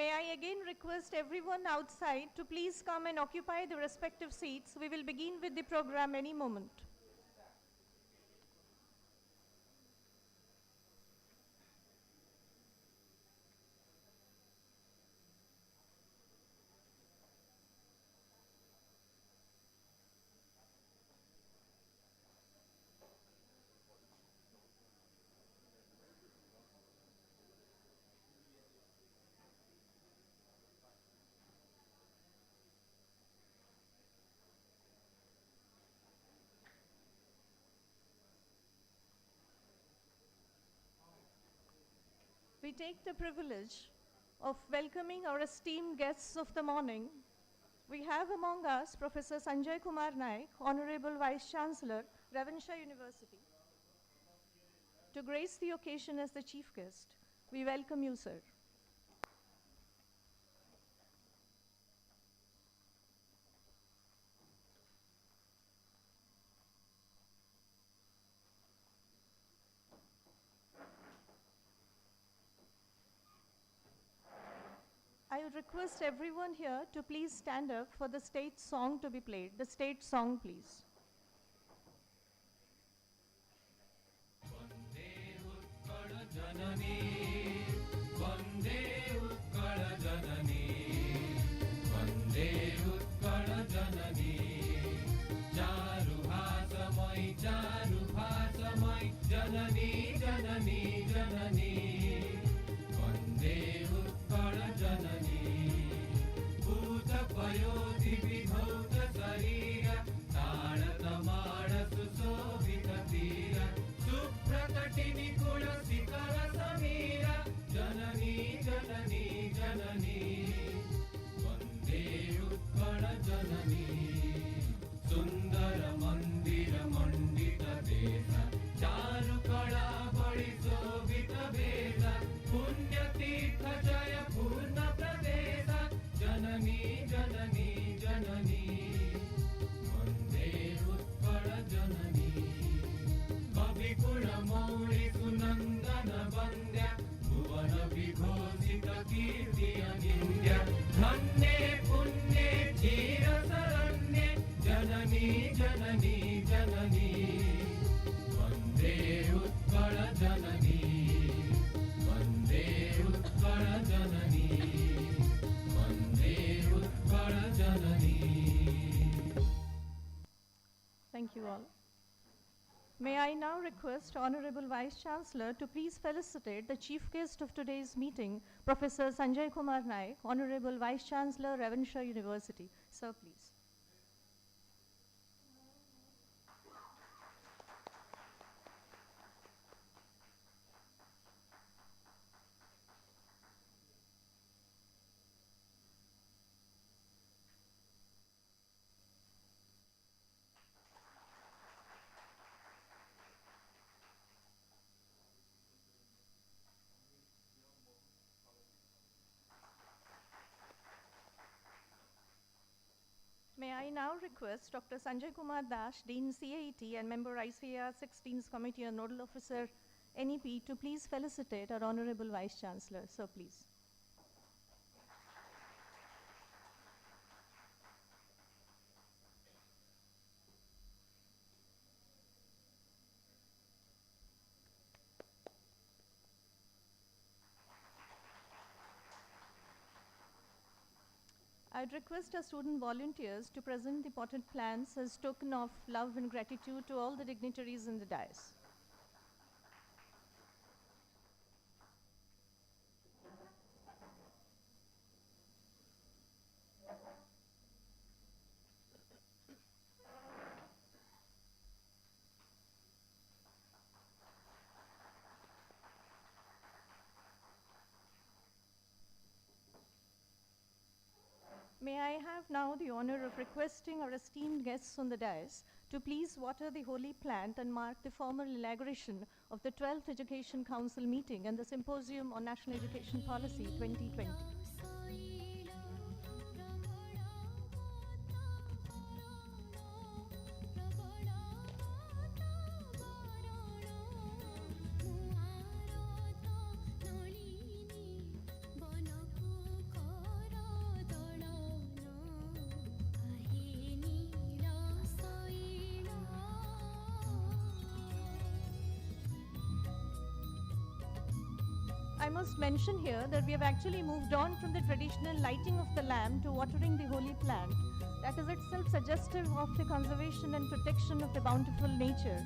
May I again request everyone outside to please come and occupy the respective seats. We will begin with the program any moment. We take the privilege of welcoming our esteemed guests of the morning. We have among us Professor Sanjay Kumar Naik, Honorable Vice Chancellor, Ravenshaw University. To grace the occasion as the chief guest, we welcome you, sir. I would request everyone here to please stand up for the state song to be played. The state song, please. Thank you all. May I now request Honorable Vice Chancellor to please felicitate the chief guest of today's meeting, Professor Sanjay Kumar Naik, Honorable Vice Chancellor, Ravenshaw University. Sir, please. May I now request Dr. Sanjay Kumar Das, Dean CAET and member ICAR 16's Committee on Nodal Officer NEP to please felicitate our Honorable Vice Chancellor. Sir, please. I'd request our student volunteers to present the potted plants as token of love and gratitude to all the dignitaries in the dais. May I have now the honor of requesting our esteemed guests on the dais to please water the holy plant and mark the formal inauguration of the 12th Education Council meeting and the Symposium on National Education Policy 2020. I must mention here that we have actually moved on from the traditional lighting of the lamp to watering the holy plant. That is itself suggestive of the conservation and protection of the bountiful nature.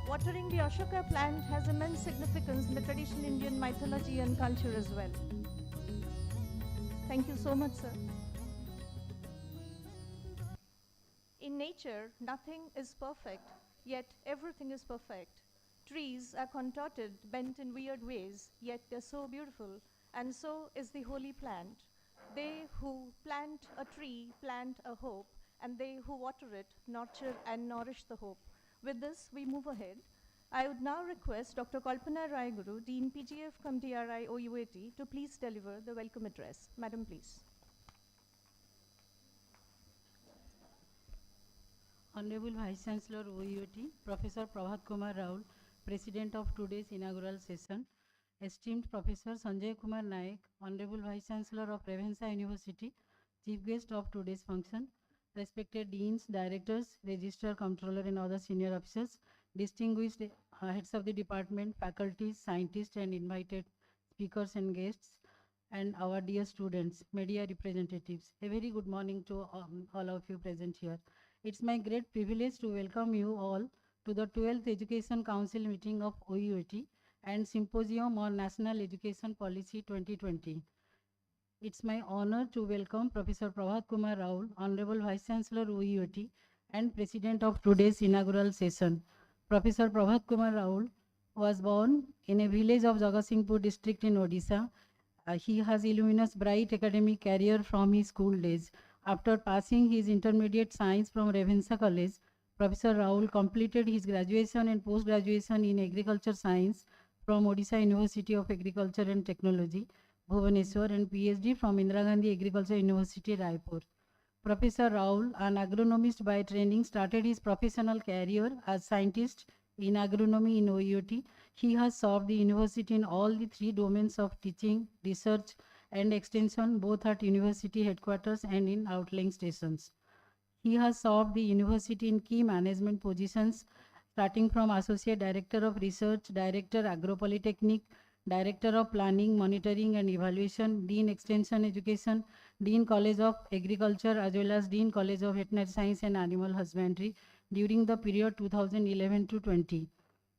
Watering the Ashoka plant has immense significance in the traditional Indian mythology and culture as well. Thank you so much, sir. In nature, nothing is perfect, yet everything is perfect. Trees are contorted, bent in weird ways, yet they're so beautiful. And so is the holy plant. They who plant a tree plant a hope, and they who water it nurture and nourish the hope. With this, we move ahead. I would now request Dr. Kalpana Raiguru, Dean PGF cum DRI OUAT, to please deliver the welcome address. Madam, please. Honorable Vice Chancellor OUAT, Professor Prabhat Kumar Raul, President of today's inaugural session, esteemed Professor Sanjay Kumar Naik, Honorable Vice Chancellor of Ravenshaw University, Chief Guest of today's function, respected Deans, Directors, Registrar, Comptroller and other senior officers, distinguished heads of the department, faculties, scientists and invited speakers and guests, and our dear students, media representatives. A very good morning to all of you present here. It's my great privilege to welcome you all to the 12th Education Council meeting of OUAT and Symposium on National Education Policy 2020. It's my honor to welcome Professor Prabhat Kumar Raul, Honorable Vice Chancellor OUAT and President of today's inaugural session. Professor Prabhat Kumar Raul was born in a village of Jagatsinghpur district in Odisha. He has illuminous bright academic career from his school days. After passing his intermediate science from Ravenshaw College, Professor Raul completed his graduation and post-graduation in agriculture science from Odisha University of Agriculture and Technology, Bhubaneswar, and PhD from Indira Gandhi Agriculture University, Raipur. Professor Raul, an agronomist by training, started his professional career as scientist in agronomy in OUAT. He has served the university in all the three domains of teaching, research, and extension, both at university headquarters and in outlying stations. He has served the university in key management positions, starting from Associate Director of Research, Director Agro-Polytechnic, Director of Planning, Monitoring and Evaluation, Dean Extension Education, Dean College of Agriculture, as well as Dean College of Veterinary Science and Animal Husbandry during the period 2011 to 20.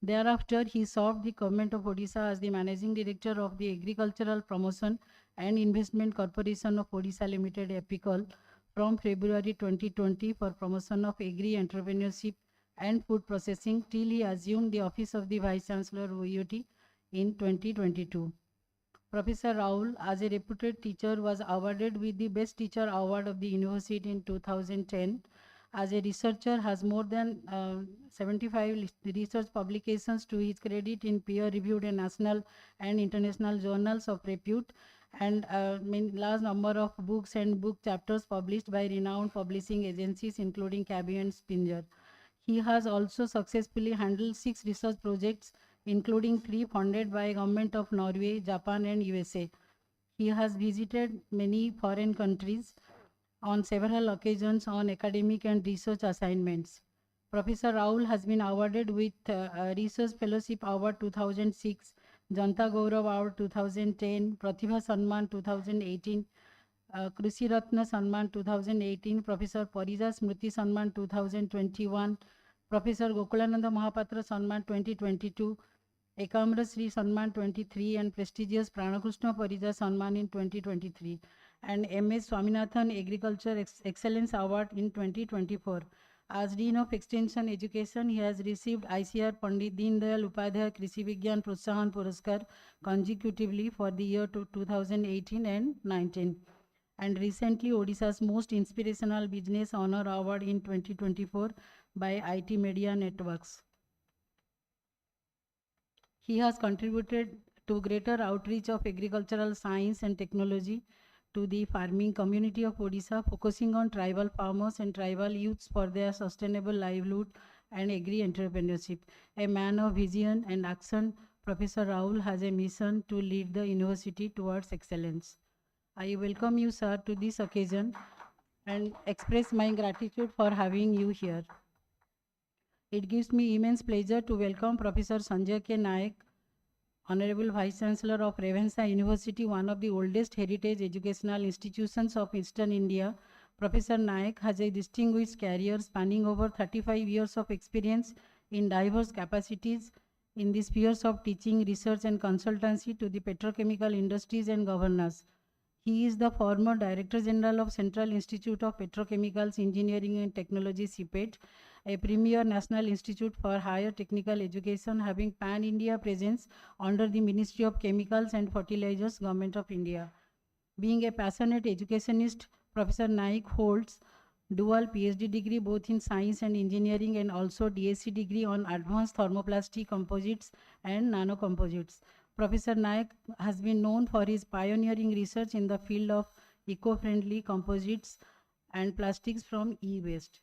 Thereafter, he served the Government of Odisha as the Managing Director of the Agricultural Promotion and Investment Corporation of Odisha Limited, APICOL, from February 2020 for promotion of agri-entrepreneurship and food processing till he assumed the office of the Vice Chancellor OUAT in 2022. Professor Raul, as a reputed teacher, was awarded with the Best Teacher Award of the University in 2010. As a researcher, has more than 75 research publications to his credit in peer-reviewed and national and international journals of repute, and large number of books and book chapters published by renowned publishing agencies, including Cabby and Springer. He has also successfully handled 6 research projects, including 3 funded by Government of Norway, Japan, and USA. He has visited many foreign countries on several occasions on academic and research assignments. Professor Raul has been awarded with Research Fellowship Award 2006, Janta Gaurav Award 2010, Pratibha Sanman 2018, Krishi Ratna Sanman 2018, Professor Parija Smriti Sanman 2021, Professor Gokulananda Mahapatra Sanman 2022, Ekamra Sri Sanman 23, and prestigious Pranakrishna Parija Sanman in 2023, and MS Swaminathan Agriculture Excellence Award in 2024. As Dean of Extension Education, he has received ICR Pandit Deen Dayal Upadhyay Krishi Vigyan Protsahan Puraskar consecutively for the year 2018 and 19. And recently, Odisha's Most Inspirational Business Honor Award in 2024 by IT Media Networks. He has contributed to greater outreach of agricultural science and technology to the farming community of Odisha, focusing on tribal farmers and tribal youths for their sustainable livelihood and agri-entrepreneurship. A man of vision and action, Professor Raul has a mission to lead the university towards excellence. I welcome you, sir, to this occasion and express my gratitude for having you here. It gives me immense pleasure to welcome Professor Sanjay K. Naik, Honorable Vice Chancellor of Revensa University, one of the oldest heritage educational institutions of Eastern India, Professor Naik has a distinguished career spanning over 35 years of experience in diverse capacities in the spheres of teaching, research and consultancy to the petrochemical industries and governance. He is the former Director General of Central Institute of Petrochemicals Engineering and Technology (CPET), a premier national institute for higher technical education having pan-India presence under the Ministry of Chemicals and Fertilizers, Government of India. Being a passionate educationist, Professor Naik holds dual PhD degree both in science and engineering and also DSc degree on advanced thermoplastic composites and nanocomposites. Professor Naik has been known for his pioneering research in the field of eco-friendly composites and plastics from e-waste.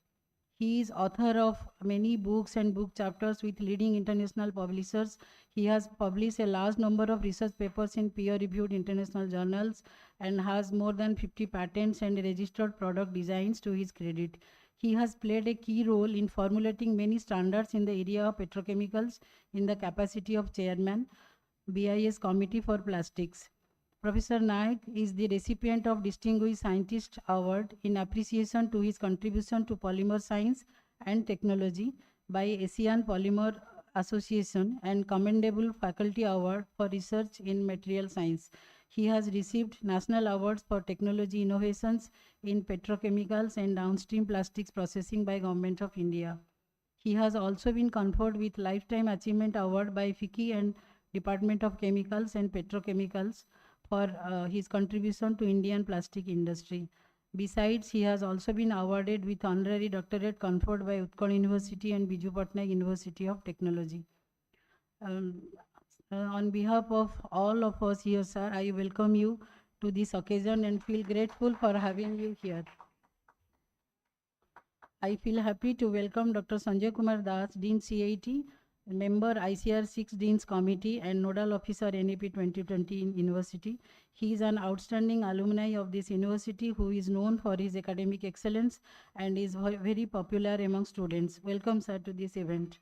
He is author of many books and book chapters with leading international publishers. He has published a large number of research papers in peer-reviewed international journals and has more than 50 patents and registered product designs to his credit. He has played a key role in formulating many standards in the area of petrochemicals in the capacity of chairman, BIS Committee for Plastics. Professor Naik is the recipient of Distinguished Scientist Award in appreciation to his contribution to polymer science and technology by Asian Polymer Association and Commendable Faculty Award for Research in Material Science. He has received national awards for technology innovations in petrochemicals and downstream plastics processing by Government of India. He has also been conferred with Lifetime Achievement Award by FICCI and Department of Chemicals and Petrochemicals for his contribution to Indian plastic industry. Besides, he has also been awarded with honorary doctorate conferred by Utkal University and Biju Patnaik University of Technology. On behalf of all of us here, sir, I welcome you to this occasion and feel grateful for having you here. I feel happy to welcome Dr. Sanjay Kumar Das, Dean CIT, member ICR 6 Deans Committee and Nodal Officer NAP 2020 in University. He is an outstanding alumni of this university who is known for his academic excellence and is very popular among students. Welcome, sir, to this event.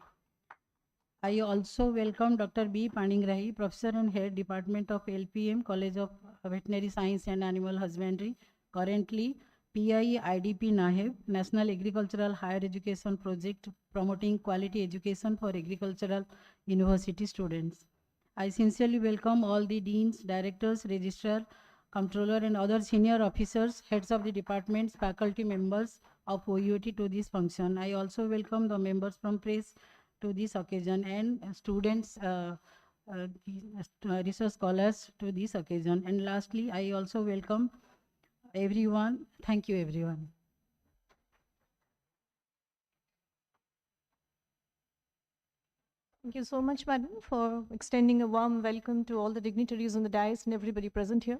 I also welcome Dr. B. Paningrahi, Professor and Head Department of LPM, College of Veterinary Science and Animal Husbandry, currently PI IDP NAHEB, National Agricultural Higher Education Project promoting quality education for agricultural university students. I sincerely welcome all the deans, directors, registrar, comptroller and other senior officers, heads of the departments, faculty members of OUT to this function. I also welcome the members from press to this occasion and students, research scholars to this occasion. And lastly, I also welcome everyone. Thank you, everyone. Thank you so much, madam, for extending a warm welcome to all the dignitaries on the dais and everybody present here.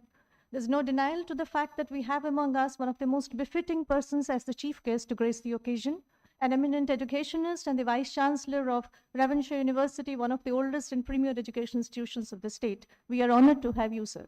There's no denial to the fact that we have among us one of the most befitting persons as the chief guest to grace the occasion, an eminent educationist and the Vice Chancellor of Ravenshaw University, one of the oldest and premier education institutions of the state. We are honored to have you, sir.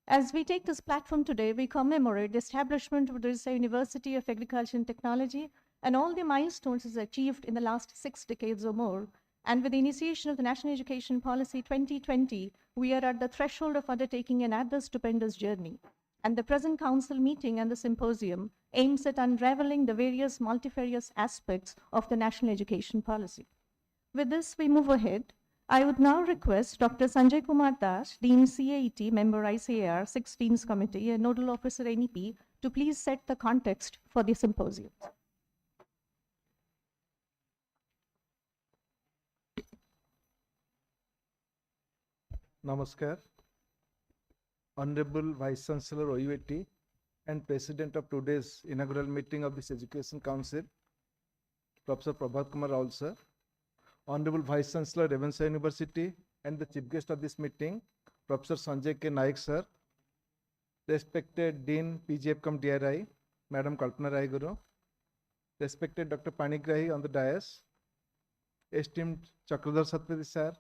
As we take this platform today, we commemorate the establishment of Odisha University of Agriculture and Technology and all the milestones it's achieved in the last 6 decades or more. And with the initiation of the National Education Policy 2020, we are at the threshold of undertaking another stupendous journey. And the present council meeting and the symposium aims at unraveling the various multifarious aspects of the National Education Policy. With this, we move ahead. I would now request Dr. Sanjay Kumar Das, Dean CAET, Member ICAR, 6 Deans Committee, and Nodal Officer NEP, to please set the context for the symposium. Namaskar. Honorable Vice Chancellor OUT and President of today's inaugural meeting of this Education Council, Professor Prabhat Kumar Raul sir, Honorable Vice Chancellor Revensa University and the Chief Guest of this meeting, Professor Sanjay K. Naik sir, respected Dean PGFCom DRI, Madam Kalpana Rai Guru, respected Dr. Panigrahi on the dais, esteemed Chakradhar Satpathy sir,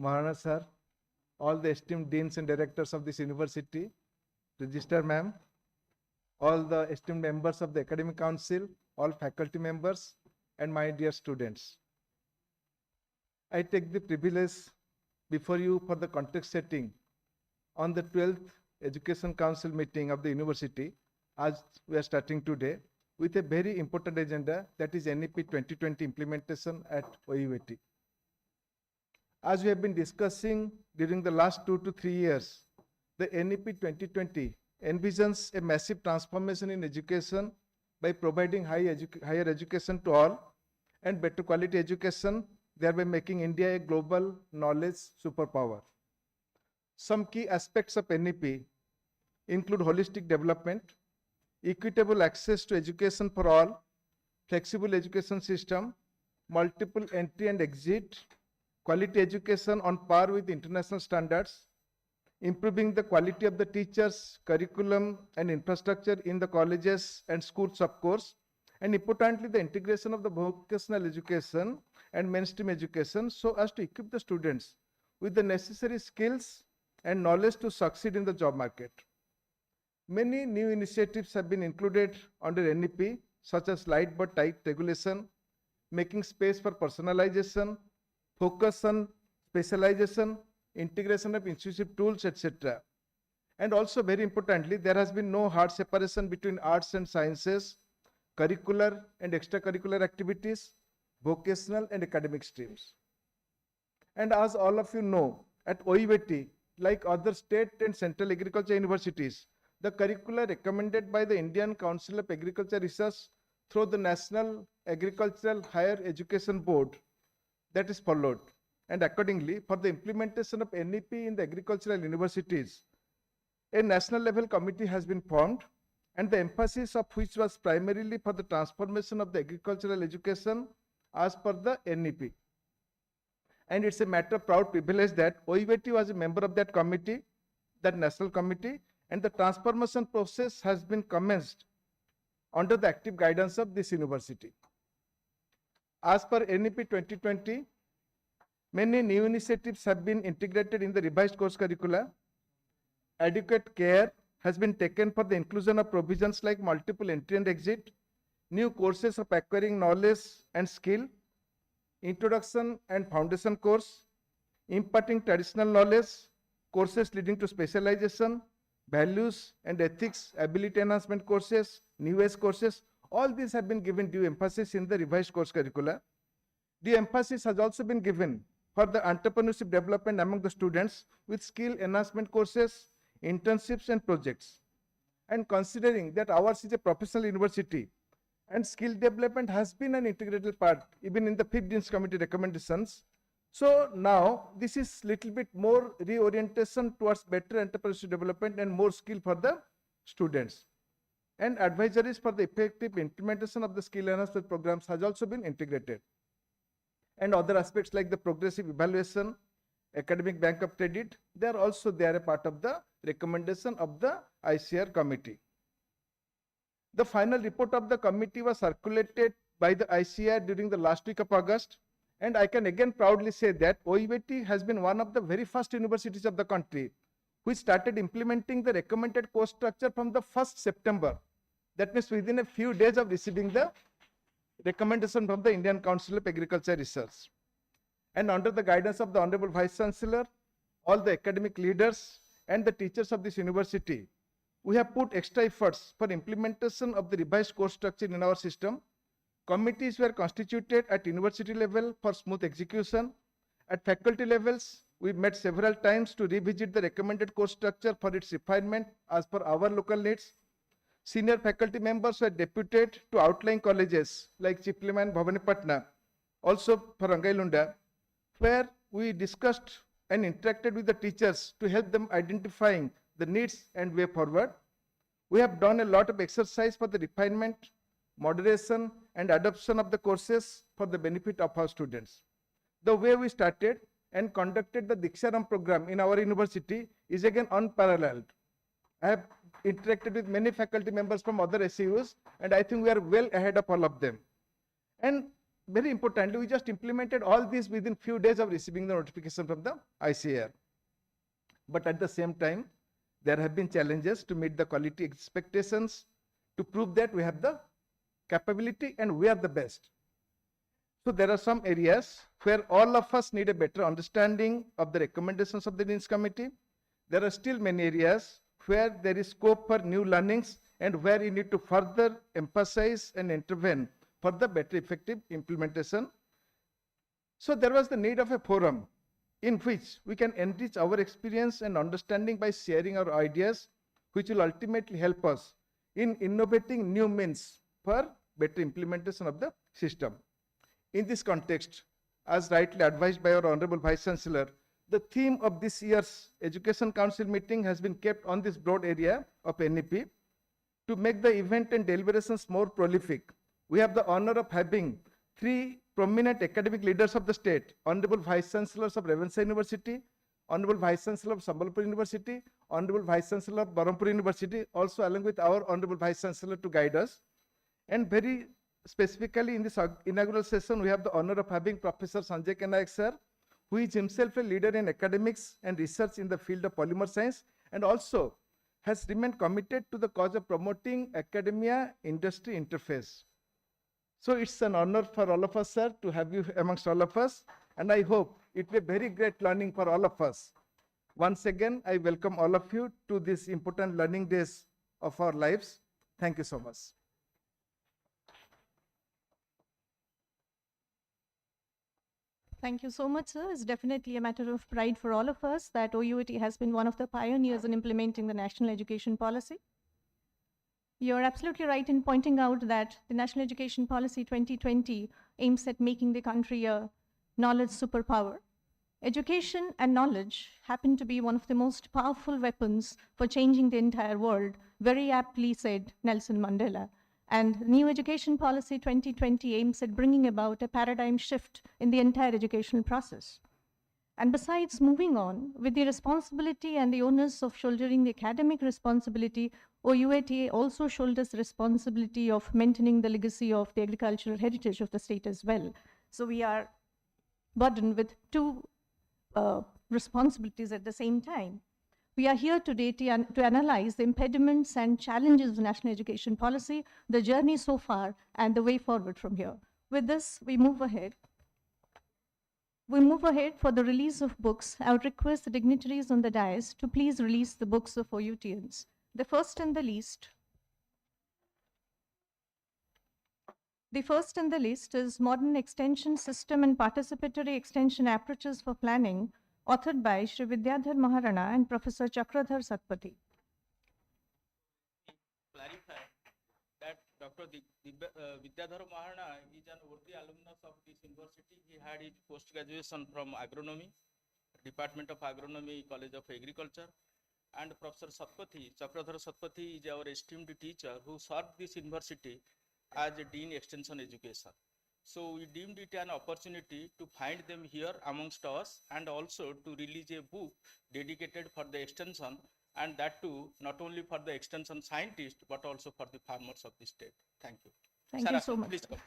Maharana sir, all the esteemed deans and directors of this university, Registrar ma'am, all the esteemed members of the Academic Council, all faculty members, and my dear students. I take the privilege before you for the context setting on the 12th Education Council meeting of the university, as we are starting today, with a very important agenda, that is NEP 2020 implementation at OUAT. As we have been discussing during the last 2 to 3 years, the NEP 2020 envisions a massive transformation in education by providing higher education to all and better quality education, thereby making India a global knowledge superpower. Some key aspects of NEP include holistic development, equitable access to education for all, flexible education system, multiple entry and exit, quality education on par with international standards, improving the quality of the teachers, curriculum and infrastructure in the colleges and schools, of course, and importantly, the integration of the vocational education and mainstream education so as to equip the students with the necessary skills and knowledge to succeed in the job market. Many new initiatives have been included under NEP, such as light but tight regulation, making space for personalization, focus on specialization, integration of institutional tools, etc. And also very importantly, there has been no hard separation between arts and sciences, curricular and extracurricular activities, vocational and academic streams. And as all of you know, at OUAT, like other state and central agriculture universities, the curricula recommended by the Indian Council of Agriculture Research through the National Agricultural Higher Education Board, that is followed. And accordingly, for the implementation of NEP in the agricultural universities, a national level committee has been formed, and the emphasis of which was primarily for the transformation of the agricultural education as per the NEP. And it's a matter of proud privilege that OUAT was a member of that committee, that national committee, and the transformation process has been commenced under the active guidance of this university. As per NEP 2020, many new initiatives have been integrated in the revised course curricula. Adequate care has been taken for the inclusion of provisions like multiple entry and exit, new courses of acquiring knowledge and skill, introduction and foundation course, imparting traditional knowledge, courses leading to specialization, values and ethics, ability enhancement courses, new age courses. All these have been given due emphasis in the revised course curricula. Due emphasis has also been given for the entrepreneurship development among the students with skill enhancement courses, internships and projects. And considering that ours is a professional university and skill development has been an integral part even in the 5th Dean's Committee recommendations, so now this is little bit more reorientation towards better entrepreneurship development and more skill for the students. And advisories for the effective implementation of the skill enhancement programs has also been integrated. And other aspects like the progressive evaluation, academic bank of credit, they are also a part of the recommendation of the ICR committee. The final report of the committee was circulated by the ICR during the last week of August, and I can again proudly say that OUAT has been one of the very first universities of the country which started implementing the recommended course structure from the 1st September. That means within a few days of receiving the recommendation from the Indian Council of Agriculture Research. And under the guidance of the Honorable Vice Chancellor, all the academic leaders and the teachers of this university, we have put extra efforts for implementation of the revised course structure in our system. Committees were constituted at university level for smooth execution. At faculty levels, we met several times to revisit the recommended course structure for its refinement as per our local needs. Senior faculty members were deputed to outlying colleges like Chiplima and Bhubaneswar, also for Rangailunda, where we discussed and interacted with the teachers to help them identifying the needs and way forward. We have done a lot of exercise for the refinement, moderation and adoption of the courses for the benefit of our students. The way we started and conducted the Diksharam program in our university is again unparalleled. I have interacted with many faculty members from other SAUs and I think we are well ahead of all of them. And very importantly, we just implemented all these within few days of receiving the notification from the ICAR. But at the same time, there have been challenges to meet the quality expectations, to prove that we have the capability and we are the best. So there are some areas where all of us need a better understanding of the recommendations of the Dean's Committee. There are still many areas where there is scope for new learnings and where you need to further emphasize and intervene for the better effective implementation. So there was the need of a forum in which we can enrich our experience and understanding by sharing our ideas, which will ultimately help us in innovating new means for better implementation of the system. In this context, as rightly advised by our Honorable Vice Chancellor, the theme of this year's Education Council meeting has been kept on this broad area of NEP. To make the event and deliberations more prolific, we have the honor of having three prominent academic leaders of the state, Honorable Vice Chancellors of Ravenshaw University, Honorable Vice Chancellor of Sambalpur University, Honorable Vice Chancellor of Berhampur University, also along with our Honorable Vice Chancellor to guide us. And very specifically in this inaugural session, we have the honor of having Professor Sanjay Naik sir, who is himself a leader in academics and research in the field of polymer science, and also has remained committed to the cause of promoting academia-industry interface. So it's an honor for all of us, sir, to have you amongst all of us, and I hope it will be very great learning for all of us. Once again, I welcome all of you to this important learning days of our lives. Thank you so much. Thank you so much, sir. It's definitely a matter of pride for all of us that OUAT has been one of the pioneers in implementing the national education policy. You're absolutely right in pointing out that the National Education Policy 2020 aims at making the country a knowledge superpower. Education and knowledge happen to be one of the most powerful weapons for changing the entire world, very aptly said Nelson Mandela. And the New Education Policy 2020 aims at bringing about a paradigm shift in the entire educational process. And besides moving on with the responsibility and the onus of shouldering the academic responsibility, OUAT also shoulders the responsibility of maintaining the legacy of the agricultural heritage of the state as well. So we are burdened with two responsibilities at the same time. We are here today to analyze the impediments and challenges of the national education policy, the journey so far, and the way forward from here. With this, we move ahead. We move ahead for the release of books. I would request the dignitaries on the dais to please release the books of OUTians. The first and the least. The first on the list is Modern Extension System and Participatory Extension Approaches for Planning, authored by Shri Vidyadhar Maharana and Professor Chakradhar Satpathy. Clarify that Dr. Vidyadhar Maharana is an worthy alumnus of this university. He had his post-graduation from Agronomy, Department of Agronomy, College of Agriculture, and Professor Satpathy, Chakradhar Satpathy is our esteemed teacher who served this university as a Dean Extension Education. So we deemed it an opportunity to find them here amongst us and also to release a book dedicated for the extension, and that too not only for the extension scientists but also for the farmers of the state. Thank you. Thank you so much. Please come.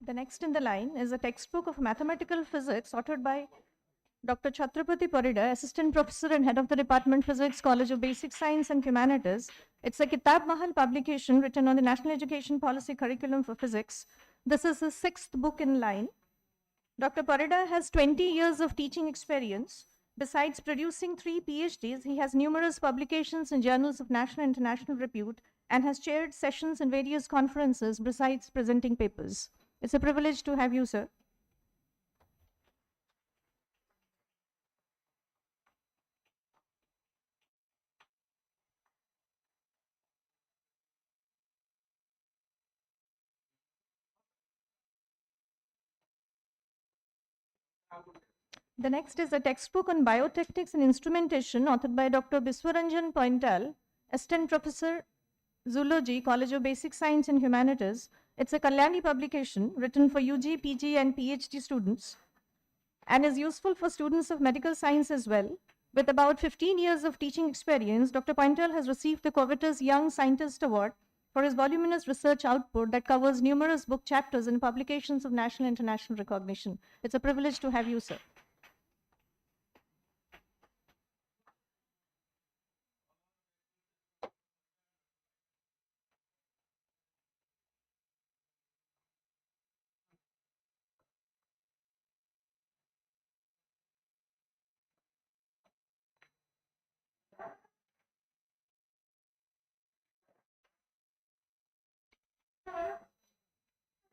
The next in the line is a textbook of mathematical physics authored by Dr. Chhatrapati Parida, Assistant Professor and Head of the Department Physics, College of Basic Science and Humanities. It's a Kitab Mahal publication written on the National Education Policy Curriculum for Physics. This is his 6th book in line. Dr. Parida has 20 years of teaching experience. Besides producing 3 PhDs, he has numerous publications in journals of national and international repute and has chaired sessions in various conferences besides presenting papers. It's a privilege to have you, sir. The next is a textbook on biotechnics and instrumentation authored by Dr. Biswaranjan Pointal, Assistant Professor, Zoology, College of Basic Science and Humanities. It's a Kalyani publication written for UG, PG and PhD students and is useful for students of medical science as well. With about 15 years of teaching experience, Dr. Pointal has received the covetous Young Scientist Award for his voluminous research output that covers numerous book chapters and publications of national and international recognition. It's a privilege to have you, sir.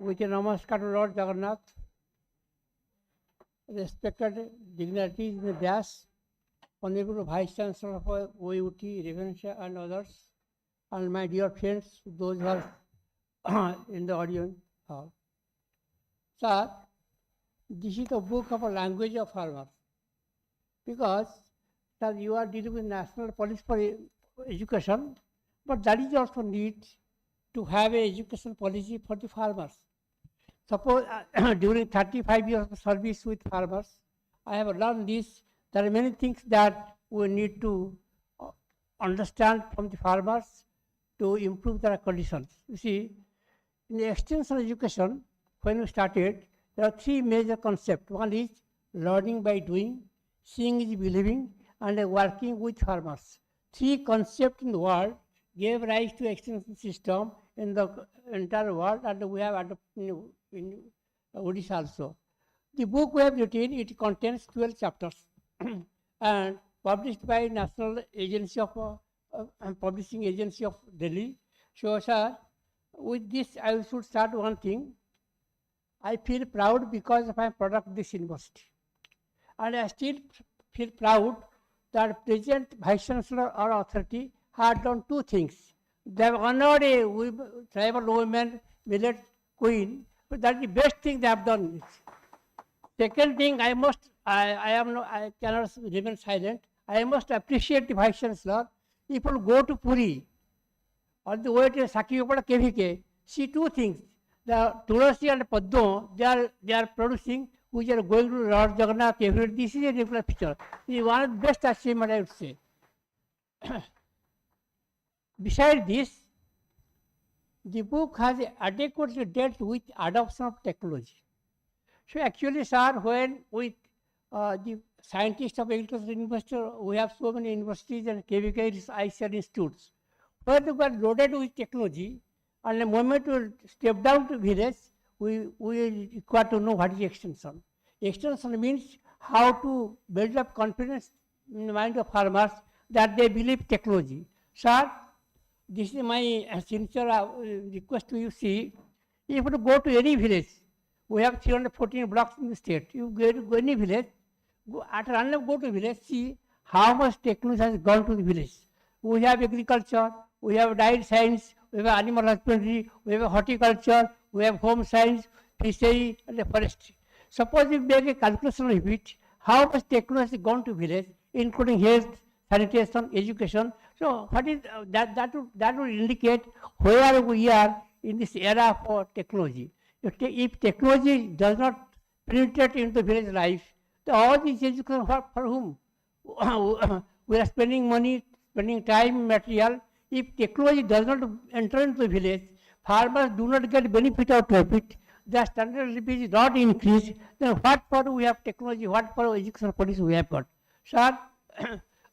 With a namaskar to Lord Jagannath, respected dignitaries in the dais, Honorable Vice Chancellor of OUT, Revenuensia and others, and my dear friends, those who are in the audience hall. Sir, this is the book of a language of farmers, because sir, you are dealing with national policy for education, but that is also need to have an education policy for the farmers. Suppose during 35 years of service with farmers, I have learned this. There are many things that we need to understand from the farmers to improve their conditions. You see, in the extension education, when we started, there are 3 major concepts. One is learning by doing, seeing is believing, and working with farmers. 3 concepts in the world gave rise to extension system in the entire world, and we have adopted in Odisha also. The book we have written, it contains 12 chapters and published by National Agency of Publishing Agency of Delhi. So, sir, with this I should start one thing. I feel proud because I am product of this university, and I still feel proud that present Vice Chancellor or authority had done 2 things. They have honored a tribal woman, millet queen, but that is the best thing they have done. Second thing, I cannot remain silent. I must appreciate the Vice Chancellor. If you go to Puri, on the way to Sakhiyopada KVK, see 2 things. The Tulasi and Padmo, they are producing, which are going to Lord Jagannath every day. This is a different picture. This is one of the best achievements, I would say. Besides this, the book has adequately dealt with adoption of technology. So actually, sir, when with the scientists of Agricultural University, we have so many universities and KVK ICR institutes, where they got loaded with technology, and the moment we step down to village, we require to know what is extension. Extension means how to build up confidence in the mind of farmers that they believe technology. Sir, this is my sincere request to you. See, if you go to any village, we have 314 blocks in the state. You go to any village, at random go to village, see how much technology has gone to the village. We have agriculture, we have dairy science, we have animal husbandry, we have horticulture, we have home science, fishery, and forestry. Suppose we make a calculation of it, how much technology has gone to village, including health, sanitation, education. So what is that would indicate where we are in this era for technology. If technology does not penetrate into village life, then all this education for whom? We are spending money, spending time, material. If technology does not enter into the village, farmers do not get benefit out of it. the standard of living is not increased, then what for we have technology, what for educational policy we have got? Sir,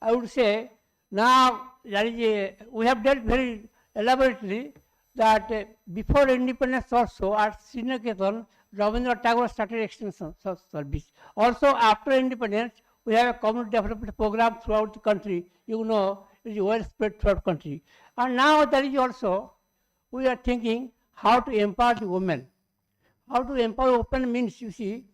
I would say now there is we have dealt very elaborately that before independence also at Srinaketan, Rabindranath Tagore started extension service. Also after independence, we have a community development program throughout the country. You know, it is well spread throughout the country. And now there is also, we are thinking how to empower the women. How to empower women means, you see,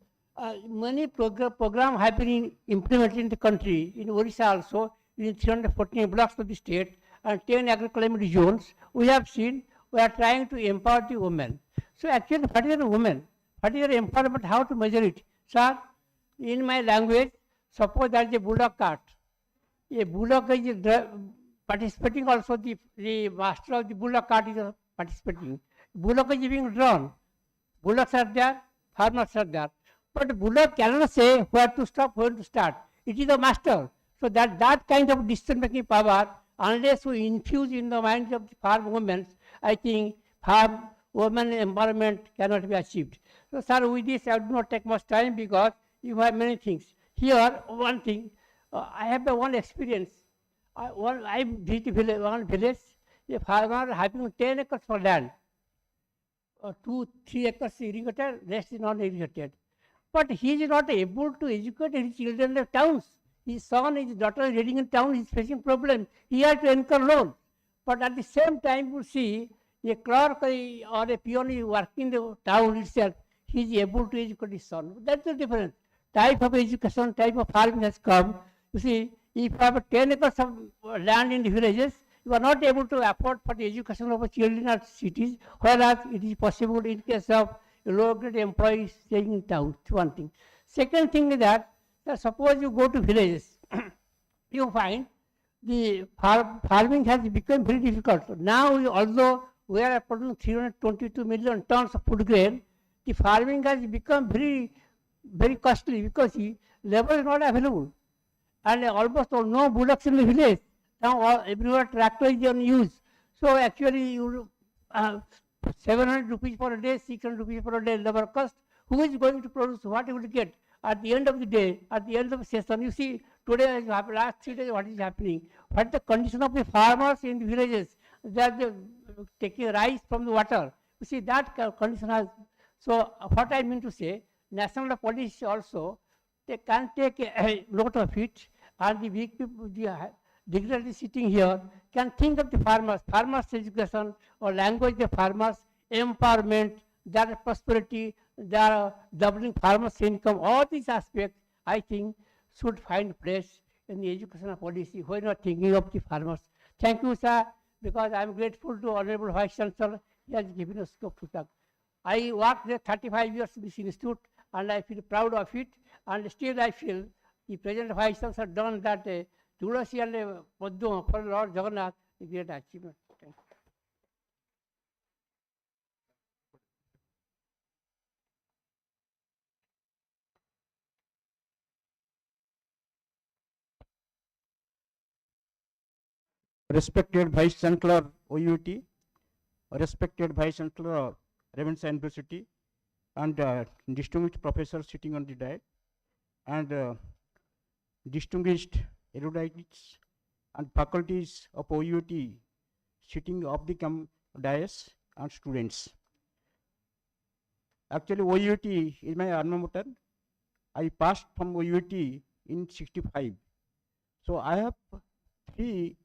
many program have been implemented in the country, in Odisha also, in 314 blocks of the state and 10 agro-climate zones. We have seen, we are trying to empower the women. So actually, what is a woman? What is empowerment? How to measure it? Sir, in my language, suppose there is a bullock cart. A bullock is participating also, the master of the bullock cart is participating. Bullock is being drawn. Bullocks are there, farmers are there. But bullock cannot say where to stop, when to start. It is the master. So that kind of decision-making power, unless we infuse in the minds of the farm women, I think farm women empowerment cannot be achieved. So sir, with this I do not take much time because you have many things. Here, one thing, I have one experience. I visited one village, a farmer having 10 acres for land. 2-3 acres irrigated, rest is not irrigated. But he is not able to educate his children in the towns. His son, his daughter is reading in town, he is facing problem. He has to incur loan. But at the same time, you see, a clerk or a peon is working in the town itself, he is able to educate his son. That's the difference. Type of education, type of farming has come. You see, if you have 10 acres of land in the villages, you are not able to afford for the education of children at cities, whereas it is possible in case of low-grade employees staying in town. One thing. Second thing is that suppose you go to villages, you find the farming has become very difficult. Now, although we are producing 322 million tons of food grain, the farming has become very, very costly because labor is not available. And almost no bullocks in the village. Now everywhere tractor is on use. So actually you 700 rupees for a day, 600 rupees for a day labor cost. Who is going to produce? What you will get? At the end of the day, at the end of the session, you see today, last 3 days, what is happening? What is the condition of the farmers in the villages? They are taking rice from the water. You see that condition has. So what I mean to say, national policy also, they can take a note of it, and the big people, the dignitaries sitting here can think of the farmers' education or language of farmers, empowerment, their prosperity, their doubling farmers' income, all these aspects, I think, should find place in the educational policy when you are thinking of the farmers. Thank you, sir, because I am grateful to Honorable Vice Chancellor. He has given us scope to talk. I worked there 35 years in this institute, and I feel proud of it, and still I feel the present Vice Chancellor done that Tulasi and Padma for Lord Jagannath, a great achievement. Thank you. Respected Vice Chancellor OUT, respected Vice Chancellor Ravenshaw University, and distinguished professors sitting on the dais, and distinguished erudites and faculties of OUT sitting off the dais, and students. Actually, OUT is my alma mater. I passed from OUT in 65. So I have 3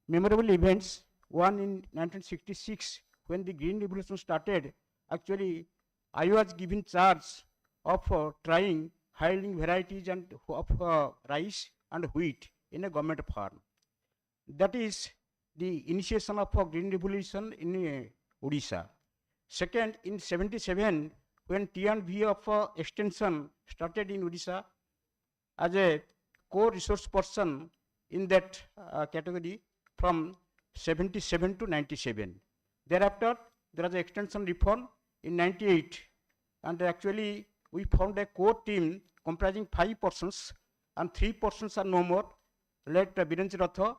memorable events. One in 1966, when the Green Revolution started. Actually, I was given charge of trying high-yielding varieties and of rice and wheat in a government farm. That is the initiation of Green Revolution in Odisha. Second, in 77, when T&V of extension started in Odisha, as a core resource person in that category from 77 to 97. Thereafter, there was an extension reform in 98, and actually we formed a core team comprising 5 persons, and 3 persons are no more. Let Birenj Ratha,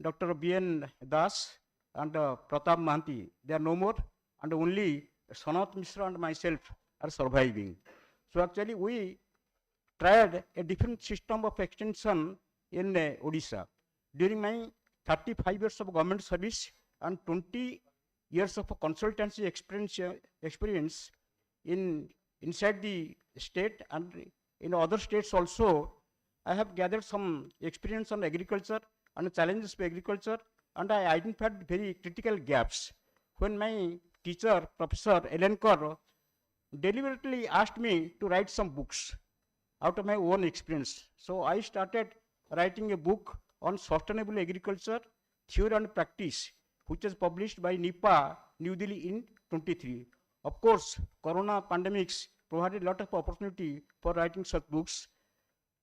Dr. B.N. Das, and Pratap Mahanti, they are no more, and only Sanath Mishra and myself are surviving. So actually we tried a different system of extension in Odisha. During my 35 years of government service and 20 years of consultancy experience inside the state and in other states also, I have gathered some experience on agriculture and challenges of agriculture, and I identified very critical gaps. When my teacher, Professor Elenkar, deliberately asked me to write some books out of my own experience. So I started writing a book on sustainable agriculture, theory and practice, which was published by NIPA, New Delhi in 23. Of course, Corona pandemics provided a lot of opportunity for writing such books.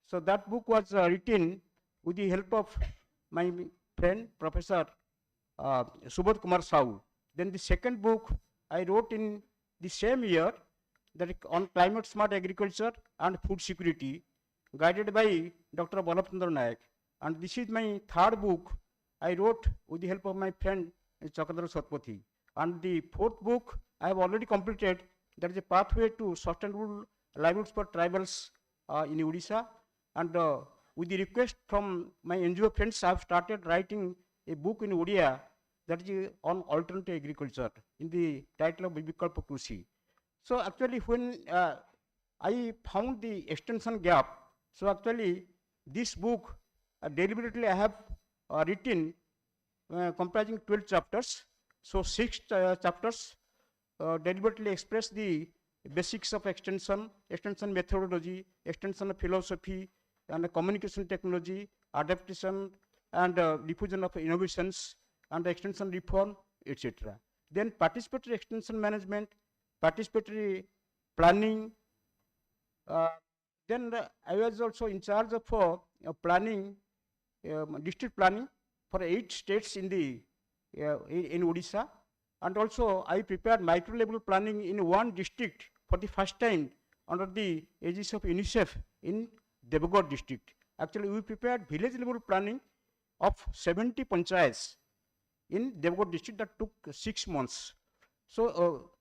So that book was written with the help of my friend, Professor Subodh Kumar Sahu. Then the second book I wrote in the same year, that on climate smart agriculture and food security, guided by Dr. Balabchandra Nayak. And this is my third book I wrote with the help of my friend Chakadhar Satpathy. And the fourth book I have already completed, that is a pathway to sustainable livelihoods for tribals in Odisha. And with the request from my NGO friends, I have started writing a book in Odia that is on alternative agriculture in the title of Vikalpa Krushi. So actually when I found the extension gap, so actually this book deliberately I have written comprising 12 chapters. So 6 chapters deliberately express the basics of extension methodology, extension of philosophy, and communication technology, adaptation and diffusion of innovations, and extension reform, etc. Then participatory extension management, participatory planning. Then I was also in charge of planning, district planning for 8 states in the in Odisha, and also I prepared micro level planning in one district for the first time under the aegis of UNICEF in Devagad district. Actually, we prepared village level planning of 70 panchayats in Devagad district that took 6 months. So,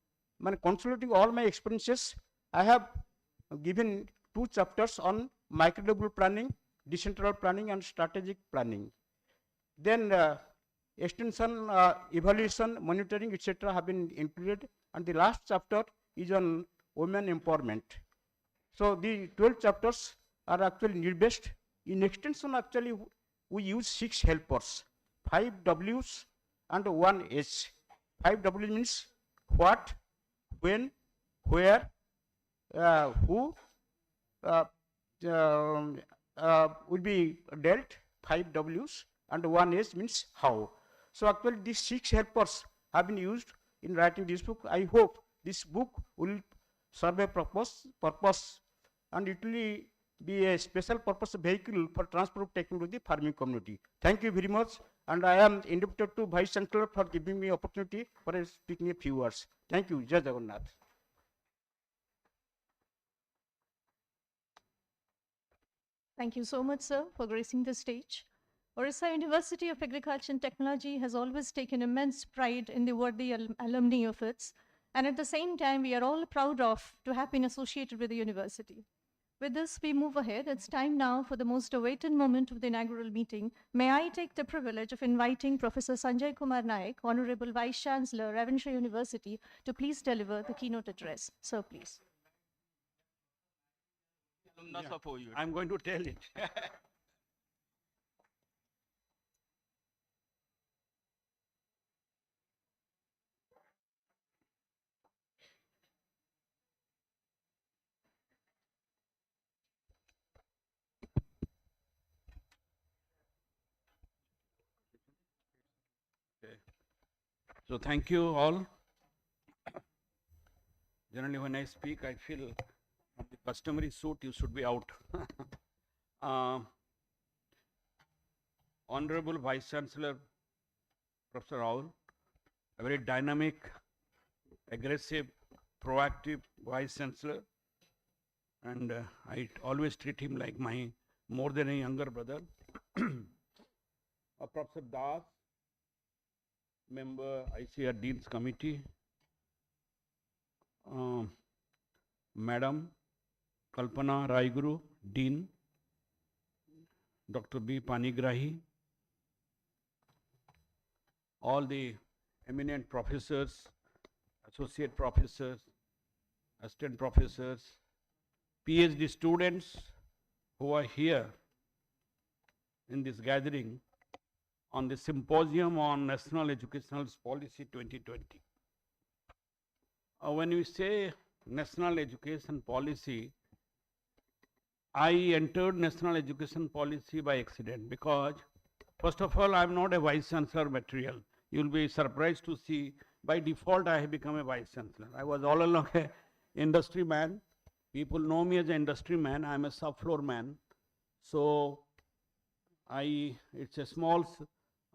consolidating all my experiences, I have given 2 chapters on micro level planning, decentralized planning, and strategic planning. Then extension, evaluation, monitoring, etc. have been included, and the last chapter is on women empowerment. So the 12 chapters are actually need-based. In extension, actually, we use 6 helpers, 5 Ws and 1 H. 5 W means what, when, where, who will be dealt, 5 Ws, and 1 H means how. So actually these 6 helpers have been used in writing this book. I hope this book will serve a purpose and it will be a special purpose vehicle for transfer of technology farming community. Thank you very much, and I am indebted to Vice Chancellor for giving me opportunity for speaking a few words. Thank you. Jai Jagannath. Thank you so much, sir, for gracing the stage. Odisha University of Agriculture and Technology has always taken immense pride in the worthy alumni of its, and at the same time, we are all proud of to have been associated with the university. With this, we move ahead. It's time now for the most awaited moment of the inaugural meeting. May I take the privilege of inviting Professor Sanjay Kumar Naik, Honorable Vice Chancellor, Ravenshaw University, to please deliver the keynote address. Sir, please. Alumnus of OU. I'm going to tell it. So thank you all. Generally when I speak, I feel from the customary suit you should be out. Honorable Vice Chancellor, Professor Raul, a very dynamic, aggressive, proactive Vice Chancellor, and I always treat him like my more than a younger brother. Professor Das, member ICR Dean's Committee, Madam Kalpana Raiguru, Dean, Dr. B. Panigrahi, all the eminent professors, associate professors, assistant professors, PhD students who are here in this gathering on the Symposium on National Educational Policy 2020. When we say National Education Policy, I entered National Education Policy by accident because, first of all, I am not a Vice Chancellor material. You will be surprised to see, by default, I have become a Vice Chancellor. I was all along a industry man. People know me as an industry man. I am a sub-floor man. So, it's a small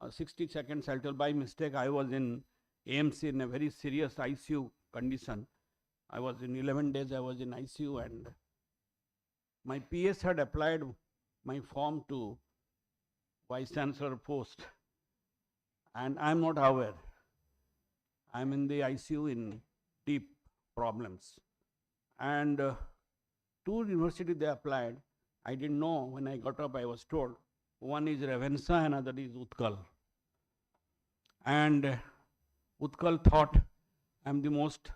60 seconds, I'll tell by mistake, I was in AMC in a very serious ICU condition. I was in 11 days, I was in ICU, and my PS had applied my form to Vice Chancellor post, and I am not aware. I am in the ICU in deep problems. And 2 universities they applied. I didn't know. When I got up, I was told one is Ravensa, another is Utkal. And Utkal thought I am the most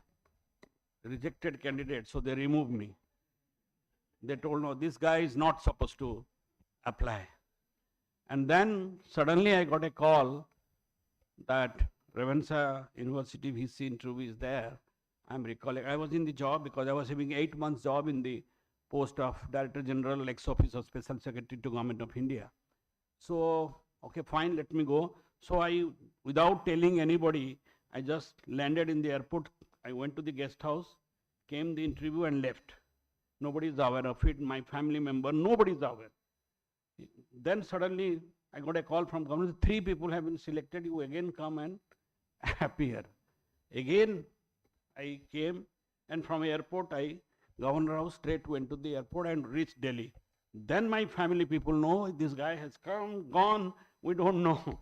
rejected candidate, so they removed me. They told, no, this guy is not supposed to apply. And then suddenly I got a call that Ravensa University VC interview is there. I'm recalling, I was in the job because I was having 8 months job in the post of Director General, ex-office of Special Secretary to Government of India. So, okay, fine, let me go. So I, without telling anybody, I just landed in the airport. I went to the guest house, came the interview and left. Nobody is aware of it, my family member, nobody is aware. Then suddenly I got a call from government, 3 people have been selected, you again come and appear. Again, I came, and from airport, Governor House straight went to the airport and reached Delhi. Then my family people know this guy has come, gone, we don't know.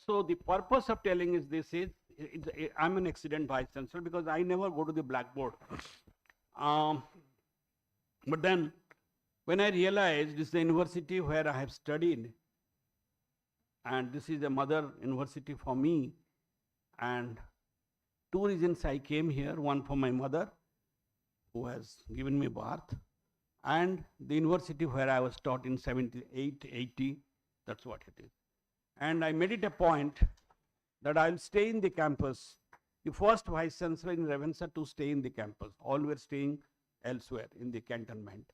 So the purpose of telling is this is, I'm an accident Vice Chancellor because I never go to the blackboard. But then when I realized this is the university where I have studied, and this is a mother university for me, and 2 reasons I came here, one for my mother who has given me birth, and the university where I was taught in 78, 80, that's what it is. And I made it a point that I'll stay in the campus, the first Vice Chancellor in Ravensa to stay in the campus. All were staying elsewhere in the cantonment.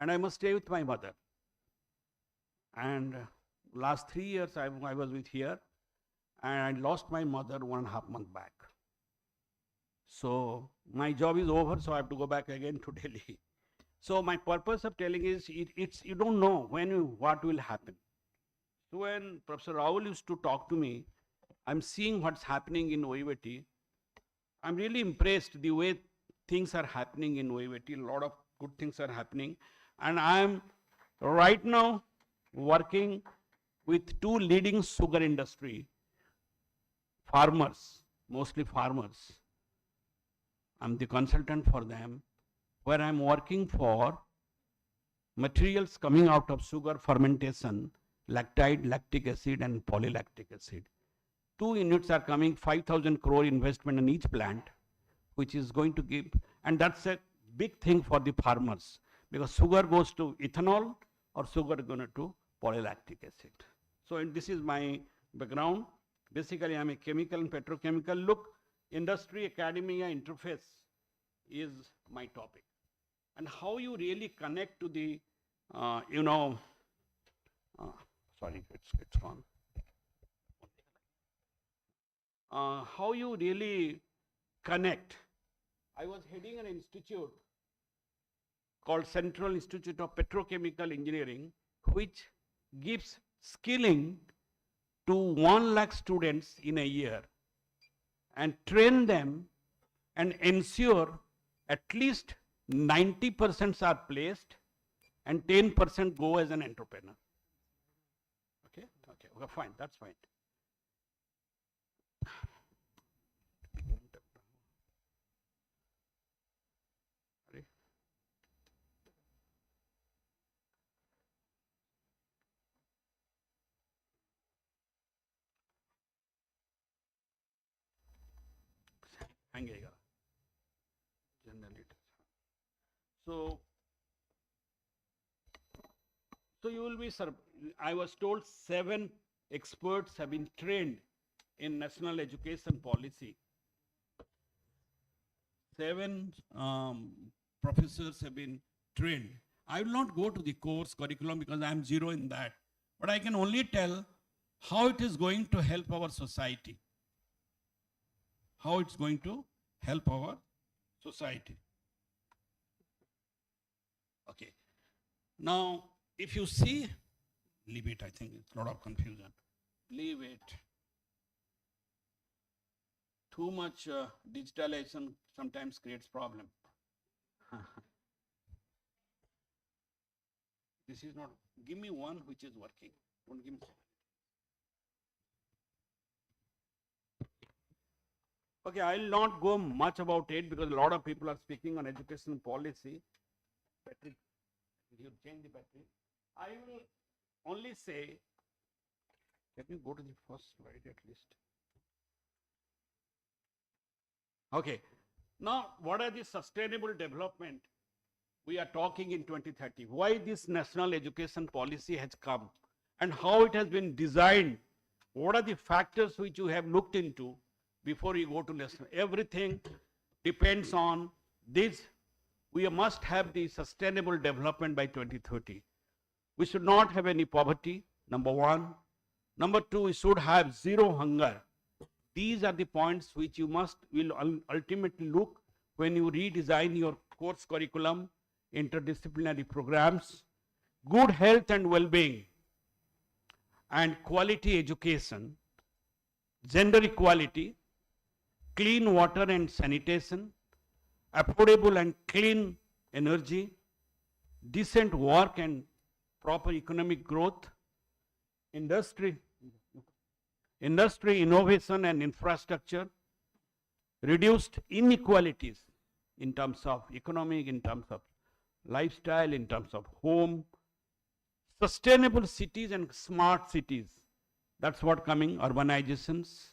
And I must stay with my mother. And last 3 years I was with here, and I lost my mother 1.5 months back. So my job is over, so I have to go back again to Delhi. So my purpose of telling is, it's you don't know what will happen. So when Professor Raul used to talk to me, I'm seeing what's happening in OUAT. I'm really impressed the way things are happening in OUAT. A lot of good things are happening. And I'm right now working with 2 leading sugar industry, farmers, mostly farmers. I'm the consultant for them, where I'm working for materials coming out of sugar fermentation, lactide, lactic acid and polylactic acid. 2 units are coming, 5,000 crore investment in each plant, which is going to give, and that's a big thing for the farmers, because sugar goes to ethanol or sugar going to polylactic acid. So this is my background. Basically, I'm a chemical and petrochemical. Look, industry, academia interface is my topic. And how you really connect to the, sorry, it's gone. How you really connect. I was heading an institute called Central Institute of Petrochemical Engineering, which gives skilling to 1 lakh students in a year and train them and ensure at least 90% are placed and 10% go as an entrepreneur. Okay, well, fine, that's fine. hangega. Generally. So you will be I was told 7 experts have been trained in national education policy. 7 professors have been trained. I will not go to the course curriculum because I am zero in that. But I can only tell how it is going to help our society. How it's going to help our society. Okay. Now, if you see, leave it, I think it's a lot of confusion. Leave it. Too much digitalization sometimes creates problem. This is not, give me one which is working. Don't give me. Okay, I will not go much about it because a lot of people are speaking on education policy. Battery, you change the battery. I will only say, let me go to the first slide at least. Okay, now what are the sustainable development we are talking in 2030? Why this national education policy has come and how it has been designed? What are the factors which you have looked into before you go to national? Everything depends on this. We must have the sustainable development by 2030. We should not have any poverty, number 1. Number 2, we should have zero hunger. These are the points which you will ultimately look when you redesign your course curriculum, interdisciplinary programs, good health and well-being, and quality education, gender equality, clean water and sanitation, affordable and clean energy, decent work and proper economic growth, industry, innovation and infrastructure, reduced inequalities in terms of economic, in terms of lifestyle, in terms of home, sustainable cities and smart cities. That's what coming, urbanizations.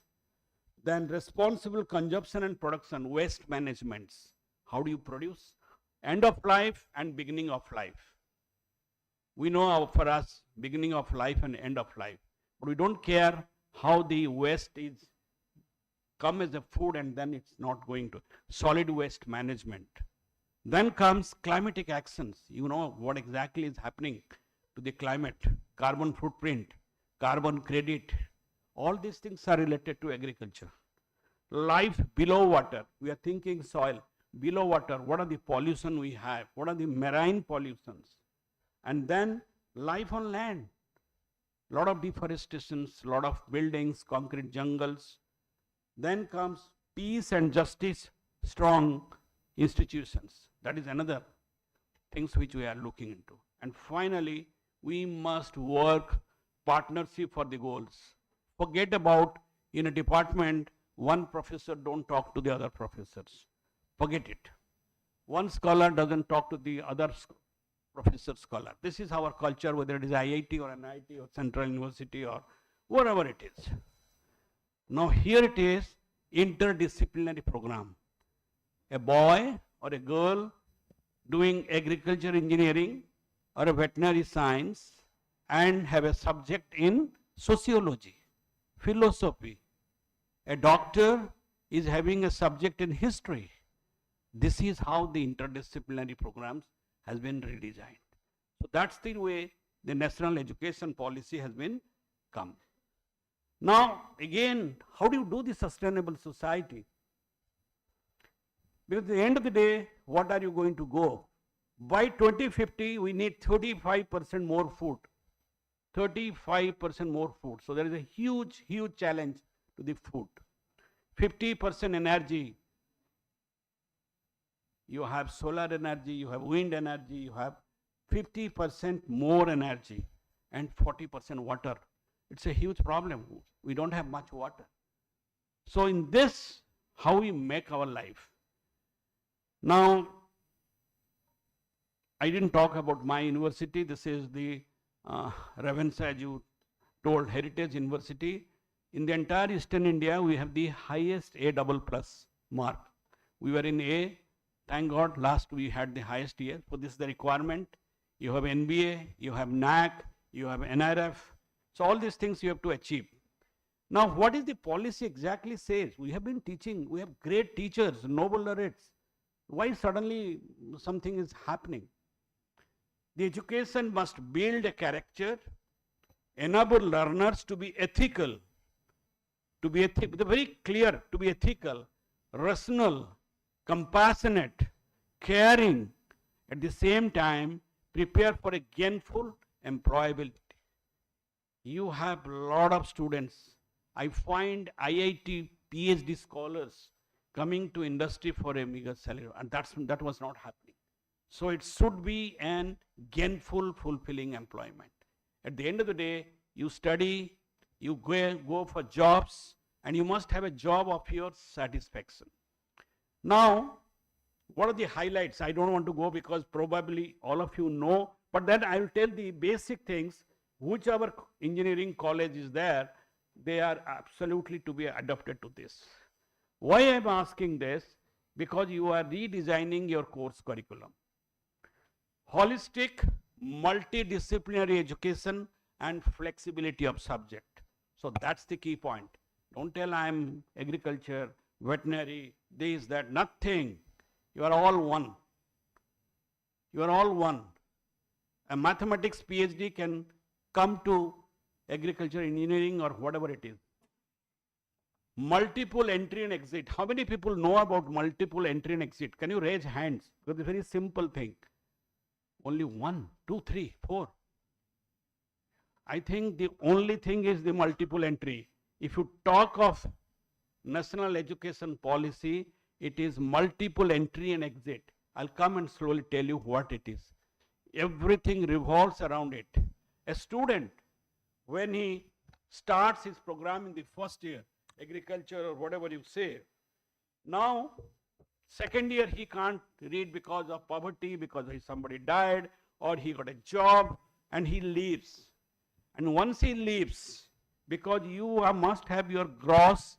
Then responsible consumption and production, waste management. How do you produce? End of life and beginning of life. We know for us, beginning of life and end of life. But we don't care how the waste is come as a food and then it's not going to. Solid waste management. Then comes climatic actions. You know what exactly is happening to the climate. Carbon footprint, carbon credit. All these things are related to agriculture. Life below water. We are thinking soil. Below water, what are the pollution we have? What are the marine pollutions? And then life on land. Lot of deforestations, lot of buildings, concrete jungles. Then comes peace and justice, strong institutions. That is another things which we are looking into. And finally, we must work partnership for the goals. Forget about in a department, one professor don't talk to the other professors. Forget it. One scholar doesn't talk to the other professor scholar. This is our culture, whether it is IIT or NIT or Central University or wherever it is. Now here it is, interdisciplinary program. A boy or a girl doing agriculture engineering or a veterinary science and have a subject in sociology, philosophy. A doctor is having a subject in history. This is how the interdisciplinary programs has been redesigned. So that's the way the national education policy has been come. Now again, how do you do the sustainable society? Because at the end of the day, what are you going to go? By 2050, we need 35% more food. 35% more food. So there is a huge, huge challenge to the food. 50% energy. You have solar energy, you have wind energy, you have 50% more energy and 40% water. It's a huge problem. We don't have much water. So in this, how we make our life. Now, I didn't talk about my university. This is the Ravenshaw, as you told, Heritage University. In the entire Eastern India, we have the highest A++ mark. We were in A. Thank God, last we had the highest year. So this is the requirement. You have NBA, you have NAC, you have NIRF. So all these things you have to achieve. Now, what is the policy exactly says? We have been teaching, we have great teachers, Nobel laureates. Why suddenly something is happening? The education must build a character, enable learners to be ethical, very clear, to be ethical, rational, compassionate, caring, at the same time prepare for a gainful employability. You have a lot of students. I find IIT PhD scholars coming to industry for a meager salary, and that was not happening. So it should be an gainful, fulfilling employment. At the end of the day, you study, you go for jobs, and you must have a job of your satisfaction. Now, what are the highlights? I don't want to go because probably all of you know, but then I will tell the basic things. Whichever engineering college is there, they are absolutely to be adapted to this. Why I am asking this? Because you are redesigning your course curriculum. Holistic, multidisciplinary education and flexibility of subject. So that's the key point. Don't tell I am agriculture, veterinary, this, that, nothing. You are all one. You are all one. A mathematics PhD can come to agriculture, engineering, or whatever it is. Multiple entry and exit. How many people know about multiple entry and exit? Can you raise hands? Because it's a very simple thing. Only 1, 2, 3, 4. I think the only thing is the multiple entry. If you talk of national education policy, it is multiple entry and exit. I'll come and slowly tell you what it is. Everything revolves around it. A student, when he starts his program in the first year, agriculture or whatever you say, now second year he can't read because of poverty, because somebody died, or he got a job and he leaves. And once he leaves, because you must have your gross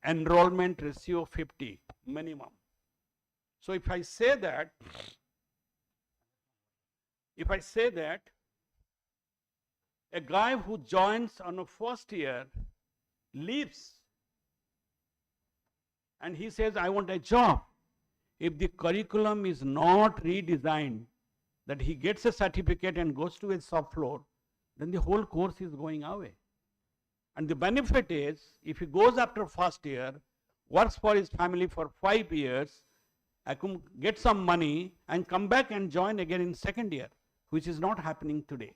enrollment ratio 50 minimum. So if I say that a guy who joins on a first year leaves and he says, I want a job. If the curriculum is not redesigned, that he gets a certificate and goes to a shop floor, then the whole course is going away. And the benefit is, if he goes after first year, works for his family for 5 years, I can get some money and come back and join again in second year, which is not happening today.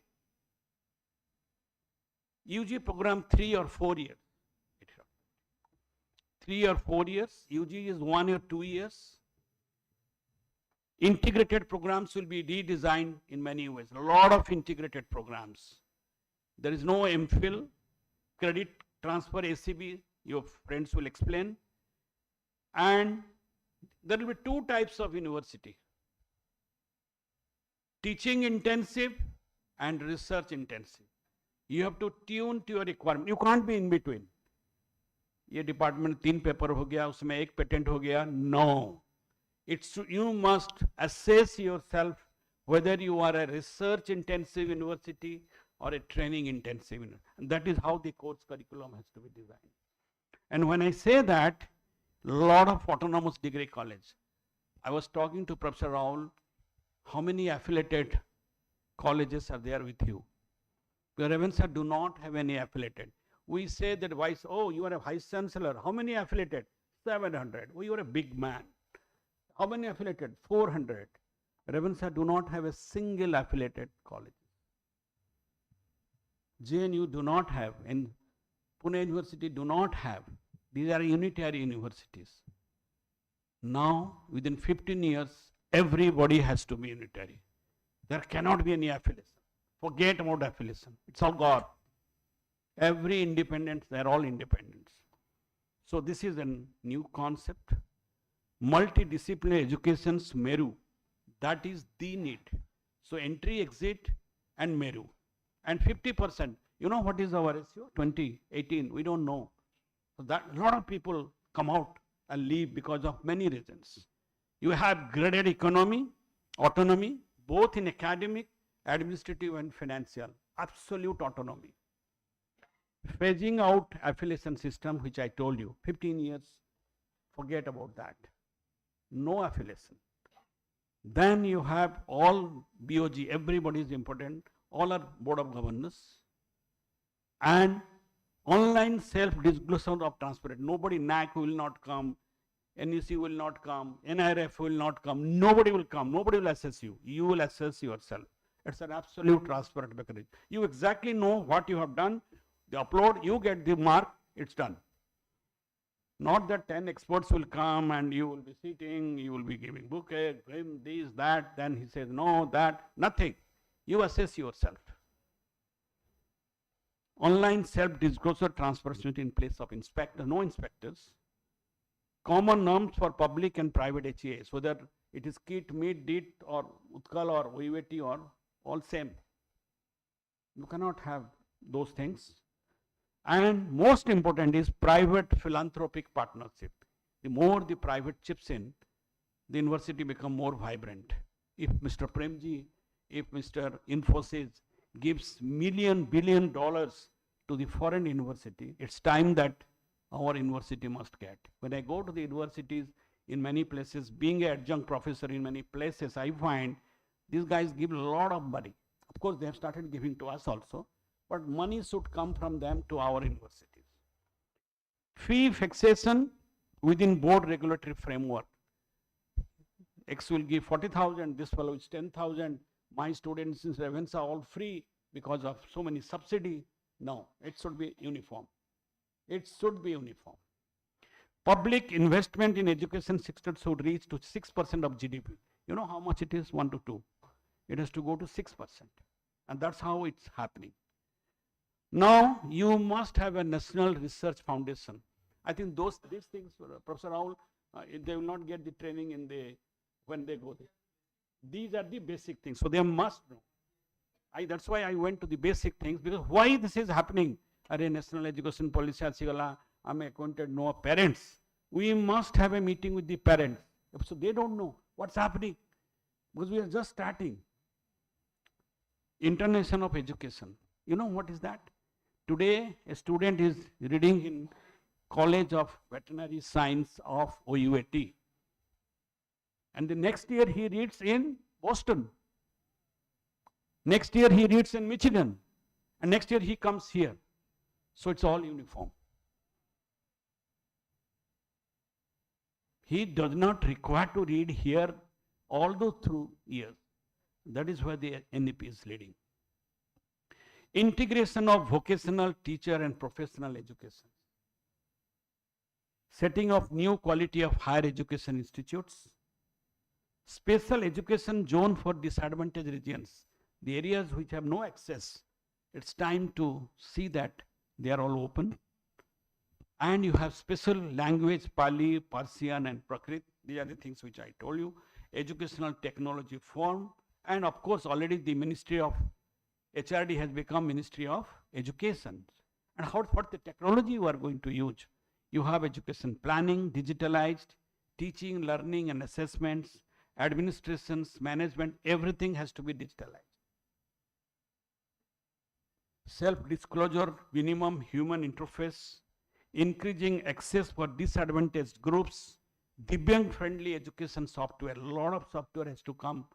UG program 3 or 4 years. 3 or 4 years. UG is 1 or 2 years. Integrated programs will be redesigned in many ways. A lot of integrated programs. There is no MPhil, credit transfer ACB, your friends will explain. And there will be 2 types of university. Teaching intensive and research intensive. You have to tune to your requirement. You can't be in between. ये department 3 paper हो गया, उसमें 1 patent हो गया. No. You must assess yourself whether you are a research intensive university or a training intensive university. And that is how the course curriculum has to be designed. And when I say that, a lot of autonomous degree college. I was talking to Professor Raul, how many affiliated colleges are there with you? Ravenshaw do not have any affiliated. We say that vice, oh, you are a vice chancellor. How many affiliated? 700. Oh, you are a big man. How many affiliated? 400. Ravenshaw do not have a single affiliated college. JNU do not have, and Pune University do not have. These are unitary universities. Now, within 15 years, everybody has to be unitary. There cannot be any affiliation. Forget about affiliation. It's all God. Every independent, they're all independents. So this is a new concept. Multidisciplinary education's Meru. That is the need. So entry, exit, and Meru. And 50%. You know what is our ratio? 20, 18. We don't know. So that a lot of people come out and leave because of many reasons. You have graded autonomy, both in academic, administrative and financial, absolute autonomy. Phasing out affiliation system, which I told you, 15 years, forget about that. No affiliation. Then you have all BOG, everybody is important, all are board of governors, and online self-disclosure of transparent. Nobody, NAC will not come, NEC will not come, NIRF will not come, nobody will come, nobody will assess you. You will assess yourself. It's an absolute transparent mechanism. You exactly know what you have done, the upload, you get the mark, it's done. Not that 10 experts will come and you will be sitting, you will be giving bouquet, this, that, then he says no, that, nothing. You assess yourself. Online self-disclosure transparency in place of inspectors, no inspectors. Common norms for public and private HEAs, whether it is KIT, MIT, DIT or Utkal or OUAT or all same. You cannot have those things. And most important is private philanthropic partnership. The more the private chips in, the university become more vibrant. If Mr. Premji, if Mr. Infosys gives $1 billion to the foreign university, it's time that our university must get. When I go to the universities in many places, being an adjunct professor in many places, I find these guys give a lot of money. Of course, they have started giving to us also, but money should come from them to our universities. Fee fixation within board regulatory framework. X will give 40,000, this fellow is 10,000, my students in Ravensa are all free because of so many subsidy. No, it should be uniform. It should be uniform. Public investment in education sector should reach to 6% of GDP. You know how much it is? 1 to 2. It has to go to 6%. And that's how it's happening. Now, you must have a national research foundation. I think these things, Professor Raul, they will not get the training when they go there. These are the basic things. So they must know. That's why I went to the basic things, because why this is happening? Array national education policy asigala, I'm acquainted, no parents. We must have a meeting with the parents. So they don't know what's happening, because we are just starting. International of education. You know what is that? Today, a student is reading in College of Veterinary Science of OUAT. And the next year he reads in Boston. Next year he reads in Michigan. And next year he comes here. So it's all uniform. He does not require to read here all through years. That is where the NEP is leading. Integration of vocational, teacher and professional education. Setting of new quality of higher education institutes. Special education zone for disadvantaged regions. The areas which have no access. It's time to see that they are all open. And you have special language, Pali, Persian and Prakrit. These are the things which I told you. Educational technology form. And of course, already the Ministry of HRD has become Ministry of Education. And what the technology you are going to use? You have education planning, digitalized, teaching, learning and assessments, administrations, management, everything has to be digitalized. Self-disclosure, minimum human interface, increasing access for disadvantaged groups, Divyang-friendly education software. A lot of software has to come.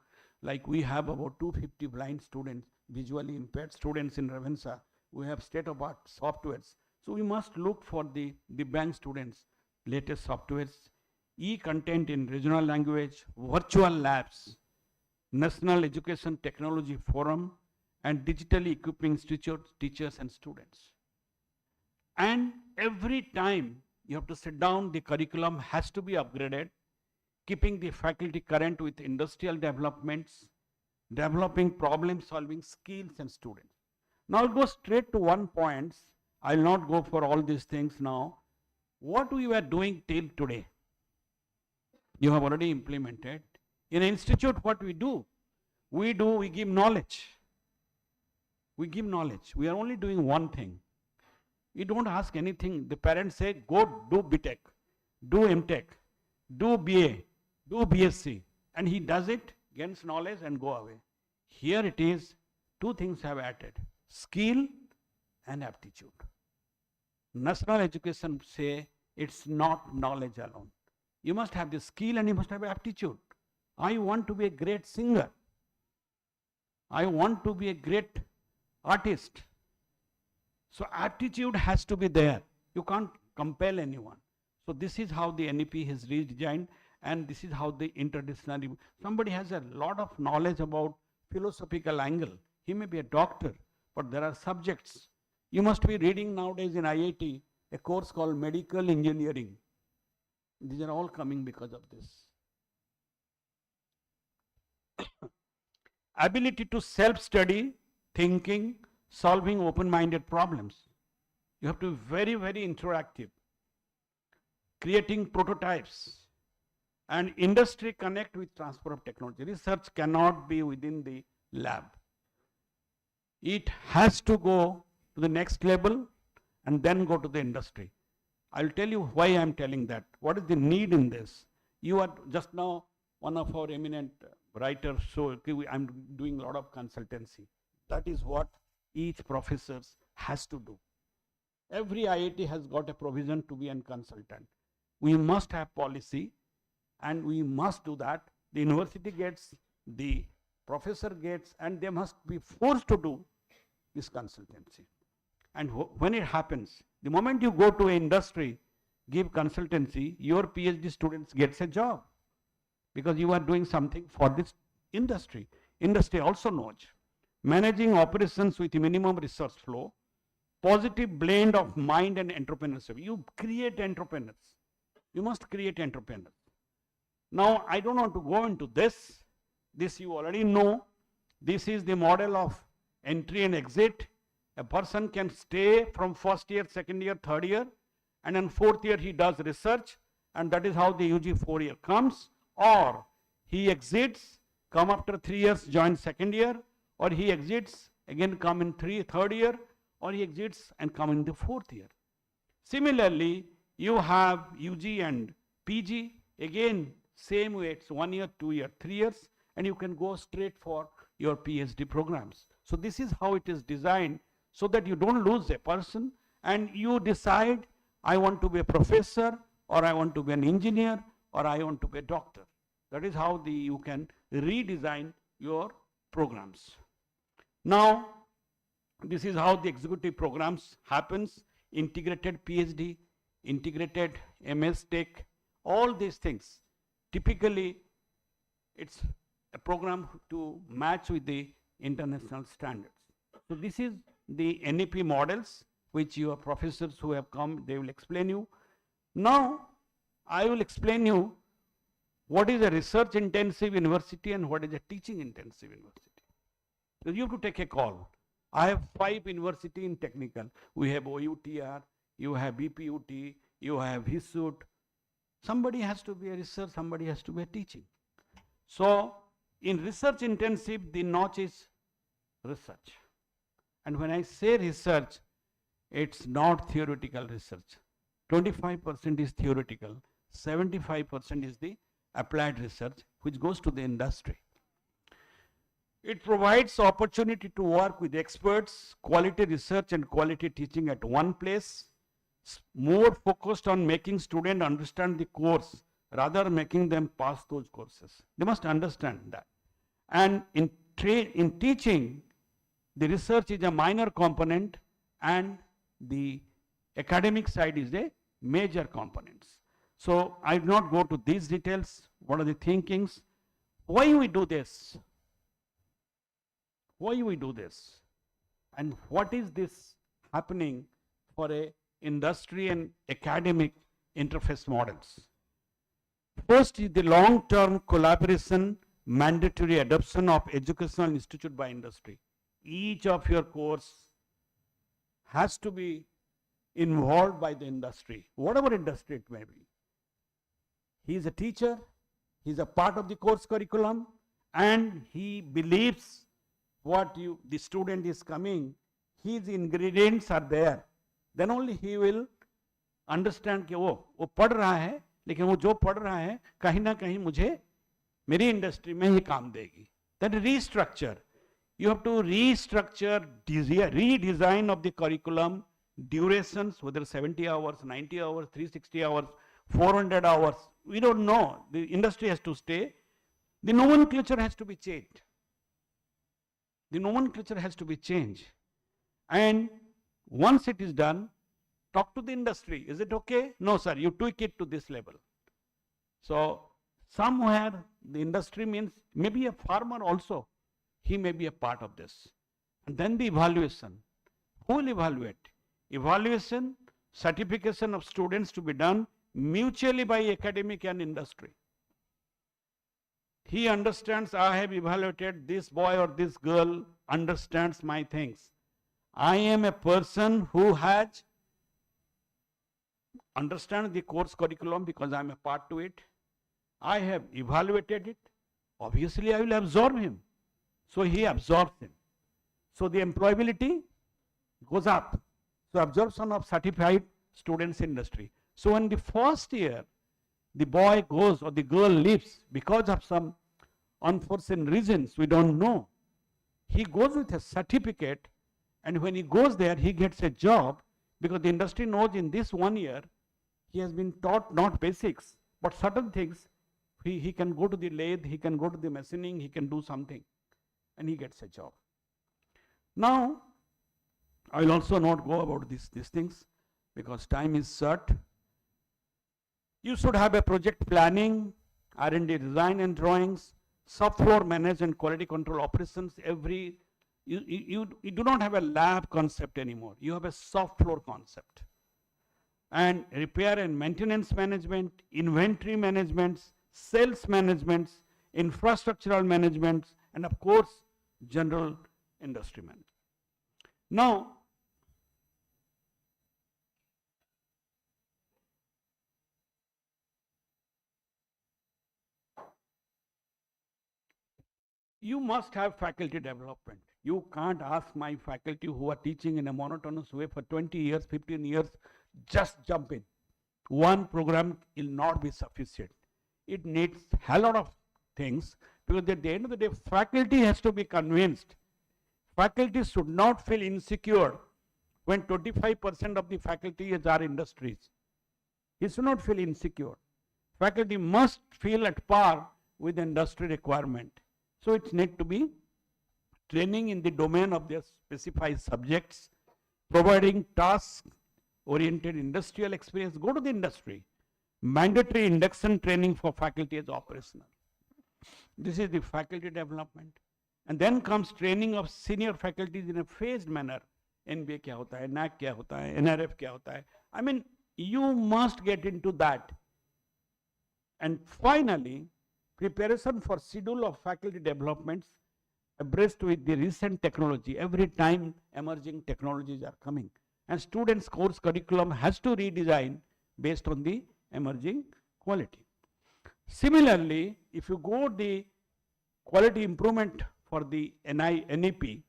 Like we have about 250 blind students, visually impaired students in Ravensa. We have state-of-art softwares. So we must look for the Divyang students, latest softwares, e-content in regional language, virtual labs, National Education Technology Forum, and digitally equipping institutes, teachers and students. And every time you have to sit down, the curriculum has to be upgraded, keeping the faculty current with industrial developments, developing problem-solving skills and students. Now I'll go straight to one point. I'll not go for all these things now. What we were doing till today, you have already implemented. In an institute, what we do? We give knowledge. We give knowledge. We are only doing one thing. We don't ask anything. The parents say, go do BTech. do MTech, do BA, do BSc, and he does it, gains knowledge and go away. Here it is, two things have added, skill and aptitude. National education say it's not knowledge alone. You must have the skill and you must have aptitude. I want to be a great singer. I want to be a great artist. So aptitude has to be there. You can't compel anyone. So this is how the NEP is redesigned, and this is how the interdisciplinary, somebody has a lot of knowledge about philosophical angle. He may be a doctor, but there are subjects. You must be reading nowadays in IIT a course called medical engineering. These are all coming because of this. Ability to self-study, thinking, solving open-minded problems. You have to be very, very interactive. Creating prototypes. And industry connect with transfer of technology. Research cannot be within the lab. It has to go to the next level and then go to the industry. I'll tell you why I'm telling that. What is the need in this? You are just now one of our eminent writers, so I'm doing a lot of consultancy. That is what each professor has to do. Every IIT has got a provision to be a consultant. We must have policy and we must do that. The university gets, the professor gets, and they must be forced to do this consultancy. And when it happens, the moment you go to an industry, give consultancy, your PhD students gets a job because you are doing something for this industry. Industry also knows. Managing operations with minimum resource flow, positive blend of mind and entrepreneurship. You create entrepreneurs. You must create entrepreneurs. Now, I don't want to go into this. This you already know. This is the model of entry and exit. A person can stay from first year, second year, third year, and then fourth year he does research, and that is how the UG 4 year comes. Or he exits, come after 3 years, join second year, or he exits, again come in third year, or he exits and come in the fourth year. Similarly, you have UG and PG, again same way, it's 1 year, 2 year, 3 years, and you can go straight for your PhD programs. So this is how it is designed, so that you don't lose a person and you decide, I want to be a professor, or I want to be an engineer, or I want to be a doctor. That is how you can redesign your programs. Now, this is how the executive programs happens, integrated PhD, integrated MS Tech, all these things. Typically, it's a program to match with the international standards. So this is the NEP models, which your professors who have come, they will explain you. Now, I will explain you what is a research intensive university and what is a teaching intensive university. So you have to take a call. I have 5 university in technical. We have OUTR, you have BPUT, you have HISUT. Somebody has to be a research, somebody has to be a teaching. So in research intensive, the notch is research. And when I say research, it's not theoretical research. 25% is theoretical, 75% is the applied research, which goes to the industry. It provides opportunity to work with experts, quality research and quality teaching at one place, more focused on making students understand the course rather making them pass those courses. They must understand that. And in teaching, the research is a minor component and the academic side is a major component. So I will not go to these details. What are the thinkings? Why we do this? Why we do this? And what is this happening for a industry and academic interface models? First is the long-term collaboration, mandatory adoption of educational institute by industry. Each of your course has to be involved by the industry, whatever industry it may be. He is a teacher, he is a part of the course curriculum, and he believes what the student is coming, his ingredients are there. Then only he will understand कि वो पढ़ रहा है लेकिन वो जो पढ़ रहा है कहीं ना कहीं मुझे मेरी इंडस्ट्री में ही काम देगी. Then restructure. You have to restructure, redesign of the curriculum, durations, whether 70 hours, 90 hours, 360 hours, 400 hours. We don't know. The industry has to stay. The nomenclature has to be changed. The nomenclature has to be changed. And once it is done, talk to the industry. Is it okay? No, sir, you tweak it to this level. So somewhere the industry means maybe a farmer also. He may be a part of this. And then the evaluation. Who will evaluate? Evaluation, certification of students to be done mutually by academic and industry. He understands, I have evaluated this boy or this girl, understands my things. I am a person who has understands the course curriculum because I am a part to it. I have evaluated it. Obviously, I will absorb him. So he absorbs him. So the employability goes up. So absorption of certified students in industry. So in the first year, the boy goes or the girl leaves because of some unforeseen reasons, we don't know. He goes with a certificate, and when he goes there, he gets a job because the industry knows in this 1 year, he has been taught not basics, but certain things. He can go to the lathe, he can go to the machining, he can do something, and he gets a job. Now, I will also not go about these things because time is short. You should have a project planning, R&D design and drawings, shop floor management, quality control operations. You do not have a lab concept anymore. You have a shop floor concept. And repair and maintenance management, inventory management, sales management, infrastructural management, and of course, general industry management. Now, you must have faculty development. You can't ask my faculty who are teaching in a monotonous way for 20 years, 15 years, just jump in. One program will not be sufficient. It needs a lot of things because at the end of the day, faculty has to be convinced. Faculty should not feel insecure when 25% of the faculty are industries. He should not feel insecure. Faculty must feel at par with the industry requirement. So it needs to be training in the domain of their specified subjects, providing task-oriented industrial experience. Go to the industry. Mandatory induction training for faculty is operational. This is the faculty development. And then comes training of senior faculties in a phased manner. NBA kya hota hai, NAC kya hota hai, NIRF kya hota hai. I mean, you must get into that. And finally, preparation for schedule of faculty developments abreast with the recent technology. Every time emerging technologies are coming. And students' course curriculum has to redesign based on the emerging quality. Similarly, if you go the quality improvement for the NEP,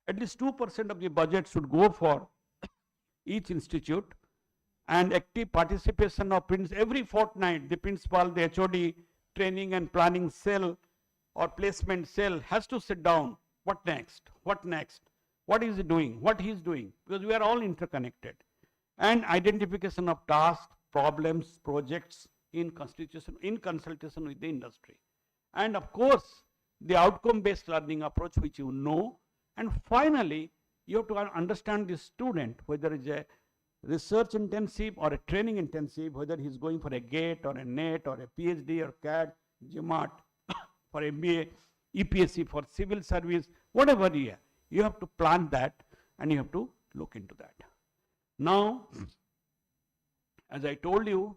at least 2% of the budget should go for each institute, and active participation of every fortnight, the principal, the HOD, training and planning cell or placement cell has to sit down. What next? What next? What is he doing? What he is doing? Because we are all interconnected. And identification of tasks, problems, projects in consultation with the industry. And of course, the outcome-based learning approach, which you know. And finally, you have to understand the student, whether it's a research intensive or a training intensive, whether he's going for a GATE or a NET or a PhD or CAD, GMAT, for MBA, EPSC for civil service, whatever you have to plan that and you have to look into that. Now, as I told you,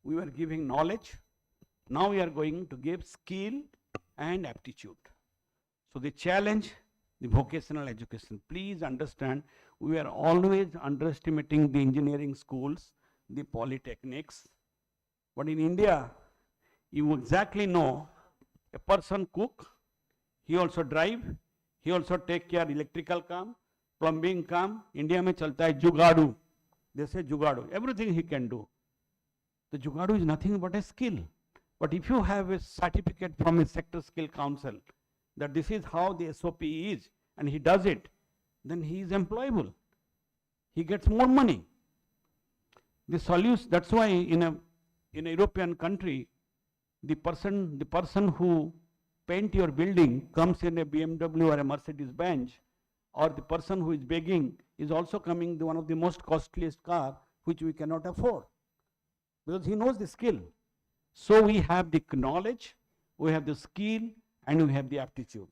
we were giving knowledge. Now we are going to give skill and aptitude. So the challenge, the vocational education. Please understand, we are always underestimating the engineering schools, the polytechnics. But in India, you exactly know a person cook, he also drive, he also take care electrical काम, plumbing काम. India में चलता है जुगाड़ू. They say जुगाड़ू. Everything he can do. The Jugadu is nothing but a skill. But if you have a certificate from a sector skill council that this is how the SOP is and he does it, then he is employable. He gets more money. The solution, that's why in a European country, the person who paint your building comes in a BMW or a Mercedes Benz, or the person who is begging is also coming to one of the most costliest car which we cannot afford, because he knows the skill. So we have the knowledge, we have the skill, and we have the aptitude.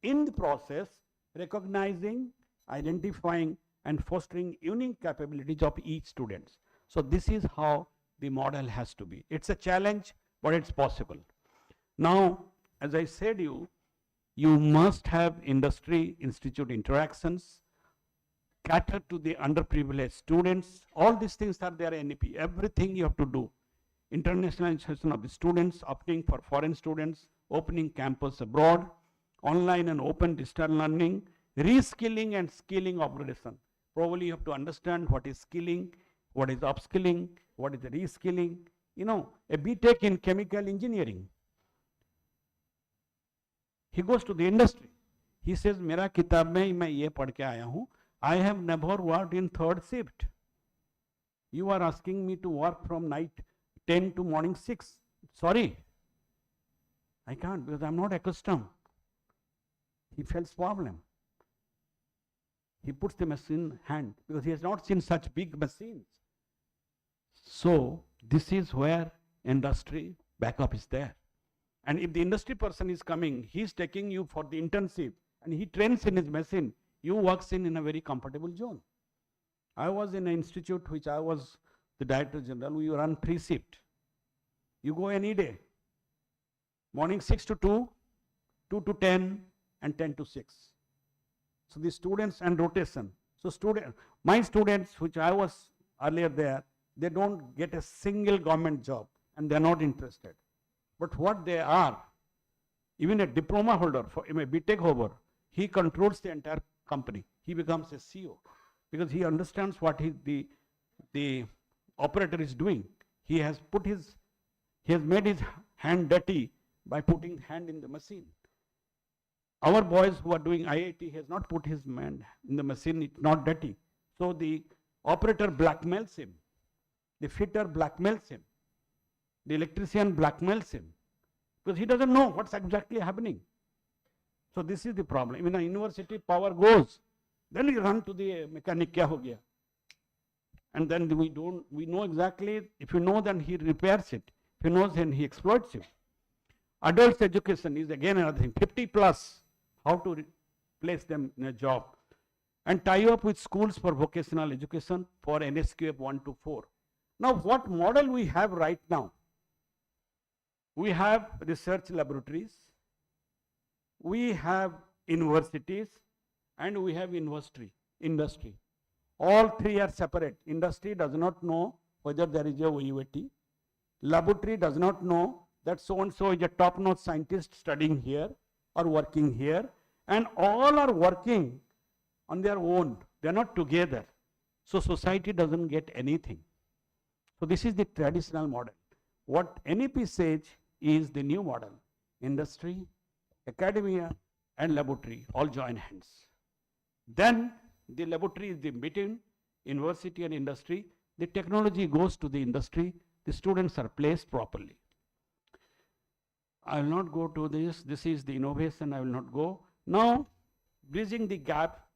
In the process, recognizing, identifying, and fostering unique capabilities of each student. So this is how the model has to be. It's a challenge, but it's possible. Now, as I said you must have industry institute interactions, cater to the underprivileged students. All these things are there in NEP. Everything you have to do. Internationalization of the students, opting for foreign students, opening campus abroad, online and open distance learning, reskilling and skilling operation. Probably you have to understand what is skilling, what is upskilling, what is the reskilling. You know, a BTech in chemical engineering. He goes to the industry. He says, "Mera kitab mein main ye padh ke aaya hu. I have never worked in third shift. You are asking me to work from night 10 to morning 6. Sorry, I can't because I'm not accustomed." He feels problem. He puts the machine hand because he has not seen such big machines. So this is where industry backup is there. And if the industry person is coming, he is taking you for the internship and he trains in his machine, you works in a very comfortable zone. I was in an institute which I was the director general. We run 3 shift. You go any day. Morning 6 to 2, 2 to 10, and 10 to 6. So the students and rotation. So my students, which I was earlier there, they don't get a single government job and they're not interested. But what they are, even a diploma holder, for a BTech holder, he controls the entire company. He becomes a CEO because he understands what the operator is doing. He has made his hand dirty by putting hand in the machine. Our boys who are doing IIT has not put his hand in the machine, it's not dirty. So the operator blackmails him. The fitter blackmails him. The electrician blackmails him because he doesn't know what's exactly happening. So this is the problem. In a university, power goes. Then we run to the mechanic, kya ho gaya? And then we know exactly, if you know, then he repairs it. If he knows, then he exploits it. Adults education is again another thing. 50 plus, how to place them in a job. And tie up with schools for vocational education for NSQF 1 to 4. Now what model we have right now? We have research laboratories, we have universities, and we have industry. All 3 are separate. Industry does not know whether there is a OUAT. Laboratory does not know that so-and-so is a top-notch scientist studying here or working here. And all are working on their own. They are not together. So society doesn't get anything. So this is the traditional model. What NEP says is the new model. Industry, academia, and laboratory all join hands. Then the laboratory is in between university and industry. The technology goes to the industry. The students are placed properly. I will not go to this. This is the innovation. I will not go. Now, bridging the gap,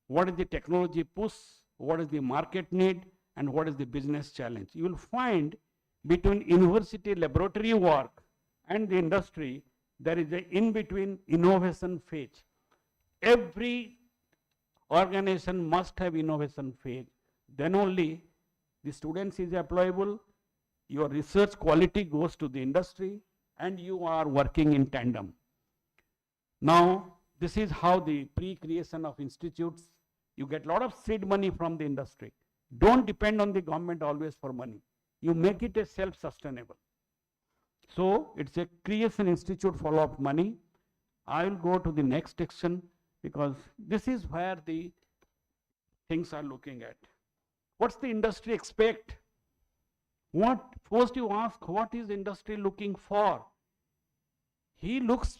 what is the technology push, what is the market need, and what is the business challenge. You will find between university laboratory work and the industry, there is an in-between innovation phase. Every organization must have innovation phase. Then only the students is employable, your research quality goes to the industry, and you are working in tandem. Now, this is how the pre-creation of institutes, you get a lot of seed money from the industry. Don't depend on the government always for money. You make it a self-sustainable. So, it's a creation institute full of money. I will go to the next section because this is where the things are looking at. What's the industry expect? What, first you ask, what is industry looking for? He looks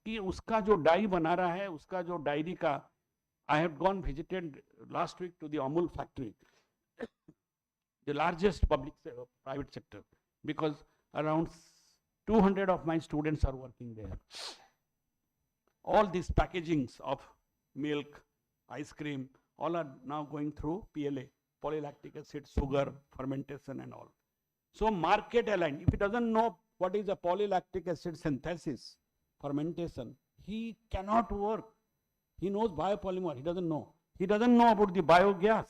कि उसका जो die बना रहा है, उसका जो diary का, I have gone visited last week to the Amul factory, the largest private sector, because around 200 of my students are working there. All these packagings of milk, ice cream, all are now going through PLA, polylactic acid, sugar, fermentation and all. So market aligned. If he doesn't know what is a polylactic acid synthesis, fermentation, he cannot work. He knows biopolymer, he doesn't know. He doesn't know about the biogas.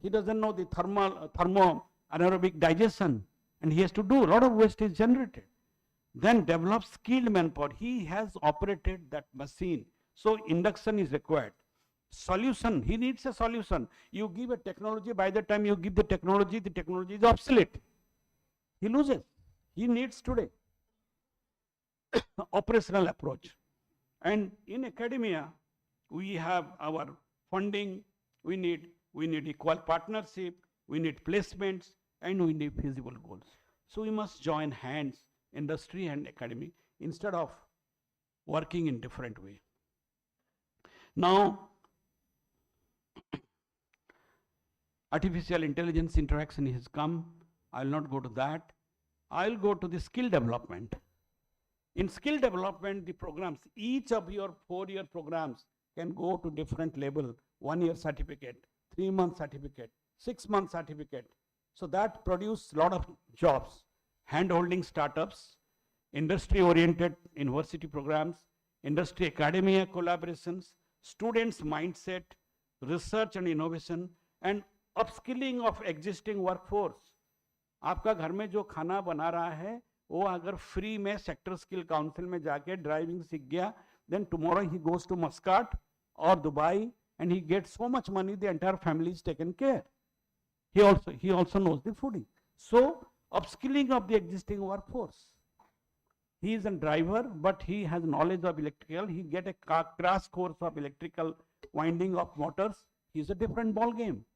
He doesn't know the thermo anaerobic digestion, and he has to do, a lot of waste is generated. Then develop skilled manpower. He has operated that machine. So induction is required. Solution, he needs a solution. You give a technology, by the time you give the technology is obsolete. He loses. He needs today operational approach. And in academia, we have our funding, we need equal partnership, we need placements, and we need feasible goals. So we must join hands, industry and academy, instead of working in different way. Now, artificial intelligence interaction has come. I will not go to that. I will go to the skill development. In skill development, the programs, each of your 4-year programs can go to different level, 1-year certificate, 3-month certificate, 6-month certificate. So that produce a lot of jobs, hand-holding startups, industry-oriented university programs, industry academia collaborations, students' mindset, research and innovation, and upskilling of existing workforce. आपका घर में जो खाना बना रहा है, वो अगर फ्री में सेक्टर स्किल काउंसिल में जाके ड्राइविंग सीख गया, then tomorrow he goes to Muscat or Dubai and he gets so much money, the entire family is taken care. He also knows the fooding. So upskilling of the existing workforce. He is a driver, but he has knowledge of electrical. He get a crash course of electrical winding of motors. He is a different ball game.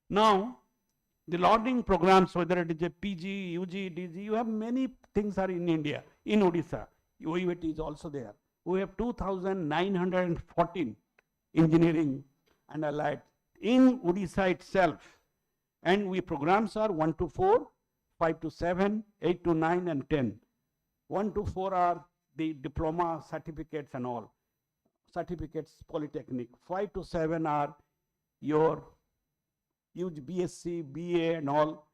Now, the learning programs, whether it is a PG, UG, DG, you have many things are in India. In Odisha, OUAT is also there. We have 2,914 engineering and allied in Odisha itself. And we programs are 1 to 4, 5 to 7, 8 to 9 and 10. 1 to 4 are the diploma certificates and all. Certificates, polytechnic. 5 to 7 are your huge BSc, BA and all,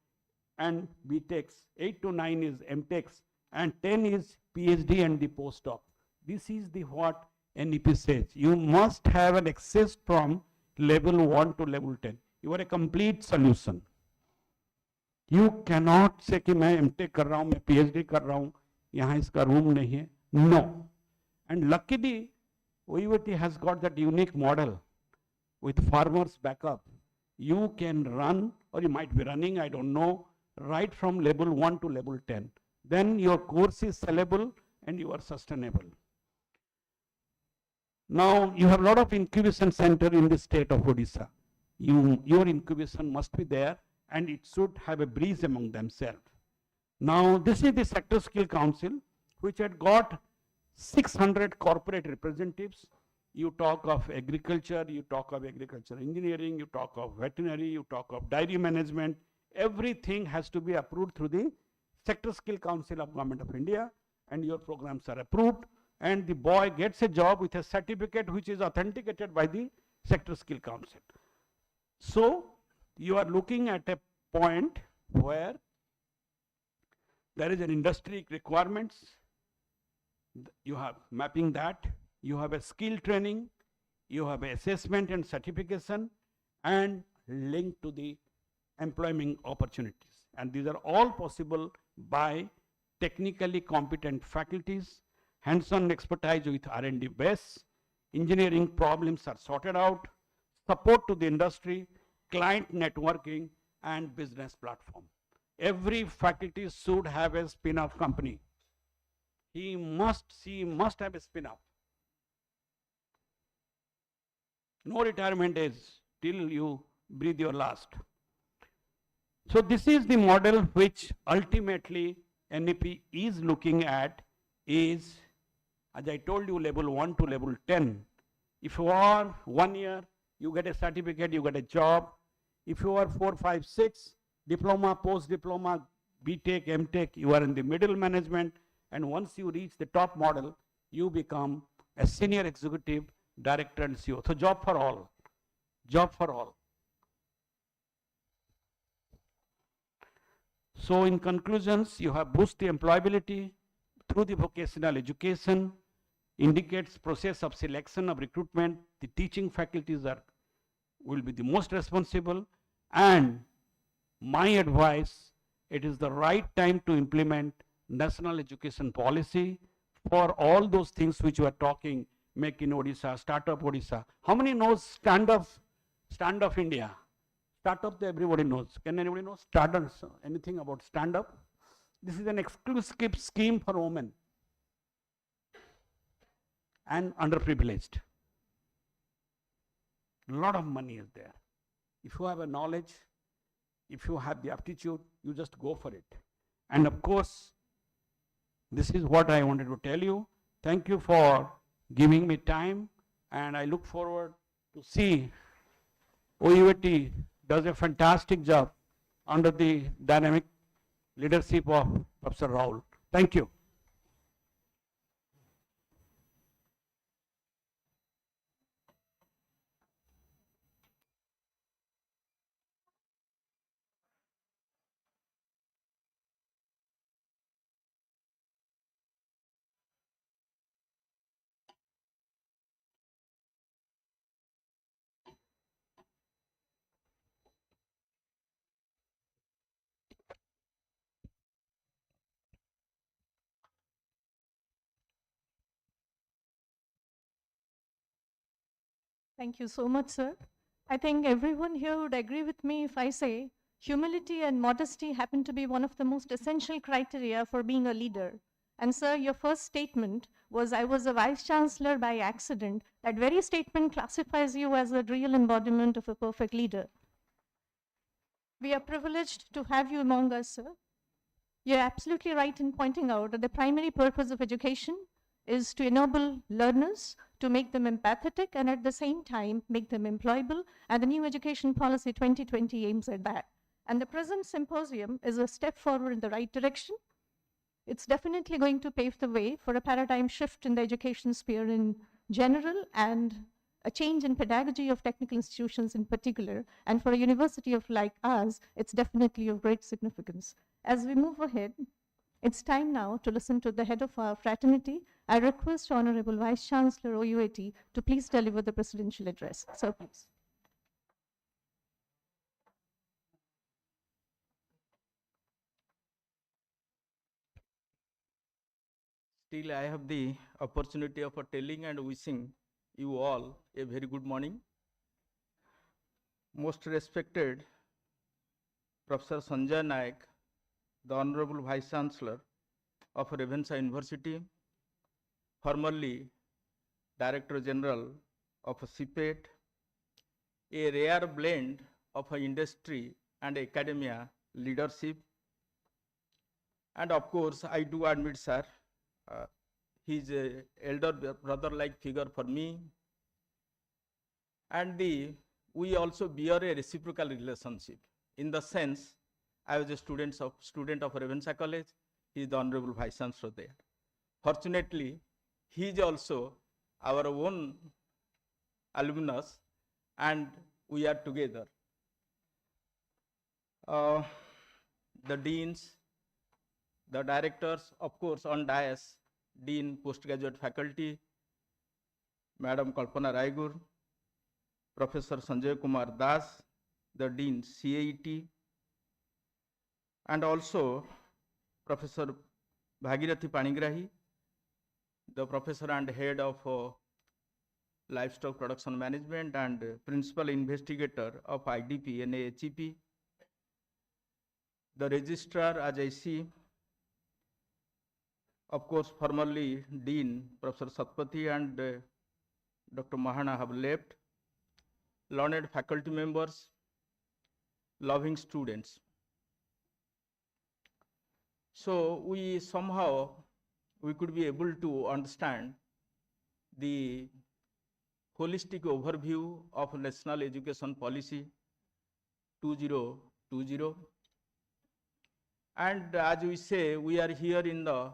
and BTechs. 8 to 9 is MTechs, and 10 is PhD and the postdoc. This is the what NEP says. You must have an access from level 1 to level 10. You are a complete solution. You cannot say कि मैं MTech कर रहा हूँ, मैं PhD कर रहा हूँ, यहाँ इसका room नहीं है. No. And luckily, OUAT has got that unique model with farmers backup. You can run, or you might be running, I don't know, right from level 1 to level 10. Then your course is sellable and you are sustainable. Now, you have a lot of incubation center in the state of Odisha. Your incubation must be there, and it should have a breeze among themselves. Now, this is the Sector Skill Council, which had got 600 corporate representatives. You talk of agriculture, you talk of agriculture engineering, you talk of veterinary, you talk of dairy management. Everything has to be approved through the Sector Skill Council of Government of India, and your programs are approved, and the boy gets a job with a certificate which is authenticated by the Sector Skill Council. So you are looking at a point where there is an industry requirements. You have mapping that. You have a skill training, you have assessment and certification, and linked to the employment opportunities. And these are all possible by technically competent faculties, hands-on expertise with R&D base, engineering problems are sorted out, support to the industry, client networking, and business platform. Every faculty should have a spin-off company. She must have a spin-off. No retirement age till you breathe your last. So this is the model which ultimately NEP is looking at is, as I told you, level 1 to level 10. If you are 1 year, you get a certificate, you get a job. If you are 4, 5, 6, diploma, post-diploma, BTech, MTech, you are in the middle management, and once you reach the top model, you become a senior executive, director and CEO. So job for all, job for all. So in conclusions, you have boost the employability through the vocational education, indicates process of selection of recruitment. The teaching faculties will be the most responsible, and my advice, it is the right time to implement national education policy for all those things which we are talking, make in Odisha, startup Odisha. How many knows stand up India? Startup everybody knows. Can anybody know startups? Anything about stand up? This is an exclusive scheme for women and underprivileged. A lot of money is there. If you have a knowledge, if you have the aptitude, you just go for it. And of course, this is what I wanted to tell you. Thank you for giving me time, and I look forward to see OUAT does a fantastic job under the dynamic leadership of Professor Rahul. Thank you. Thank you so much, sir. I think everyone here would agree with me if I say humility and modesty happen to be one of the most essential criteria for being a leader. And sir, your first statement was, I was a vice chancellor by accident. That very statement classifies you as a real embodiment of a perfect leader. We are privileged to have you among us, sir. You're absolutely right in pointing out that the primary purpose of education is to enable learners, to make them empathetic, and at the same time make them employable, and the new education policy 2020 aims at that. And the present symposium is a step forward in the right direction. It's definitely going to pave the way for a paradigm shift in the education sphere in general, and a change in pedagogy of technical institutions in particular. And for a university of like ours, it's definitely of great significance. As we move ahead, it's time now to listen to the head of our fraternity. I request Honorable Vice Chancellor OUAT to please deliver the presidential address. Sir, please. Still, I have the opportunity of telling and wishing you all a very good morning. Most respected Professor Sanjay Naik, the Honorable Vice Chancellor of Revensa University, formerly Director General of CPET, a rare blend of industry and academia leadership. And of course, I do admit, sir, he's an elder brother-like figure for me. And we also bear a reciprocal relationship, in the sense, I was a student of Revensa College. He is the Honorable Vice Chancellor there. Fortunately, he is also our own alumnus, and we are together. The deans, the directors, of course, on dais, Dean Postgraduate Faculty, Madam Kalpana Raigur, Professor Sanjay Kumar Das, the Dean CAET, and also Professor Bhagirathi Panigrahi, the Professor and Head of Livestock Production Management and Principal Investigator of IDP NAHEP, the Registrar, as I see, of course, formerly Dean Professor Satpathy and Dr. Mahana have left, learned faculty members, loving students. So we somehow we could be able to understand the holistic overview of National Education Policy 2020. And as we say, we are here in the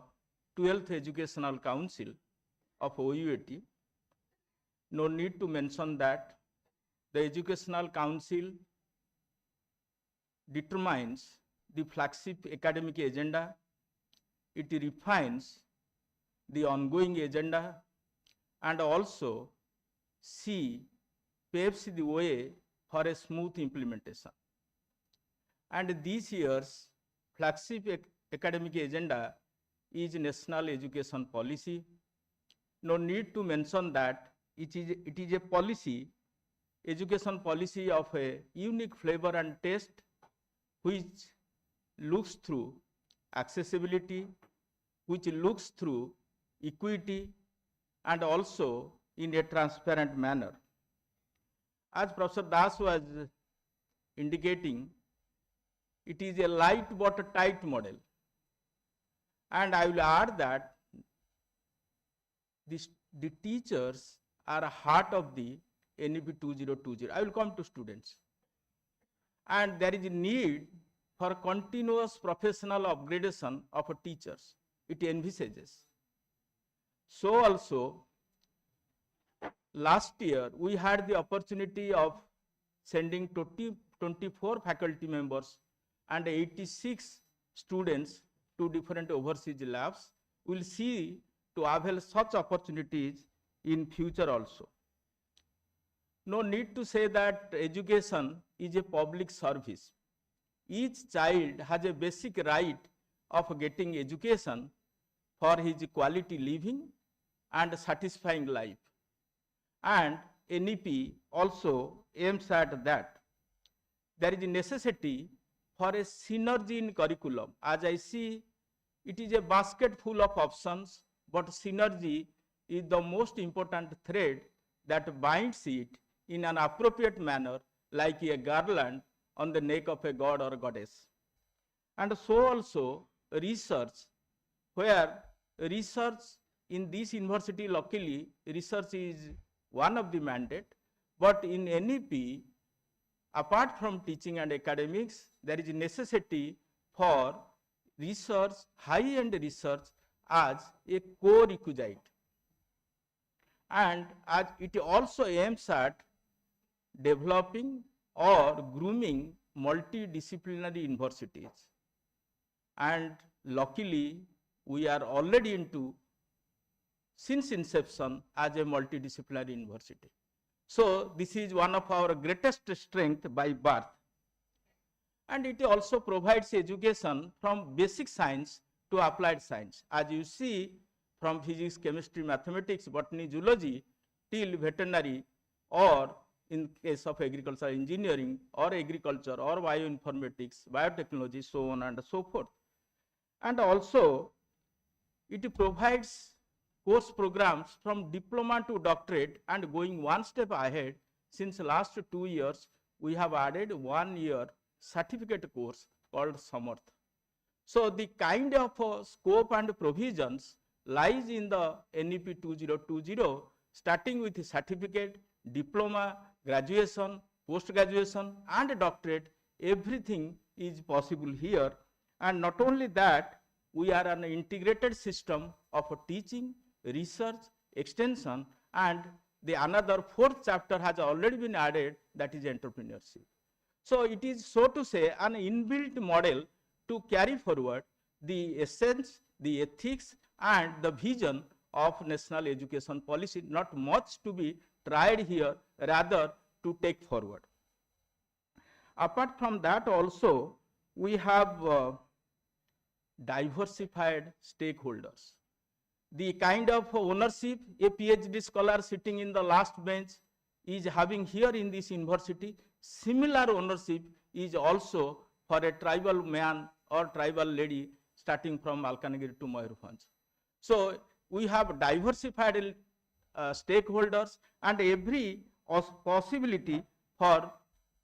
12th Educational Council of OUAT. No need to mention that the Educational Council determines the flagship academic agenda. It refines the ongoing agenda and also paves the way for a smooth implementation. And this year's flagship academic agenda is National Education Policy. No need to mention that it is a policy, education policy of a unique flavor and taste, which looks through accessibility, which looks through equity, and also in a transparent manner. As Professor Das was indicating, it is a light but tight model. And I will add that the teachers are a heart of the NEP 2020. I will come to students. And there is a need for continuous professional upgradation of teachers. It envisages. So also, last year we had the opportunity of sending 24 faculty members and 86 students to different overseas labs. We will see to avail such opportunities in future also. No need to say that education is a public service. Each child has a basic right of getting education for his quality living and satisfying life. And NEP also aims at that. There is a necessity for a synergy in curriculum. As I see, it is a basket full of options, but synergy is the most important thread that binds it in an appropriate manner, like a garland on the neck of a god or goddess. And so also research, where research in this university, luckily, research is one of the mandate, but in NEP, apart from teaching and academics, there is a necessity for research, high-end research as a core requisite. And as it also aims at developing or grooming multidisciplinary universities. And luckily, we are already into, since inception, as a multidisciplinary university. So this is one of our greatest strength by birth. And it also provides education from basic science to applied science. As you see, from physics, chemistry, mathematics, botany, zoology, till veterinary, or in case of agricultural engineering, or agriculture, or bioinformatics, biotechnology, so on and so forth. And also, it provides course programs from diploma to doctorate, and going one step ahead, since last 2 years, we have added 1 year certificate course called Samarth. So the kind of scope and provisions lies in the NEP 2020, starting with certificate, diploma, graduation, post-graduation, and doctorate. Everything is possible here. And not only that, we are an integrated system of teaching, research, extension, and the another 4th chapter has already been added, that is entrepreneurship. So it is, so to say, an inbuilt model to carry forward the essence, the ethics, and the vision of national education policy. Not much to be tried here, rather to take forward. Apart from that also, we have diversified stakeholders. The kind of ownership a PhD scholar sitting in the last bench is having here in this university, similar ownership is also for a tribal man or tribal lady starting from Malkanagiri to Mayurbhanj. So we have diversified stakeholders and every possibility for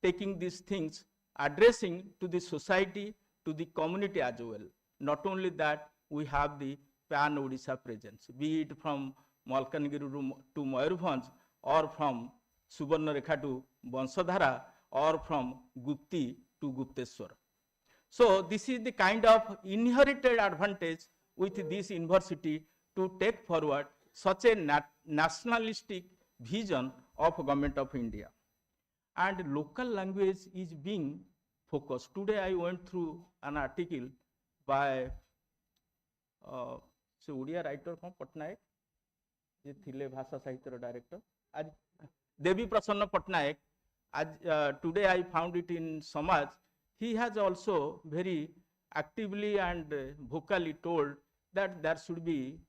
taking these things, addressing to the society, to the community as well. Not only that, we have the pan Odisha presence, be it from Malkanagiri to Mayurbhanj, or from Subarnarekha to Bansadhara, or from Gupti to Gupteswar. So this is the kind of inherited advantage with this university to take forward such a nationalistic vision of Government of India. And local language is being focused. Today I went through an article by Odia writer from Patnaik, je thile Bhasha Sahitya director, Devi Prasanna Patnaik. Today I found it in Samaj. He has also very actively and vocally told that there should be,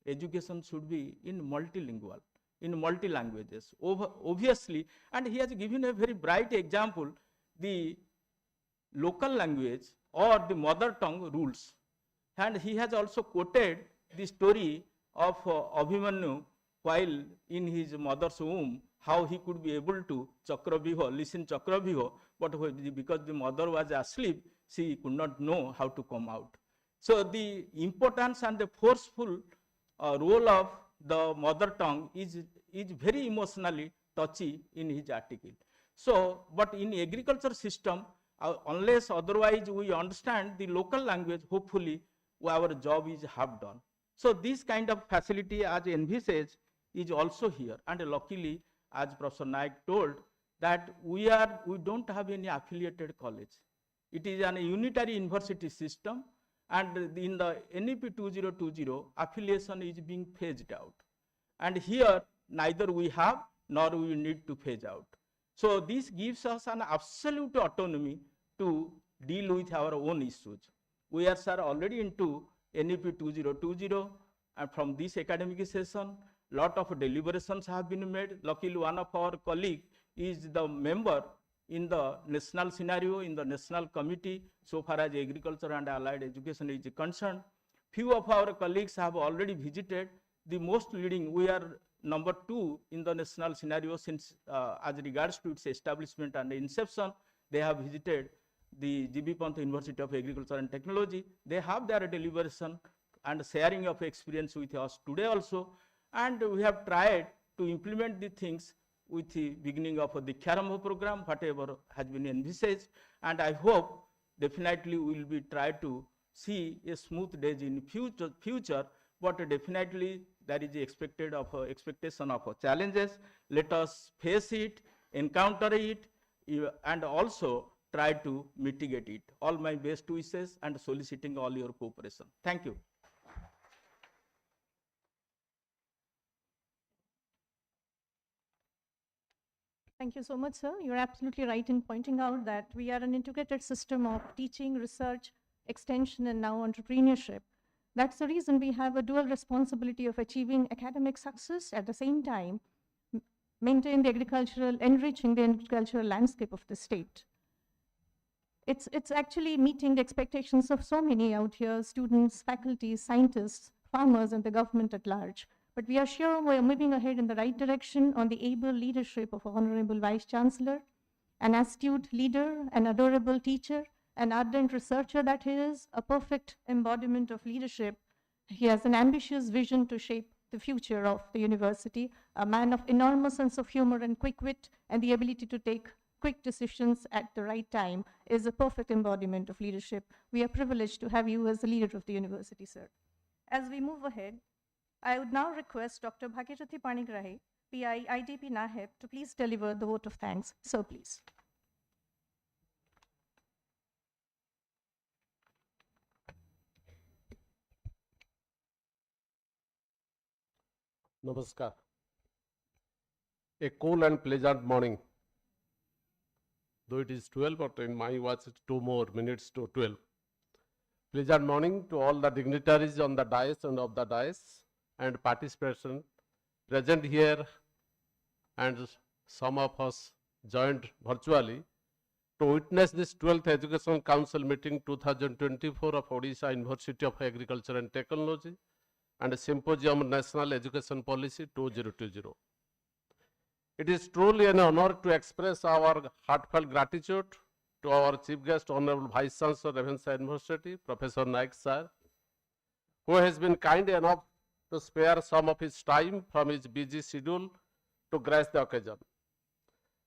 education should be in multilingual, in multi-languages, obviously. And he has given a very bright example, the local language or the mother tongue rules. And he has also quoted the story of Abhimanyu while in his mother's womb, how he could be able to Chakravyuha, listen Chakravyuha, but because the mother was asleep, she could not know how to come out. So the importance and the forceful role of the mother tongue is very emotionally touchy in his article. So, but in agriculture system, unless otherwise we understand the local language, hopefully our job is half done. So this kind of facility as envisaged is also here, and luckily, as Professor Naik told, that we don't have any affiliated college. It is an unitary university system, and in the NEP 2020, affiliation is being phased out. And here, neither we have nor we need to phase out. So this gives us an absolute autonomy to deal with our own issues. We are, sir, already into NEP 2020, and from this academic session, lot of deliberations have been made. Luckily, one of our colleagues is the member in the national scenario, in the national committee, so far as agriculture and allied education is concerned. Few of our colleagues have already visited the most leading. We are number 2 in the national scenario since as regards to its establishment and inception. They have visited the GB Pant University of Agriculture and Technology. They have their deliberation and sharing of experience with us today also. And we have tried to implement the things with the beginning of the Diksharambha program, whatever has been envisaged. And I hope definitely we will be trying to see a smooth days in future, but definitely there is expectation of challenges. Let us face it, encounter it, and also try to mitigate it. All my best wishes and soliciting all your cooperation. Thank you. Thank you so much, sir. You're absolutely right in pointing out that we are an integrated system of teaching, research, extension, and now entrepreneurship. That's the reason we have a dual responsibility of achieving academic success at the same time, enriching the agricultural landscape of the state. It's actually meeting the expectations of so many out here, students, faculty, scientists, farmers, and the government at large. But we are sure we are moving ahead in the right direction on the able leadership of Honorable Vice Chancellor, an astute leader, an adorable teacher, an ardent researcher that he is, a perfect embodiment of leadership. He has an ambitious vision to shape the future of the university, a man of enormous sense of humor and quick wit, and the ability to take quick decisions at the right time is a perfect embodiment of leadership. We are privileged to have you as the leader of the university, sir. As we move ahead, I would now request Dr. Bhagirathi Panigrahi, PI, IDP NIRF, to please deliver the vote of thanks. So please. Namaskar. A cool and pleasant morning. Though it is 12, but in my watch it's 2 more minutes to 12. Pleasant morning to all the dignitaries on the dais and of the dais and participants present here, and some of us joined virtually to witness this 12th Education Council meeting 2024 of Odisha University of Agriculture and Technology and Symposium National Education Policy 2020. It is truly an honor to express our heartfelt gratitude to our Chief Guest, Honorable Vice Chancellor, Revensa University, Professor Naik Sir, who has been kind enough to spare some of his time from his busy schedule to grace the occasion.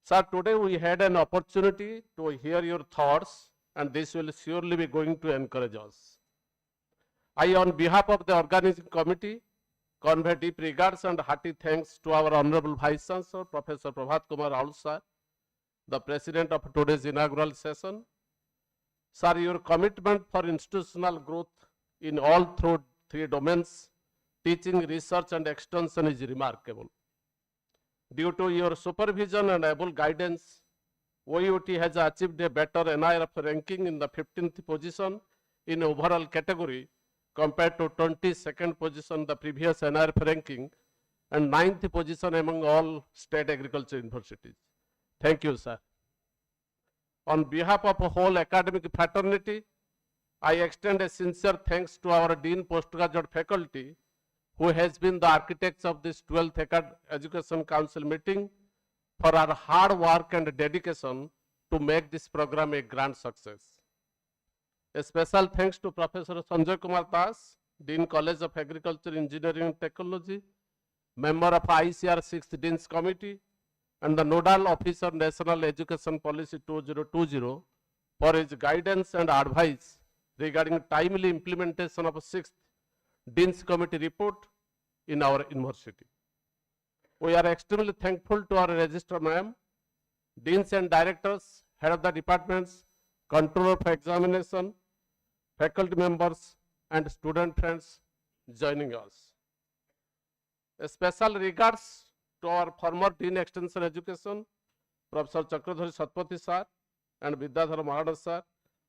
Sir, today we had an opportunity to hear your thoughts, and this will surely be going to encourage us. I, on behalf of the organizing committee, convey deep regards and hearty thanks to our Honorable Vice Chancellor, Professor Prabhat Kumar Raul Sir, the President of today's inaugural session. Sir, your commitment for institutional growth in all three domains, teaching, research and extension, is remarkable. Due to your supervision and able guidance, OUT has achieved a better NIRF ranking in the 15th position in overall category compared to 22nd position the previous NIRF ranking and 9th position among all state agriculture universities. Thank you, sir. On behalf of the whole academic fraternity, I extend a sincere thanks to our Dean Postgraduate faculty, who has been the architects of this 12th Education Council meeting, for our hard work and dedication to make this program a grand success. A special thanks to Professor Sanjay Kumar Das, Dean College of Agriculture, Engineering and Technology, member of ICR 6th Dean's Committee, and the Nodal Officer National Education Policy 2020 for his guidance and advice regarding timely implementation of 6th Dean's Committee report in our university. We are extremely thankful to our Registrar Ma'am, Deans and Directors, Head of the Departments, Controller for Examination, faculty members and student friends joining us. A special regards to our former Dean Extension Education, Professor Chakradhari Satpathy Sir and Vidyadhara Mahana Sir,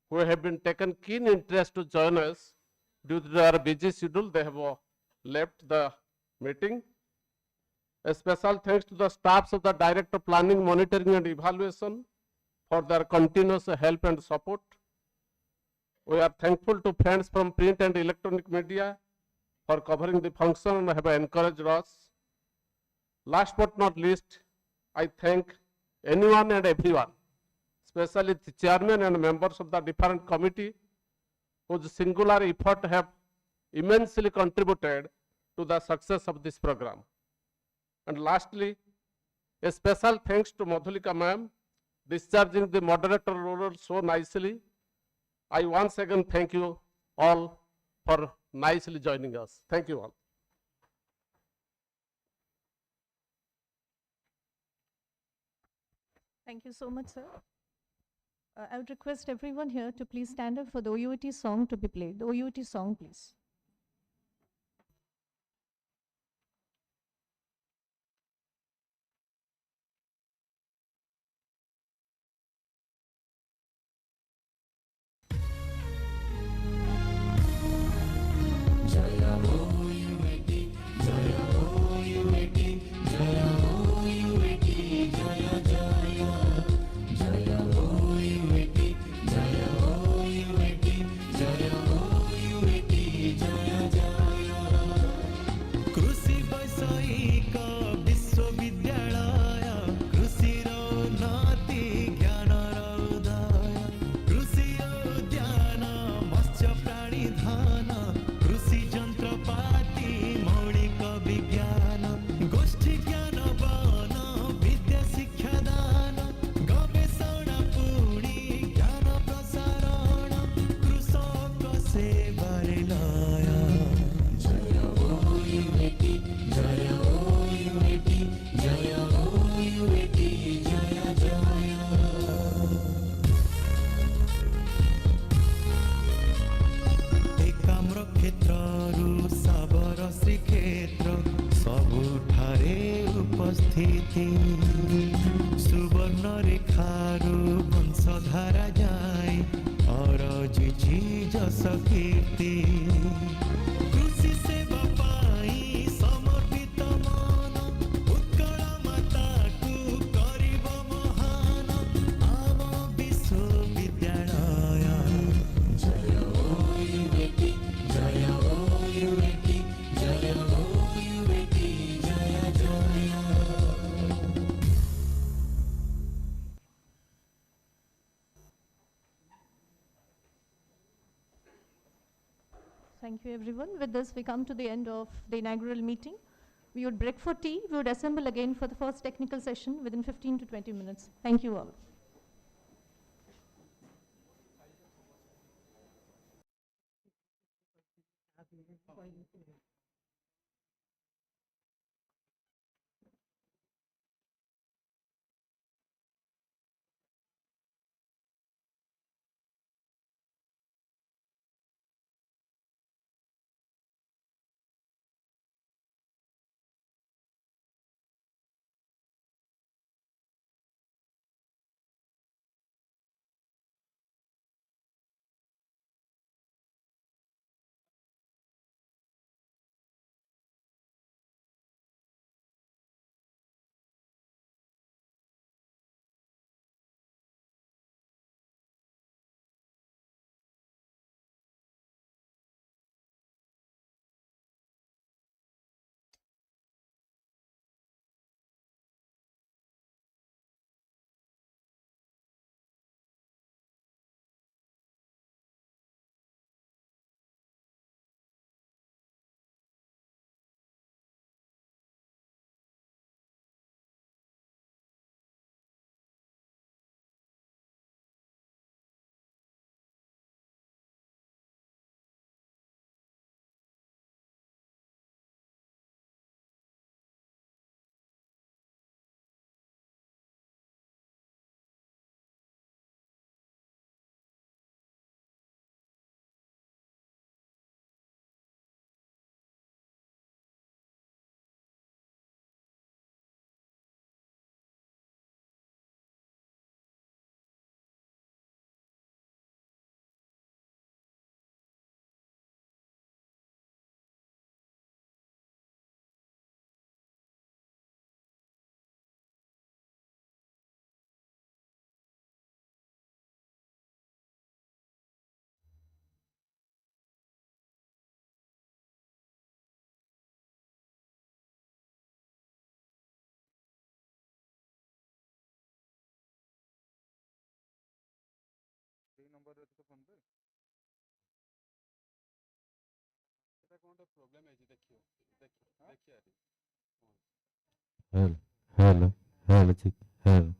who have been taken keen interest to join us. Due to their busy schedule, they have left the meeting. A special thanks to the staffs of the Director Planning, Monitoring and Evaluation for their continuous help and support. We are thankful to friends from print and electronic media for covering the function and have encouraged us. Last but not least, I thank anyone and everyone, especially the chairman and members of the different committee, whose singular effort have immensely contributed to the success of this program. And lastly, a special thanks to Madhulika ma'am, discharging the moderator role so nicely. I once again thank you all for nicely joining us. Thank you all. Thank you so much, sir. I would request everyone here to please stand up for the OUT song to be played. The OUT song, please. Thank you, everyone. With this, we come to the end of the inaugural meeting. We would break for tea. We would assemble again for the first technical session within 15 to 20 minutes. Thank you all. Hello, hello, hello, hello.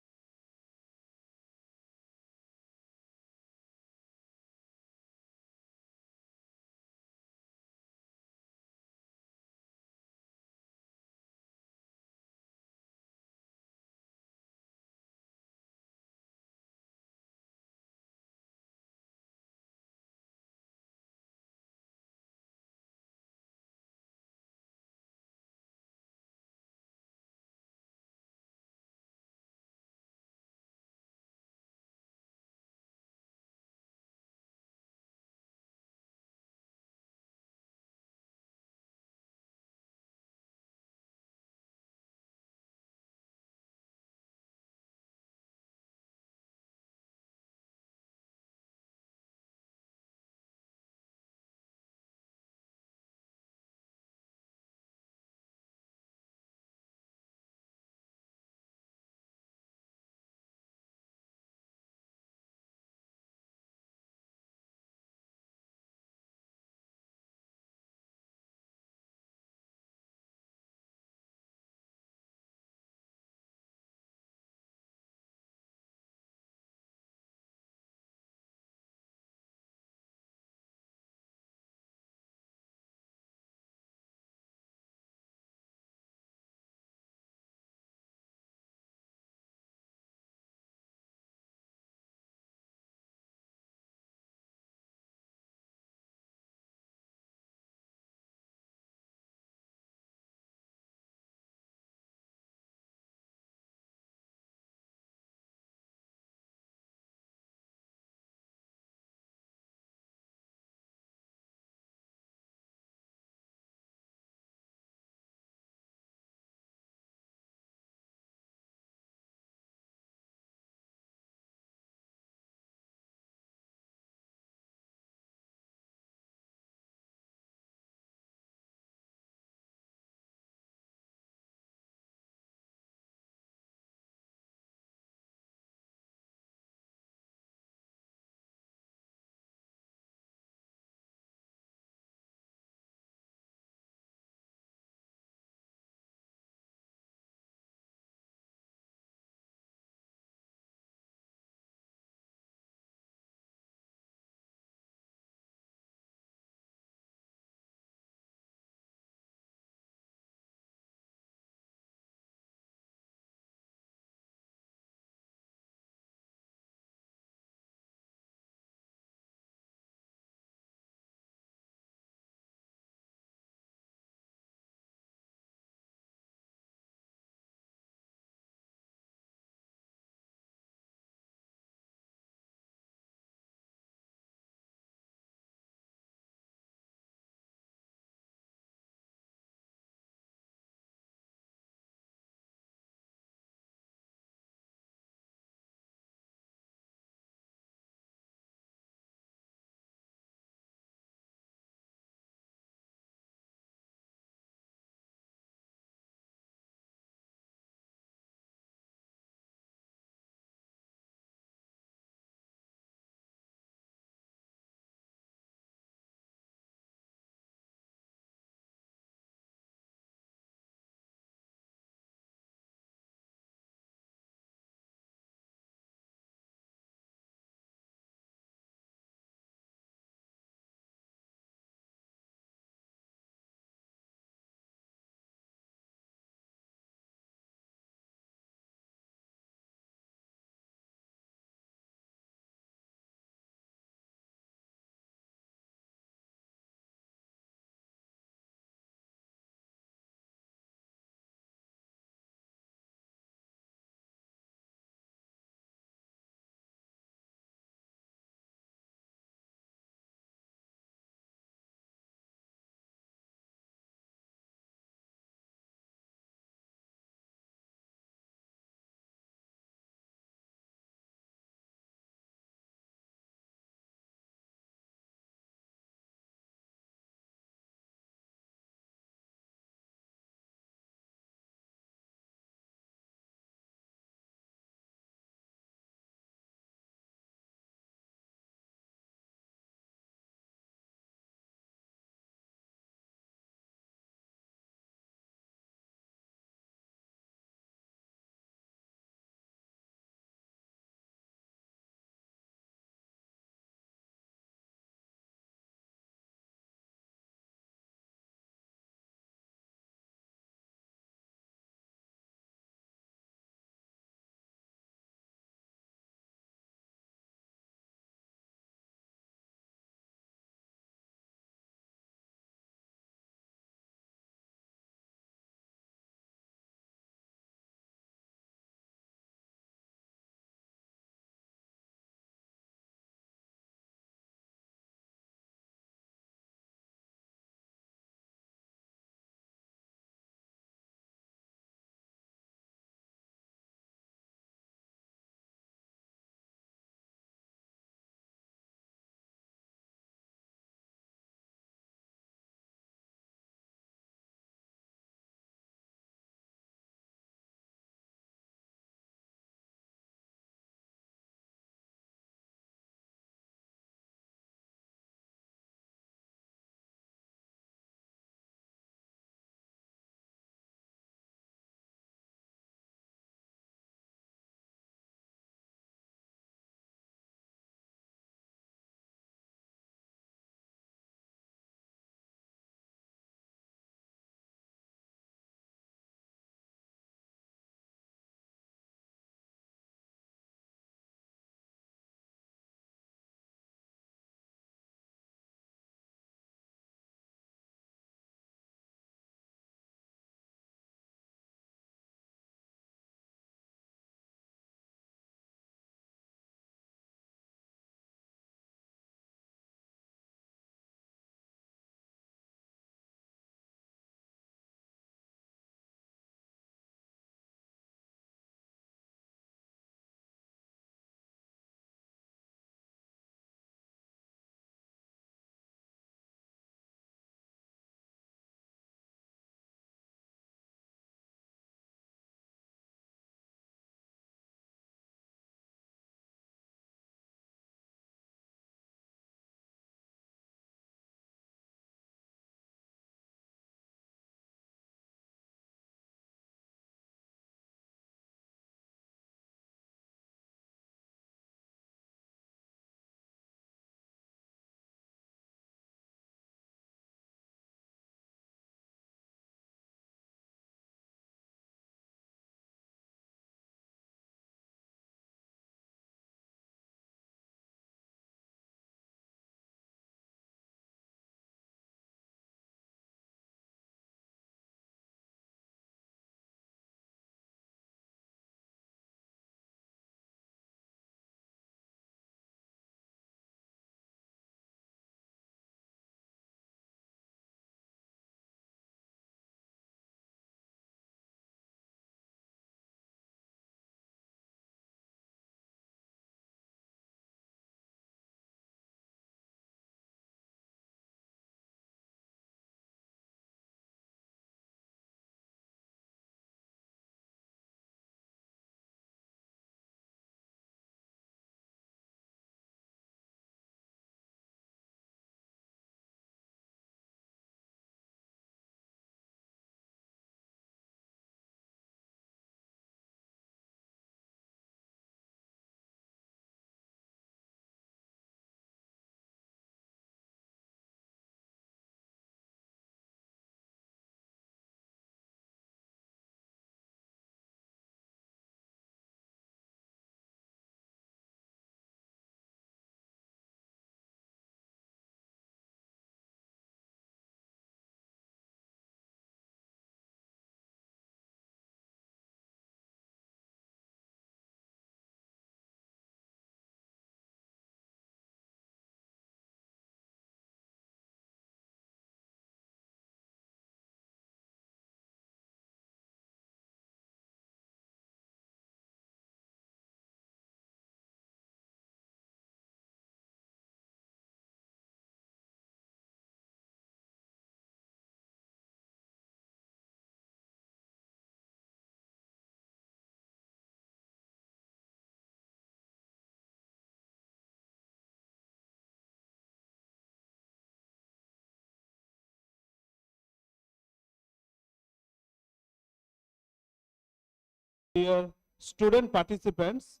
dear student participants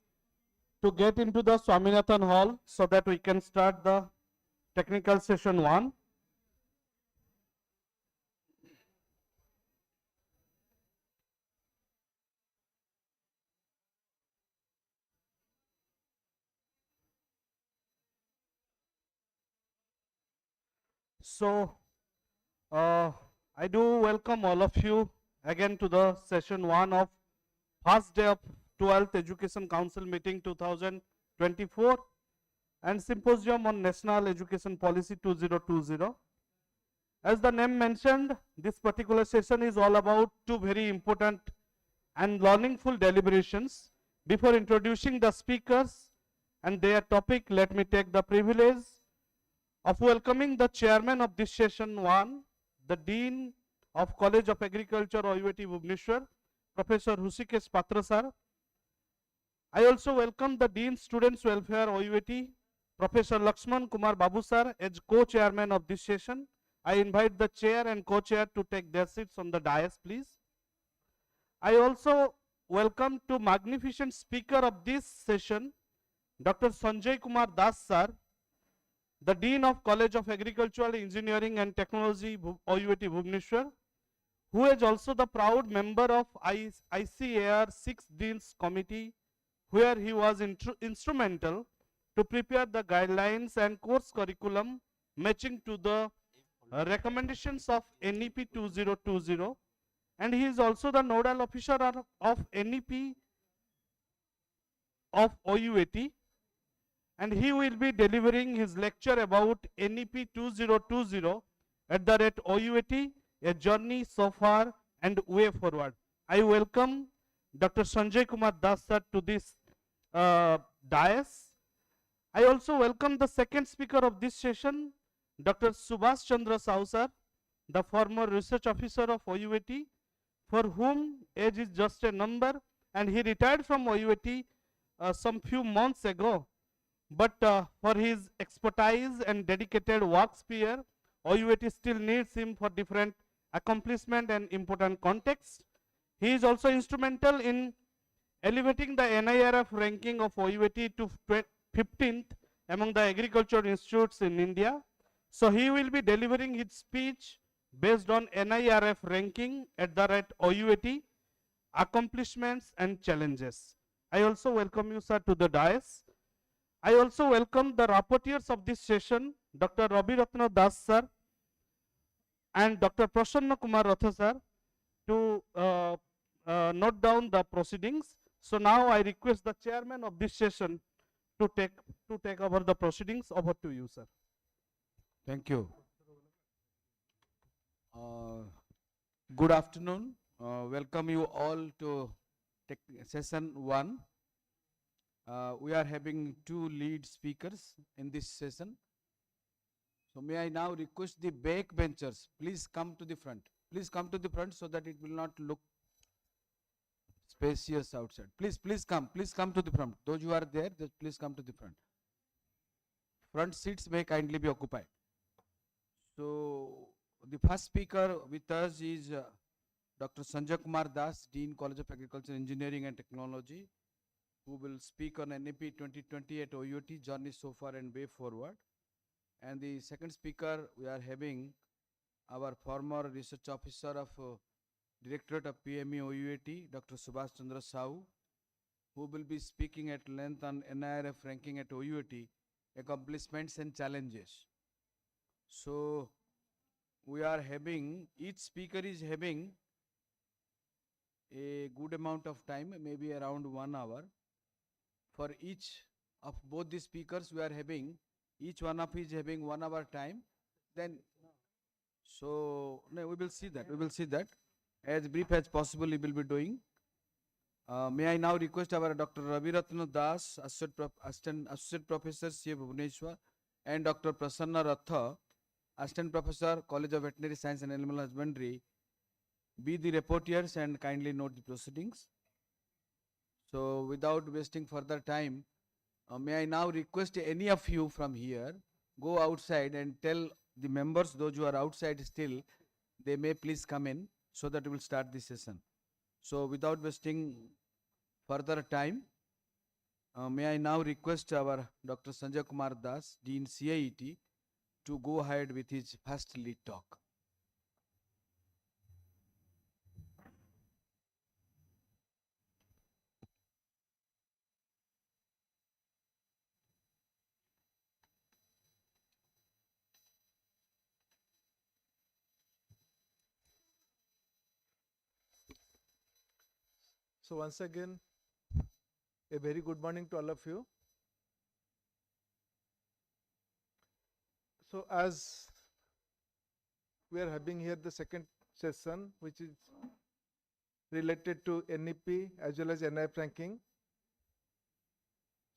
to get into the Swaminathan hall so that we can start the technical session 1. So, I do welcome all of you again to the session 1 of first day of 12th Education Council meeting 2024 and Symposium on National Education Policy 2020. As the name mentioned, this particular session is all about two very important and learningful deliberations. Before introducing the speakers and their topic, let me take the privilege of welcoming the chairman of this session 1, the Dean of College of Agriculture, OUAT Bhubaneswar, Professor Hrusikesh Patra sir. I also welcome the Dean Students Welfare, OUAT, Professor Lakshman Kumar Babu sir, as co-chairman of this session. I invite the chair and co-chair to take their seats on the dais, please. I also welcome to magnificent speaker of this session, Dr. Sanjay Kumar Das sir, the Dean of College of Agricultural Engineering and Technology, OUAT Bhubaneswar, who is also the proud member of ICAR 6th Deans Committee, where he was instrumental to prepare the guidelines and course curriculum matching to the recommendations of NEP 2020, and he is also the nodal officer of NEP of OUAT, and he will be delivering his lecture about NEP 2020 at the rate OUAT, a journey so far and way forward. I welcome Dr. Sanjay Kumar Das sir to this dais. I also welcome the second speaker of this session, Dr. Subhash Chandra Sahu sir, the former research officer of OUAT, for whom age is just a number, and he retired from OUAT some few months ago. But for his expertise and dedicated work sphere, OUAT still needs him for different accomplishment and important contexts. He is also instrumental in elevating the NIRF ranking of OUAT to 15th among the agricultural institutes in India. So he will be delivering his speech based on NIRF ranking at the rate OUAT, accomplishments and challenges. I also welcome you, sir, to the dais. I also welcome the rapporteurs of this session, Dr. Ravi Ratna Das sir and Dr. Prasanna Kumar Ratha sir, to note down the proceedings. So now I request the chairman of this session to take over the proceedings. Over to you, sir. Thank you. Good afternoon. Welcome you all to session 1. We are having 2 lead speakers in this session. So may I now request the back benchers, please come to the front. Please come to the front so that it will not look spacious outside. Please come to the front. Those who are there, please come to the front. Front seats may kindly be occupied. So the first speaker with us is Dr. Sanjay Kumar Das, Dean, College of Agriculture, Engineering and Technology, who will speak on NEP 2020 at OUAT, journey so far and way forward. And the second speaker, we are having our former research officer of Directorate of PME OUAT, Dr. Subhash Chandra Sahu, who will be speaking at length on NIRF ranking at OUAT, accomplishments and challenges. So we are having, each speaker is having a good amount of time, maybe around 1 hour. For each of both the speakers, we are having, each one of is having 1 hour time. Then, so no, we will see that. As brief as possible, we will be doing. May I now request our Dr. Ravi Ratna Das, Assistant Professor, CA Bhubaneswar, and Dr. Prasanna Ratha, Assistant Professor, College of Veterinary Science and Animal Husbandry, be the rapporteurs and kindly note the proceedings. So without wasting further time, may I now request any of you from here, go outside and tell the members, those who are outside still, they may please come in so that we will start the session. So without wasting further time, may I now request our Dr. Sanjay Kumar Das, Dean CIET, to go ahead with his first lead talk. So once again, a very good morning to all of you. So as we are having here the second session, which is related to NEP as well as NIRF ranking.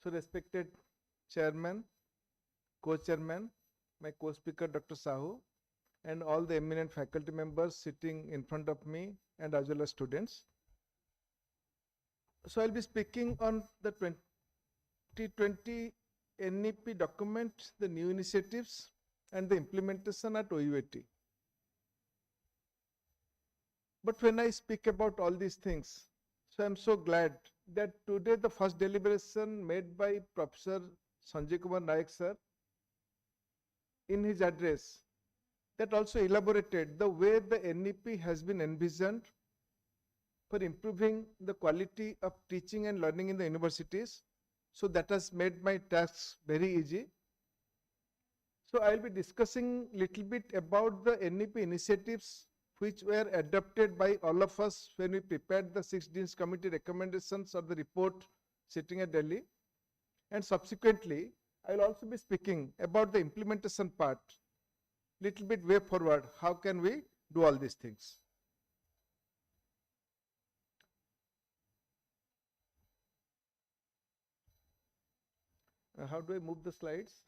So respected chairman, co-chairman, my co-speaker Dr. Sahu, and all the eminent faculty members sitting in front of me, and as well as students. So I'll be speaking on the 2020 NEP document, the new initiatives and the implementation at OUAT. But when I speak about all these things, so I'm so glad that today the first deliberation made by Professor Sanjay Kumar Naik sir in his address, that also elaborated the way the NEP has been envisioned for improving the quality of teaching and learning in the universities. So that has made my tasks very easy. So I'll be discussing little bit about the NEP initiatives which were adopted by all of us when we prepared the 6 Deans Committee recommendations or the report sitting at Delhi. And subsequently, I'll also be speaking about the implementation part, little bit way forward, how can we do all these things. How do I move the slides?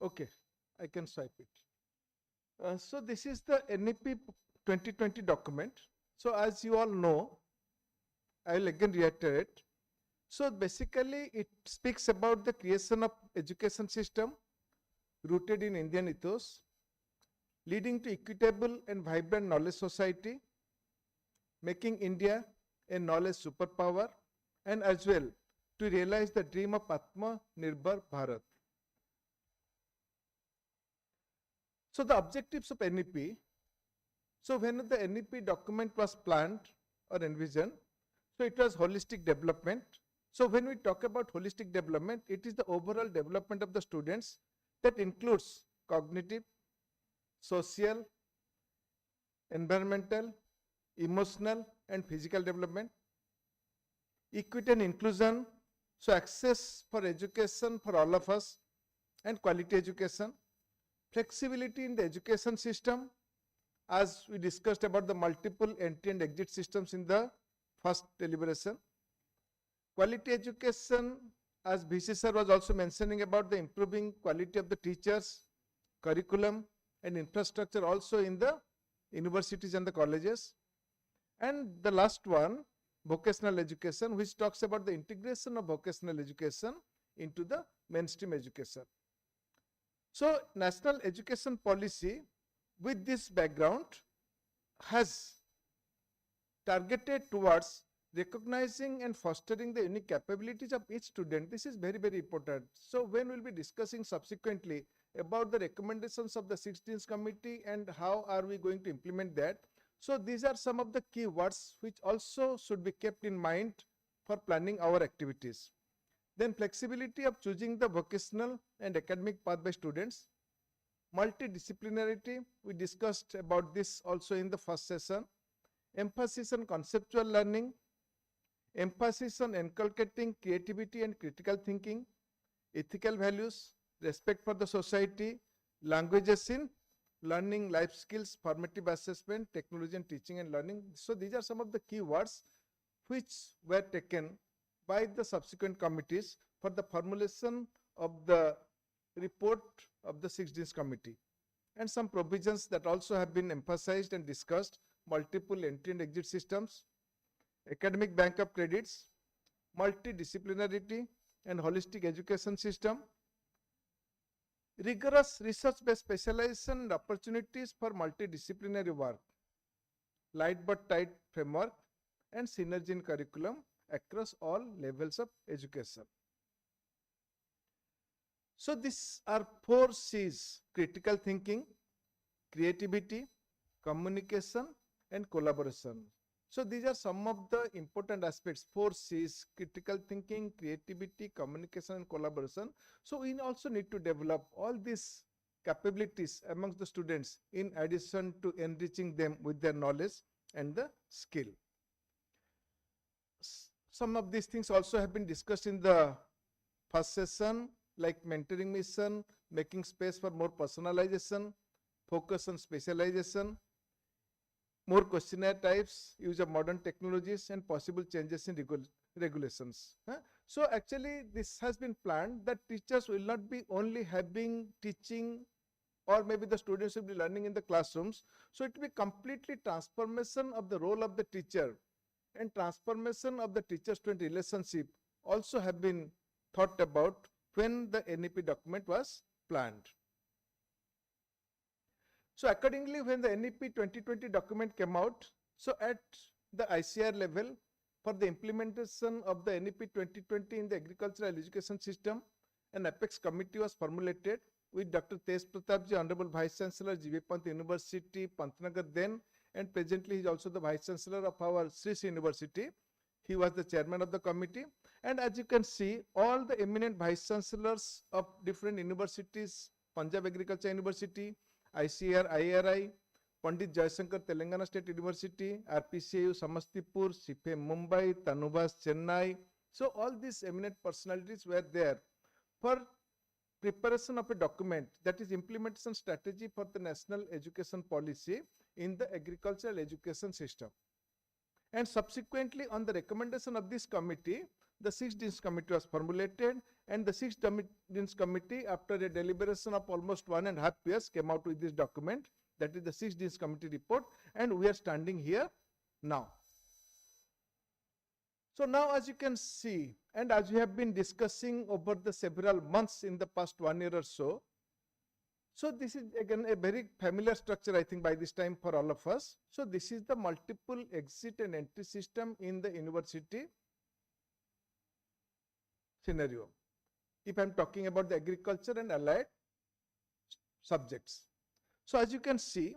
Okay, I can swipe it. So this is the NEP 2020 document. So as you all know, I will again reiterate. So basically it speaks about the creation of education system rooted in Indian ethos, leading to equitable and vibrant knowledge society, making India a knowledge superpower, and as well to realize the dream of Atma Nirbhar Bharat. So the objectives of NEP, so when the NEP document was planned or envisioned, so it was holistic development. So when we talk about holistic development, it is the overall development of the students that includes cognitive, social, environmental, emotional and physical development, equity and inclusion, so access for education for all of us and quality education, flexibility in the education system, as we discussed about the multiple entry and exit systems in the first deliberation, quality education, as VC sir was also mentioning about the improving quality of the teachers, curriculum and infrastructure also in the universities and the colleges. And the last one, vocational education, which talks about the integration of vocational education into the mainstream education. So national education policy with this background has targeted towards recognizing and fostering the unique capabilities of each student. This is very, very important. So when we'll be discussing subsequently about the recommendations of the 6 Deans Committee and how are we going to implement that. So these are some of the key words which also should be kept in mind for planning our activities. Then flexibility of choosing the vocational and academic path by students. Multidisciplinarity, we discussed about this also in the first session. Emphasis on conceptual learning. Emphasis on inculcating creativity and critical thinking. Ethical values, respect for the society, languages in learning, life skills, formative assessment, technology and teaching and learning. So these are some of the key words which were taken by the subsequent committees for the formulation of the report of the 6 Deans Committee. And some provisions that also have been emphasized and discussed, multiple entry and exit systems, academic bank of credits, multidisciplinarity and holistic education system, rigorous research-based specialization and opportunities for multidisciplinary work, light but tight framework, and synergy in curriculum across all levels of education. So these are 4 C's: critical thinking, creativity, communication, and collaboration. So these are some of the important aspects: 4 C's: critical thinking, creativity, communication, and collaboration. So we also need to develop all these capabilities amongst the students in addition to enriching them with their knowledge and the skill. Some of these things also have been discussed in the first session, like mentoring mission, making space for more personalization, focus on specialization, more questionnaire types, use of modern technologies, and possible changes in regulations. So actually this has been planned that teachers will not be only having teaching, or maybe the students will be learning in the classrooms. So it will be completely transformation of the role of the teacher, and transformation of the teacher-student relationship also have been thought about when the NEP document was planned. So accordingly, when the NEP 2020 document came out, so at the ICR level, for the implementation of the NEP 2020 in the agricultural education system, an apex committee was formulated with Dr. Tej Pratapji, Honorable Vice Chancellor, G.V. Pant University, Pantnagar then, and presently he is also the Vice Chancellor of our Sri University. He was the chairman of the committee. And as you can see, all the eminent Vice Chancellors of different universities, Punjab Agriculture University, ICR, IRI, Pandit Jayasankar, Telangana State University, RPCU, Samastipur, CFA, Mumbai, Tanuvas, Chennai. So all these eminent personalities were there for preparation of a document, that is implementation strategy for the national education policy in the agricultural education system. And subsequently, on the recommendation of this committee, the 6 Deans Committee was formulated, and the 6 Deans Committee, after a deliberation of almost 1.5 years, came out with this document, that is the 6 Deans Committee report, and we are standing here now. So now, as you can see, and as we have been discussing over the several months in the past 1 year or so, so this is again a very familiar structure, I think, by this time for all of us. So this is the multiple exit and entry system in the university scenario, if I am talking about the agriculture and allied subjects. So as you can see,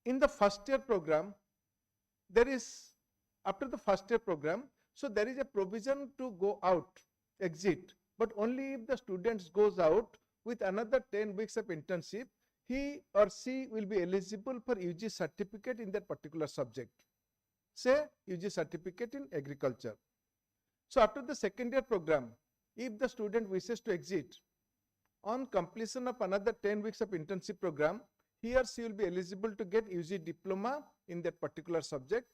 in the first year program, there is, after the first year program, so there is a provision to go out, exit, but only if the students goes out with another 10 weeks of internship, he or she will be eligible for UG certificate in that particular subject, say UG certificate in agriculture. So after the second year program, if the student wishes to exit, on completion of another 10 weeks of internship program, he or she will be eligible to get UG diploma in that particular subject,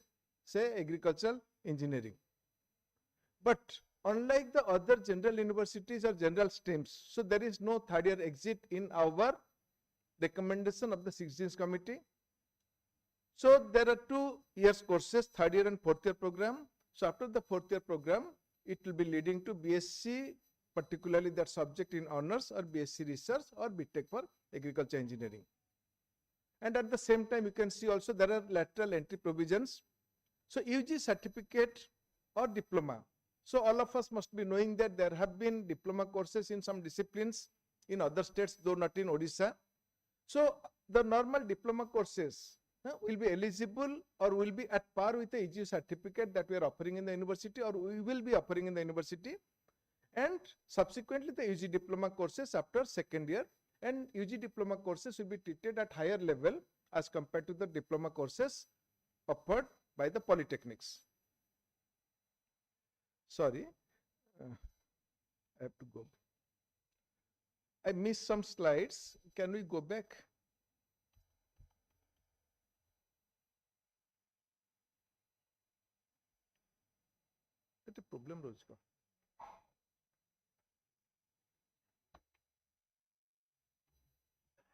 say agricultural engineering. But unlike the other general universities or general streams, so there is no third year exit in our recommendation of the 6 Deans Committee. So there are 2 years courses, third year and fourth year program. So after the fourth year program, it will be leading to BSc, particularly that subject in honors, or BSc research, or BTech for agriculture engineering. And at the same time, you can see also there are lateral entry provisions. So UG certificate or diploma. So all of us must be knowing that there have been diploma courses in some disciplines in other states, though not in Odisha. So the normal diploma courses will be eligible or will be at par with the UG certificate that we are offering in the university, or we will be offering in the university. And subsequently the UG diploma courses after second year, and UG diploma courses will be treated at higher level as compared to the diploma courses offered by the polytechnics. Sorry, I have to go. I missed some slides. Can we go back? What a problem, Rojka.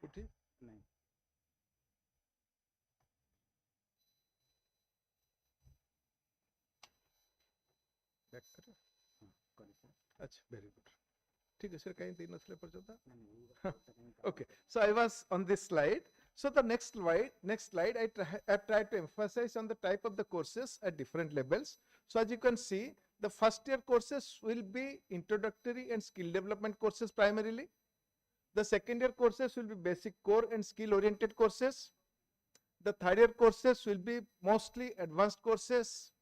Put it? No. Back करें? हाँ, अच्छा, very good. ठीक है sir कहीं देना थले पर्यंत okay so I was on this slide. So the next slide I tried to emphasize on the type of the courses at different levels. So as you can see, the first year courses will be introductory and skill development courses primarily. The second year courses will be basic core and skill oriented courses. The third year courses will be mostly advanced courses.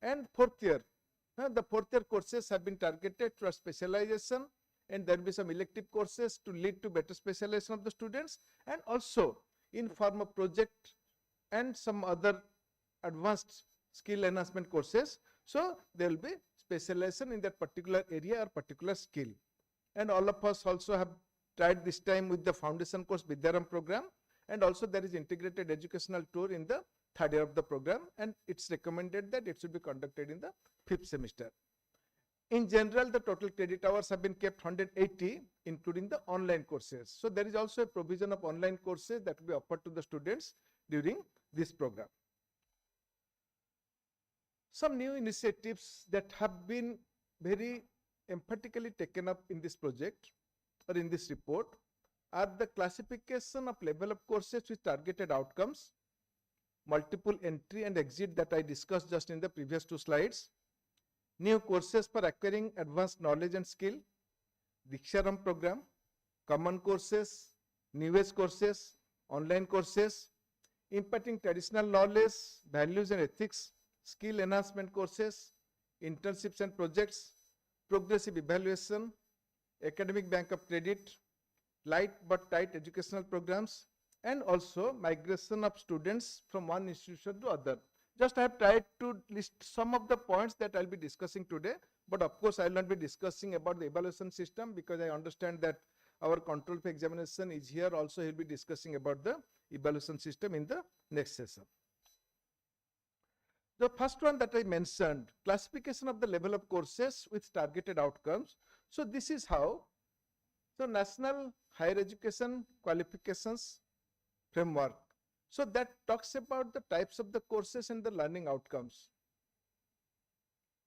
And the fourth year courses have been targeted to a specialization, and there will be some elective courses to lead to better specialization of the students, and also in form of project and some other advanced skill enhancement courses. So there will be specialization in that particular area or particular skill. And all of us also have tried this time with the foundation course Vidyaram program, and also there is integrated educational tour in the third year of the program, and it's recommended that it should be conducted in the 5th semester. In general, the total credit hours have been kept 180, including the online courses. So there is also a provision of online courses that will be offered to the students during this program. Some new initiatives that have been very emphatically taken up in this project or in this report are the classification of level of courses with targeted outcomes, multiple entry and exit that I discussed just in the previous 2 slides, new courses for acquiring advanced knowledge and skill, Diksharam program, common courses, new age courses, online courses, imparting traditional knowledge, values and ethics, skill enhancement courses, internships and projects, progressive evaluation, academic bank of credit, light but tight educational programs, and also migration of students from one institution to other. Just I have tried to list some of the points that I'll be discussing today, but of course I will not be discussing about the evaluation system because I understand that our control for examination is here. Also, he'll be discussing about the evaluation system in the next session. The first one that I mentioned, classification of the level of courses with targeted outcomes. So this is how the National Higher Education Qualifications Framework. So that talks about the types of the courses and the learning outcomes.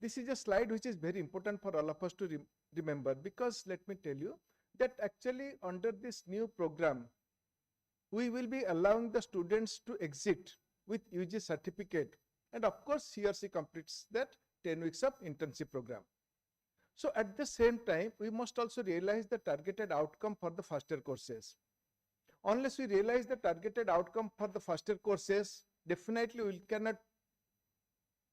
This is a slide which is very important for all of us to remember, because let me tell you that actually under this new program, we will be allowing the students to exit with UG certificate, and of course he or she completes that 10 weeks of internship program. So at the same time, we must also realize the targeted outcome for the first year courses. Unless we realize the targeted outcome for the first year courses, definitely we cannot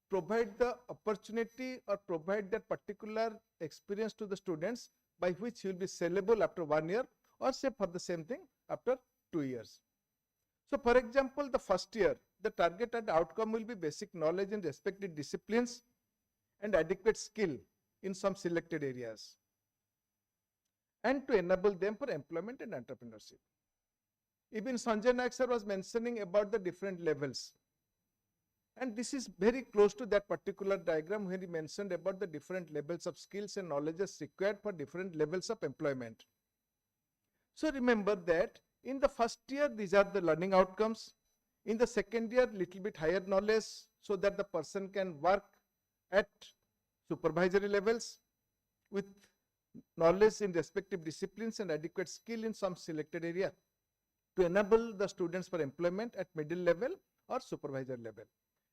provide the opportunity or provide that particular experience to the students by which will be sellable after 1 year, or say for the same thing after 2 years. So for example, the first year, the targeted outcome will be basic knowledge in respective disciplines and adequate skill in some selected areas, and to enable them for employment and entrepreneurship. Even Sanjay Naik sir was mentioning about the different levels. And this is very close to that particular diagram where he mentioned about the different levels of skills and knowledges required for different levels of employment. So remember that in the first year, these are the learning outcomes. In the second year, little bit higher knowledge so that the person can work at supervisory levels with knowledge in respective disciplines and adequate skill in some selected area, to enable the students for employment at middle level or supervisor level.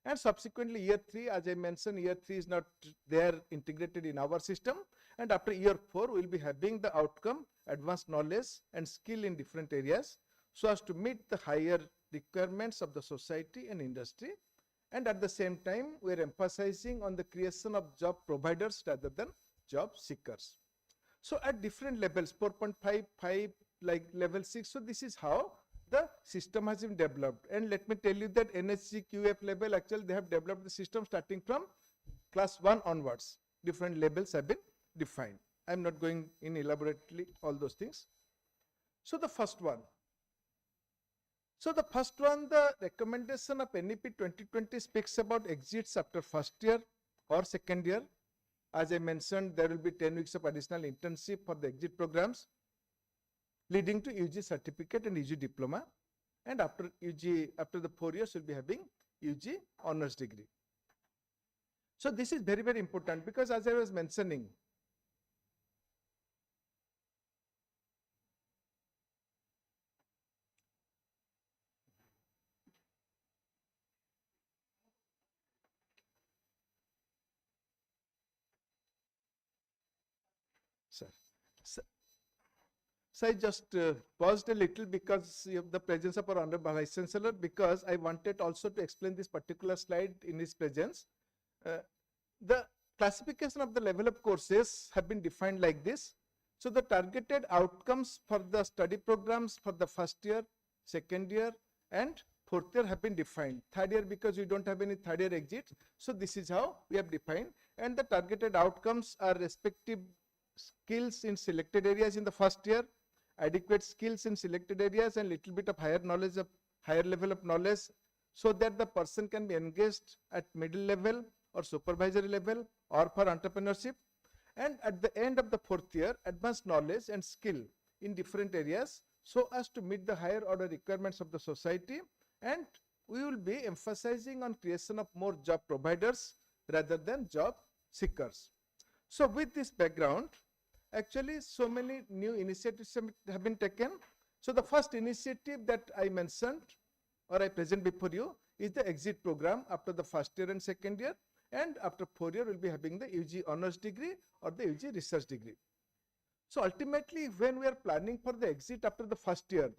And subsequently year 3, as I mentioned, year 3 is not there integrated in our system, and after year 4 we will be having the outcome, advanced knowledge and skill in different areas, so as to meet the higher requirements of the society and industry. And at the same time, we are emphasizing on the creation of job providers rather than job seekers. So at different levels, 4.5, 5, like level 6. So this is how the system has been developed. And let me tell you that NSC QF level, actually they have developed the system starting from class 1 onwards. Different levels have been defined. I am not going in elaborately all those things. So the first one. The recommendation of NEP 2020 speaks about exits after first year or second year. As I mentioned, there will be 10 weeks of additional internship for the exit programs, leading to UG certificate and UG diploma, and after the 4 years we'll be having UG honors degree. So this is very, very important, because as I was mentioning, Sir. So I just paused a little because of the presence of our Honorable Vice Chancellor, because I wanted also to explain this particular slide in his presence. The classification of the level of courses have been defined like this. So the targeted outcomes for the study programs for the first year, second year, and fourth year have been defined. Third year, because we don't have any third year exits. So this is how we have defined. And the targeted outcomes are respective skills in selected areas in the first year, adequate skills in selected areas, and little bit of higher knowledge of higher level of knowledge, so that the person can be engaged at middle level or supervisory level or for entrepreneurship. And at the end of the fourth year, advanced knowledge and skill in different areas, so as to meet the higher order requirements of the society. And we will be emphasizing on creation of more job providers rather than job seekers. So with this background, actually so many new initiatives have been taken. So the first initiative that I mentioned or I present before you is the exit program after the first year and second year, and after 4 year we'll be having the UG honors degree or the UG research degree. So ultimately, when we are planning for the exit after the first year,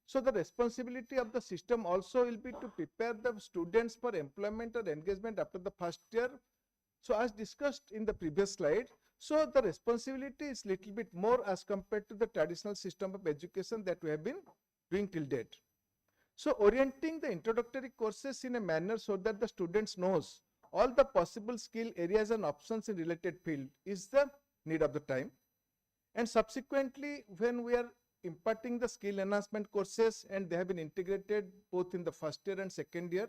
so the responsibility of the system also will be to prepare the students for employment or engagement after the first year. So as discussed in the previous slide, so the responsibility is little bit more as compared to the traditional system of education that we have been doing till date. So orienting the introductory courses in a manner so that the students knows all the possible skill areas and options in related field is the need of the time. And subsequently, when we are imparting the skill enhancement courses and they have been integrated both in the first year and second year,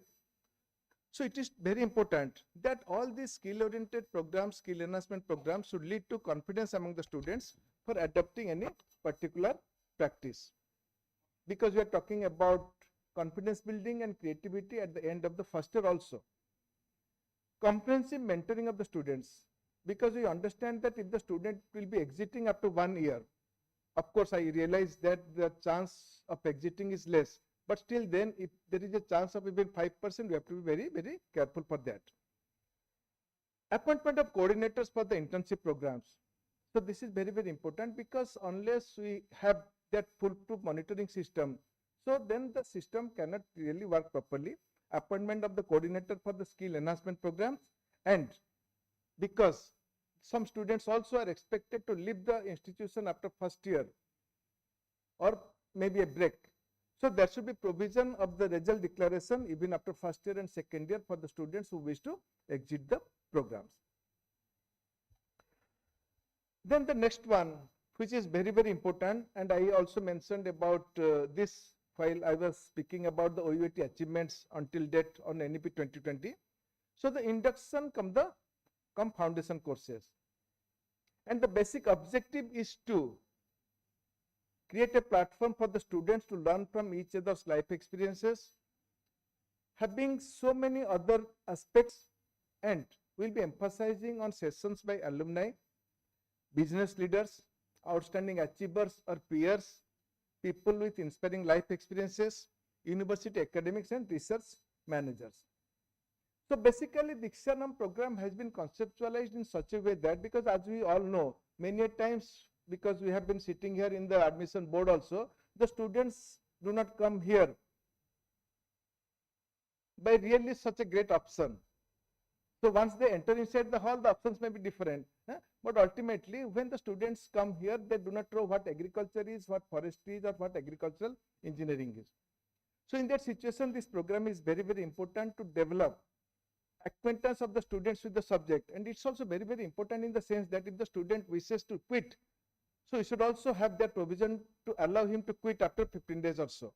so it is very important that all these skill-oriented programs, skill enhancement programs should lead to confidence among the students for adopting any particular practice. Because we are talking about confidence building and creativity at the end of the first year also. Comprehensive mentoring of the students, because we understand that if the student will be exiting after 1 year, of course I realize that the chance of exiting is less. But still then, if there is a chance of even 5%, we have to be very, very careful for that. Appointment of coordinators for the internship programs. So this is very, very important, because unless we have that foolproof monitoring system, so then the system cannot really work properly. Appointment of the coordinator for the skill enhancement programs, and because some students also are expected to leave the institution after first year or maybe a break. So there should be provision of the result declaration even after first year and second year for the students who wish to exit the programs. Then the next one, which is very, very important, and I also mentioned about this while I was speaking about the OUAT achievements until date on NEP 2020. So the induction come foundation courses. And the basic objective is to create a platform for the students to learn from each other's life experiences, having so many other aspects, and we'll be emphasizing on sessions by alumni, business leaders, outstanding achievers or peers, people with inspiring life experiences, university academics and research managers. So basically, the Dikshanam program has been conceptualized in such a way that, because as we all know, many times, because we have been sitting here in the admission board also, the students do not come here by really such a great option. So once they enter inside the hall, the options may be different. But ultimately, when the students come here, they do not know what agriculture is, what forestry is, or what agricultural engineering is. So in that situation, this program is very, very important to develop acquaintance of the students with the subject. And it's also very, very important in the sense that if the student wishes to quit, so you should also have that provision to allow him to quit after 15 days or so.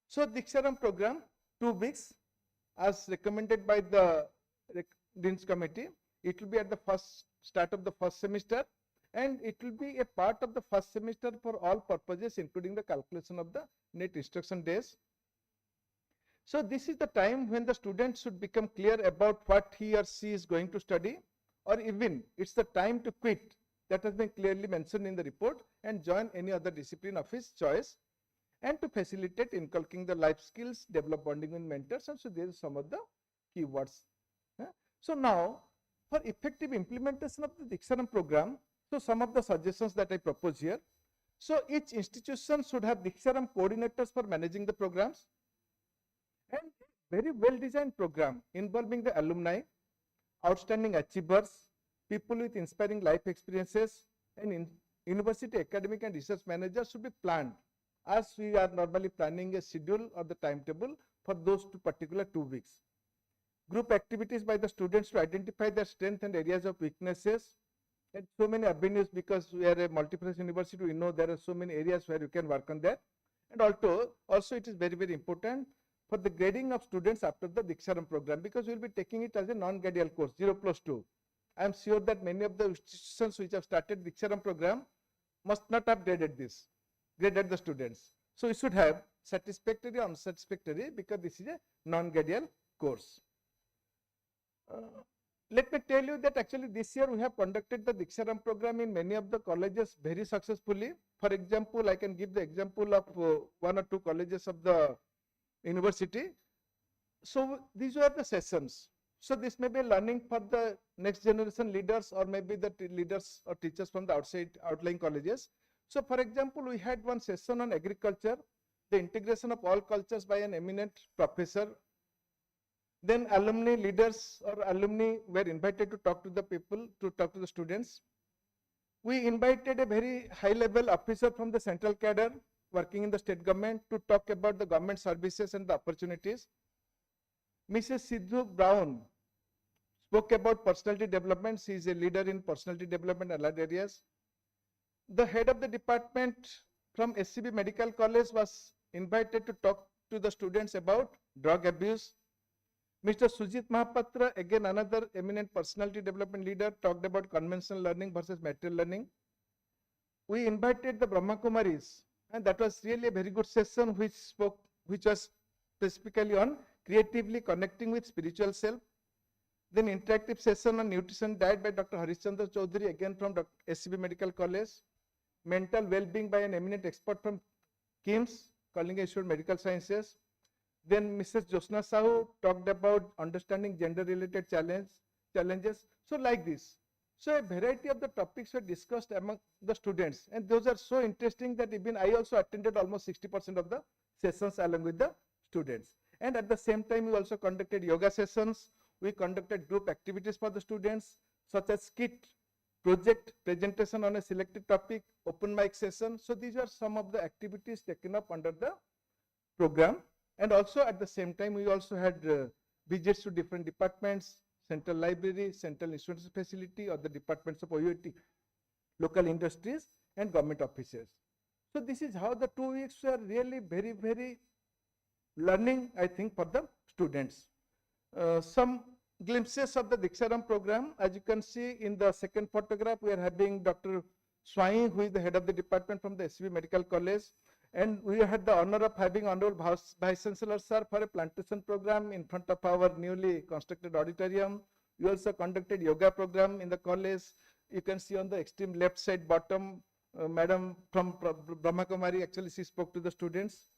So Diksharam program, 2 weeks, as recommended by the Dean's Committee. It will be at the start of the first semester, and it will be a part of the first semester for all purposes, including the calculation of the net instruction days. So this is the time when the student should become clear about what he or she is going to study, or even it's the time to quit. That has been clearly mentioned in the report, and join any other discipline of his choice, and to facilitate inculcating the life skills, develop bonding with mentors. And so there is some of the keywords. So now for effective implementation of the Diksharam program, so some of the suggestions that I propose here. So each institution should have Diksharam coordinators for managing the programs, and very well designed program involving the alumni, outstanding achievers, people with inspiring life experiences, and university academic and research managers should be planned as we are normally planning a schedule or the timetable for those particular 2 weeks. Group activities by the students to identify their strengths and areas of weaknesses, and so many avenues, because we are a multi-purpose university, we know there are so many areas where you can work on that. And also it is very, very important for the grading of students after the Diksharam program, because we will be taking it as a non-gradual course, 0+2. I am sure that many of the institutions which have started Diksharam program must not have graded the students. So we should have satisfactory or unsatisfactory, because this is a non-gradual course. Let me tell you that actually this year we have conducted the Diksharam program in many of the colleges very successfully. For example, I can give the example of 1 or 2 colleges of the university. So these were the sessions. So this may be learning for the next generation leaders, or maybe the leaders or teachers from the outlying colleges. So for example, we had one session on agriculture, the integration of all cultures by an eminent professor. Then alumni leaders or alumni were invited to talk to the people, to talk to the students. We invited a very high level officer from the central cadre working in the state government to talk about the government services and the opportunities. Mrs. Sidhu Brown spoke about personality development. She is a leader in personality development and allied areas. The head of the department from SCB Medical College was invited to talk to the students about drug abuse. Mr. Sujit Mahapatra, again another eminent personality development leader, talked about conventional learning versus material learning. We invited the Brahma Kumaris, and that was really a very good session which was specifically on creatively connecting with spiritual self. Then interactive session on nutrition diet by Dr. Harishchandra Chaudhary, again from SCB Medical College. Mental well-being by an eminent expert from KIMS, Kalinga Institute of Medical Sciences. Then Mrs. Josna Sahu talked about understanding gender-related challenges. So like this. So a variety of the topics were discussed among the students, and those are so interesting that even I also attended almost 60% of the sessions along with the students. And at the same time, we also conducted yoga sessions. We conducted group activities for the students, such as skit, project, presentation on a selected topic, open mic session. So these are some of the activities taken up under the program. And also at the same time, we also had visits to different departments, central library, central insurance facility, or the departments of OUT, local industries, and government offices. So this is how the 2 weeks were really very, very learning, I think, for the students. Some glimpses of the Diksharam program. As you can see in the second photograph, we are having Dr. Swai, who is the head of the department from the SCB Medical College. And we had the honor of having Honorable Vice Chancellor Sir for a plantation program in front of our newly constructed auditorium. We also conducted yoga program in the college. You can see on the extreme left side bottom, Madam from Brahma Kumari, actually she spoke to the students.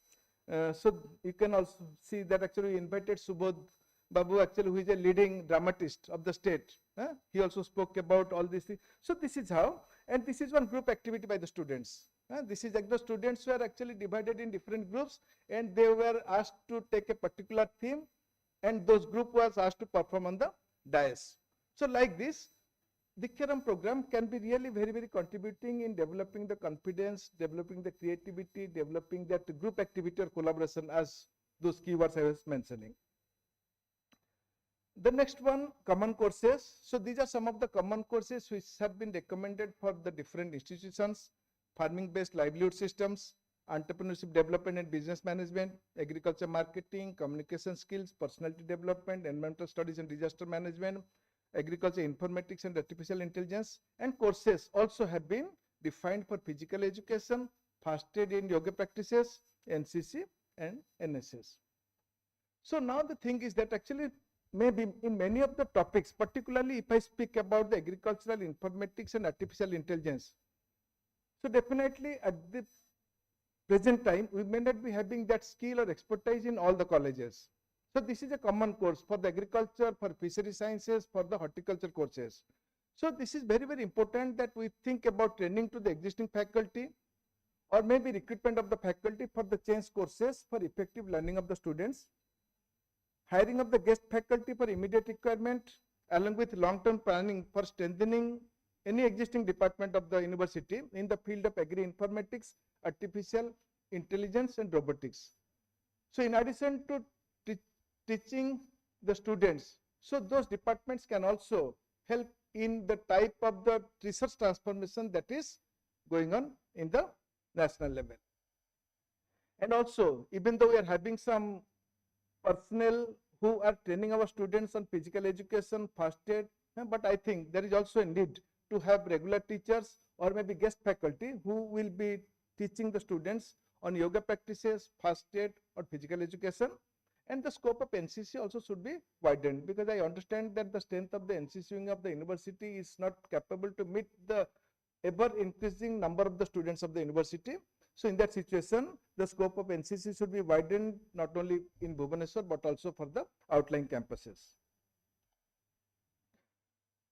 So you can also see that actually we invited Subodh Babu, actually, who is a leading dramatist of the state. He also spoke about all these things. So this is how, and this is one group activity by the students. This is like the students were actually divided in different groups, and they were asked to take a particular theme, and those group was asked to perform on the dais. So like this, the Diksharam program can be really very, very contributing in developing the confidence, developing the creativity, developing that group activity or collaboration, as those keywords I was mentioning. The next one, common courses. So these are some of the common courses which have been recommended for the different institutions: farming-based livelihood systems, entrepreneurship development and business management, agriculture marketing, communication skills, personality development, environmental studies and disaster management, agriculture informatics and artificial intelligence. And courses also have been defined for physical education, first aid in yoga practices, NCC and NSS. So now the thing is that actually maybe in many of the topics, particularly if I speak about the agricultural informatics and artificial intelligence, so definitely at the present time, we may not be having that skill or expertise in all the colleges. So this is a common course for the agriculture, for fishery sciences, for the horticulture courses. So this is very, very important that we think about training to the existing faculty or maybe recruitment of the faculty for the change courses for effective learning of the students, hiring of the guest faculty for immediate requirement, along with long-term planning for strengthening any existing department of the university in the field of agri-informatics, artificial intelligence and robotics. So in addition to teaching the students, so those departments can also help in the type of the research transformation that is going on in the national level. And also, even though we are having some personnel who are training our students on physical education, first aid, but I think there is also a need to have regular teachers or maybe guest faculty who will be teaching the students on yoga practices, first aid or physical education. And the scope of NCC also should be widened, because I understand that the strength of the NCC wing of the university is not capable to meet the ever increasing number of the students of the university. So in that situation, the scope of NCC should be widened not only in Bhubaneswar but also for the outlying campuses.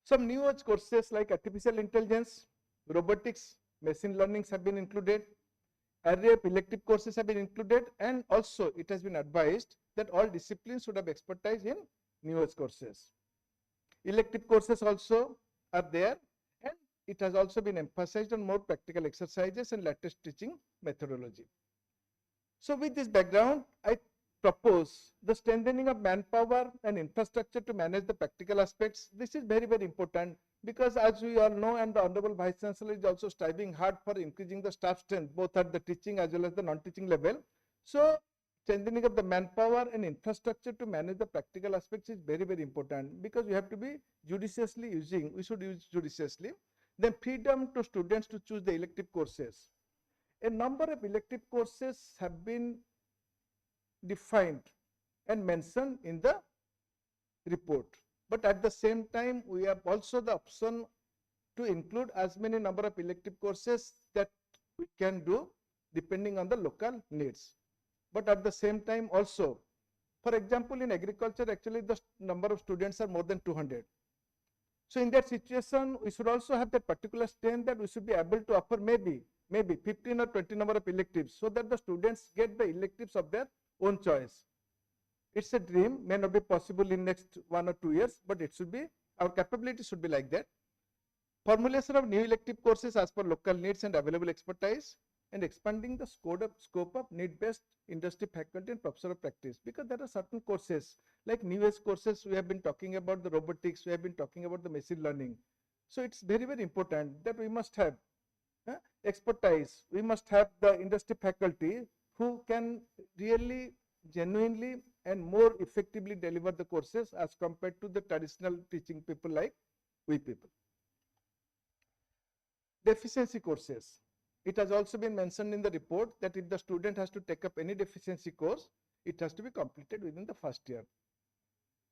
Some new age courses like artificial intelligence, robotics, machine learning have been included. Array of elective courses have been included, and also it has been advised that all disciplines should have expertise in new age courses. Elective courses also are there, and it has also been emphasized on more practical exercises and latest teaching methodology. So with this background, I propose the strengthening of manpower and infrastructure to manage the practical aspects. This is very, very important, because as we all know, and the Honorable Vice Chancellor is also striving hard for increasing the staff strength, both at the teaching as well as the non-teaching level. So strengthening of the manpower and infrastructure to manage the practical aspects is very, very important, because we have to be judiciously using, we should use judiciously. Then freedom to students to choose the elective courses. A number of elective courses have been defined and mentioned in the report, but at the same time we have also the option to include as many number of elective courses that we can do depending on the local needs. But at the same time also, for example, in agriculture, actually the number of students are more than 200. So in that situation, we should also have that particular strength that we should be able to offer maybe 15 or 20 number of electives, so that the students get the electives of their own choice. It's a dream, may not be possible in next 1 or 2 years, but it should be, our capability should be like that. Formulation of new elective courses as per local needs and available expertise, and expanding the scope of need-based industry faculty and professor of practice, because there are certain courses like new age courses. We have been talking about the robotics, we have been talking about the machine learning. So it's very, very important that we must have expertise, we must have the industry faculty who can really genuinely and more effectively deliver the courses as compared to the traditional teaching people like we people. Deficiency courses. It has also been mentioned in the report that if the student has to take up any deficiency course, it has to be completed within the first year.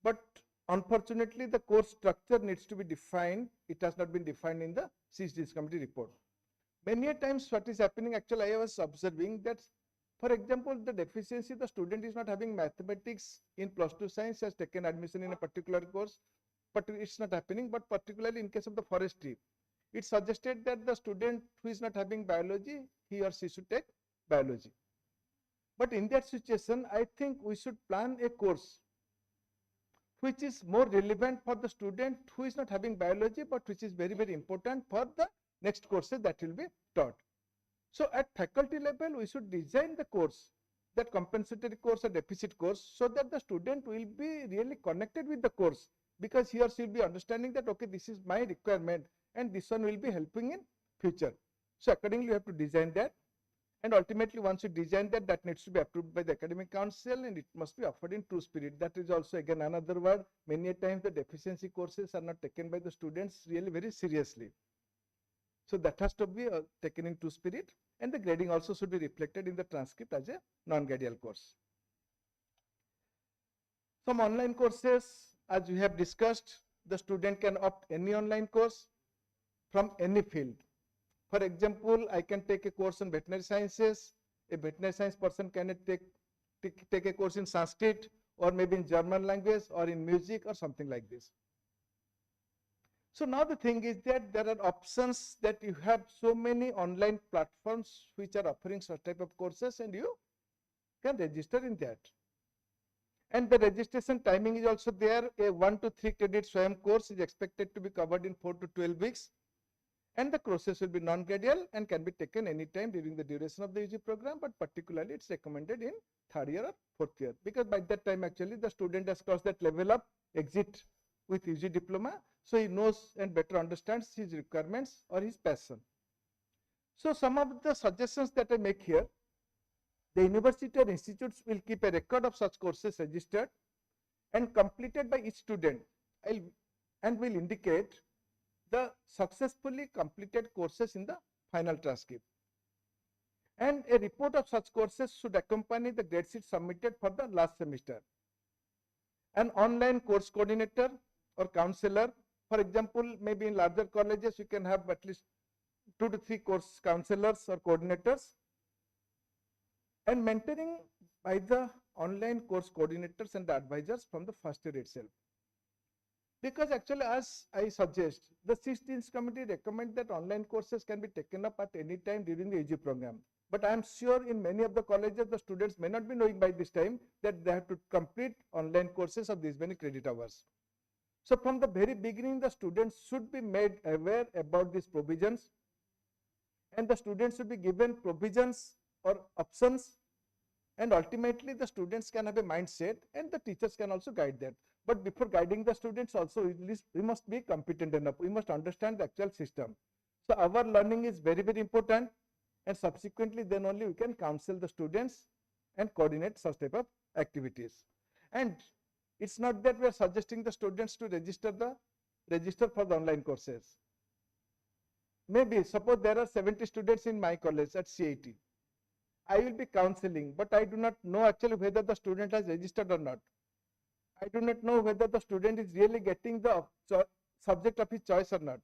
But unfortunately, the course structure needs to be defined. It has not been defined in the CSDS committee report. Many a times what is happening, actually I was observing that, for example, the deficiency, the student is not having mathematics in +2 science, has taken admission in a particular course, but it's not happening. But particularly in case of the forestry, it suggested that the student who is not having biology, he or she should take biology. But in that situation, I think we should plan a course which is more relevant for the student who is not having biology, but which is very, very important for the next courses that will be taught. So at faculty level, we should design the course, that compensatory course or deficit course, so that the student will be really connected with the course, because he or she will be understanding that, okay, this is my requirement and this one will be helping in future. So accordingly, you have to design that. And ultimately, once you design that, that needs to be approved by the academic council, and it must be offered in true spirit. That is also again another word. Many a times the deficiency courses are not taken by the students really very seriously. So that has to be taken in true spirit, and the grading also should be reflected in the transcript as a non-gradal course. Some online courses, as we have discussed, the student can opt any online course from any field. For example, I can take a course on veterinary sciences. A veterinary science person can take a course in Sanskrit, or maybe in German language or in music or something like this. So now the thing is that there are options that you have so many online platforms which are offering such type of courses and you can register in that. And the registration timing is also there. A 1 to 3 credit SWAYAM course is expected to be covered in 4 to 12 weeks. And the courses will be non-gradual and can be taken anytime during the duration of the UG program, but particularly it's recommended in 3rd year or 4th year, because by that time actually the student has crossed that level of exit with UG diploma, so he knows and better understands his requirements or his passion. So some of the suggestions that I make here, the university or institutes will keep a record of such courses registered and completed by each student and will indicate the successfully completed courses in the final transcript. And a report of such courses should accompany the grade sheet submitted for the last semester. An online course coordinator or counselor, for example, maybe in larger colleges you can have at least 2 to 3 course counselors or coordinators, and mentoring by the online course coordinators and the advisors from the first year itself. Because actually, as I suggest, the 16th committee recommend that online courses can be taken up at any time during the UG program. But I am sure in many of the colleges, the students may not be knowing by this time that they have to complete online courses of these many credit hours. So from the very beginning, the students should be made aware about these provisions, and the students should be given provisions or options, and ultimately the students can have a mindset and the teachers can also guide that. But before guiding the students also, at least we must be competent enough. We must understand the actual system. So our learning is very, very important, and subsequently then only we can counsel the students and coordinate such type of activities. And it's not that we are suggesting the students to register for the online courses. Maybe suppose there are 70 students in my college at CIT. I will be counseling, but I do not know actually whether the student has registered or not. I do not know whether the student is really getting the subject of his choice or not.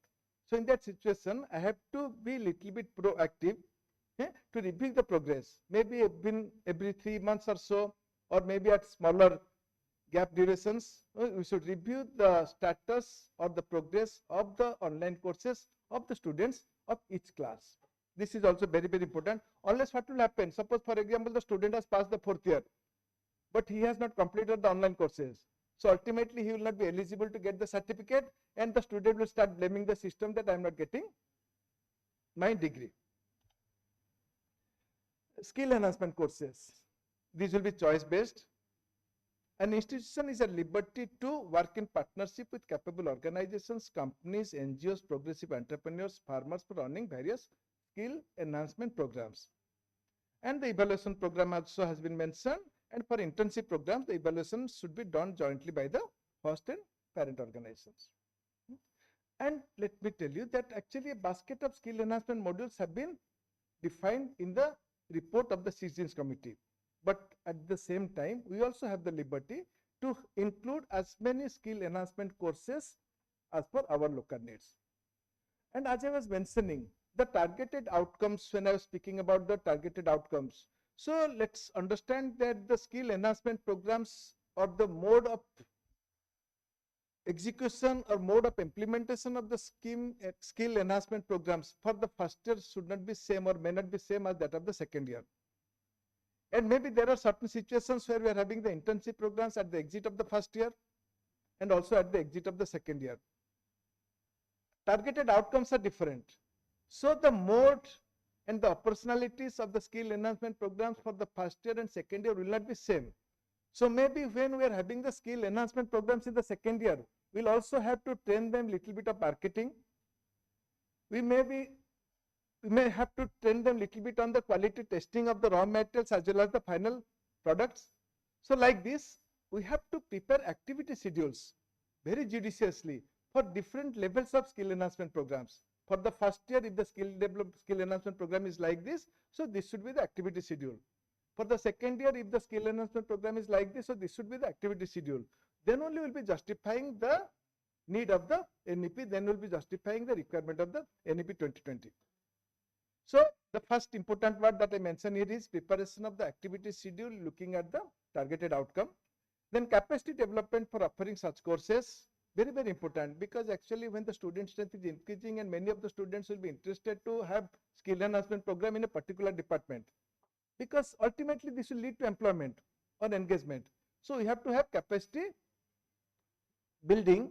So in that situation, I have to be little bit proactive to review the progress. Maybe every 3 months or so, or maybe at smaller gap durations, we should review the status or the progress of the online courses of the students of each class. This is also very, very important. Unless what will happen, suppose for example, the student has passed the 4th year, but he has not completed the online courses. So ultimately he will not be eligible to get the certificate, and the student will start blaming the system that I am not getting my degree. Skill enhancement courses. These will be choice based. An institution is at liberty to work in partnership with capable organizations, companies, NGOs, progressive entrepreneurs, farmers for running various skill enhancement programs. And the evaluation program also has been mentioned. And for internship programs, the evaluation should be done jointly by the host and parent organizations. And let me tell you that actually a basket of skill enhancement modules have been defined in the report of the 16th committee. But at the same time, we also have the liberty to include as many skill enhancement courses as per our local needs. And as I was mentioning, the targeted outcomes, when I was speaking about the targeted outcomes, so let's understand that the skill enhancement programs or the mode of execution or mode of implementation of the skill enhancement programs for the first year should not be same or may not be same as that of the second year. And maybe there are certain situations where we are having the internship programs at the exit of the first year and also at the exit of the second year. Targeted outcomes are different. So the mode and the operationalities of the skill enhancement programs for the first year and second year will not be same. So maybe when we are having the skill enhancement programs in the second year, we'll also have to train them little bit of marketing. We may have to train them little bit on the quality testing of the raw materials as well as the final products. So like this, we have to prepare activity schedules very judiciously for different levels of skill enhancement programs. For the first year, if the skill enhancement program is like this, so this should be the activity schedule. For the second year, if the skill enhancement program is like this, so this should be the activity schedule. Then only we will be justifying the need of the NEP, then we will be justifying the requirement of the NEP 2020. So the first important word that I mentioned here is preparation of the activity schedule looking at the targeted outcome. Then capacity development for offering such courses, very, very important, because actually when the student strength is increasing and many of the students will be interested to have skill enhancement program in a particular department, because ultimately this will lead to employment or engagement. So we have to have capacity building,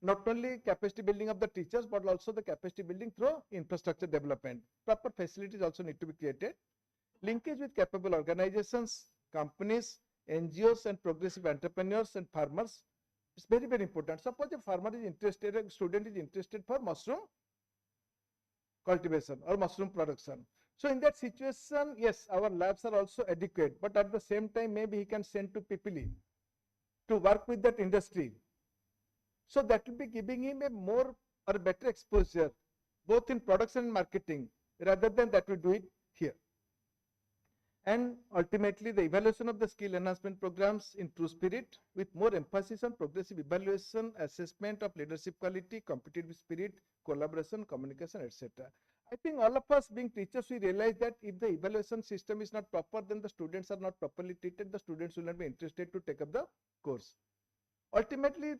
not only capacity building of the teachers, but also the capacity building through infrastructure development. Proper facilities also need to be created. Linkage with capable organizations, companies, NGOs and progressive entrepreneurs and farmers is very, very important. Suppose a farmer is interested, a student is interested for mushroom cultivation or mushroom production. So in that situation, yes, our labs are also adequate, but at the same time, maybe he can send to PPL to work with that industry. So that will be giving him a more or better exposure, both in production and marketing, rather than that we do it here. And ultimately, the evaluation of the skill enhancement programs in true spirit, with more emphasis on progressive evaluation, assessment of leadership quality, competitive spirit, collaboration, communication, etc. I think all of us being teachers, we realize that if the evaluation system is not proper, then the students are not properly treated, the students will not be interested to take up the course. Ultimately,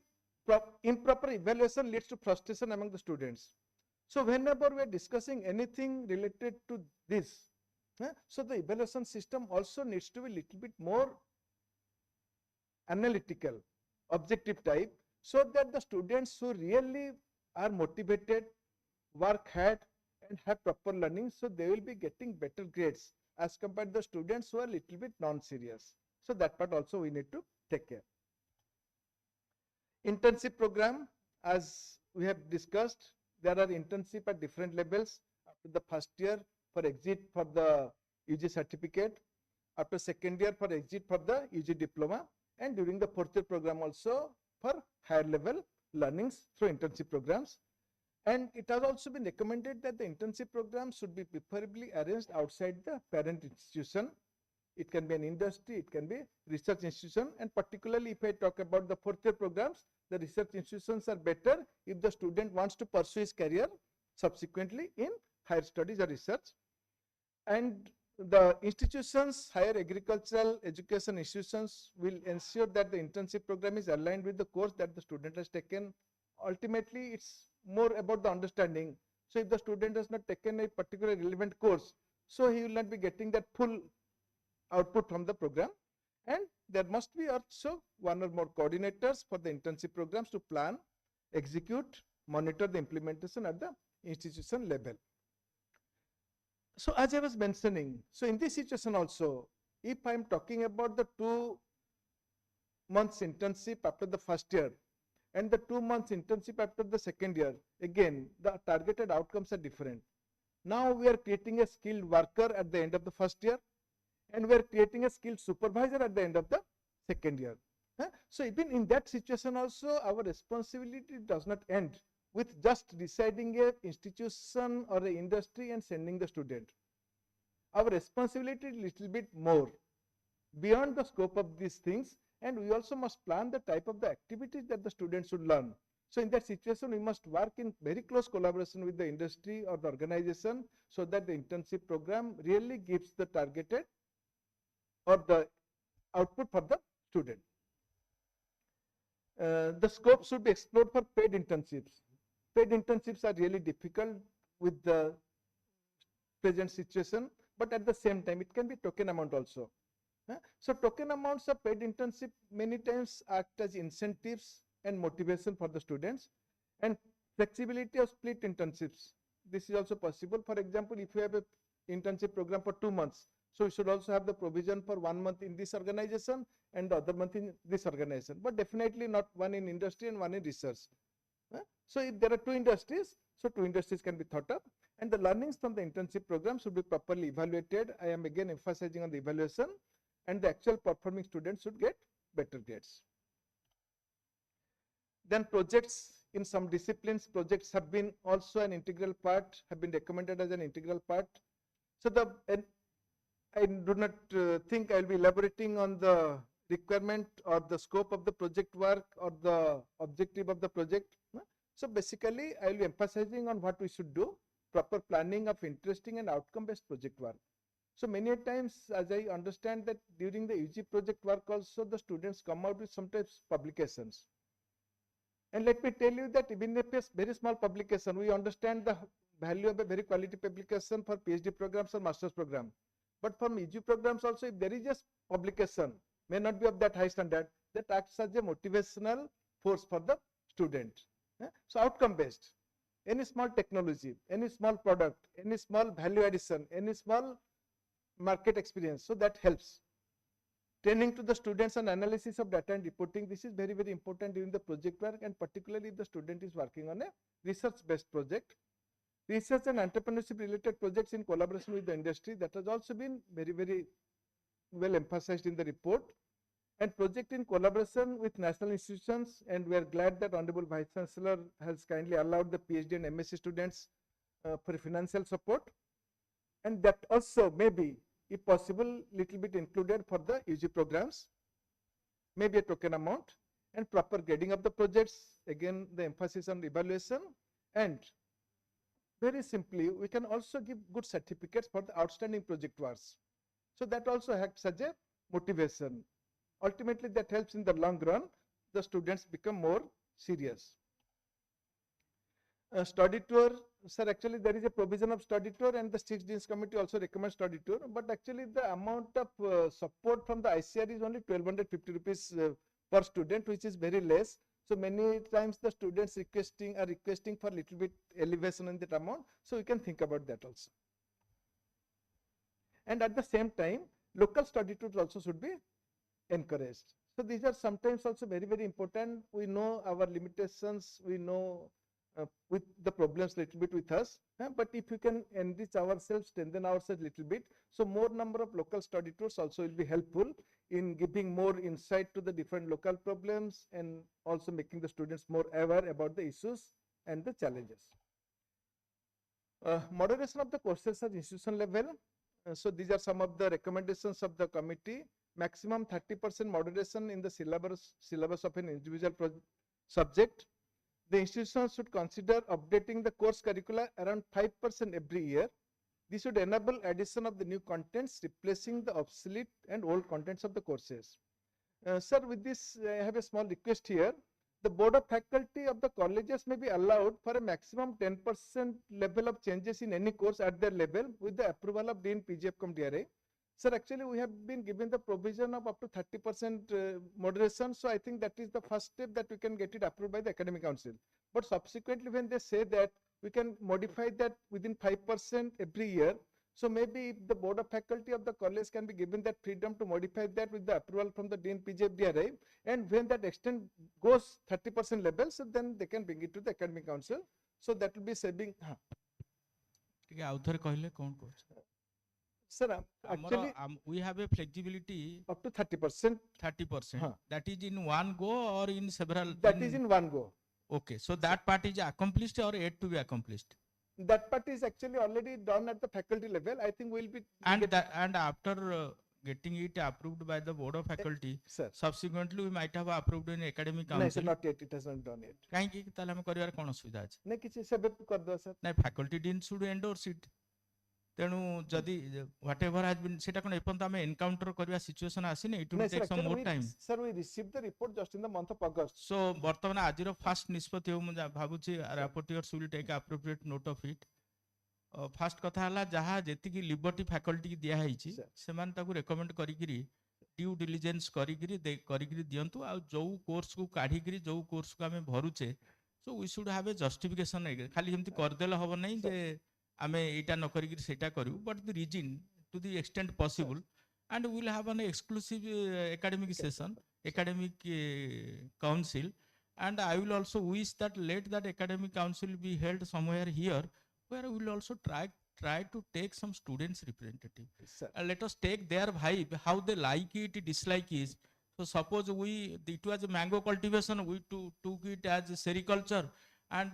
improper evaluation leads to frustration among the students. So whenever we are discussing anything related to this, so the evaluation system also needs to be a little bit more analytical, objective type, so that the students who really are motivated, work hard and have proper learning, so they will be getting better grades as compared to the students who are a little bit non-serious. So that part also we need to take care. Internship program, as we have discussed, there are internship at different levels. After the first year for exit for the UG certificate, after second year for exit for the UG diploma, and during the fourth year program also for higher level learnings through internship programs. And it has also been recommended that the internship program should be preferably arranged outside the parent institution. It can be an industry, it can be research institution, and particularly if I talk about the fourth year programs, the research institutions are better if the student wants to pursue his career subsequently in higher studies or research. And the institutions, higher agricultural education institutions, will ensure that the internship program is aligned with the course that the student has taken. Ultimately, it's more about the understanding. So if the student has not taken a particular relevant course, so he will not be getting that full output from the program. And there must be also one or more coordinators for the internship programs to plan, execute, monitor the implementation at the institution level. So as I was mentioning, so in this situation also, if I am talking about the 2 months internship after the first year and the 2 months internship after the second year, again, the targeted outcomes are different. Now we are creating a skilled worker at the end of the first year, and we are creating a skilled supervisor at the end of the second year. So even in that situation also, our responsibility does not end with just deciding a institution or a industry and sending the student. Our responsibility is little bit more beyond the scope of these things, and we also must plan the type of the activities that the students should learn. So in that situation, we must work in very close collaboration with the industry or the organization, so that the internship program really gives the targeted or the output for the student. The scope should be explored for paid internships. Paid internships are really difficult with the present situation, but at the same time, it can be token amount also. So token amounts of paid internship many times act as incentives and motivation for the students, and flexibility of split internships. This is also possible. For example, if you have an internship program for 2 months, so we should also have the provision for 1 month in this organization and the other month in this organization, but definitely not one in industry and one in research. So if there are 2 industries, so 2 industries can be thought of, and the learnings from the internship program should be properly evaluated. I am again emphasizing on the evaluation, and the actual performing students should get better grades. Then projects in some disciplines, projects have been also an integral part, have been recommended as an integral part. So I do not think I will be elaborating on the requirement or the scope of the project work or the objective of the project. So basically, I will be emphasizing on what we should do, proper planning of interesting and outcome-based project work. So many a times, as I understand that during the UG project work also, the students come out with sometimes publications. And let me tell you that even if it's very small publication, we understand the value of a very quality publication for PhD programs or master's program. But for UG programs also, if there is just publication, may not be of that high standard, that acts as a motivational force for the student. So outcome based. Any small technology, any small product, any small value addition, any small market experience, so that helps. Training to the students and analysis of data and reporting, this is very, very important during the project work, and particularly if the student is working on a research-based project. Research and entrepreneurship related projects in collaboration with the industry, that has also been very, very well emphasized in the report. And project in collaboration with national institutions, and we are glad that Honorable Vice Chancellor has kindly allowed the PhD and MSc students for financial support. And that also maybe, if possible, little bit included for the UG programs, maybe a token amount, and proper grading of the projects, again the emphasis on evaluation, and very simply we can also give good certificates for the outstanding project works. So that also acts as a motivation. Ultimately that helps in the long run, the students become more serious. Study tour, sir, actually there is a provision of study tour, and the 6 Deans committee also recommends study tour, but actually the amount of support from the ICR is only 1250 rupees per student, which is very less. So many times the students are requesting for little bit elevation in that amount, so we can think about that also. And at the same time, local study tours also should be encouraged. So these are sometimes also very, very important. We know our limitations, we know with the problems little bit with us, but if we can enrich ourselves, strengthen ourselves little bit, so more number of local study tours also will be helpful in giving more insight to the different local problems, and also making the students more aware about the issues and the challenges. Moderation of the courses at institution level. So these are some of the recommendations of the committee. Maximum 30% moderation in the syllabus of an individual subject. The institution should consider updating the course curricula around 5% every year. This should enable addition of the new contents, replacing the obsolete and old contents of the courses. Sir, with this, I have a small request here. The board of faculty of the colleges may be allowed for a maximum 10% level of changes in any course at their level with the approval of Dean, PGF, DRA. Sir, actually we have been given the provision of up to 30% moderation, so I think that is the first step that we can get it approved by the academic council. But subsequently when they say that we can modify that within 5% every year, so maybe if the board of faculty of the college can be given that freedom to modify that with the approval from the Dean, PGF, DRA, and when that extent goes 30% level, so then they can bring it to the academic council. So that will be saving. Sir, actually we have a flexibility up to 30%. 30%. That is in one go or in several? That is in one go. Okay, so that part is accomplished or yet to be accomplished? That part is actually already done at the faculty level. I think we'll be. And after getting it approved by the board of faculty, sir, subsequently we might have approved in academic no, council. sir, not yet. It has not done yet. Kahinki tale hame karibar kon asubidha achi? No, kichi sebe kardo sir. No, faculty dean should endorse it. ତେଣୁ ଯଦି whatever has been ସେଟା କ'ଣ ଏପର୍ଯ୍ୟନ୍ତ ଆମେ encounter କରିବା situation ଆସିନି, it will take some more time. Sir, we received the report just in the month of August. So ବର୍ତ୍ତମାନ ଆଜିର ଫାଷ୍ଟ ନିଷ୍ପତ୍ତି ହଉ, ମୁଁ ଭାବୁଛି rapporteurs will take appropriate note of it. First କଥା ହେଲା ଯାହା ଯେତିକି ଲିବର୍ଟି ଫ୍ୟାକଲ୍ଟି ଦିଆ ହେଇଛି ସେମାନେ ତାକୁ ରେକମେଣ୍ଡ କରିକିରି ଡ୍ୟୁ ଡିଲିଜେନ୍ସ କରିକିରି ଦିଅନ୍ତୁ, ଆଉ ଯୋଉ କୋର୍ସକୁ କାଢିକିରି ଯୋଉ କୋର୍ସକୁ ଆମେ ଭରୁଛେ, so we should have a justification. ଖାଲି ଯେମିତି କରିଦେଲେ ହବ ନାହିଁ ଯେ ଆମେ ଏଇଟା ନ କରିକିରି ସେଇଟା କରିବୁ, but the reason to the extent possible, and we will have an exclusive academic session, academic council, and I will also wish that let that academic council be held somewhere here, where we will also try to take some students representative. Let us take their vibe, how they like it, dislike it. So suppose it was a mango cultivation, we took it as a sericulture, and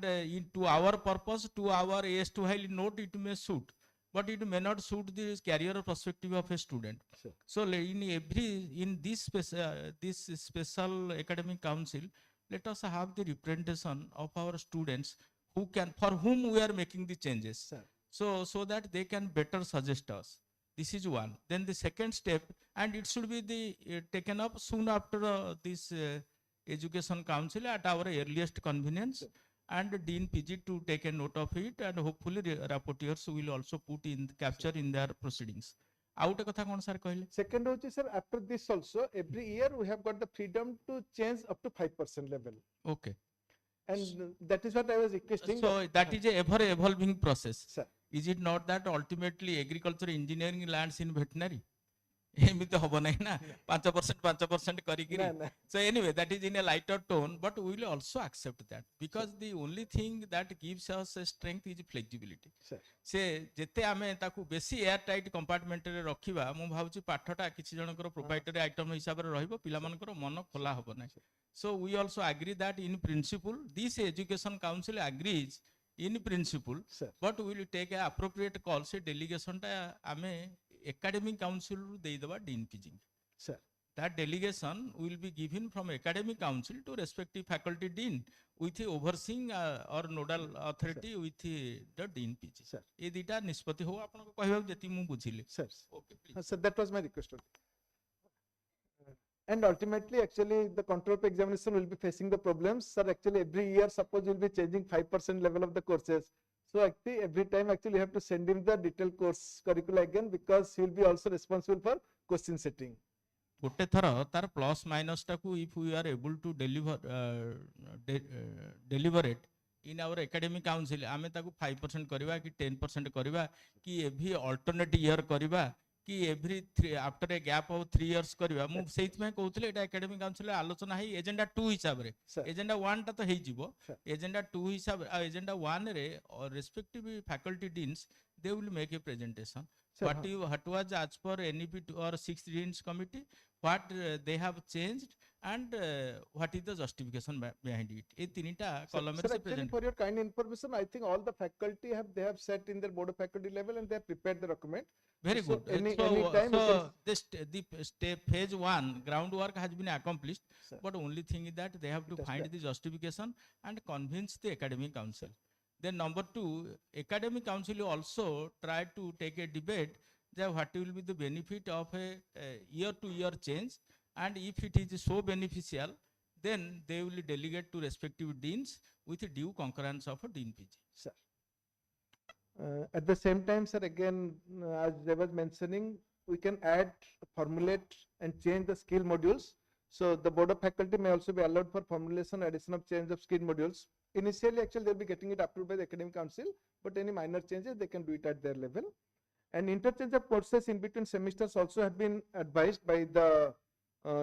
to our purpose, to our AS2 highly note, it may suit, but it may not suit the career perspective of a student. Sure. So in this special academic council, let us have the representation of our students for whom we are making the changes. Sir. So that they can better suggest us. This is one. Then the second step, and it should be the taken up soon after this education council at our earliest convenience, and Dean PG to take a note of it, and hopefully rapporteurs will also put in capture in their proceedings. Out kotha kon sir kahile? Second hochi sir, after this also every year we have got the freedom to change up to 5% level, Okay. and that is what I was requesting. So that is a ever evolving process. Sir. Is it not that ultimately agriculture engineering lands in veterinary? ଏମିତି ହବ ନାହିଁ ନା 5% କରିକିରି. So anyway, that is in a lighter tone, but we will also accept that, because the only thing that gives us a strength is flexibility. से जेते आमे ताकू बेसी एयर टाइट कंपार्टमेंट रे रखिबा, मु भाबुची पाठटा किछि जनकर प्रोप्राइटरी आइटम हिसाब रे रहइबो, पिला मानकर मन खोला हबो नै. So we also agree that in principle this education council agrees in principle, but we will take a appropriate call. से delegation टा आमे academic council देइदबा Dean PG. Sir. That delegation will be given from academic council to respective faculty dean with overseeing or nodal authority with the Dean PG. Sir. ए दिटा निष्पत्ति हो आपन को कहबा जति मु बुझिले. Sir. Okay, please. Sir, that was my request. And ultimately, actually, the control of examination will be facing the problems. Sir, actually, every year, suppose you'll be changing 5% level of the courses. So actually, every time, actually, you have to send him the detailed course curricula again, because he will be also responsible for question setting. गोटे थर तार plus minus टाकू if we are able to deliberate in our academic council आमे ताकू 5% करबा कि 10% करबा कि एवरी अल्टरनेट ईयर करबा कि every after a gap of 3 years करबा मु सेइत में कहउतले एटा एकेडमिक काउंसिल आलोचना है एजेंडा 2 हिसाब रे. एजेंडा 1 ता तो हेइ जिवो, एजेंडा 2 हिसाब एजेंडा 1 रे respective faculty deans they will make a presentation. What was as per NEP or 6th Deans Committee, what they have changed, and what is the justification behind it. ये तीनटा column Sir, actually, for your kind information, I think all the faculty they have set in their board of faculty level, and they have prepared the document. Very so good. Any time so the step phase 1 groundwork has been accomplished, but only thing is that they have to find the justification and convince the academic council. Then number 2, academic council also try to take a debate that what will be the benefit of a year to year change, and if it is so beneficial, then they will delegate to respective deans with due concurrence of a Dean PG. Sir. At the same time, sir, again, as I was mentioning, we can add, formulate, and change the skill modules. So the board of faculty may also be allowed for formulation, addition of change of skill modules. Initially, actually, they'll be getting it approved by the academic council, but any minor changes, they can do it at their level. And interchange of courses in between semesters also have been advised by the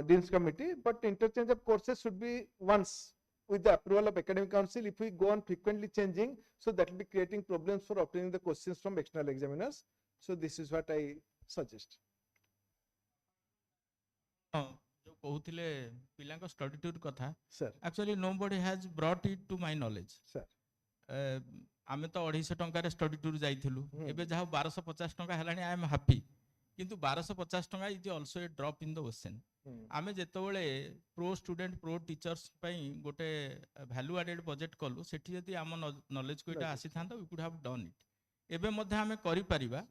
Dean's Committee, but interchange of courses should be once with the approval of academic council. If we go on frequently changing, so that will be creating problems for obtaining the questions from external examiners. So this is what I suggest. कहूतिले पिलांको study tour कथा. Sir. Actually nobody has brought it to my knowledge. Sir. आमे तो 250 टंका रे study tour जाइथिलु. एबे जाहो 1250 टंका हेलानी. I am happy. किंतु 1250 टंका is also a drop in the ocean. आमे जेतबेले प्रो स्टूडेंट प्रो टीचर्स पई गोटे वैल्यू एडेड बजेट कलु, सेठी जदी आम नॉलेज को इटा आसी थांता, we could have done it. एबे मध्ये आमे करि परिबा.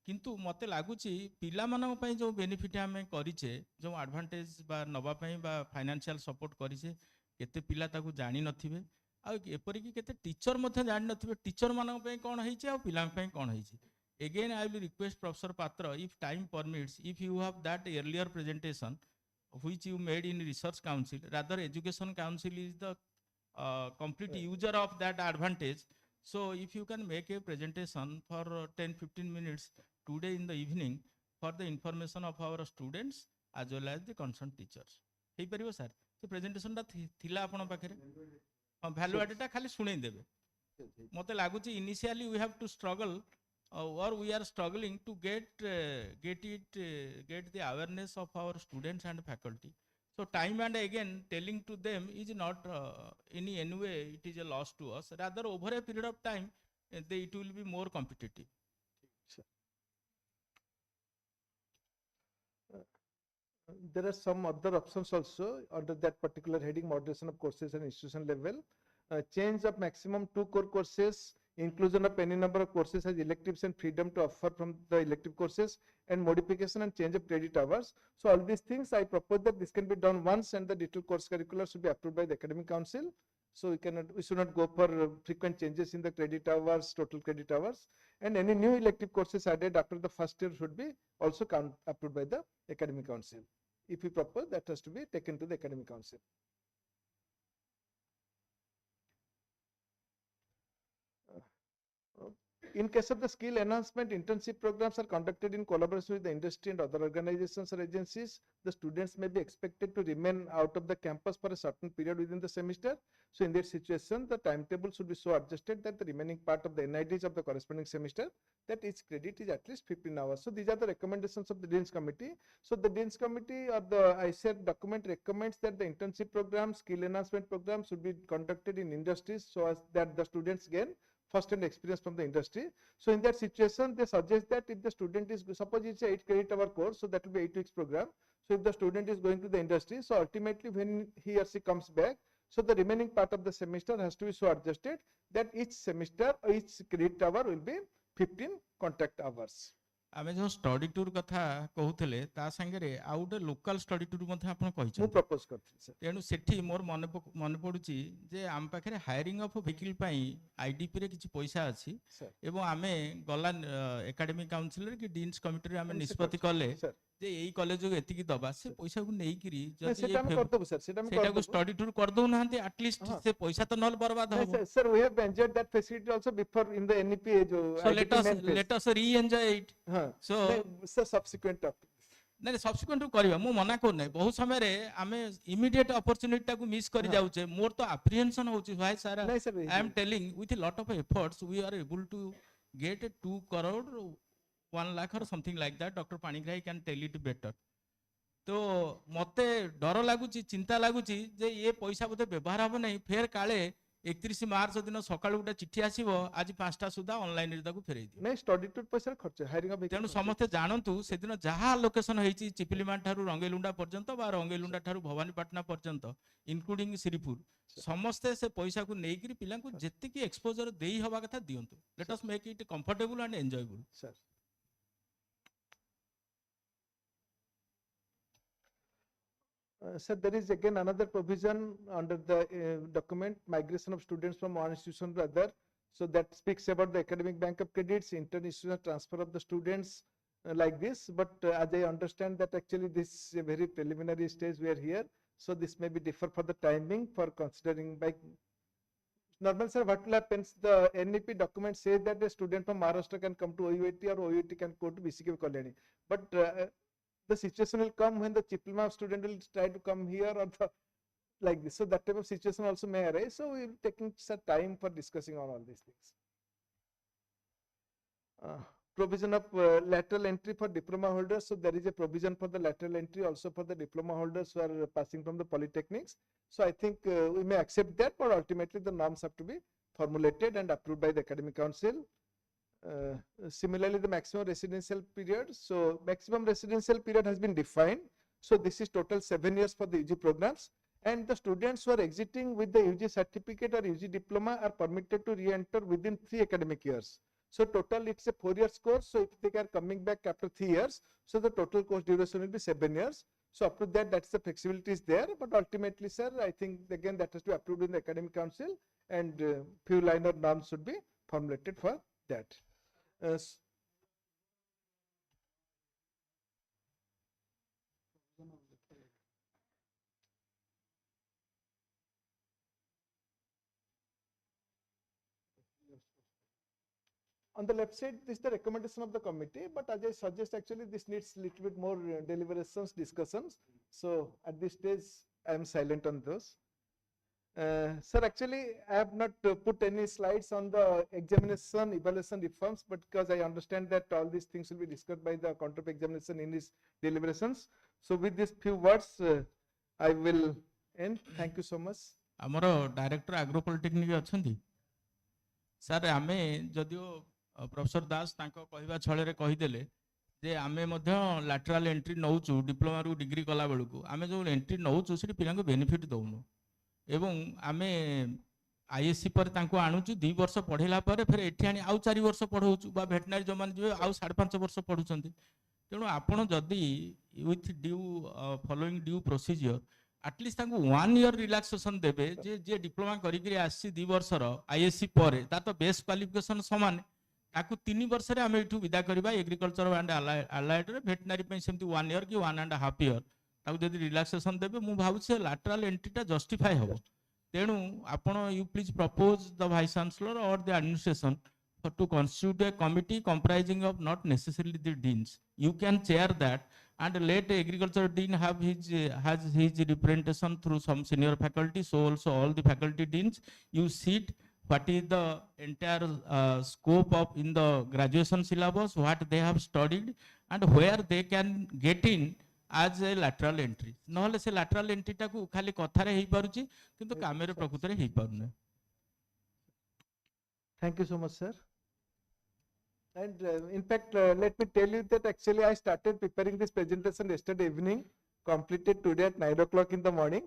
किंतु मते लागुची पिला मानन पई जो बेनिफिट आमे करिचे, जो एडवांटेज बा नबा पई बा फाइनेंशियल सपोर्ट करिचे, केते पिला ताकू जानि नथिबे, आ एपरि कि केते टीचर मध्ये जानि नथिबे टीचर मानन पई कोन होइचे आ पिला पई कोन होइचे. Again I will request Professor Patra, if time permits, if you have that earlier presentation which you made in research council, rather education council is the complete user of that advantage. So if you can make a presentation for 10-15 minutes today in the evening for the information of our students as well as the concerned teachers. Hey paribo sir, the presentation ta thila apana pakhare value added ta khali sunai debe. Mote laguchi initially we have to struggle or we are struggling to get the awareness of our students and faculty. So time and again telling to them is not in any way it is a loss to us. Rather over a period of time it will be more competitive. There are some other options also under that particular heading, moderation of courses and institution level. Change of maximum 2 core courses inclusion of any number of courses as electives and freedom to offer from the elective courses, and modification and change of credit hours. So all these things I propose that this can be done once, and the detailed course curricular should be approved by the academic council. So we should not go for frequent changes in the credit hours, total credit hours, and any new elective courses added after the first year should be also approved by the academic council. If we propose, that has to be taken to the academic council. In case of the skill enhancement, internship programs are conducted in collaboration with the industry and other organizations or agencies. The students may be expected to remain out of the campus for a certain period within the semester. So in that situation, the timetable should be so adjusted that the remaining part of the NIDs of the corresponding semester, that each credit is at least 15 hours. So these are the recommendations of the Dean's Committee. So the Dean's Committee or the ICER document recommends that the internship program, skill enhancement program should be conducted in industries so as that the students gain first-hand experience from the industry. So in that situation, they suggest that if the student is, suppose it's a 8 credit hour course, so that will be 8 weeks program. So if the student is going to the industry, so ultimately when he or she comes back, so the remaining part of the semester has to be so adjusted that each semester, each credit hour will be 15 contact hours. आमे जो study tour कथा कहूले ता संगे आ गोटे local study tour मथे आपण कहिछन मु propose करथि सर तेनु सेठी मोर मन पडुची जे आम पाखरे हायरिंग ऑफ व्हीकल पई आईडीपी रे किछि पैसा अछि एवं आमे गला एकेडमिक काउंसिल रे कि डीन्स कमिटी रे आमे निष्पत्ति करले जे एई कॉलेज को एतिकी दबा से पैसा को नै करी जति सेटा हम कर देबो सर सेटा को स्टडी टूर कर दउ नाहंती एट लीस्ट से पैसा तो नल बर्बाद हो sir we have enjoyed that facility also before in the NEP जो so let us re enjoy it so subsequent नहीं सब्सिक्वेंट करवा मु मना कर नै बहुत समय रे आमे इमीडिएट अपॉर्चुनिटी टा को मिस कर जाउचे मोर तो एप्रिहेंशन होची भाई सारा I am telling with a lot of efforts we are able to get 2 crore 1 lakh or something like that. Dr. Panigrahi can tell it better. तो मते डर लागुची चिंता लागुची जे ये पैसा बोधे व्यवहार हम नहीं फेर काले 31 मार्च दिन सकाळ गोटे चिठी आसीबो आज 5टा सुधा ऑनलाइन रे ताकू फेरै दियो नहीं स्टडी टूर पैसा खर्च हायरिंग ऑफ तेनु समस्त जानंतु से दिन जहा लोकेशन हेची चिपिलीमान ठारू रंगेलुंडा पर्यंत बा रंगेलुंडा ठारू भवानीपाटना पर्यंत इंक्लूडिंग श्रीपुर समस्त से पैसा को नेकरी पिला को जेते की एक्सपोजर देई हवा कथा दियंतु let us make it comfortable and enjoyable sir Sir, there is again another provision under the document, migration of students from one institution to other. So that speaks about the academic bank of credits, inter-institutional transfer of the students like this. But as I understand that actually this is a very preliminary stage we are here. So this may be differ for the timing for considering by normal sir what will happen, the NEP document says that a student from Maharashtra can come to OUAT or OUAT can go to BCK Kalyani. But the situation will come when the Chiplima student will try to come here or like this. So that type of situation also may arise. So we will taking some time for discussing on all these things. Provision of lateral entry for diploma holders. So there is a provision for the lateral entry also for the diploma holders who are passing from the polytechnics. So I think we may accept that, but ultimately the norms have to be formulated and approved by the academic council. Similarly, the maximum residential period. So maximum residential period has been defined. So this is total 7 years for the UG programs, and the students who are exiting with the UG certificate or UG diploma are permitted to re-enter within 3 academic years. So total it's a 4 years course. So if they are coming back after 3 years, so the total course duration will be 7 years. So up to that, that's the flexibility is there. But ultimately, sir, I think again that has to be approved in the academic council, and few liner norms should be formulated for that. On the left side, this is the recommendation of the committee, but as I suggest, actually this needs a little bit more deliberations, discussions. So at this stage, I am silent on those. Sir, actually, I have not put any slides on the examination, evaluation reforms, but because I understand that all these things will be discussed by the counter examination in his deliberations. So with these few words, I will end. Thank you so much. आमर director agro polytechnic अच्छी sir आम जदियो professor दास कहवा छल कहीदेले जे आमे lateral entry नौचु diploma रु degree कला बेलू आमे जो एंट्री नौचु से पिला बेनिफिट दौनु एवं आमे आईएससी पर तांको आणुचु 2 वर्ष पढ़ेला पर फिर एठी आनी आउ 4 वर्ष पढ़ौचु बा भेटनारी जो मान जे आउ 5.5 वर्ष पढ़ुचंती तेणु आपण जदि with due following due procedure at least तांको 1 ईयर रिलैक्सेशन देबे जे जे डिप्लोमा करी करी आसी 2 वर्ष रो आईएससी पर ता तो बेस्ट क्वालिफिकेशन समान ताकू 3 वर्ष रे हमें इठू विदा करबा एग्रीकल्चर एंड अलाइड रे भेटनारी पे सेमती 1 ईयर कि 1.5 ईयर ताकू जदि रिलैक्सेशन देबे मु भाबु से लैटरल एंट्री टा जस्टिफाई होबो तेणु आपण you please propose the vice chancellor or the administration to constitute a committee comprising of not necessarily the deans. You can chair that and let agriculture dean have has his representation through some senior faculty. So also all the faculty deans, you sit what is the entire scope of in the graduation syllabus, what they have studied and where they can get in as a lateral entry. नहले से lateral entry टा को खाली कथारे हेई पारुची किंतु कामेरे प्रकृतरे हेई पारुने. Thank you so much, sir. And in fact, let me tell you that actually I started preparing this presentation yesterday evening, completed today at 9 o'clock in the morning.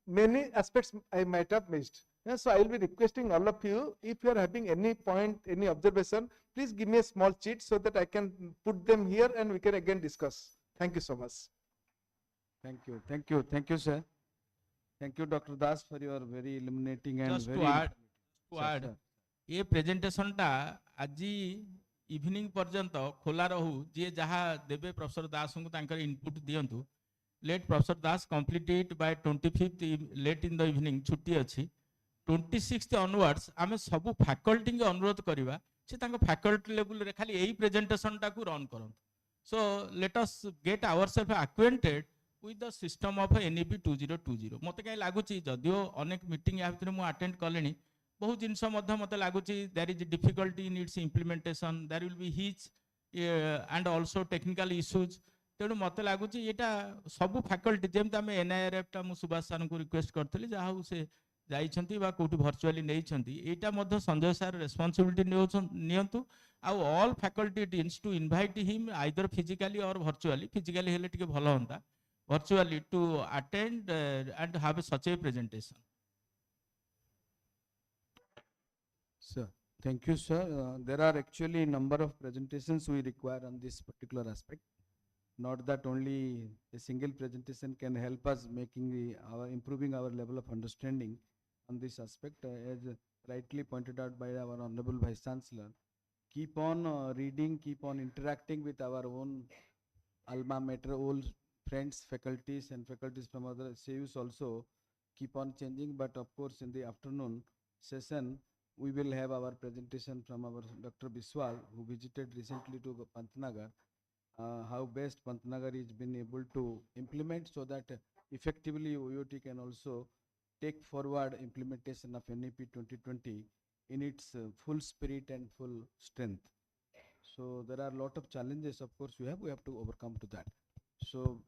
Many aspects I might have missed. Yeah, so I will be requesting all of you, if you are having any point, any observation, please give me a small sheet so that I can put them here and we can again discuss. Thank you so much. Thank you, sir. Thank you, Dr. Das, for your very illuminating and Just very. to add, ये presentation टा आज evening पर्यंत खोला रहू जे जहाँ देवे professor Das को तांकर इनपुट दियंतु let professor Das complete it by 25th late in the evening छुट्टी अच्छी 26th ऑनवर्ड्स आमे सब फैकल्टी के अनुरोध करवा से तांको फैकल्टी लेवल रे खाली एही प्रेजेंटेशन टा को रन करन so let us get ourself acquainted with the system of NEP 2020 मते काई लागुची जदियो अनेक मीटिंग या भितर मु अटेंड कलेनी बहुत जिनस मत लगुच there is difficulty in its implementation there will be hitch and also technical issues तेणु मत लगुच यहाँ सब फैकल्टी जमी आम NIRF टा सुभाष सर को रिक्वेस्ट करी जहाँ से जाइछंती बा कोठी वर्चुअली नहीं यहाँ संजय सर रेस्पॉन्सिबिलिटी नियंतु आउ all faculty deans to invite him either physically or virtually physically हेले टिके भल होंता virtually to attend and have such a presentation. Sir, thank you, sir. There are actually number of presentations we require on this particular aspect. Not that only a single presentation can help us improving our level of understanding on this aspect. As rightly pointed out by our Honorable Vice Chancellor, keep on reading, keep on interacting with our own alma mater, old friends, faculties and faculties from other CUs also keep on changing. But of course, in the afternoon session, we will have our presentation from our Dr. Biswal, who visited recently to Pantnagar, how best Pantnagar is been able to implement so that effectively OUT can also take forward implementation of NEP 2020 in its full spirit and full strength. So there are a lot of challenges, of course, we have to overcome to that. So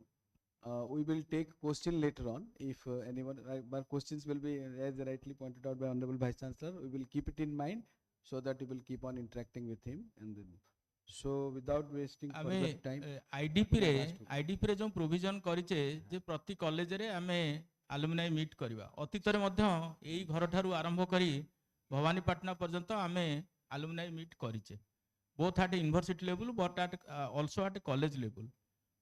we will take question later on. If anyone, our questions will be, as rightly pointed out by Honorable Vice Chancellor, we will keep it in mind so that we will keep on interacting with him. And then, so without wasting further time, IDP रे जो provision करिचे जे प्रति college रे आमे alumni meet करबा अतीत रे मध्य एई घर ठारू आरंभ करी भवानीपाटना पर्यंत आमे अलुमिनाई मीट करिचे both at university level but at also at college level.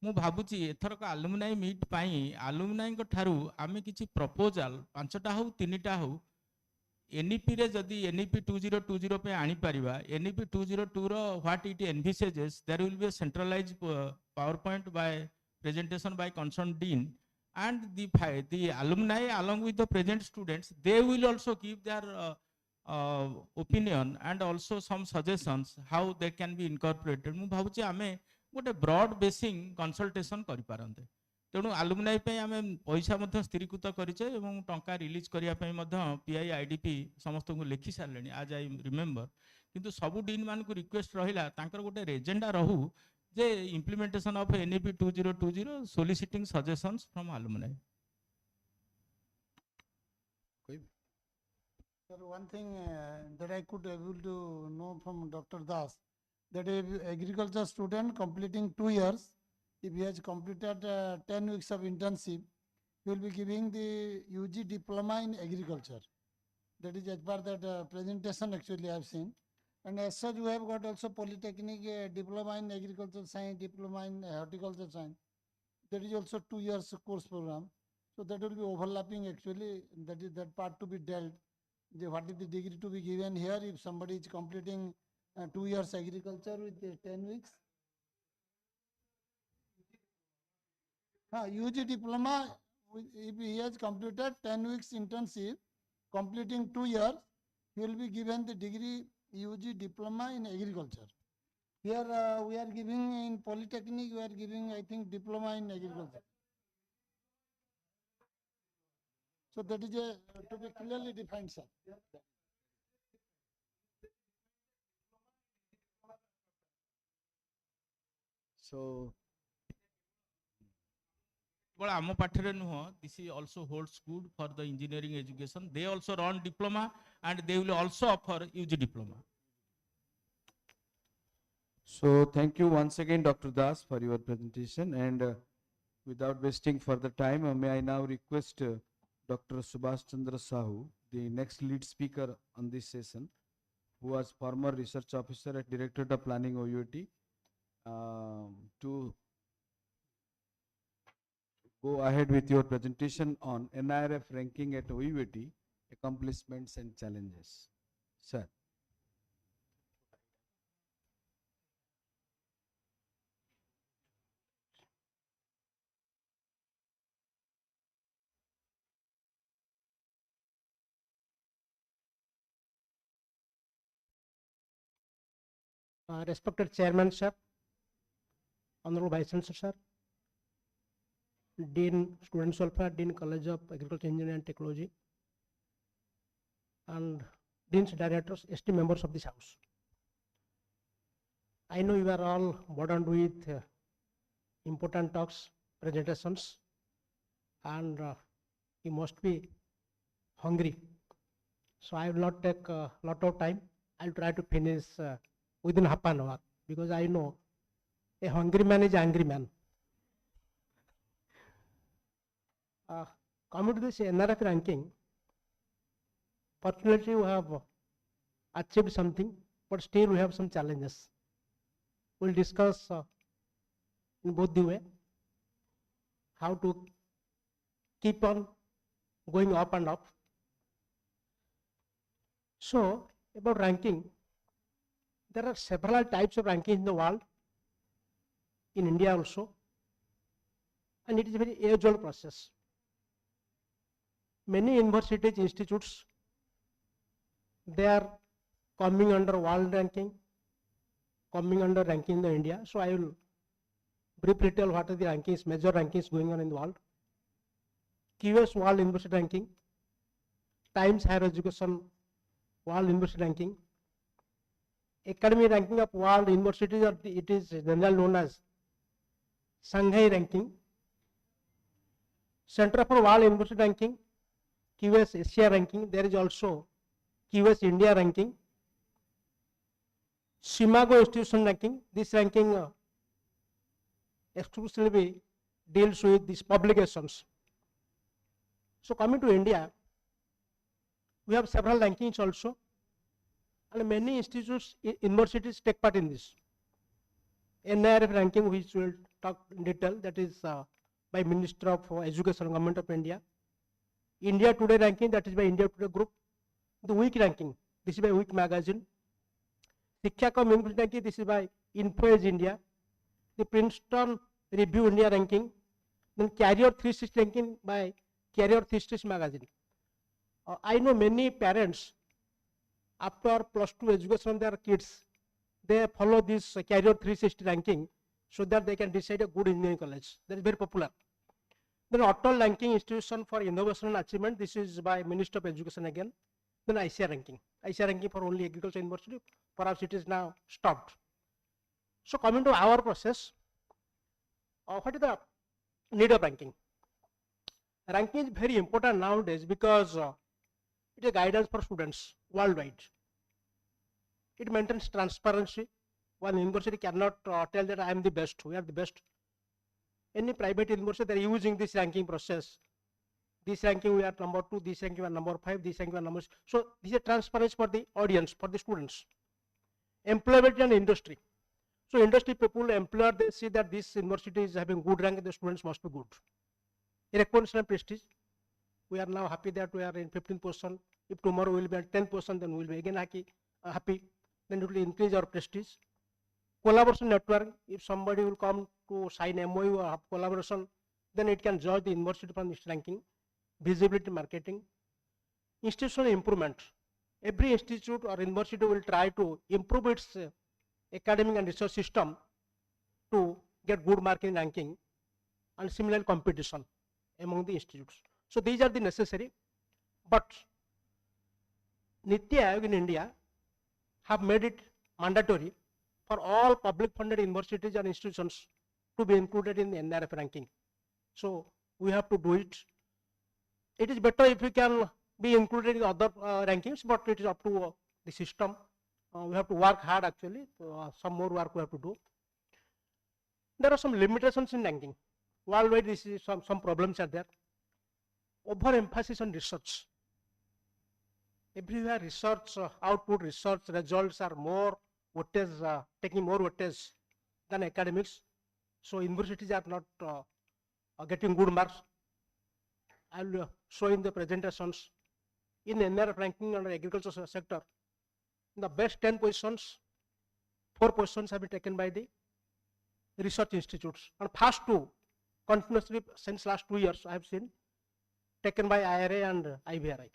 मु भाबुची एथरक अलुमिनाई मीट पाई अलुमिनाई को ठारू आमे किछि प्रपोजल 5टा हो 3टा हो NEP रे जदि NEP 2020 पे आनी परिबा NEP 2002 रो what it envisages there will be a centralised power point by presentation by concern dean and the alumni along with the present students they will also give their opinion and also some suggestions how they can be incorporated. मु भाबुची आमे गोटे broad basin consultation करि पारंते तेणु आलुमिनाई पे आमे पैसा मध्य स्थिरीकृत करिचे एवं टंका रिलीज करिया पे मध्य PI IDP समस्त को लिखि सारलेनी आज आई रिमेंबर किंतु सब डीन मान को रिक्वेस्ट रहिला तांकर गोटे एजेंडा रहू जे implementation of NEP 2020 soliciting suggestions from alumni. Sir, one thing that I could able to know from Dr. Das, that if agriculture student completing 2 years, if he has completed 10 weeks of internship, he will be giving the UG diploma in agriculture. That is as per that presentation actually I have seen. And as such, we have got also Polytechnic Diploma in Agricultural Science, Diploma in Horticulture Science. That is also 2 years course program. So that will be overlapping actually. That is that part to be dealt. What is the degree to be given here if somebody is completing 2 years agriculture with 10 weeks? UG diploma, if he has completed 10 weeks internship, completing 2 years, he will be given the degree UG diploma in agriculture. Here we are giving in Polytechnic, we are giving I think diploma in agriculture. So that is a to be clearly defined, sir. So But ଆମ ପାଠରେ ନୁହଁ, this is also holds good for the engineering education. They also run diploma and they will also offer UG diploma. So thank you once again, Dr. Das, for your presentation. And without wasting further time, may I now request Dr. Subhash Chandra Sahu, the next lead speaker on this session, who was former research officer at Directorate of Planning OUT, to go ahead with your presentation on NIRF ranking at OUT, accomplishments and challenges. Sir. Respected Chairman, sir, Honorable Vice Chancellor, sir, Dean, Students Welfare, Dean, College of Agriculture, Engineering and Technology, and Dean's Directors, esteemed members of this House. I know you are all burdened with important talks, presentations, and you must be hungry. So I will not take a lot of time. I'll try to finish within half an hour, because I know a hungry man is an angry man. Coming to this NRF ranking, fortunately we have achieved something, but still we have some challenges. We'll discuss in both the way how to keep on going up and up. So about ranking, there are several types of rankings in the world, in India also, and it is a very age-old process. Many universities, institutes, they are coming under world ranking, coming under ranking in the India. So I will briefly tell what are the rankings, major rankings going on in the world. QS World University Ranking, Times Higher Education World University Ranking, Academy Ranking of World Universities, or it is generally known as Shanghai Ranking, Center for World University Ranking, QS Asia Ranking, there is also QS India Ranking, Shimago Institution Ranking. This ranking exclusively deals with these publications. So coming to India, we have several rankings also, and many institutes, universities take part in this. NIRF ranking, which we will talk in detail, that is by Minister of Education, Government of India. India Today ranking, that is by India Today Group. The Week ranking, this is by Week Magazine. Shiksha.com University ranking, this is by InfoEdge India. The Princeton Review India ranking. Then Career 360 ranking by Career 360 Magazine. I know many parents, after +2 education of their kids, they follow this Career 360 ranking so that they can decide a good engineering college. That is very popular. Then Atal Ranking Institution for Innovation and Achievement, this is by Minister of Education again. Then ICAR ranking. ICAR ranking for only agriculture university, perhaps it is now stopped. So coming to our process, what is the need of ranking? Ranking is very important nowadays because it is a guidance for students worldwide. It maintains transparency. One university cannot tell that I am the best, we are the best. Any private university, they are using this ranking process. this ranking we are number 2, this ranking we are number 5, this ranking we are number 6. So this is a transparency for the audience, for the students. Employability and industry. So industry people, employer, they see that this university is having good rank, the students must be good. Recognition and prestige. We are now happy that we are in 15%. If tomorrow we will be at 10%, then we will be again happy. Then it will increase our prestige. Collaboration network. If somebody will come to sign MOU or have collaboration, then it can judge the university from its ranking. Visibility marketing. Institutional improvement. Every institute or university will try to improve its academic and research system to get good marking ranking and similar competition among the institutes. So these are the necessary, but Niti Aayog in India have made it mandatory for all public funded universities and institutions to be included in the NIRF ranking. So we have to do it. It is better if we can be included in other rankings, but it is up to the system. We have to work hard actually. Some more work we have to do. There are some limitations in ranking. Worldwide, this is some problems are there. Overemphasis on research. Everywhere research output, research results are more weightage, taking more weightage than academics. So universities are not getting good marks. I will show in the presentations. In NIRF ranking under agriculture sector, in the best 10 positions, 4 positions have been taken by the research institutes. And first 2, continuously since last 2 years, I have seen taken by IRA and IVRI.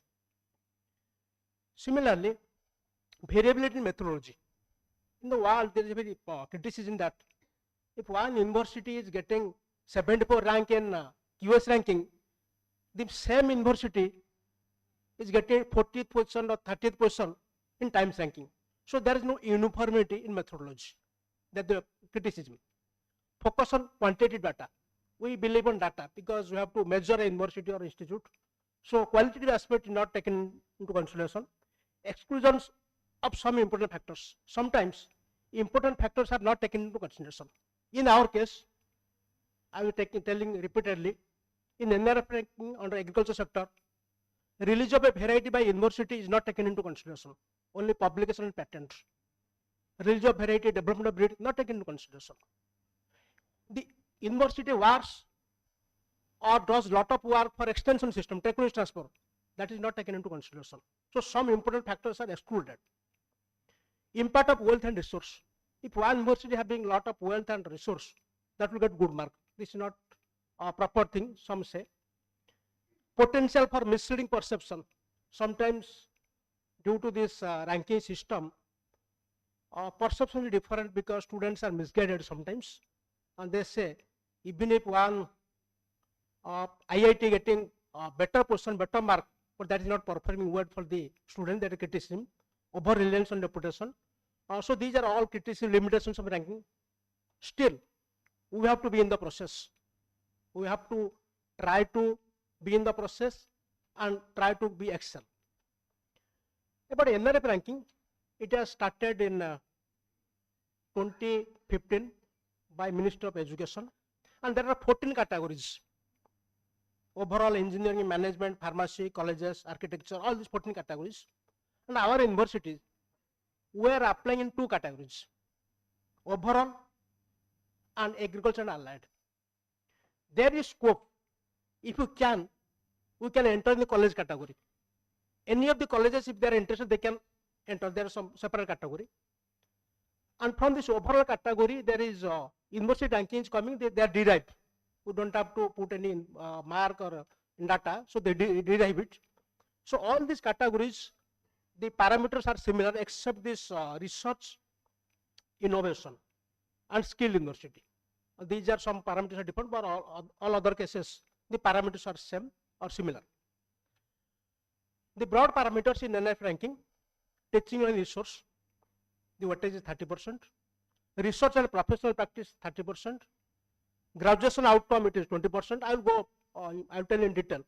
Similarly, variability in methodology. In the world, there is a very criticism that if one university is getting 74 rank in US ranking, the same university is getting 40th position or 30th position in Times ranking. So there is no uniformity in methodology. That's the criticism. Focus on quantitative data. We believe on data because we have to measure a university or institute. So qualitative aspect is not taken into consideration. Exclusions of some important factors. Sometimes important factors are not taken into consideration. In our case, I will telling repeatedly, in NIRF ranking under agriculture sector, release of a variety by university is not taken into consideration. Only publication and patent. Release of variety, development of breed, not taken into consideration. The university works or does lot of work for extension system, technology transfer. That is not taken into consideration. So some important factors are excluded. Impact of wealth and resource. If one university having lot of wealth and resource, that will get good mark. This is not a proper thing, some say. Potential for misleading perception. Sometimes due to this ranking system, perception is different because students are misguided sometimes. And they say, even if one IIT getting better position, better mark, but that is not performing well for the student, that is criticism, over reliance on reputation. So these are all criticism, limitations of ranking. Still, we have to be in the process. We have to try to be in the process and try to be excel. About NIRF ranking, it has started in 2015 by Minister of Education, and there are 14 categories. Overall engineering, management, pharmacy, colleges, architecture, all these 14 categories. And our universities, we are applying in 2 categories, overall and agriculture and allied. There is scope. If you can, we can enter in the college category. Any of the colleges, if they are interested, they can enter. There is some separate category. And from this overall category, there is university rankings coming, they are derived. We don't have to put any mark or data, so they derive it. So all these categories, the parameters are similar except this research, innovation and skill university. These are some parameters are different, but all other cases, the parameters are same or similar. The broad parameters in NIRF ranking, teaching and resource, the weightage is 30%. Research and professional practice 30%. Graduation outcome it is 20%. I will go, I will tell in detail.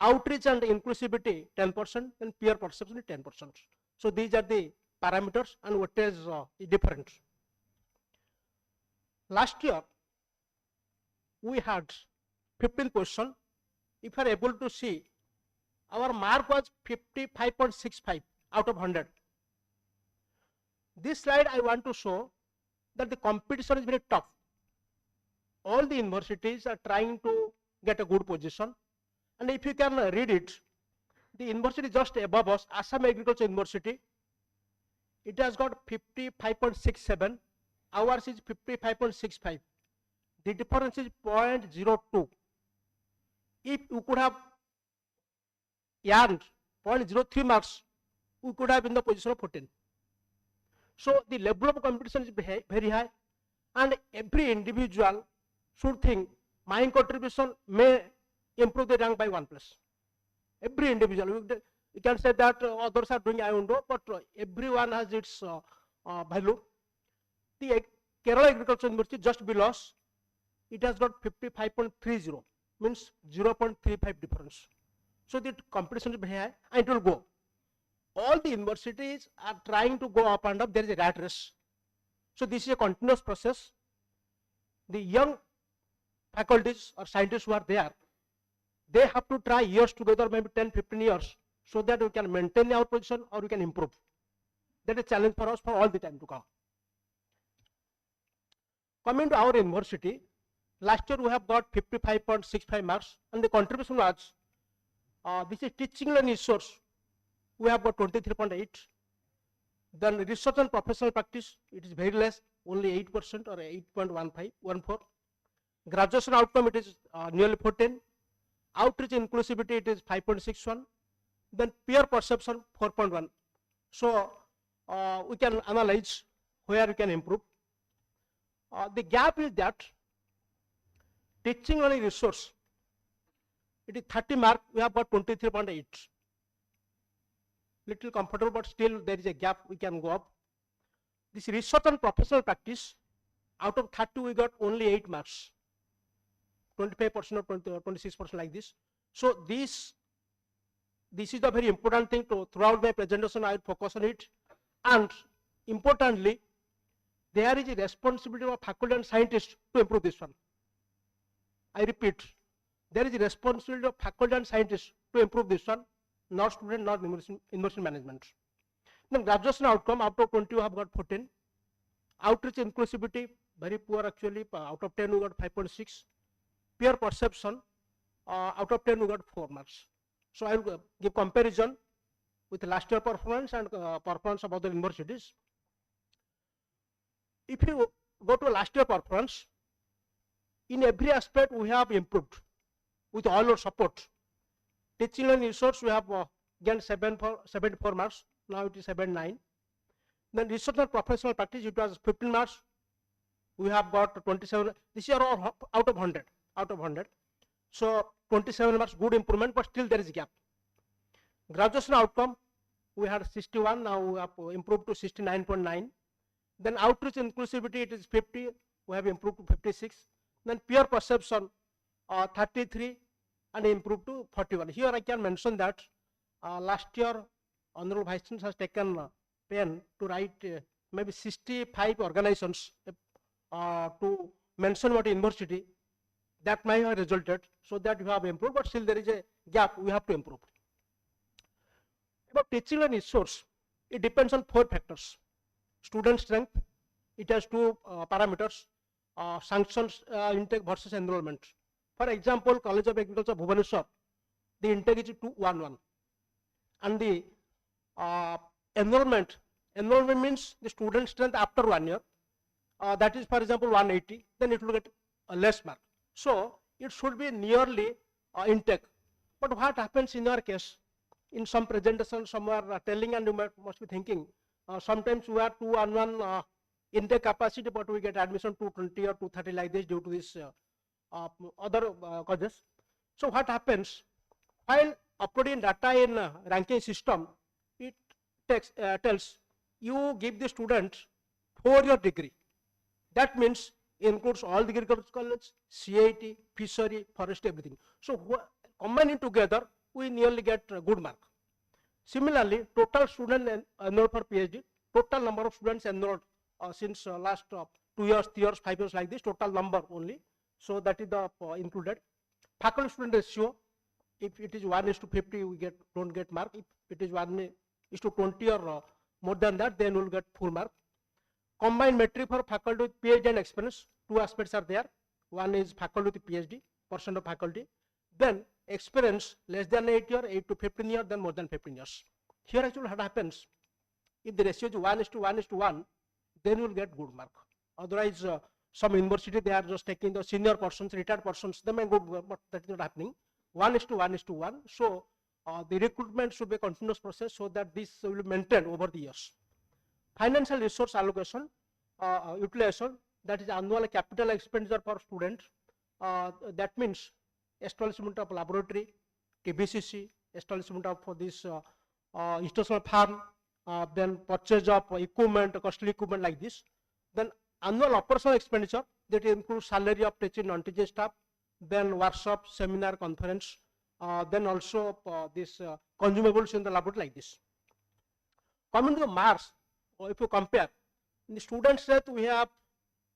Outreach and inclusivity 10% and peer perception 10%. So these are the parameters and weightage is different. Last year, we had 15 position if you are able to see, our mark was 55.65 out of 100. This slide I want to show that the competition is very tough. All the universities are trying to get a good position, and if you can read it, the university just above us, Assam Agriculture University, it has got 55.67, ours is 55.65. The difference is 0.02. If you could have earned 0.03 marks, we could have been in the position of 14. So the level of competition is very high, and every individual should think my contribution may improve the rank by 1+. Every individual, you can say that others are doing, I don't know, but everyone has its value. The Kerala Agriculture University just below us, it has got 55.30, means 0.35 difference. So the competition is very high, and it will go. All the universities are trying to go up and up. There is a rat race. So this is a continuous process. The young faculties or scientists who are there, they have to try years together, maybe 10-15 years, so that we can maintain our position or we can improve. That is a challenge for us for all the time to come. Coming to our university, last year we have got 55.65 marks, and the contribution was, this is teaching and resource, we have got 23.8. Then research and professional practice, it is very less, only 8% or 8.14. Graduation outcome, it is nearly 14. Outreach inclusivity, it is 5.61. Then peer perception, 4.1. So we can analyze where we can improve. The gap is that teaching only resource, it is 30 mark, we have got 23.8. Little comfortable, but still there is a gap, we can go up. This research and professional practice, out of 30 we got only 8 marks, 25% or 26% like this. So this is the very important thing. Throughout my presentation I will focus on it. And importantly, there is a responsibility of faculty and scientists to improve this one. I repeat, there is a responsibility of faculty and scientists to improve this one, not student, not university management. Then graduation outcome, out of 20 we have got 14. Outreach inclusivity, very poor actually, out of 10 we got 5.6. Peer perception, out of 10 we got 4 marks. So I will give comparison with last year performance and performance of other universities. If you go to last year performance, in every aspect we have improved with all our support. Teaching and research, we have gained 74 marks, now it is 79. Then research and professional practice, it was 15 marks, we have got 27. This is all out of 100. So 27 marks, good improvement, but still there is a gap. Graduation outcome, we had 61, now we have improved to 69.9. Then outreach inclusivity, it is 50, we have improved to 56. Then peer perception, 33, and improved to 41. Here I can mention that last year Honorable Vice Chancellor has taken pen to write maybe 65 organizations to mention what university that might have resulted, so that we have improved, but still there is a gap, we have to improve. About teaching and resource, it depends on 4 factors. Student strength, it has 2 parameters, sanctions intake versus enrollment. For example, College of Agriculture, Bhubaneswar, the intake is 211. And the enrollment means the student strength after 1 year, that is for example 180, then it will get a less mark. So it should be nearly intake. But what happens in our case, in some presentation, some are telling, and you must be thinking, sometimes we are 211 intake capacity, but we get admission 220 or 230 like this due to this other causes. So what happens, while uploading data in ranking system, it tells you give the student 4-year degree. That means includes all the agricultural college, CIT, fishery, forestry, everything. So combining together, we nearly get a good mark. Similarly, total student enrolled for PhD, total number of students enrolled since last 2 years, 3 years, 5 years like this, total number only. So that is the included. Faculty student ratio, If it is 1:50, we don't get mark. If it is 1:20 or more than that, then we'll get full mark. Combined metric for faculty with PhD and experience, two aspects are there. One is faculty with PhD, percent of faculty. Then experience less than 8 years, 8 to 15 years, then more than 15 years. Here actually what happens, if the ratio is 1:1:1, then you will get good mark. Otherwise, some university, they are just taking the senior persons, retired persons, they may good work, but that is not happening. 1:1:1. So the recruitment should be a continuous process so that this will be maintained over the years. Financial resource allocation, utilization, that is annual capital expenditure per student. That means establishment of laboratory, TBCC, establishment of this institutional farm, then purchase of equipment, costly equipment like this. Then annual operational expenditure, that includes salary of teaching, non-teaching staff, then workshop, seminar, conference, then also this consumables in the laboratory like this. Coming to the marks, if you compare, in the student set we have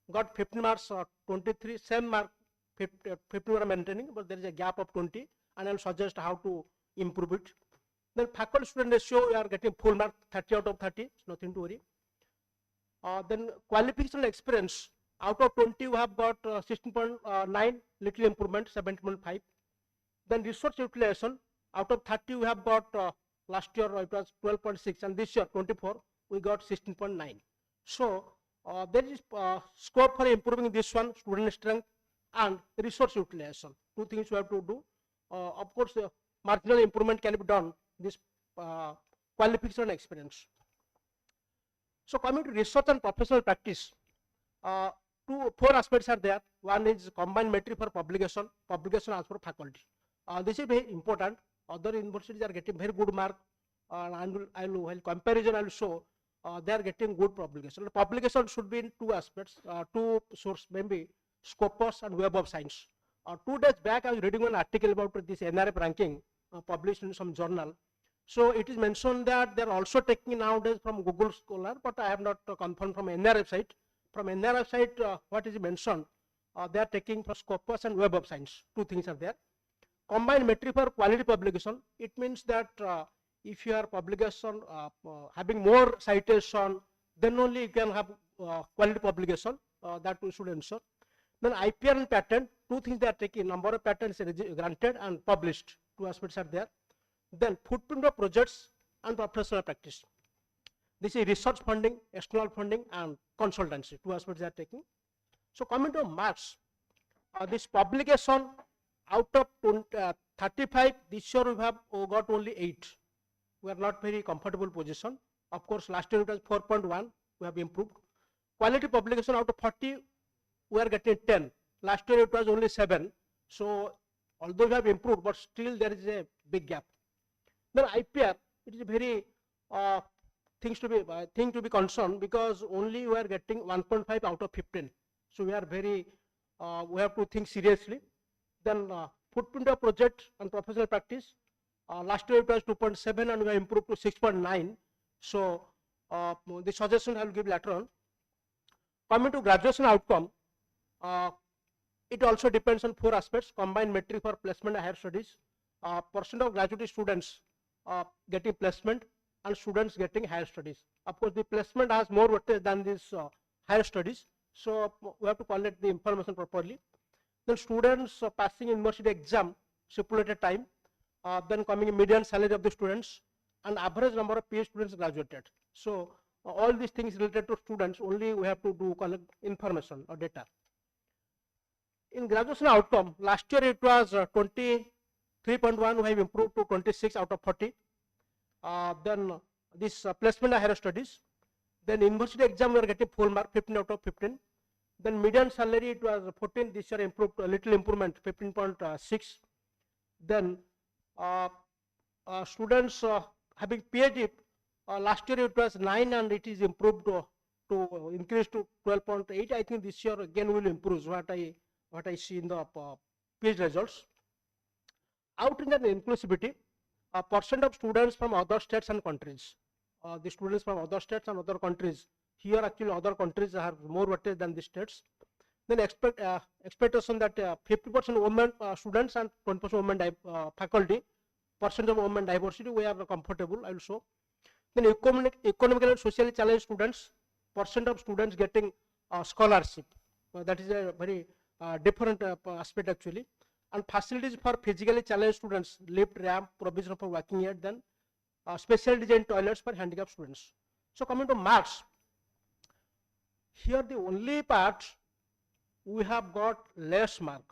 got 15 marks, 23, same mark, 15 are maintaining, but there is a gap of 20, and I will suggest how to improve it. Then faculty student ratio, we are getting full mark, 30 out of 30, it's nothing to worry. Then qualification experience, out of 20 we have got 16.9, little improvement, 17.5. Then resource utilization, out of 30 we have got last year it was 12.6, and this year 24 we got 16.9. So there is scope for improving this one, student strength and resource utilization. Two things we have to do. Of course, marginal improvement can be done, this qualification experience. So coming to research and professional practice, 4 aspects are there. One is combined metric for publication as for faculty. This is very important. Other universities are getting very good mark, and while comparison I will show they are getting good publication. The publication should be in 2 aspects, 2 source, maybe Scopus and Web of Science. 2 days back I was reading one article about this NIRF ranking published in some journal. So it is mentioned that they are also taking nowadays from Google Scholar, but I have not confirmed from NIRF site. From NIRF site, what is mentioned, they are taking from Scopus and Web of Science. 2 things are there. Combined metric for quality publication, it means that if you are publication having more citation, then only you can have quality publication, that we should ensure. Then IPR and patent, 2 things they are taking, number of patents granted and published, 2 aspects are there. Then footprint of projects and professional practice. This is research funding, external funding and consultancy, 2 aspects they are taking. So coming to marks, this publication out of 35, this year we have got only 8. We are not very comfortable position. Of course, last year it was 4.1, we have improved. Quality publication out of 40, we are getting 10. Last year it was only 7. So although we have improved, but still there is a big gap. Then IPR, it is a very thing to be concerned, because only we are getting 1.5 out of 15. So we are very, we have to think seriously. Then footprint of project and professional practice. Last year it was 2.7 and we have improved to 6.9. So the suggestion I will give later on. Coming to graduation outcome, it also depends on 4 aspects: combined metric for placement and higher studies, percent of graduate students getting placement and students getting higher studies. Of course, the placement has more weightage than this higher studies, so we have to collect the information properly. Then students passing university exam, stipulated time, then coming median salary of the students and average number of PhD students graduated. So all these things related to students, only we have to do collect information or data. In graduation outcome, last year it was 23.1, we have improved to 26 out of 40. Then this placement of higher studies. Then university exam we are getting full mark, 15 out of 15. Then median salary it was 14, this year improved, a little improvement, 15.6. Then students having PhD, last year it was 9 and it is improved to increase to 12.8. I think this year again will improve, what I see in the PhD results. Out in the inclusivity, percent of students from other states and countries. The students from other states and other countries, here actually other countries have more weightage than the states. Then expectation that 50% women students and 20% women faculty, percent of women diversity, we are comfortable also. Then economically and socially challenged students, percent of students getting scholarship. That is a very different aspect actually. And facilities for physically challenged students, lift, ramp, provision for walking aid, then special design toilets for handicapped students. So coming to marks, here the only part we have got less mark.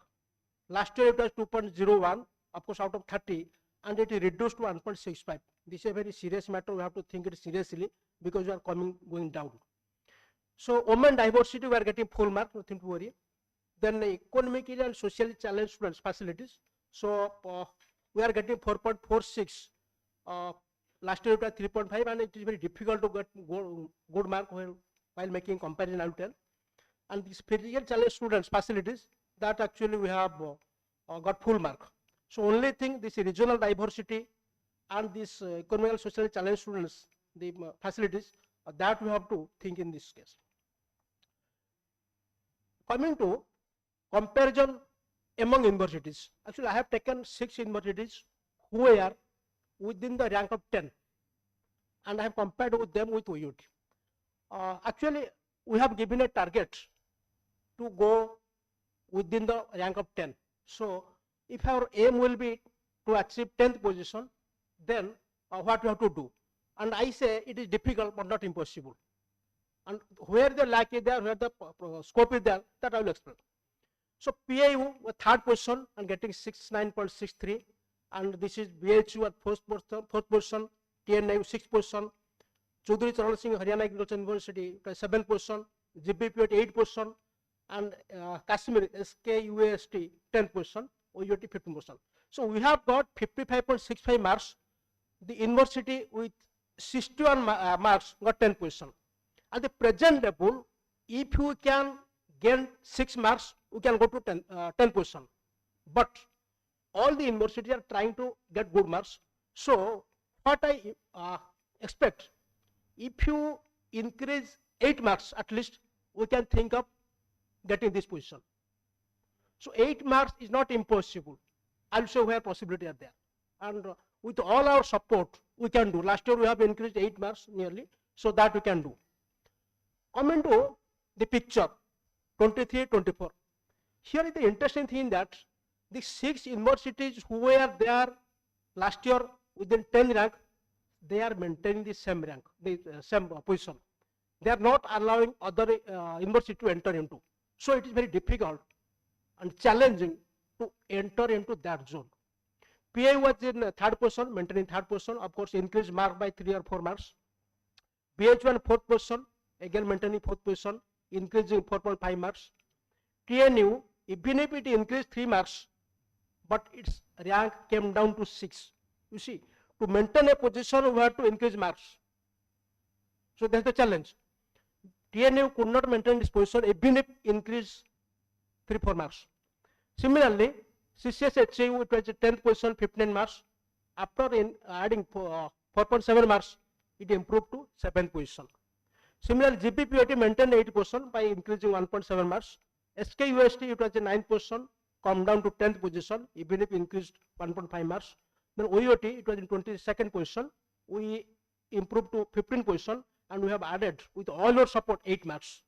Last year it was 2.01, of course out of 30, and it is reduced to 1.65. This is a very serious matter. We have to think it seriously because we are going down. So women diversity, we are getting full mark, nothing to worry. Then economically and socially challenged students facilities. So we are getting 4.46. Last year it was 3.5, and it is very difficult to get good mark while making comparison, I will tell. And these physical challenged students facilities, that actually we have got full mark. So only thing, this regional diversity and this economical socially challenged students, the facilities, that we have to think in this case. Coming to comparison among universities, actually I have taken 6 universities who are within the rank of 10, and I have compared with them with OUT. Actually we have given a target to go within the rank of 10. So if our aim will be to achieve 10th position, then what we have to do? And I say it is difficult but not impossible. And where the lack is there, where the scope is there, that I will explain. So PIU with 3rd position and getting 69.63, and this is BHU at 4th position, TNIU 6th position, Chaudhary Charan Singh Haryana Agricultural University 7th position, GBP at 8th position, and Kashmir SKUAST 10th position, OUT 15th position. So we have got 55.65 marks. The university with 61 marks got 10 position. At the present level, if you can gain 6 marks, we can go to 10 position. But all the universities are trying to get good marks. So what I expect, if you increase 8 marks at least, we can think of getting this position. So 8 marks is not impossible. I'll show where possibility are there. And with all our support, we can do. Last year we have increased 8 marks nearly, so that we can do. Coming to the picture, 23, 24. Here is the interesting thing that the 6 universities who were there last year within 10 rank, they are maintaining the same rank, the same position. They are not allowing other university to enter into. So it is very difficult and challenging to enter into that zone. PI was in 3rd position, maintaining 3rd position, of course increased mark by 3 or 4 marks. BH1 4th position, again maintaining 4th position, increasing 4.5 marks. TNU, even if it increased 3 marks, but its rank came down to 6. You see, to maintain a position, we have to increase marks. So that's the challenge. TNU could not maintain this position even if increase 3-4 marks. Similarly, CCSHU, it was a 10th position, 15 marks. After adding 4.7 marks, it improved to 7th position. Similarly, GPPAT maintained 8th position by increasing 1.7 marks. SKUST, it was a 9th position, come down to 10th position, even if increased 1.5 marks. Then OUT, it was in 22nd position, we improved to 15th position, and we have added with all your support 8 marks.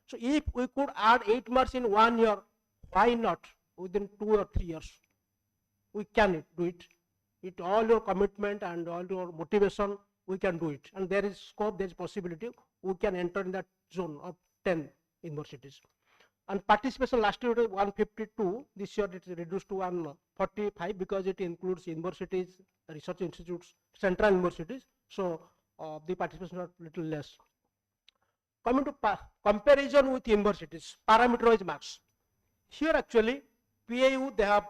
So if we could add 8 marks in 1 year, why not within 2 or 3 years? We can do it. With all your commitment and all your motivation, we can do it. And there is scope, there is possibility, we can enter in that zone of 10 universities. And participation last year was 152, this year it is reduced to 145 because it includes universities, research institutes, central universities. So the participation are little less. Coming to comparison with universities, parameterized marks. Here actually, PIU, they have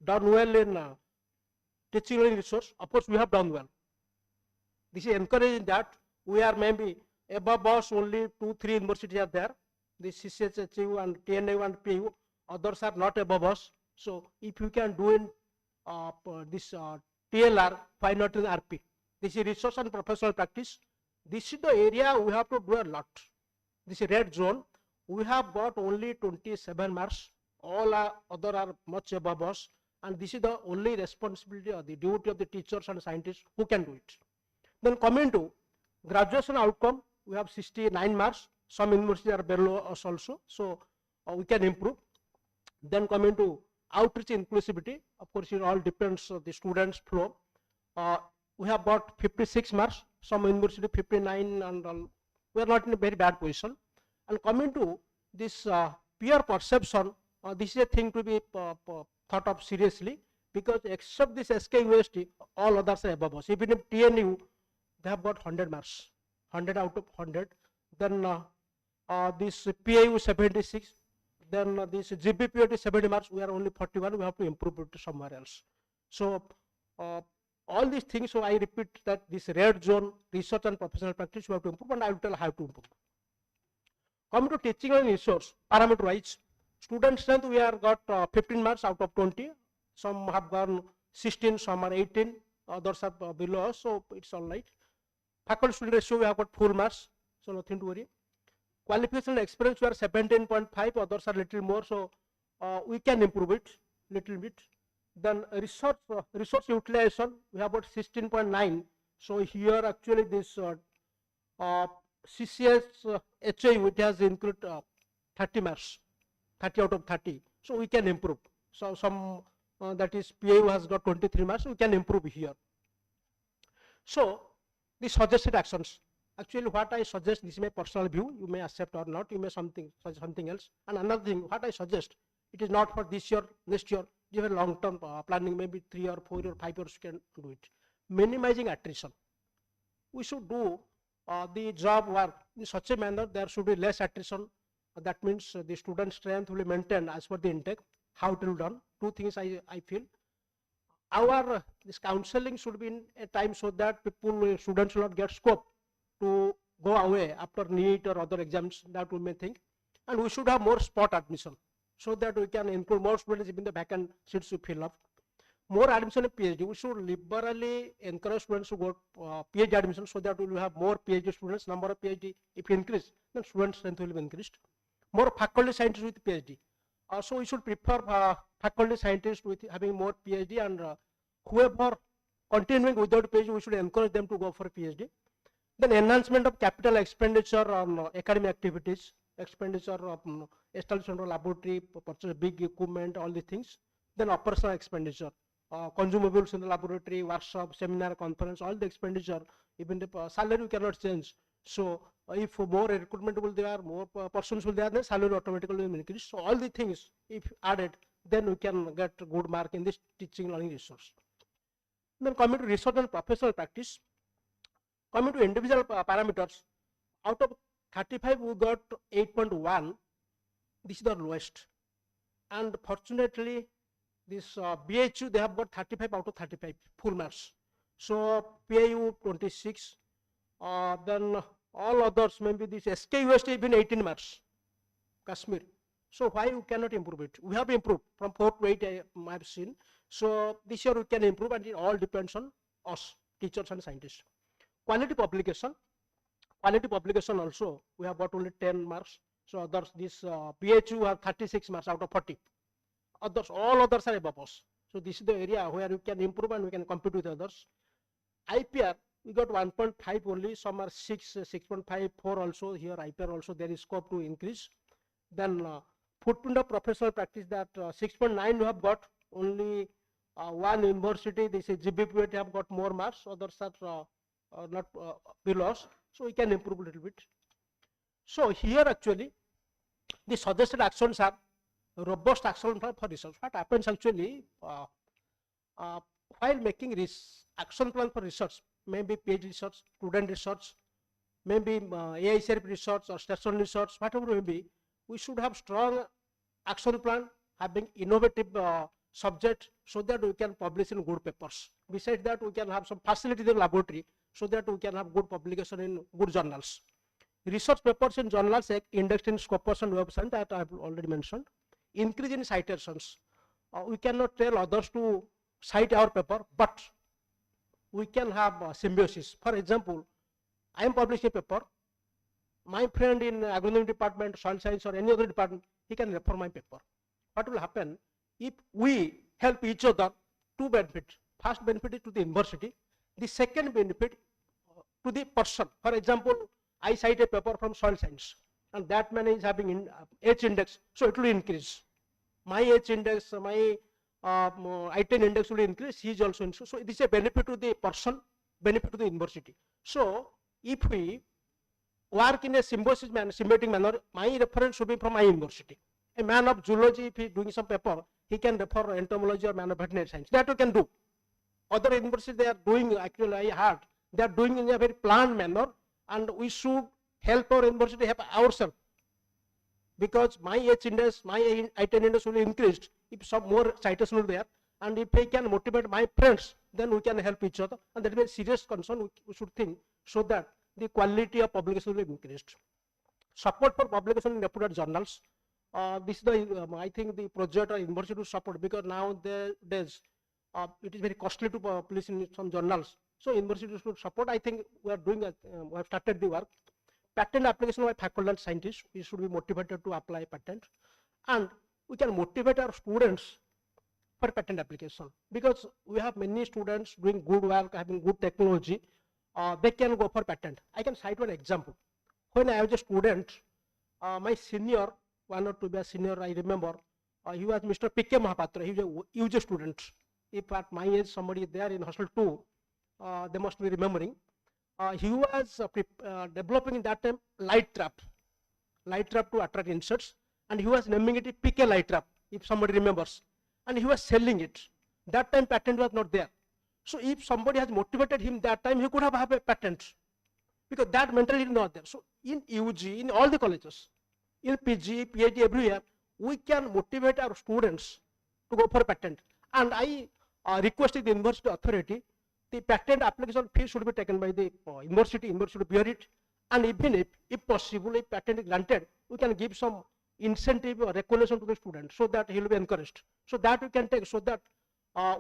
done well in teaching learning resource. Of course, we have done well. This is encouraging that we are maybe above us, only 2-3 universities are there. The CCHU and TNU and PIU, others are not above us. So if you can do in this TLR, why not in RP? This is research and professional practice. This is the area we have to do a lot. This is red zone. we have got only 27 marks. All other are much above us. And this is the only responsibility or the duty of the teachers and scientists who can do it. Then coming to graduation outcome, we have 69 marks. Some universities are below us also, so we can improve. Then coming to outreach inclusivity, of course it all depends on the students' flow. We have got 56 marks, some university 59, and we are not in a very bad position. And coming to this peer perception, this is a thing to be thought of seriously, because except this SKUST, all others are above us. Even if TNU, they have got 100 marks, 100 out of 100. Then this PAU 76, then this GBPOT 70 marks, we are only 41, we have to improve it somewhere else. So all these things, so I repeat that this red zone, research and professional practice, we have to improve, and I will tell how to improve. Coming to teaching and resource, parameter wise, student strength, we have got 15 marks out of 20. Some have gone 16, some are 18, others are below us, so it's all right. Faculty student ratio, we have got full marks, so nothing to worry. Qualification and experience, we are 17.5, others are little more, so we can improve it little bit. Then resource utilization, we have about 16.9. So here actually this CCS HA, which has included 30 marks, 30 out of 30. So we can improve. So some that is PAU has got 23 marks, so we can improve here. So the suggested actions. Actually, what I suggest, this is my personal view, you may accept or not, you may suggest something else. And another thing, what I suggest, it is not for this year, next year, you have a long-term planning, maybe 3 or 4 or 5 years you can do it. Minimizing attrition. We should do the job work in such a manner there should be less attrition. That means the student strength will be maintained as per the intake. How it will be done? Two things I feel. Our this counseling should be in a time so that students will not get scope to go away after NEET or other exams, that we may think. And we should have more spot admission so that we can include more students in the vacant seats to fill up. More admission in PhD. We should liberally encourage students to go PhD admission so that we will have more PhD students. Number of PhD, if increase, then student strength will be increased. More faculty scientists with PhD. So we should prefer faculty scientists with having more PhD, and whoever continuing without PhD, we should encourage them to go for PhD. Then enhancement of capital expenditure on academic activities, expenditure of establishment of laboratory, purchase big equipment, all these things. Then operational expenditure, consumables in the laboratory, workshop, seminar, conference, all the expenditure, even the salary we cannot change. So if more recruitment will there, more persons will there, then salary automatically will increase. So all the things, if added, then we can get good mark in this teaching learning resource. Then coming to research and professional practice, coming to individual parameters, out of 35 we got 8.1. This is the lowest. And fortunately, this BHU, they have got 35 out of 35 full marks. So PAU 26. Then all others, maybe this SKUST even 18 marks, Kashmir. So why we cannot improve it? We have improved from 4 to 8 I have seen. So this year we can improve, and it all depends on us, teachers and scientists. Quality publication also, we have got only 10 marks. So others, this BHU have 36 marks out of 40. Others, all others are above us. So this is the area where we can improve and we can compete with others. IPR, we got 1.5 only, some are 6, 6.5, 4 also. Here IPR also there is scope to increase. Then footprint of professional practice, that 6.9 we have got, only one university, this is GBPOT have got more marks, others are not below us, so we can improve a little bit. So here actually the suggested actions are robust action plan for research. What happens actually while making action plan for research, maybe PhD research, student research, maybe AICRP research or station research, whatever may be, we should have strong action plan, having innovative subject, so that we can publish in good papers. Besides that, we can have some facility in the laboratory so that we can have good publication in good journals. Research papers in journals indexed in Scopus and Web Science, that I have already mentioned. Increase in citations. We cannot tell others to cite our paper, but we can have symbiosis. For example, I am publishing a paper, my friend in agronomy department, soil science or any other department, he can refer my paper. What will happen if we help each other? Two benefits. First benefit is to the university. The second benefit to the person. For example, I cite a paper from soil science and that man is having H index, so it will increase. My H index, my I10 index will increase, he is also increase. So this is a benefit to the person, benefit to the university. So if we work in a symbiotic manner, my reference should be from my university. A man of zoology, if he is doing some paper, he can refer entomology or man of veterinary science. That we can do. Other universities, they are doing, actually I heard, they are doing in a very planned manner, and we should help our university, help ourselves. Because my H index, my I10 index will increase if some more citation will be there, and if I can motivate my friends, then we can help each other, and that is a serious concern we should think, so that the quality of publication will be increased. Support for publication in reputed journals. This is the I think the project or university to support, because nowadays it is very costly to publish in some journals. So universities should support. I think we are doing. We have started the work. Patent application by faculty and scientists. We should be motivated to apply patent, and we can motivate our students for patent application, because we have many students doing good work, having good technology. They can go for patent. I can cite one example. When I was a student, my senior, 1 or 2 years senior, I remember, he was Mr. P.K. Mahapatra. He was a huge student. If at my age somebody is there in hostel 2, they must be remembering. He was developing in that time light trap to attract insects, and he was naming it PK light trap, if somebody remembers, and he was selling it. That time patent was not there. So if somebody has motivated him that time, he could have a patent, because that mentality is not there. So in UG, in all the colleges, in PG, PhD, everywhere, we can motivate our students to go for patent. And I requested the university authority, the patent application fee should be taken by the university should bear it, and even if possible, if patent is granted, we can give some incentive or recognition to the student, so that he will be encouraged. So that we can take, so that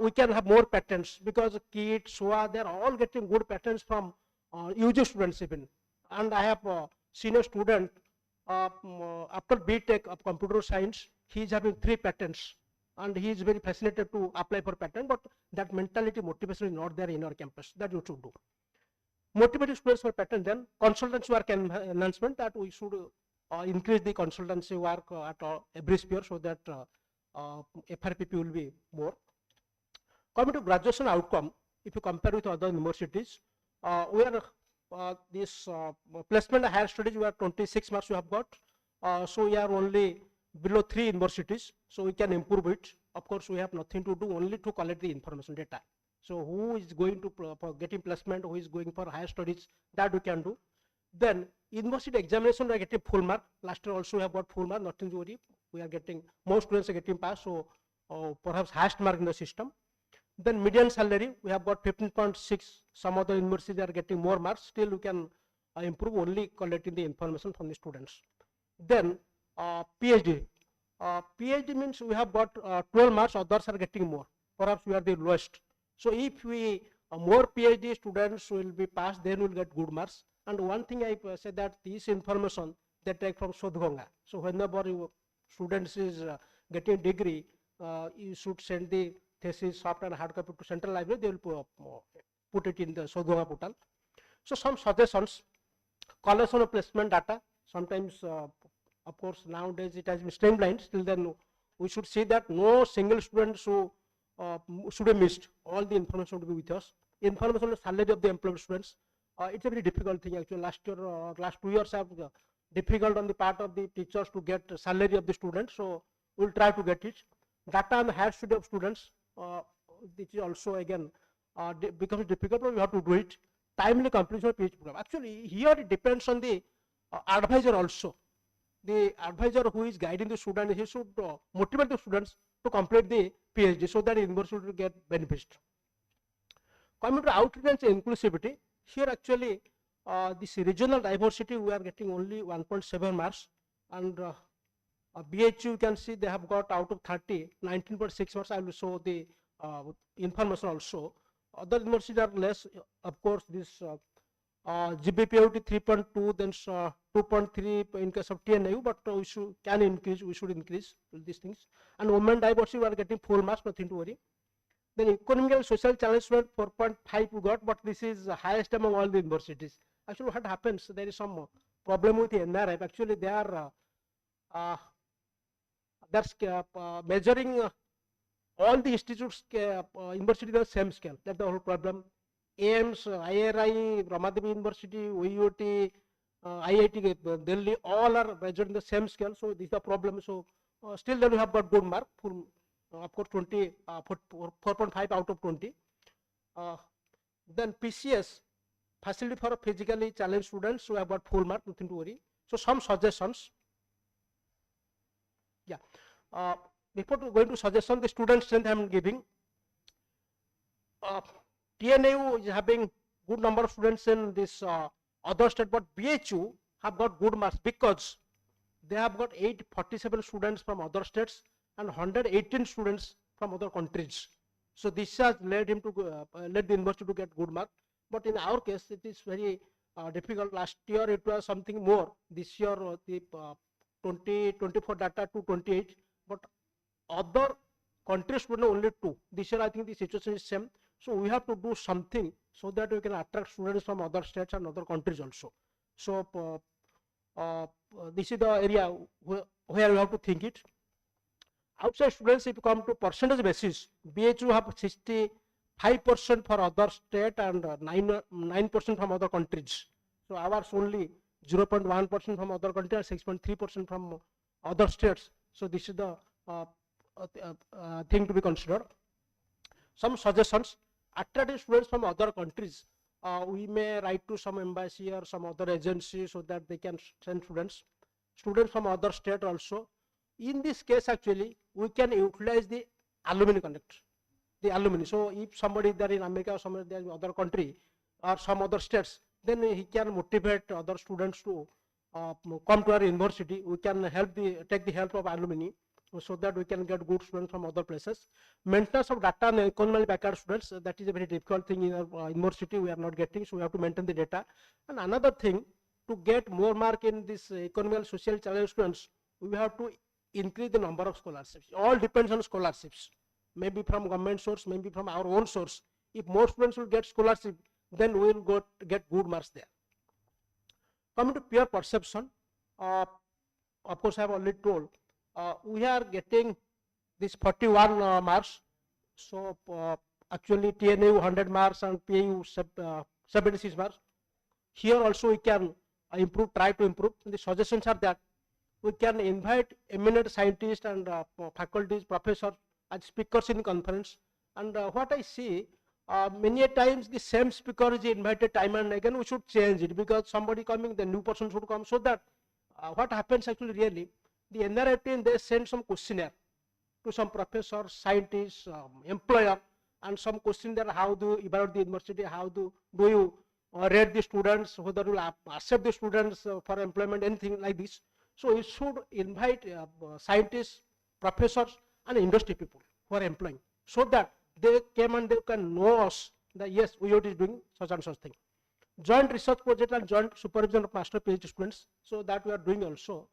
we can have more patents, because KIT, SWA, they are all getting good patents from UG students even. And I have seen a student after BTech of computer science, he is having 3 patents. And he is very fascinated to apply for patent, but that mentality, motivation is not there in our campus. That you should do. Motivated students for patent, then consultancy work enhancement, that we should increase the consultancy work at every sphere, so that FRPP will be more. Coming to graduation outcome, if you compare with other universities, we are this placement higher studies, we are 26 marks we have got. So we are only below 3 universities, so we can improve it. Of course, we have nothing to do, only to collect the information data. So who is going to for getting placement, who is going for higher studies, that we can do. Then university examination, we are getting full mark. Last year also we have got full mark, nothing to worry. We are getting, most students are getting pass, so perhaps highest mark in the system. Then median salary, we have got 15.6. Some other universities are getting more marks. Still we can improve, only collecting the information from the students. Then PhD. PhD means we have got 12 marks, others are getting more. Perhaps we are the lowest. So if we more PhD students will be passed, then we will get good marks. And one thing I said, that this information they take from Sodhganga. So whenever you students is getting degree, you should send the thesis, soft and hard copy to central library. They will put it in the Sodhganga portal. So some suggestions: collection of placement data. Sometimes of course, nowadays it has been streamlined. Still, then we should see that no single student should be missed. All the information should be with us. Information on the salary of the employed students. It's a very difficult thing actually. Last year or last 2 years have difficult on the part of the teachers to get salary of the students. So we'll try to get it. Data on the higher study of students. This is also again becomes difficult, but we have to do it. Timely completion of PhD program. Actually, here it depends on the advisor also. The advisor who is guiding the student, he should motivate the students to complete the PhD, so that the university will get benefits. Coming to outreach and inclusivity, here actually this regional diversity, we are getting only 1.7 marks, and BHU you can see they have got out of 30, 19.6 marks. I will show the information also. Other universities are less, of course. This GBPOT 3.2, then 2.3 in case of TNAU, but we can increase, we should increase these things. And women diversity, we are getting full marks, nothing to worry. Then economic and social challenge student 4.5 we got, but this is the highest among all the universities. Actually, what happens, there is some problem with the NRF. Actually, they are measuring all the institutes, university the same scale. That's the whole problem. AIMS, IRI, Ramadevi University, OUT, IIT Delhi, all are measured in the same scale. So this is the problem. So still then we have got good mark, full, of course 4.5 out of 20. Then PCS, facility for physically challenged students, we have got full mark, nothing to worry. So some suggestions. Yeah. Before going to suggestion, the student strength I am giving. TNAU is having good number of students in this other state, but BHU have got good marks because they have got 847 students from other states and 118 students from other countries. So this has led him to led the university to get good mark. But in our case, it is very difficult. Last year it was something more. This year the 24 data to 28, but other countries students only 2. This year I think the situation is same. So we have to do something so that we can attract students from other states and other countries also. So this is the area where you have to think it. Outside students, if you come to percentage basis, BHU have 65% for other state and 9% from other countries. So ours only 0.1% from other countries and 6.3% from other states. So this is the thing to be considered. Some suggestions: attracting students from other countries. We may write to some embassy or some other agency so that they can send students. Students from other state also. In this case, actually, we can utilize the alumni connect. The alumni. So if somebody there in America or somebody there in other country or some other states, then he can motivate other students to come to our university. We can take the help of alumni so that we can get good students from other places. Maintenance of data and economically backward students, that is a very difficult thing in our university. We are not getting, so we have to maintain the data. And another thing, to get more mark in this economic and social challenge students, we have to increase the number of scholarships. All depends on scholarships. Maybe from government source, maybe from our own source. If more students will get scholarship, then we will get good marks there. Coming to peer perception, of course I have already told, we are getting this 41 marks. So actually TNAU 100 marks and PAU 76 marks. Here also we can improve, try to improve. The suggestions are that we can invite eminent scientists and faculties, professors as speakers in conference. And what I see, many a times the same speaker is invited time and again. We should change it because somebody coming, the new person should come, so that what happens actually really, the NIRF team, they send some questionnaire to some professors, scientists, employer, and some question there: how do you evaluate the university, how do you rate the students, whether you accept the students for employment, anything like this. So you should invite scientists, professors, and industry people who are employing, so that they came and they can know us that yes, UOT is doing such and such thing. Joint research project and joint supervision of master PhD students, so that we are doing also.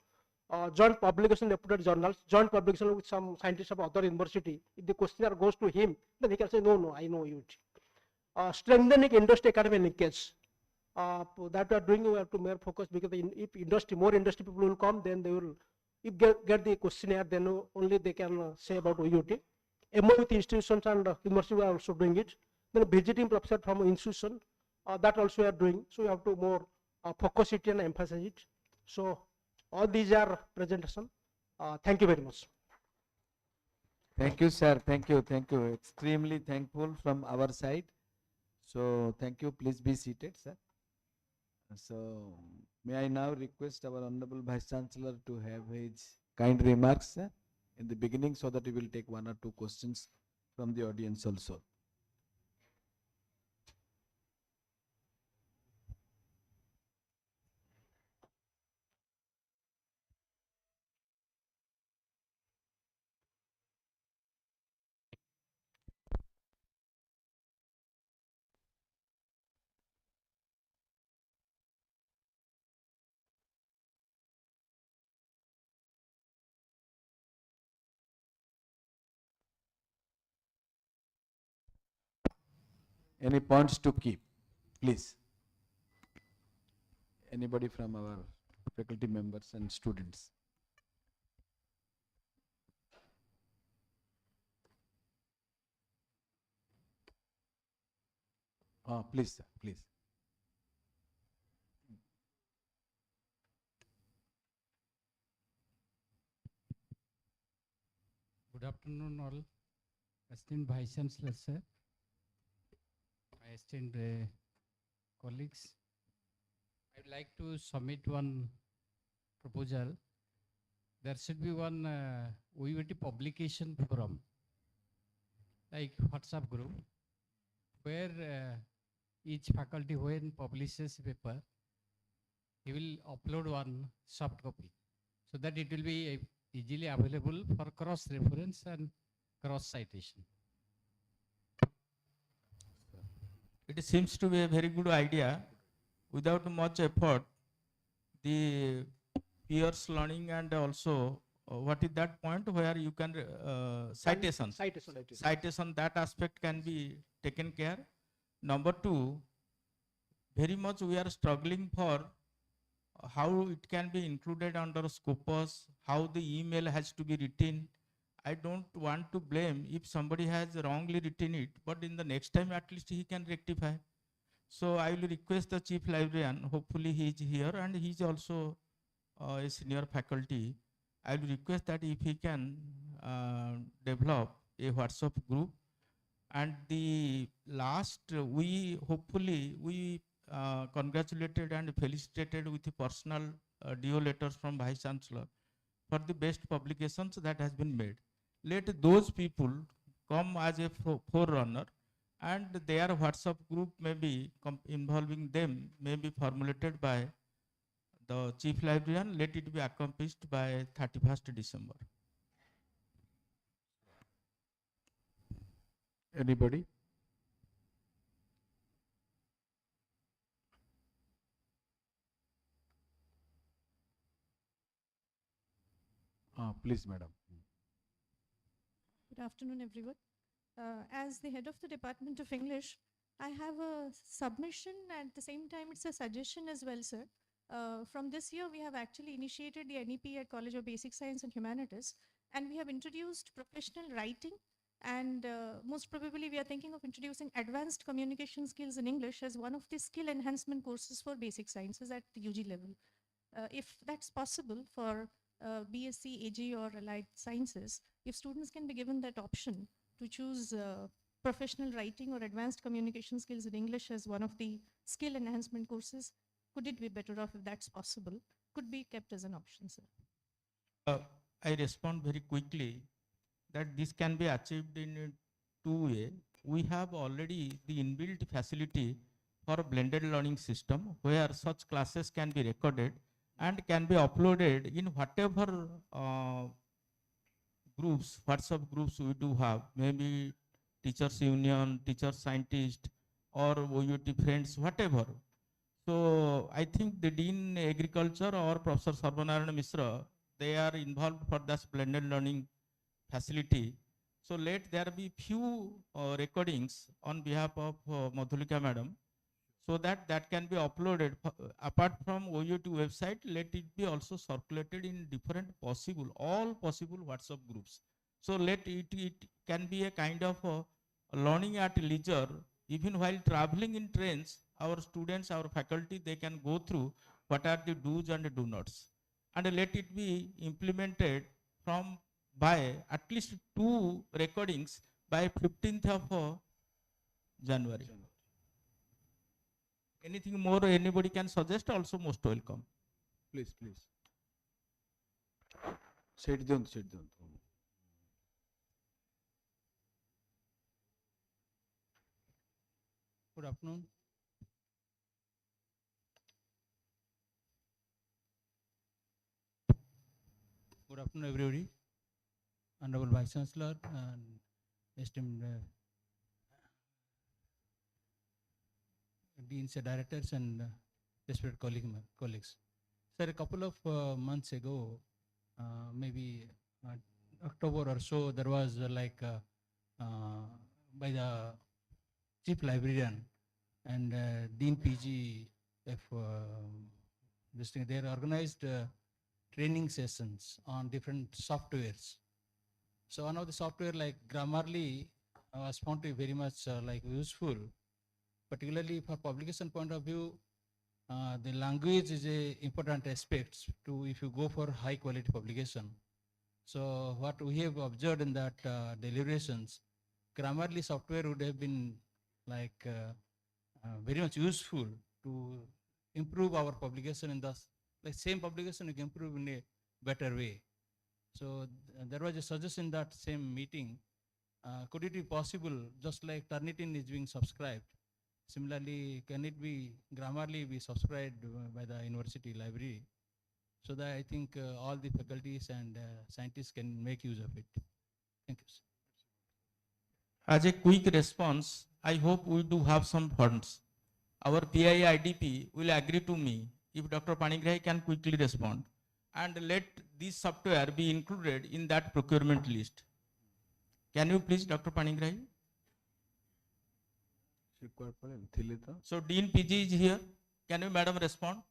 Joint publication reputed journals, joint publication with some scientists of other university. If the questionnaire goes to him, then he can say, no, I know UOT. Strengthening industry academic linkage. That we are doing, we have to more focus, because if more industry people will come, then they will, if get the questionnaire, then only they can say about UOT. MOU with institutions and university, we are also doing it. Then visiting professor from institution, that also we are doing. So we have to more focus it and emphasize it. So all these are presentation. Thank you very much. Thank you, sir. Thank you. Thank you. Extremely thankful from our side. So thank you. Please be seated, sir. So may I now request our Honorable Vice Chancellor to have his kind remarks, sir, in the beginning, so that we will take 1 or 2 questions from the audience also. Any points to keep, please? Anybody from our faculty members and students? Please, sir, please. Good afternoon, all. Esteemed Vice Chancellor, sir. My esteemed colleagues. I would like to submit one proposal. There should be one OUT publication forum, like WhatsApp group, where each faculty, when publishes paper, he will upload one soft copy, so that it will be easily available for cross reference and cross citation. It seems to be a very good idea. Without much effort, the peers learning and also what is that point where you can citation, that aspect can be taken care. Number two, very much we are struggling for how it can be included under Scopus, how the email has to be written. I don't want to blame if somebody has wrongly written it, but in the next time at least he can rectify. So I will request the chief librarian, hopefully he is here and he is also a senior faculty. I will request that if he can develop a WhatsApp group. And the last, we congratulated and felicitated with the personal DO letters from Vice Chancellor for the best publications that has been made. Let those people come as a forerunner, and their WhatsApp group may be involving them, may be formulated by the chief librarian. Let it be accomplished by 31st December. Anybody? Please, madam. Good afternoon, everyone. As the head of the Department of English, I have a submission, and at the same time it's a suggestion as well, sir. From this year, we have actually initiated the NEP at College of Basic Science and Humanities, and we have introduced professional writing, and most probably we are thinking of introducing advanced communication skills in English as one of the skill enhancement courses for basic sciences at the UG level. If that's possible for BSc, AG or allied sciences, if students can be given that option to choose professional writing or advanced communication skills in English as one of the skill enhancement courses, could it be better off if that's possible? Could be kept as an option, sir. I respond very quickly that this can be achieved in two ways. We have already the inbuilt facility for a blended learning system where such classes can be recorded and can be uploaded in whatever groups, WhatsApp groups we do have, maybe teachers union, teachers scientist, or OUT friends, whatever. So I think the Dean Agriculture or Professor Sarvanarayan Mishra, they are involved for this blended learning facility. So let there be few recordings on behalf of Madhulika madam, so that that can be uploaded. Apart from OUT website, let it be also circulated in different possible, all possible WhatsApp groups. So let it can be a kind of learning at leisure, even while traveling in trains, our students, our faculty, they can go through what are the do's and do nots. And let it be implemented from by at least 2 recordings by 15th of January. Anything more anybody can suggest, also most welcome. Please, please. Sit down, sit down. Good afternoon. Good afternoon, everybody. Honorable Vice Chancellor and esteemed deans, directors, and respected colleagues. Sir, a couple of months ago, maybe October or so, there was by the chief librarian and Dean PG of this thing. They organized training sessions on different softwares. So one of the software like Grammarly was found to be very much like useful, particularly for publication point of view. The language is a important aspect to if you go for high quality publication. So what we have observed in that deliberations, Grammarly software would have been like very much useful to improve our publication in the like same publication you can improve in a better way. So there was a suggestion that same meeting. Could it be possible, just like Turnitin is being subscribed, similarly, can it be Grammarly be subscribed by the university library, so that I think all the faculties and scientists can make use of it. Thank you, sir. As a quick response, I hope we do have some funds. Our PI IDP will agree to me if Dr. Panigrahi can quickly respond, and let this software be included in that procurement list. Can you please, Dr. Panigrahi? So Dean PG is here. Can you, madam, respond?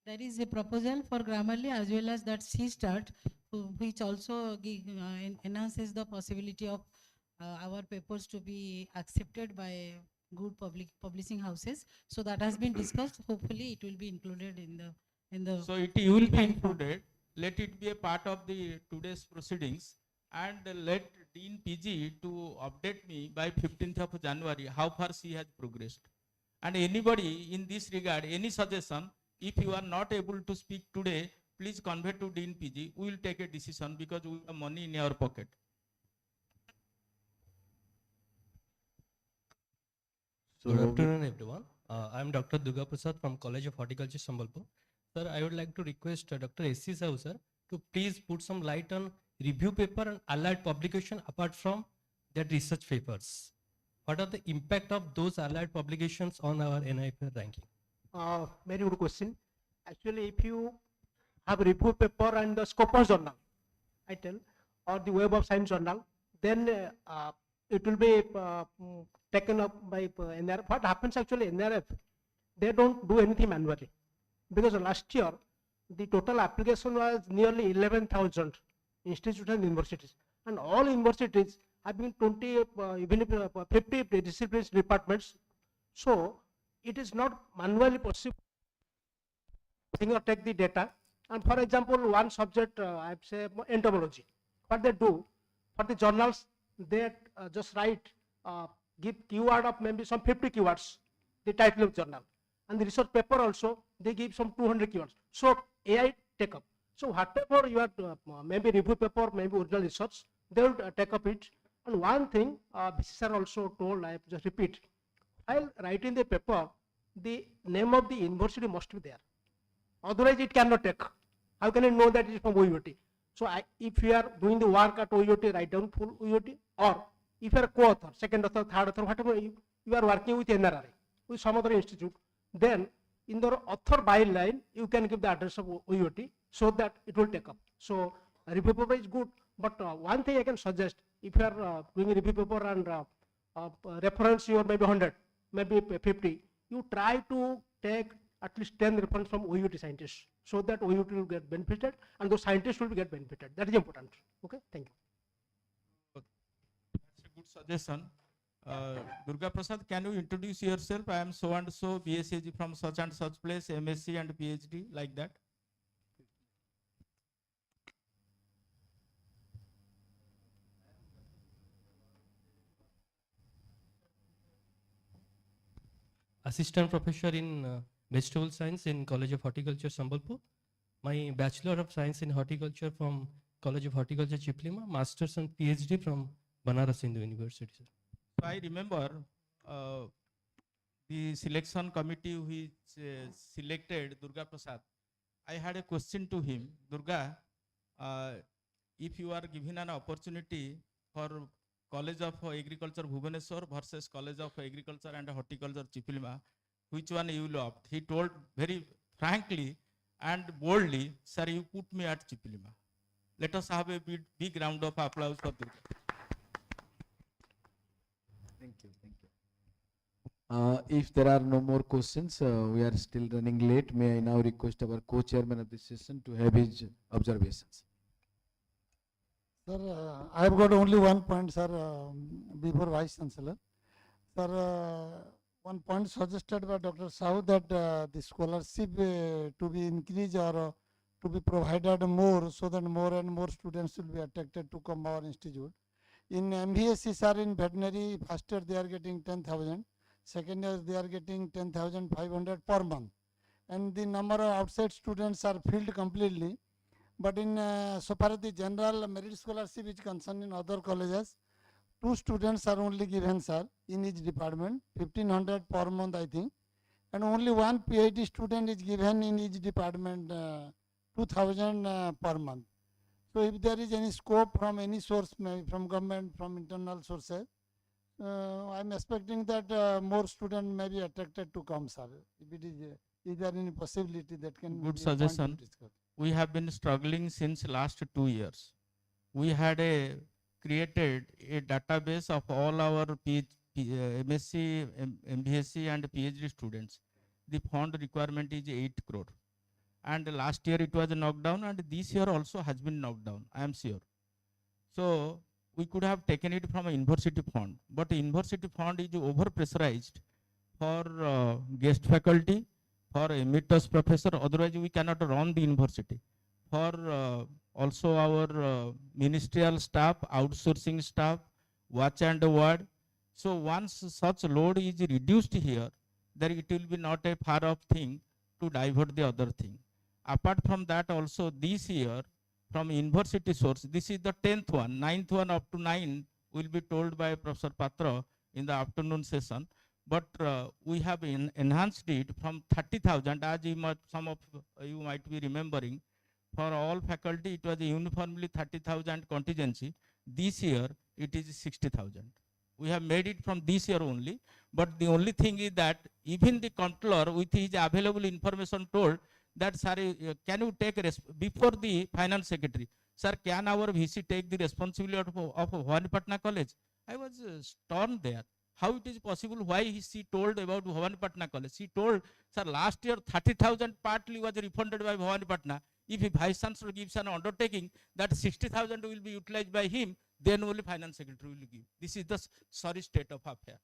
There is a proposal for Grammarly as well as that C-Start, which also enhances the possibility of our papers to be accepted by good publishing houses. So that has been discussed. Hopefully, it will be included in the. So it will be included. Let it be a part of the today's proceedings, and let Dean PG to update me by 15th of January how far she has progressed. And anybody in this regard, any suggestion, if you are not able to speak today, please convey to Dean PG. We will take a decision because we have money in our pocket. Good afternoon, everyone. I am Dr. Durga Prasad from College of Horticulture, Sambalpur. Sir, I would like to request Dr. S.C. Sahu, sir, to please put some light on review paper and allied publication apart from that research papers. What are the impact of those allied publications on our NIRF ranking? Very good question. Actually, if you have a review paper and the Scopus journal, I tell, or the Web of Science journal, then it will be taken up by NIRF. What happens actually, NIRF, they don't do anything manually. Because last year, the total application was nearly 11,000 institutions and universities. And all universities having 20, even 50 disciplines departments. So, it is not manually possible to take the data. And for example, one subject, I would say entomology. What they do, for the journals, they just write, give keyword of maybe some 50 keywords, the title of journal. And the research paper also, they give some 200 keywords. So AI take up. So whatever you are, maybe review paper, maybe original research, they will take up it. And one thing, sir also told, I just repeat, while writing the paper, the name of the university must be there. Otherwise, it cannot take. How can I know that it is from OUT? So if you are doing the work at OUT, write down full OUT, or if you are co-author, second author, third author, whatever, you are working with NRI, with some other institute, then in the author byline, you can give the address of OUT so that it will take up. So review paper is good, but one thing I can suggest, if you are doing a review paper and reference your maybe 100, maybe 50, you try to take at least 10 reference from OUT scientists so that OUT will get benefited and those scientists will get benefited. That is important. Okay, thank you. That's a good suggestion. Durga Prasad, can you introduce yourself? I am so and so, BSc from such and such place, MSc and PhD, like that. Assistant professor in vegetable science in College of Horticulture, Sambalpur. My Bachelor of Science in Horticulture from College of Horticulture, Chiplima. Masters and PhD from Banaras Hindu University. Sir. So I remember the selection committee which selected Durga Prasad. I had a question to him. Durga, if you are given an opportunity for College of Agriculture Bhubaneswar versus College of Agriculture and Horticulture Chipilima, which one you will opt? He told very frankly and boldly, sir, you put me at Chipilima. Let us have a big round of applause for this. Thank you. Thank you. If there are no more questions, we are still running late. May I now request our co-chairman of this session to have his observations. Sir, I have got only one point, sir, before Vice Chancellor. Sir, one point suggested by Dr. Sahu that the scholarship to be increased or to be provided more so that more and more students will be attracted to come our institute. In MBSc, sir, in veterinary, first year they are getting 10,000, second year they are getting 10,500 per month. And the number of outside students are filled completely. But in so far as the general merit scholarship is concerned in other colleges, 2 students are only given, sir, in each department, 1,500 per month, I think. And only one PhD student is given in each department, 2,000 per month. So if there is any scope from any source, maybe from government, from internal sources, I am expecting that more students may be attracted to come, sir. If it is there any possibility that can Good be a point suggestion. to discuss? We have been struggling since last 2 years. We had created a database of all our MSc, MBSc and PhD students. The fund requirement is 8 crore. And last year it was knocked down, and this year also has been knocked down, I am sure. So we could have taken it from a university fund, but the university fund is over pressurized for guest faculty, for emeritus professor, otherwise we cannot run the university. For also our ministerial staff, outsourcing staff, watch and ward. So once such load is reduced here, then it will be not a far off thing to divert the other thing. Apart from that also this year, from university source, this is the 10th one, 9th one up to 9 will be told by Professor Patra in the afternoon session. But we have enhanced it from 30,000, as some of you might be remembering. For all faculty, it was uniformly 30,000 contingency. This year, it is 60,000. We have made it from this year only. But the only thing is that even the controller, with his available information, told that, sir, can you take before the finance secretary, sir, can our VC take the responsibility of Bhubaneswar College? I was stunned there. How it is possible? Why she told about Bhubaneswar College? She told, sir, last year 30,000 partly was refunded by Bhubaneswar. If the Vice Chancellor gives an undertaking that 60,000 will be utilized by him, then only Finance Secretary will give. This is the sorry state of affair.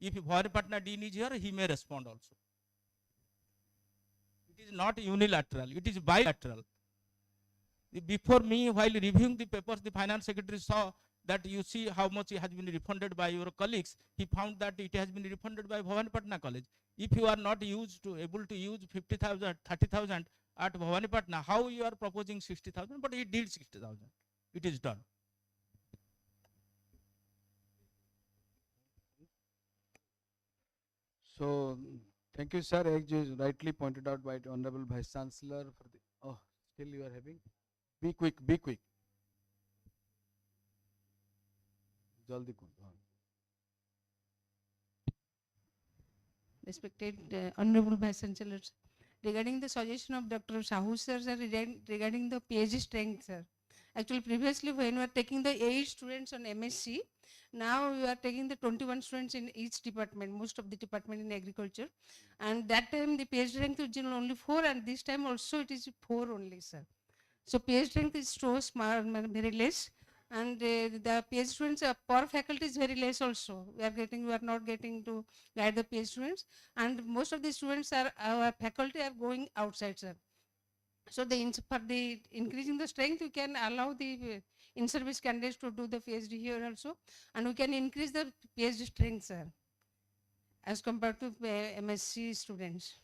If Bhubaneswar Dean is here, he may respond also. It is not unilateral, it is bilateral. Before me, while reviewing the papers, the Finance Secretary saw that you see how much it has been refunded by your colleagues. He found that it has been refunded by Bhubaneswar College. If you are not able to use 50,000, 30,000 at Bhubaneswar, how you are proposing 60,000? But he did 60,000. It is done. So, thank you, sir. As you rightly pointed out by the Honorable Vice Chancellor, for the, oh, still you are having? Be quick, be quick. Jaldi karo. Respected Honorable Vice Chancellor, regarding the suggestion of Dr. Sahu sir, regarding the PhD strength, sir. Actually, previously when we were taking the 8 students on MSc, now we are taking the 21 students in each department, most of the department in agriculture. And that time the PhD strength was only 4, and this time also it is 4 only, sir. So PhD strength is so small, very less. And the PhD students per faculty is very less also. We are not getting to guide the PhD students, and most of the students are our faculty are going outside, sir. So for the increasing the strength, we can allow the in-service candidates to do the PhD here also, and we can increase the PhD strength, sir, as compared to MSc students.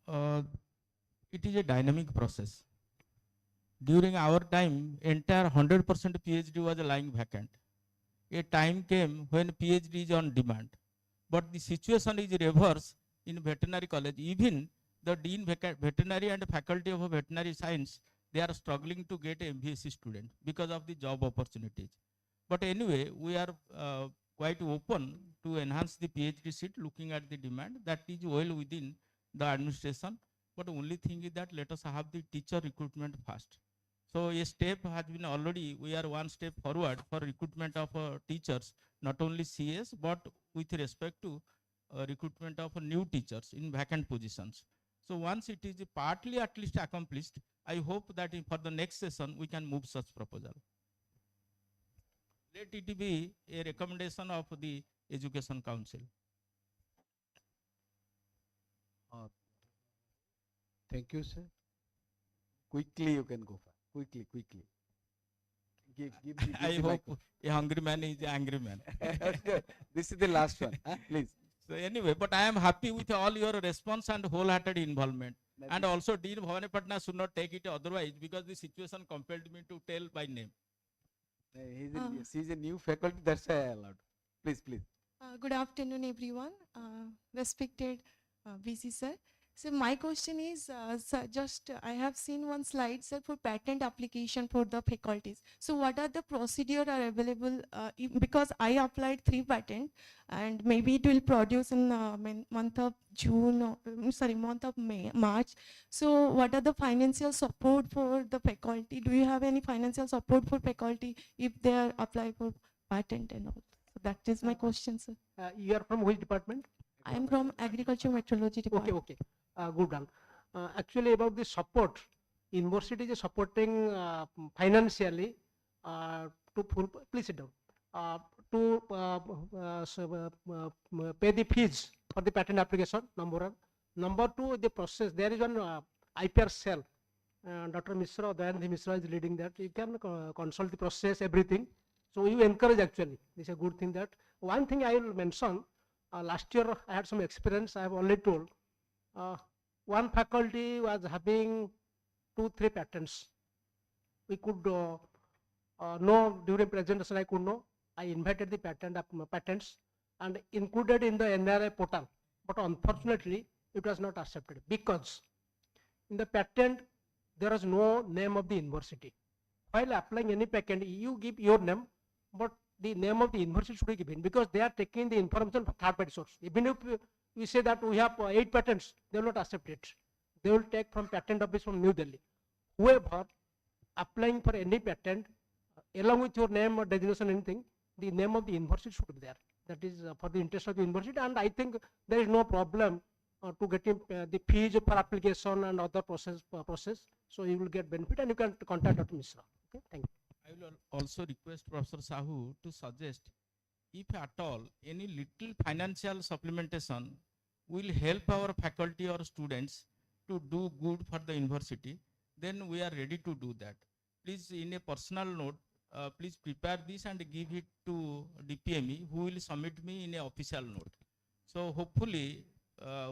It is a dynamic process. During our time, entire 100% PhD was lying vacant. A time came when PhD is on demand. But the situation is reverse in veterinary college. Even the dean veterinary and faculty of veterinary science, they are struggling to get MVSC student because of the job opportunities. But anyway, we are quite open to enhance the PhD seat looking at the demand that is well within the administration. But only thing is that let us have the teacher recruitment first. So a step has been already, we are one step forward for recruitment of teachers, not only CS, but with respect to recruitment of new teachers in vacant positions. So once it is partly at least accomplished, I hope that for the next session, we can move such proposal. Let it be a recommendation of the Education Council. Thank you, sir. Quickly, you can go for. Quickly. Give I hope a hungry man is an angry man. This is the last one, please. So anyway, but I am happy with all your response and wholehearted involvement. And also Dean Bhavani Patna should not take it otherwise because the situation compelled me to tell by name. She's a new faculty, that's why I allowed. Please. Good afternoon, everyone. Respected VC sir. So my question is, sir, just I have seen one slide, sir, for patent application for the faculties. So what are the procedure are available? Because I applied 3 patents, and maybe it will produce in month of June, or, month of March. So what are the financial support for the faculty? Do you have any financial support for faculty if they are apply for patent and all? So that is my question, sir. You are from which department? I am from Agriculture Meteorology Department. Okay. Good done. Actually, about the support, university is supporting financially to please sit down, to pay the fees for the patent application, number 1. Number 2, the process. There is one IPR cell. Dr. Mishra, Dayanthi Mishra is leading that. You can consult the process, everything. So you encourage actually. This is a good thing. That one thing I will mention. Last year I had some experience. I have already told. One faculty was having 2-3 patents. We could know during presentation. I could know. I invited the patents and included in the NIRF portal. But unfortunately, it was not accepted because in the patent there is no name of the university. While applying any patent, you give your name, but the name of the university should be given because they are taking the information from third-party source. Even if we say that we have 8 patents, they will not accept it. They will take from patent office from New Delhi. Whoever applying for any patent, along with your name or designation, anything, the name of the university should be there. That is for the interest of the university, and I think there is no problem to getting the fees for application and other process. So you will get benefit, and you can contact Dr. Mishra. Okay, thank you. I will also request Professor Sahu to suggest if at all any little financial supplementation will help our faculty or students to do good for the university, then we are ready to do that. Please, in a personal note, please prepare this and give it to DPME, who will submit me in an official note. So hopefully,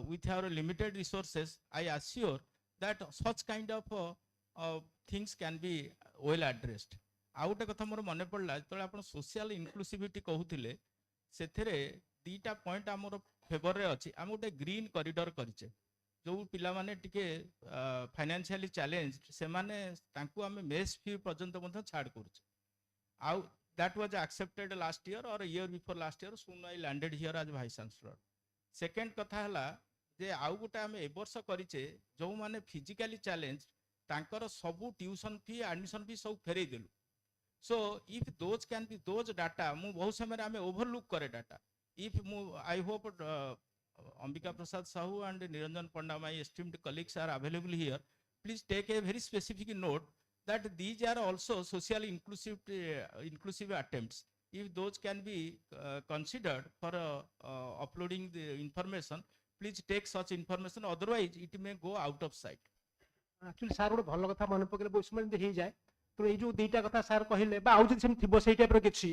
with our limited resources, I assure that such kind of things can be well addressed. ଆଉ ଗୋଟେ କଥା ମୋର ମନେ ପଡ଼ିଲା ଯେତେବେଳେ ଆପଣ social ଇନକ୍ଲୁସିଭିଟି କହୁଥିଲେ ସେଥିରେ 2ଟା ପଏଣ୍ଟ ଆମର ଫେଭରରେ ଅଛି। ଆମେ ଗୋଟେ ଗ୍ରୀନ୍ କରିଡର କରିଛେ ଯେଉଁ ପିଲାମାନେ ଟିକେ ଫାଇନାନ୍ସିଆଲି ଚ୍ୟାଲେଞ୍ଜ ସେମାନେ ତାଙ୍କୁ ଆମେ ମେସ୍ ଫି ପର୍ଯ୍ୟନ୍ତ ମଧ୍ୟ ଛାଡ଼ କରୁଛେ। ଆଉ that was accepted last year or year before last year soon I landed here as vice chancellor. Second କଥା ହେଲା ଯେ ଆଉ ଗୋଟେ ଆମେ ଏ ବର୍ଷ କରିଛେ ଯେଉଁମାନେ ଫିଜିକାଲି ଚ୍ୟାଲେଞ୍ଜ ତାଙ୍କର ସବୁ ଟ୍ୟୁସନ୍ ଫି ଆଡମିସନ୍ ଫି ସବୁ ଫେରେଇ ଦେଲୁ। So if those can be those data, mu bahut samay ame overlook kare data. If I hope Ambika Prasad Sahu and Niranjan Panda, my esteemed colleagues, are available here. Please take a very specific note that these are also socially inclusive attempts. If those can be considered for uploading the information, please take such information. Otherwise, it may go out of sight. Actually, sir, ଗୋଟେ ଭଲ କଥା ମନେ ପକେଇଲେ ବହୁତ ସମୟ ହେଇ ଯାଏ। तो ये जो 2टा କଥା ସାର୍ କହିଲେ ବା ଆଉ ଯଦି ସେମିତି ଥିବ ସେଇ ଟାଇପ୍ର କିଛି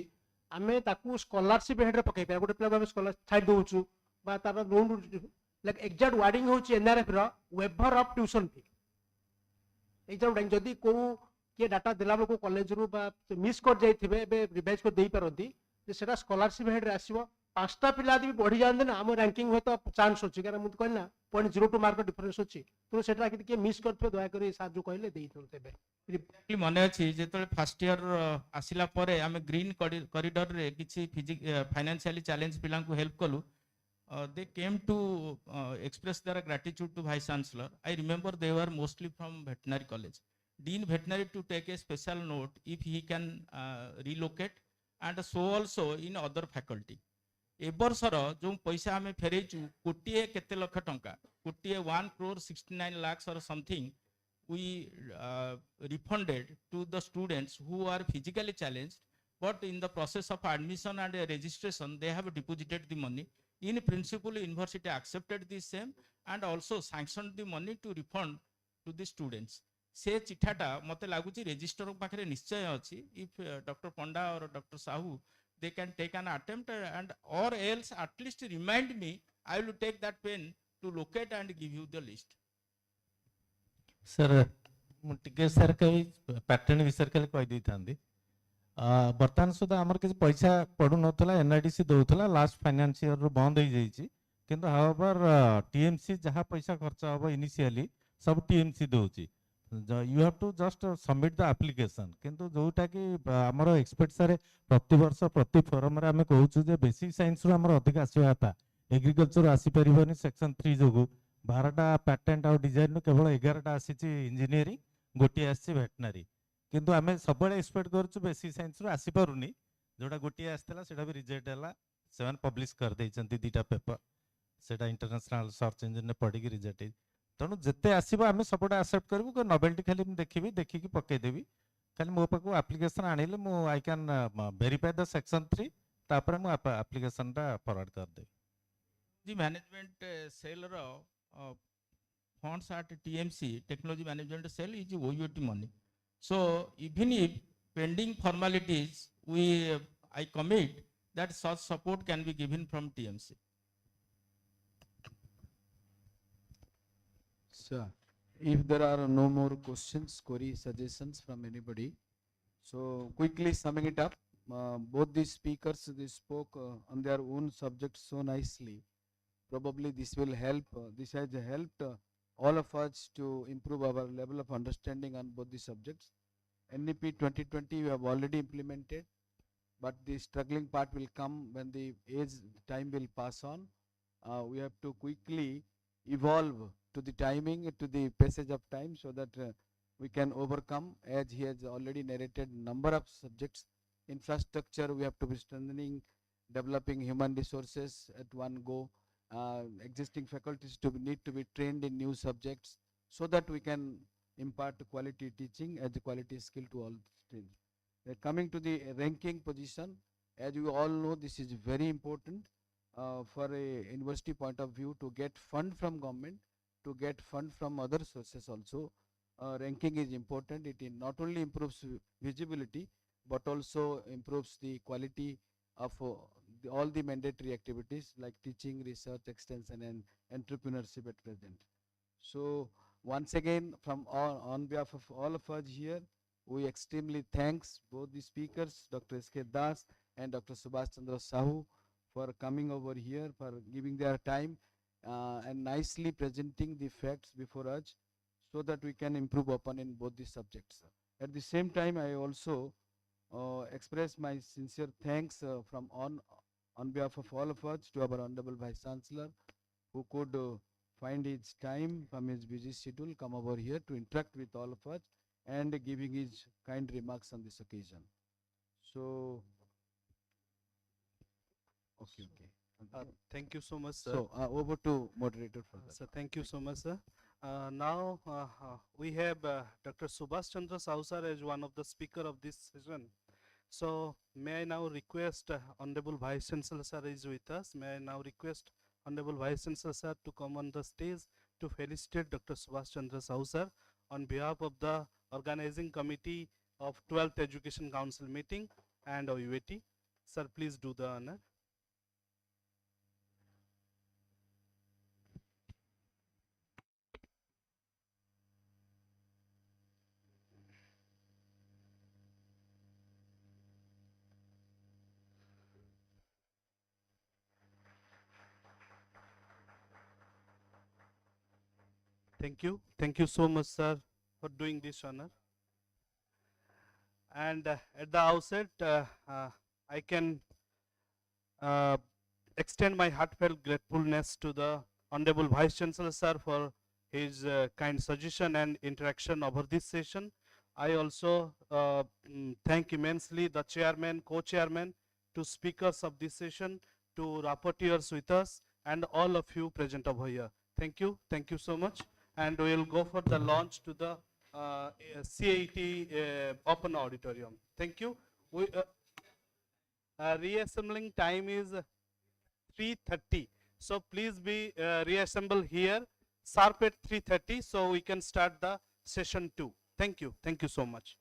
ଆମେ ତାକୁ ସ୍କଲାରସିପ୍ ହେଡରେ ପକେଇ ପାରିବା। ଗୋଟେ ପିଲାକୁ ଆମେ ସ୍କଲାରସିପ୍ ଛାଡ଼ି ଦେଉଛୁ ବା ତାର ଲୋନ୍ ଏକ୍ଜାକ୍ଟ ୱାର୍ଡିଂ ହେଉଛି NRF ର waiver of tuition fee. Exact ଯଦି କୋଉ କିଏ ଡାଟା ଦେଲା ବେଳକୁ କଲେଜରୁ ବା ମିସ୍ କରି ଯାଇଥିବେ ଏବେ ରିଭାଇଜ୍ କରି ଦେଇପାରନ୍ତି ଯେ ସେଟା ସ୍କଲାରସିପ୍ ହେଡରେ ଆସିବ। 5ଟା ପିଲା ଯଦି ବଢ଼ିଯାଆନ୍ତି ନା ଆମ ରାଙ୍କିଂ ହୁଏତ ଚାନ୍ସ ଅଛି। କାରଣ ମୁଁ କହିଲି ନା 0.02 मार्क डिफरेंस अछि तो सेटा के मिस करथबे दया करी सार जो कहले देई देबे कि मने अछि जेतले फर्स्ट ईयर आसिला परे आमे ग्रीन कॉरिडोर रे किछि फाइनेंशियली चैलेंज पिलां को हेल्प कलु they came to express their gratitude to vice chancellor. I remember they were mostly from veterinary college. Dean veterinary to take a special note if he can relocate and so also in other faculty. ए वर्षर जो पैसा आम फेरईचु कोटिए केते लक्ष टंका कोटिए 1 crore 69 lakhs or something we refunded to the students who are physically challenged, but in the process of admission and registration they have deposited the money. In principle university accepted the same and also sanctioned the money to refund to the students. से चिठाटा मते लागुची register पाखरे निश्चय अछि if Dr. Panda or Dr. Sahu they can take an attempt and or else at least remind me, I will take that pen to locate and give you the list. Sir, टिके sir के pattern विषय के कहि दै थांदी बर्तमान सुधा आमर किसी पैसा पड़ू नथला एनआईडीसी दउथला लास्ट फाइनेंशियल रो बंद हो जाईची किंतु हाउएवर टीएमसी जहां पैसा खर्च हबो इनिशियली सब टीएमसी दउची you have to just submit the application किंतु जोटा कि हमर एक्सपर्ट सर प्रति वर्ष प्रति फोरम रे हमें कहउछु जे बेसिक साइंस रो हमर अधिक आसीबा था एग्रीकल्चर आसी परिबनी सेक्शन 3 जोगु 12टा पैटेंट आ डिजाइन केवल 11टा आसीची इंजीनियरिंग गोटी आसी वेटनरी किंतु आमे सबले एक्सपेक्ट करछु बेसिक साइंस रो आसी परुनी जोटा गोटी आस्तला सेटा भी रिजेक्ट हला सेवन पब्लिश कर दैचंती दीटा पेपर सेटा इंटरनेशनल सर्च इंजन ने पढ़ी की रिजेक्ट तणु जेते आसीबो आमे सबटा एक्सेप्ट करबु को नोवेल्टी खाली हम देखिबी देखि की पके देबी खाली मो पाको एप्लीकेशन आनिले मो I can verify the section 3 तापर मो एप्लीकेशन टा फॉरवर्ड कर दे the management cell ro funds at TMC technology management cell is OUT money. So even if pending formalities we I commit that such support can be given from TMC. Sir, if there are no more questions, queries, suggestions from anybody, so quickly summing it up, both the speakers they spoke on their own subjects so nicely. Probably this will help, this has helped all of us to improve our level of understanding on both the subjects. NEP 2020 we have already implemented, but the struggling part will come when the time will pass on. We have to quickly evolve to the timing, to the passage of time, so that we can overcome, as he has already narrated number of subjects. Infrastructure we have to be strengthening, developing human resources at one go. Existing faculties need to be trained in new subjects so that we can impart quality teaching as a quality skill to all students. Coming to the ranking position, as you all know, this is very important for a university point of view to get fund from government, to get fund from other sources also. Ranking is important. It not only improves visibility but also improves the quality of all the mandatory activities like teaching, research, extension and entrepreneurship at present. So once again from on behalf of all of us here, we extremely thanks both the speakers, Dr. S.K. Das and Dr. Subhash Chandra Sahu, for coming over here, for giving their time and nicely presenting the facts before us so that we can improve upon in both the subjects. At the same time, I also express my sincere thanks from on behalf of all of us to our Honorable Vice Chancellor, who could find his time from his busy schedule, come over here to interact with all of us and giving his kind remarks on this occasion. So, okay. Thank you so much, sir. So, over to moderator for that. So, thank you so much, sir. Now, we have Dr. Subhash Chandra Sahu sir as one of the speaker of this session. So, may I now request Honorable Vice Chancellor sir is with us. May I now request Honorable Vice Chancellor sir to come on the stage to felicitate Dr. Subhash Chandra Sahu sir on behalf of the organizing committee of 12th Education Council meeting and OUAT. Sir, please do the honor. Thank you. Thank you so much, sir, for doing this honor. And at the outset, I can extend my heartfelt gratefulness to the Honorable Vice Chancellor, sir, for his kind suggestion and interaction over this session. I also thank immensely the chairman, co-chairman, to speakers of this session, to rapporteurs with us, and all of you present over here. Thank you so much. And we will go for the launch to the CAT open auditorium. Thank you. Reassembling time is 3:30. So please be reassemble here sharp at 3:30 so we can start the session 2. Thank you. Thank you so much.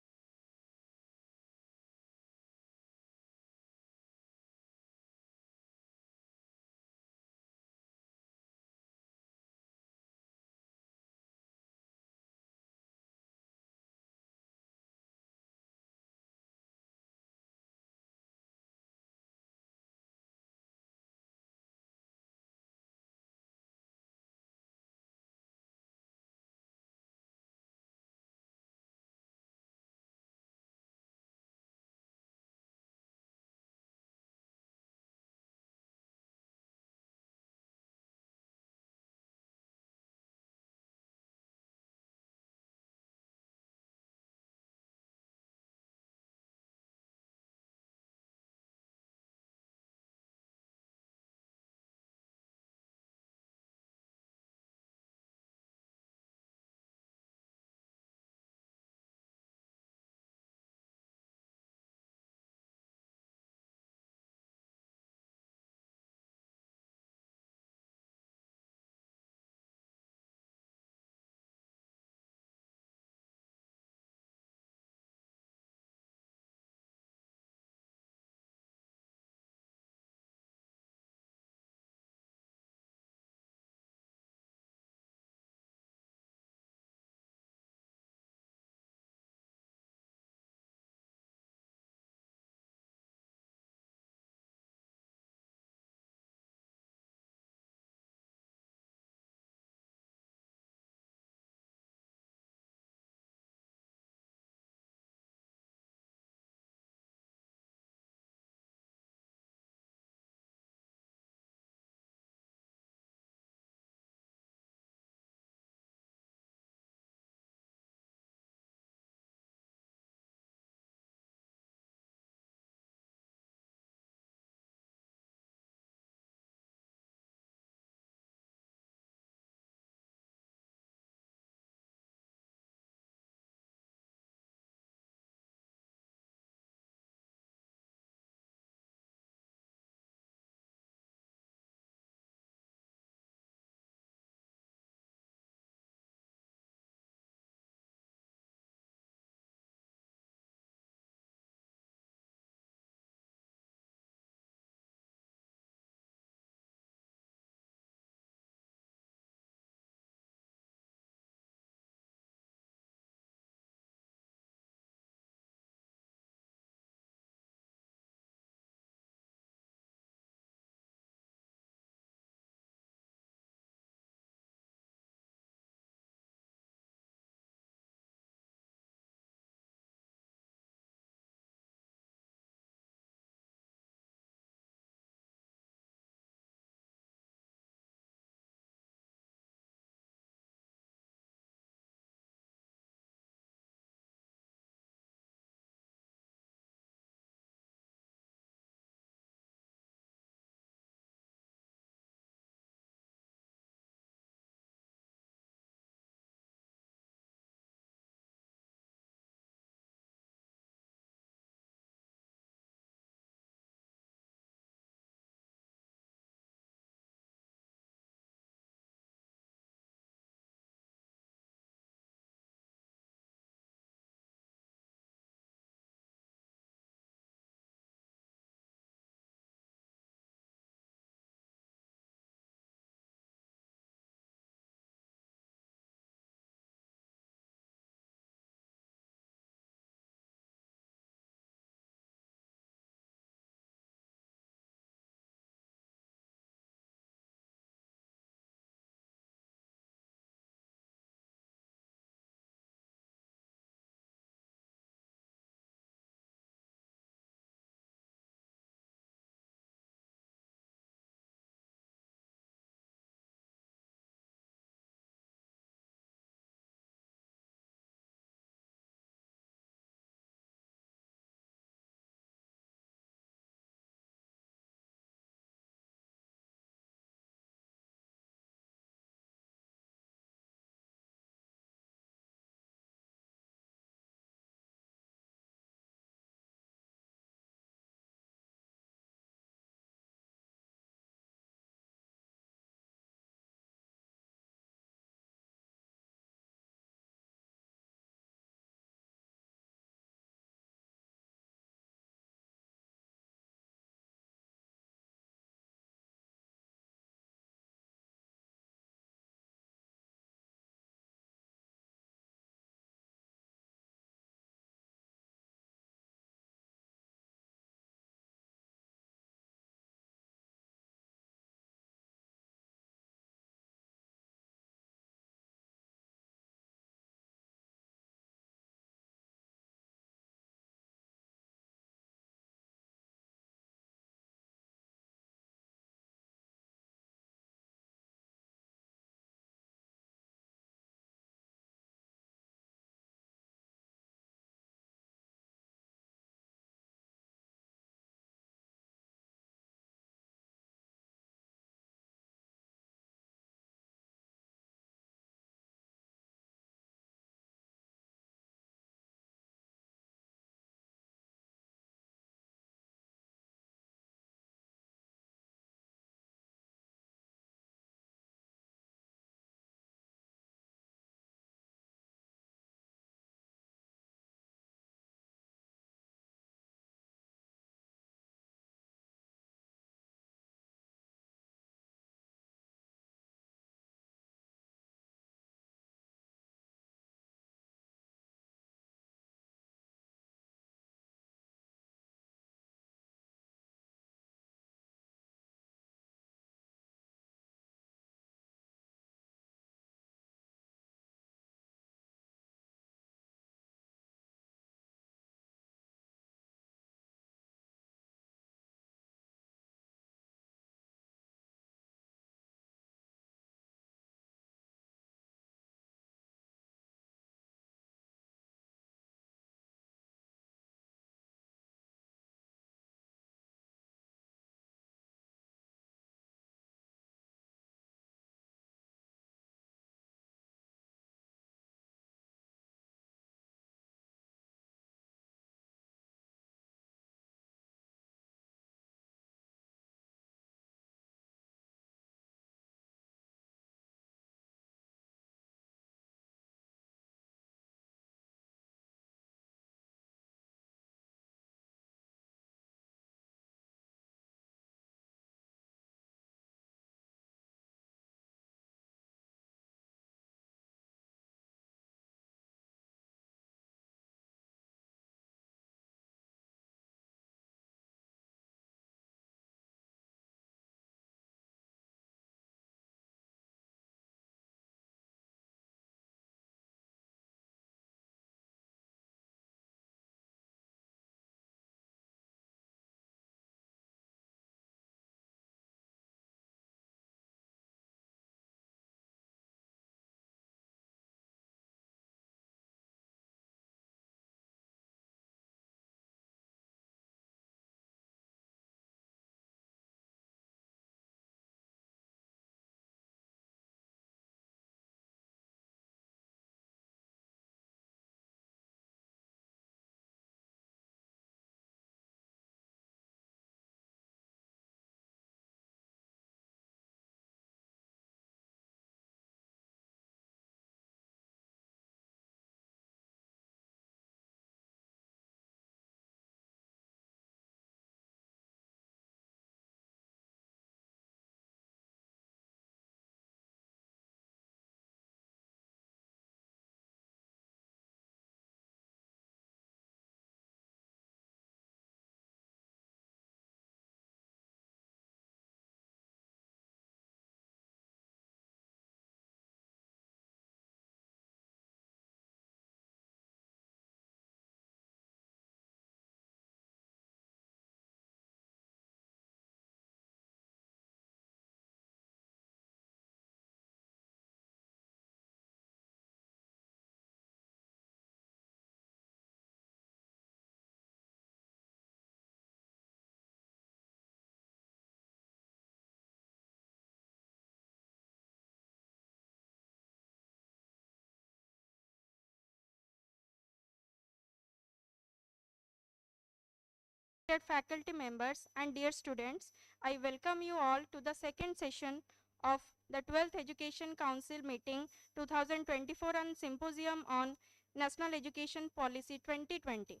faculty members and dear students, I welcome you all to the second session of the 12th Education Council meeting 2024 and Symposium on National Education Policy 2020.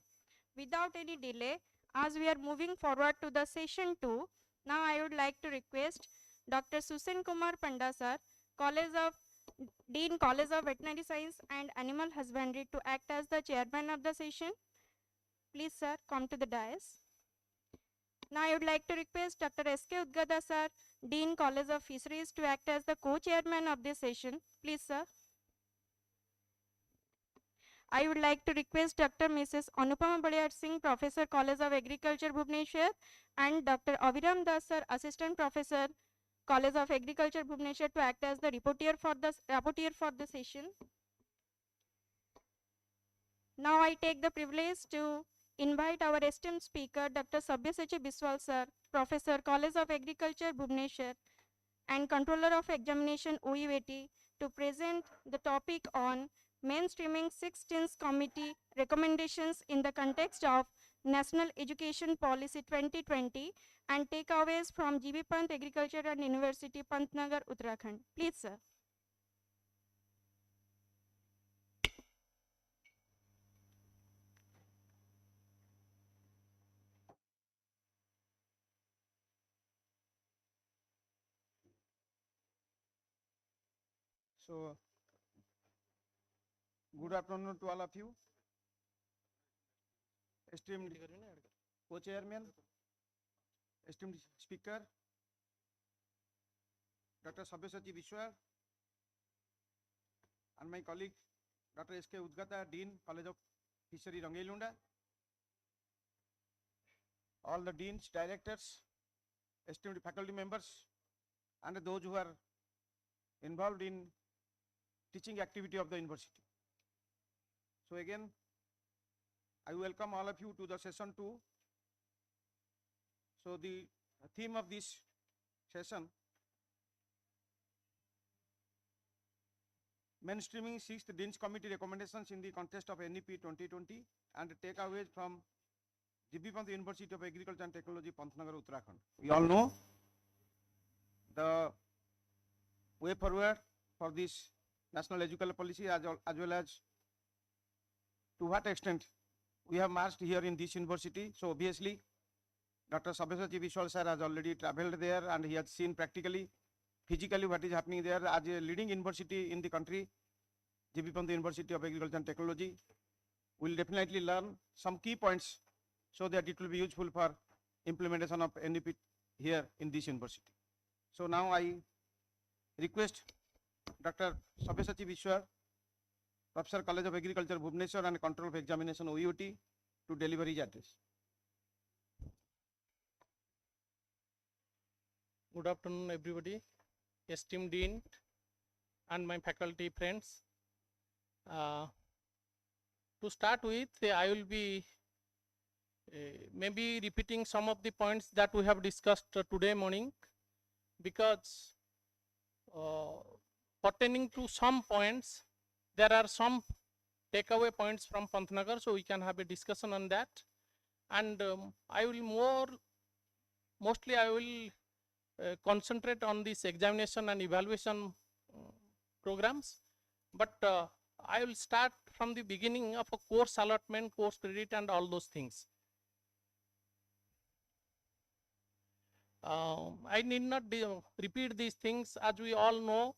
Without any delay, as we are moving forward to the session 2, now I would like to request Dr. Susen Kumar Panda sir, Dean College of Veterinary Science and Animal Husbandry, to act as the chairman of the session. Please sir, come to the dais. Now I would like to request Dr. S.K. Udgada sir, Dean College of Fisheries, to act as the co-chairman of this session. Please sir. I would like to request Dr. Mrs. Anupama Baliyat Singh, Professor, College of Agriculture, Bhubaneswar, and Dr. Abhiram Das sir, Assistant Professor, College of Agriculture, Bhubaneswar, to act as the rapporteur for the session. Now I take the privilege to invite our esteemed speaker, Dr. Sabyasachi Biswal sir, Professor, College of Agriculture, Bhubaneswar, and Controller of Examination, OUAT, to present the topic on mainstreaming 16th Committee recommendations in the context of National Education Policy 2020 and takeaways from GB Pant Agriculture and University, Pantnagar, Uttarakhand. Please, sir. So, good afternoon to all of you. Esteemed co-chairman, esteemed speaker, Dr. Sabyasachi Biswal, and my colleague, Dr. S.K. Udgata, Dean, College of Fishery, Rangailunda, all the deans, directors, esteemed faculty members, and those who are involved in teaching activity of the university. So again, I welcome all of you to the session 2. So the theme of this session, mainstreaming 6th Dean's Committee recommendations in the context of NEP 2020 and takeaways from GB Pant University of Agriculture and Technology, Pantnagar, Uttarakhand. We all know the way forward for this national educational policy, as well as to what extent we have marched here in this university. So obviously, Dr. Sabyasachi Biswal sir has already traveled there and he has seen practically, physically what is happening there. As a leading university in the country, GB Pant University of Agriculture and Technology will definitely learn some key points so that it will be useful for implementation of NEP here in this university. So now I request Dr. Sabyasachi Biswal, Professor, College of Agriculture, Bhubaneswar, and Control of Examination, OUT, to deliver his address. Good afternoon, everybody, esteemed Dean and my faculty friends. To start with, I will be maybe repeating some of the points that we have discussed today morning, because pertaining to some points, there are some takeaway points from Pantnagar, so we can have a discussion on that. And I will mostly I will concentrate on this examination and evaluation programs, but I will start from the beginning of a course allotment, course credit, and all those things. I need not repeat these things. As we all know,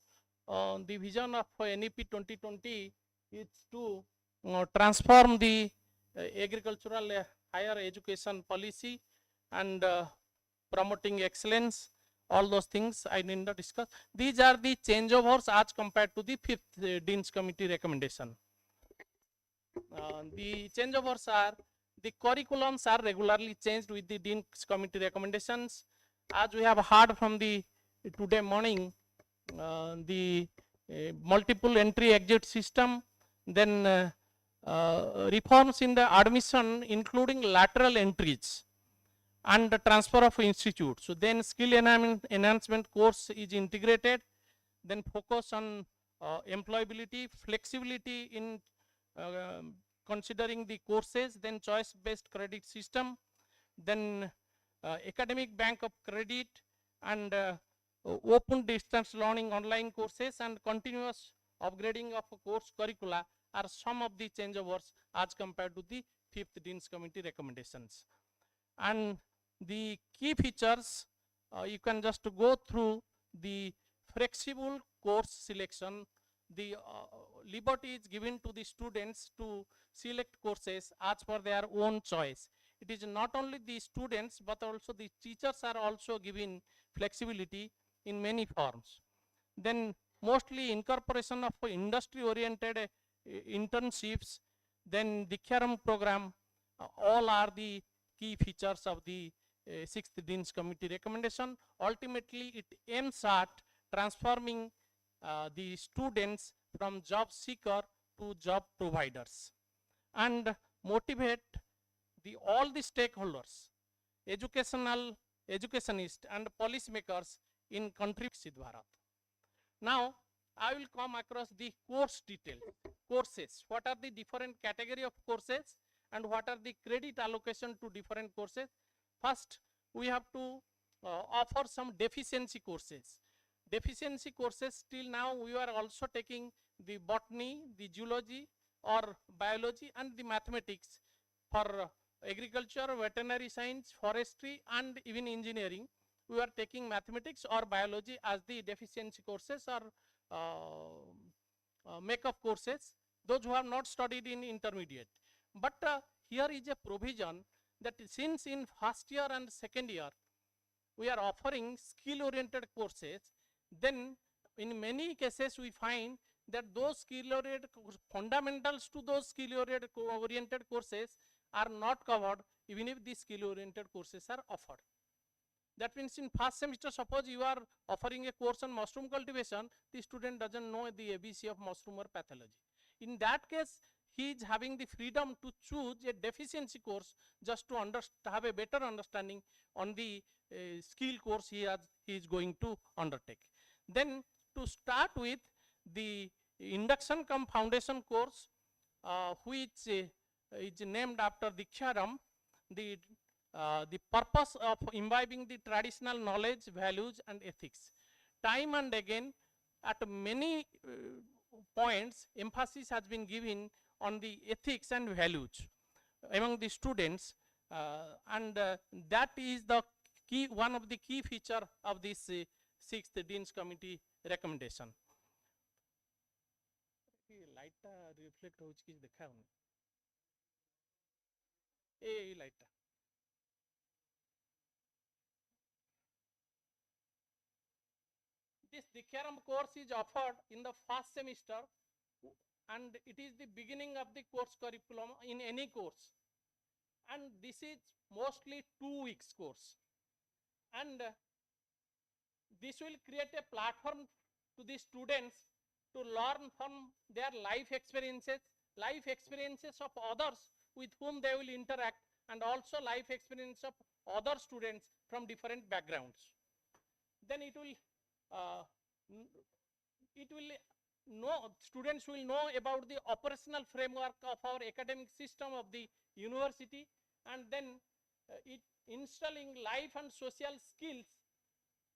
the vision of NEP 2020 is to transform the agricultural higher education policy and promoting excellence. All those things I need not discuss. These are the changeovers as compared to the 5th Dean's Committee recommendation. The changeovers are, the curriculums are regularly changed with the Dean's Committee recommendations. As we have heard from the today morning, the multiple entry exit system, then reforms in the admission including lateral entries and the transfer of institute. So then skill enhancement course is integrated, then focus on employability, flexibility in considering the courses, then choice based credit system, then academic bank of credit, and open distance learning online courses, and continuous upgrading of course curricula are some of the changeovers as compared to the 5th Dean's Committee recommendations. And the key features, you can just go through the flexible course selection. The liberty is given to the students to select courses as per their own choice. It is not only the students but also the teachers are also given flexibility in many forms. Then mostly incorporation of industry oriented internships, then Diksharam program, all are the key features of the 6th Dean's Committee recommendation. Ultimately, it aims at transforming the students from job seeker to job providers and motivate all the stakeholders, educationists and policymakers in country Bharat. Now, I will come across the course detail. Courses, what are the different category of courses and what are the credit allocation to different courses. First, we have to offer some deficiency courses. Deficiency courses, till now we are also taking the botany, the zoology or biology and the mathematics. For agriculture, veterinary science, forestry and even engineering, we are taking mathematics or biology as the deficiency courses or make-up courses, those who have not studied in intermediate. But here is a provision that since in first year and second year we are offering skill-oriented courses, then in many cases we find that those skill-oriented fundamentals to those skill-oriented courses are not covered even if these skill-oriented courses are offered. That means in first semester, suppose you are offering a course on mushroom cultivation, the student doesn't know the ABC of mushroom or pathology. In that case, he is having the freedom to choose a deficiency course just to have a better understanding on the skill course he is going to undertake. Then to start with, the induction cum foundation course, which is named after Diksharam, the purpose of imbibing the traditional knowledge, values and ethics. Time and again, at many points, emphasis has been given on the ethics and values among the students, and that is the key, one of the key feature of this 6th Dean's Committee recommendation. Light reflect ho chiki dekha hone light. This Diksharam course is offered in the first semester and it is the beginning of the course curriculum in any course, and this is mostly 2 weeks course, and this will create a platform to the students to learn from their life experiences of others with whom they will interact, and also life experience of other students from different backgrounds. Then it will students will know about the operational framework of our academic system of the university, and then it installing life and social skills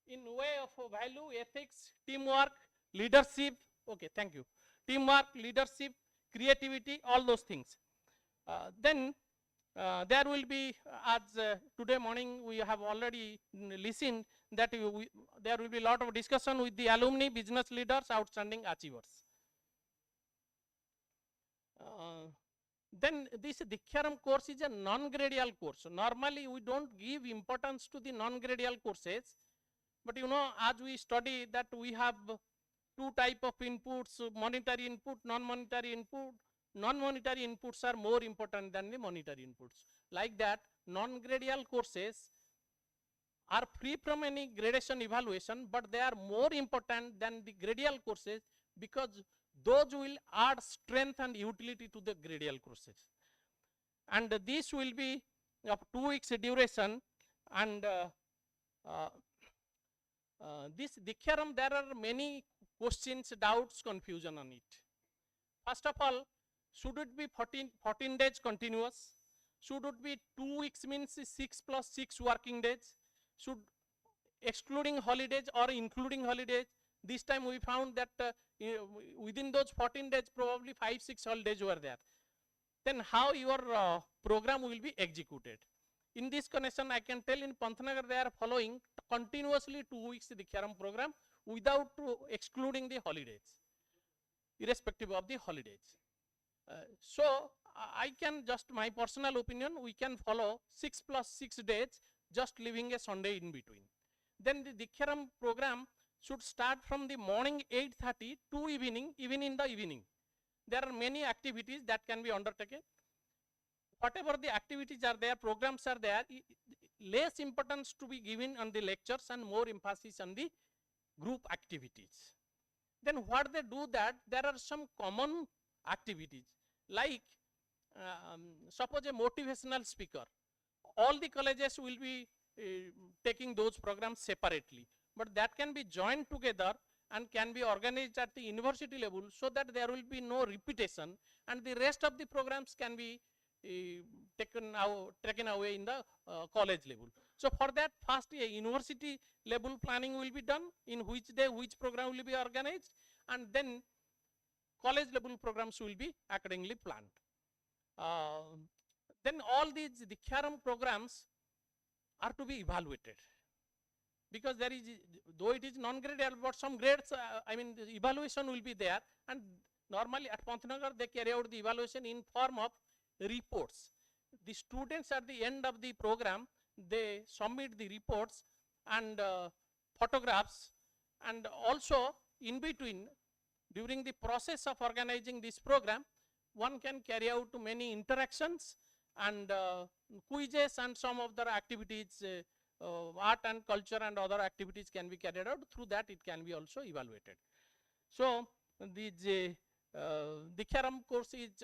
in way of value, ethics, teamwork, leadership. Okay, thank you. Teamwork, leadership, creativity, all those things. Then there will be, as today morning we have already listened, that there will be a lot of discussion with the alumni, business leaders, outstanding achievers. Then this Diksharam course is a non-gradial course. Normally we don't give importance to the non-gradial courses, but you know, as we study that we have 2 type of inputs, monetary input, non-monetary input. Non-monetary inputs are more important than the monetary inputs. Like that, non-gradial courses are free from any gradation evaluation, but they are more important than the gradial courses because those will add strength and utility to the gradial courses. And this will be of 2 weeks duration, and this Diksharam, there are many questions, doubts, confusion on it. First of all, should it be 14 days continuous? Should it be 2 weeks means 6 plus 6 working days? Should excluding holidays or including holidays? This time we found that within those 14 days probably 5-6 holidays were there. Then how your program will be executed? In this connection, I can tell in Pantnagar they are following continuously 2 weeks Dikyaram program without excluding the holidays, irrespective of the holidays. So I can just, my personal opinion, we can follow 6 plus 6 days, just leaving a Sunday in between. Then the Dikyaram program should start from the morning 8:30 to evening, even in the evening. There are many activities that can be undertaken. Whatever the activities are there, programs are there, less importance to be given on the lectures and more emphasis on the group activities. Then what they do that, there are some common activities like suppose a motivational speaker. All the colleges will be taking those programs separately, but that can be joined together and can be organized at the university level so that there will be no repetition and the rest of the programs can be taken away in the college level. So for that, first a university level planning will be done, in which day which program will be organized, and then college level programs will be accordingly planned. Then all these Dikyaram programs are to be evaluated, because there is, though it is non-graded, but some grades, I mean the evaluation will be there, and normally at Pantnagar they carry out the evaluation in form of reports. The students at the end of the program, they submit the reports and photographs, and also in between, during the process of organizing this program, one can carry out many interactions and quizzes and some of the activities, art and culture and other activities can be carried out. Through that it can be also evaluated. So the Dikyaram course is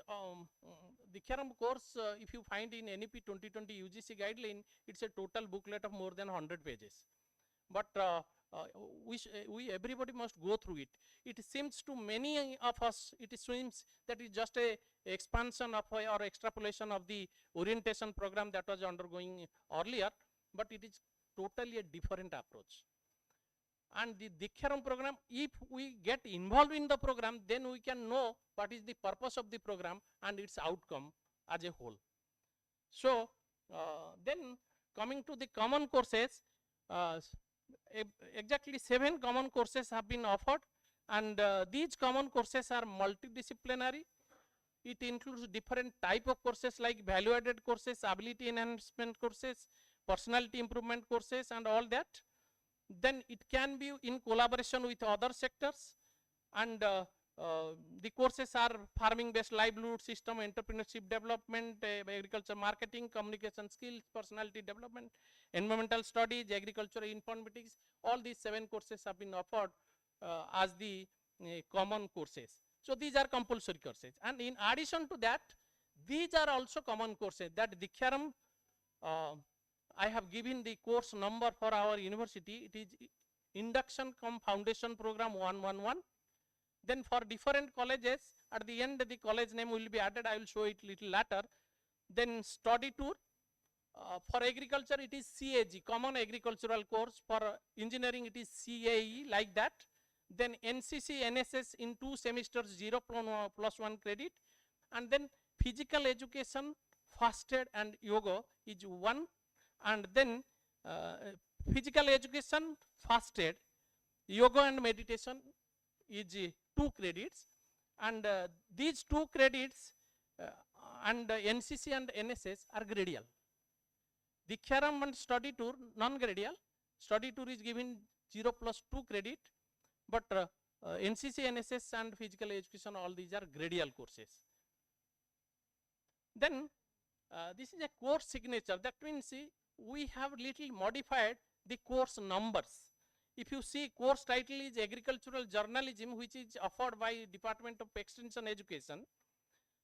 if you find in NEP 2020 UGC guideline, it's a total booklet of more than 100 pages. But everybody must go through it. It seems to many of us, it seems that it's just a expansion of or extrapolation of the orientation program that was undergoing earlier, but it is totally a different approach. And the Dikyaram program, if we get involved in the program, then we can know what is the purpose of the program and its outcome as a whole. So then coming to the common courses, exactly 7 common courses have been offered, and these common courses are multidisciplinary. It includes different type of courses like value added courses, ability enhancement courses, personality improvement courses and all that. Then it can be in collaboration with other sectors, and the courses are farming based livelihood system, entrepreneurship development, agriculture marketing, communication skills, personality development, environmental studies, agriculture informatics. All these 7 courses have been offered as the common courses. So these are compulsory courses, and in addition to that, these are also common courses that Dikyaram, I have given the course number for our university. It is Induction cum Foundation Program 111. Then for different colleges, at the end the college name will be added. I will show it little later. Then study tour. For agriculture it is CAG, Common Agricultural Course. For engineering it is CAE, like that. Then NCC, NSS in 2 semesters, 0 plus 1 credit. And then physical education, first aid and yoga is 1. And then physical education, first aid, yoga and meditation is 2 credits. And these 2 credits and NCC and NSS are gradial. Dikyaram and study tour non-gradial. Study tour is given 0 plus 2 credit, but NCC, NSS and physical education, all these are gradial courses. Then this is a course signature. That means we have little modified the course numbers. If you see, course title is Agricultural Journalism, which is offered by Department of Extension Education.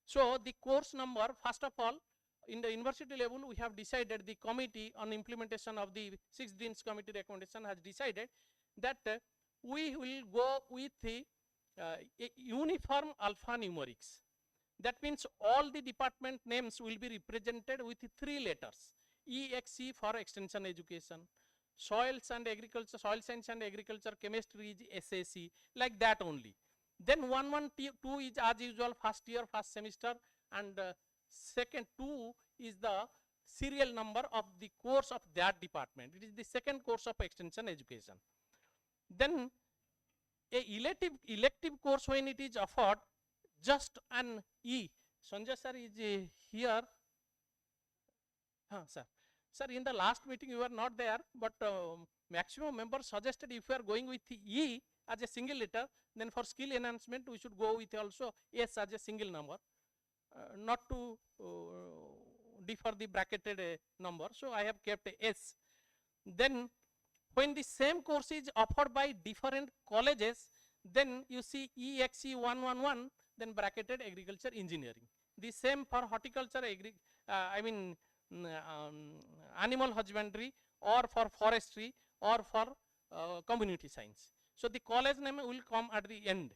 So the course number, first of all, in the university level, we have decided, the committee on implementation of the 6 Deans Committee recommendation has decided that we will go with the uniform alphanumerics. That means all the department names will be represented with 3 letters. EXE for extension education, soils and agriculture, soil science and agriculture, chemistry is SAC, like that only. Then 1, 1, 2 is as usual first year, first semester, and second 2 is the serial number of the course of that department. It is the second course of extension education. Then a elective course, when it is offered, just an E. Sanjay sir is here. Sir. Sir, in the last meeting you were not there, but maximum members suggested if you are going with E as a single letter, then for skill enhancement we should go with also S as a single number, not to differ the bracketed number. So I have kept S. Then when the same course is offered by different colleges, then you see EXE 111, then bracketed agriculture engineering. The same for horticulture, animal husbandry, or for forestry, or for community science. So the college name will come at the end.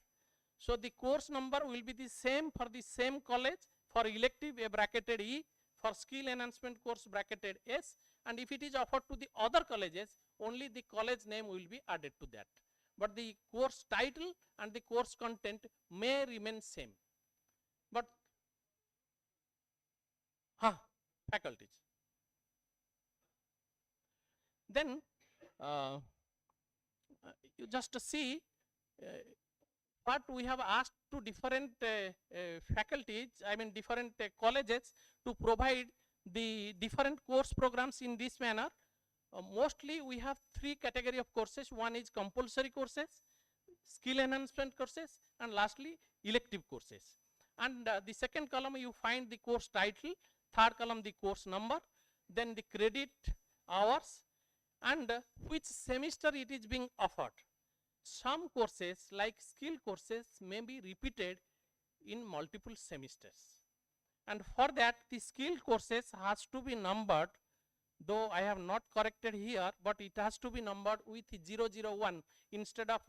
So the course number will be the same for the same college. For elective, a bracketed E, for skill enhancement course bracketed S, and if it is offered to the other colleges, only the college name will be added to that. But the course title and the course content may remain same. But faculties. Then you just see what we have asked to different faculties, different colleges, to provide the different course programs in this manner. Mostly we have 3 category of courses. One is compulsory courses, skill enhancement courses, and lastly elective courses. And the second column you find the course title, third column the course number, then the credit hours, and which semester it is being offered. Some courses like skill courses may be repeated in multiple semesters, and for that the skill courses has to be numbered, though I have not corrected here, but it has to be numbered with 001 instead of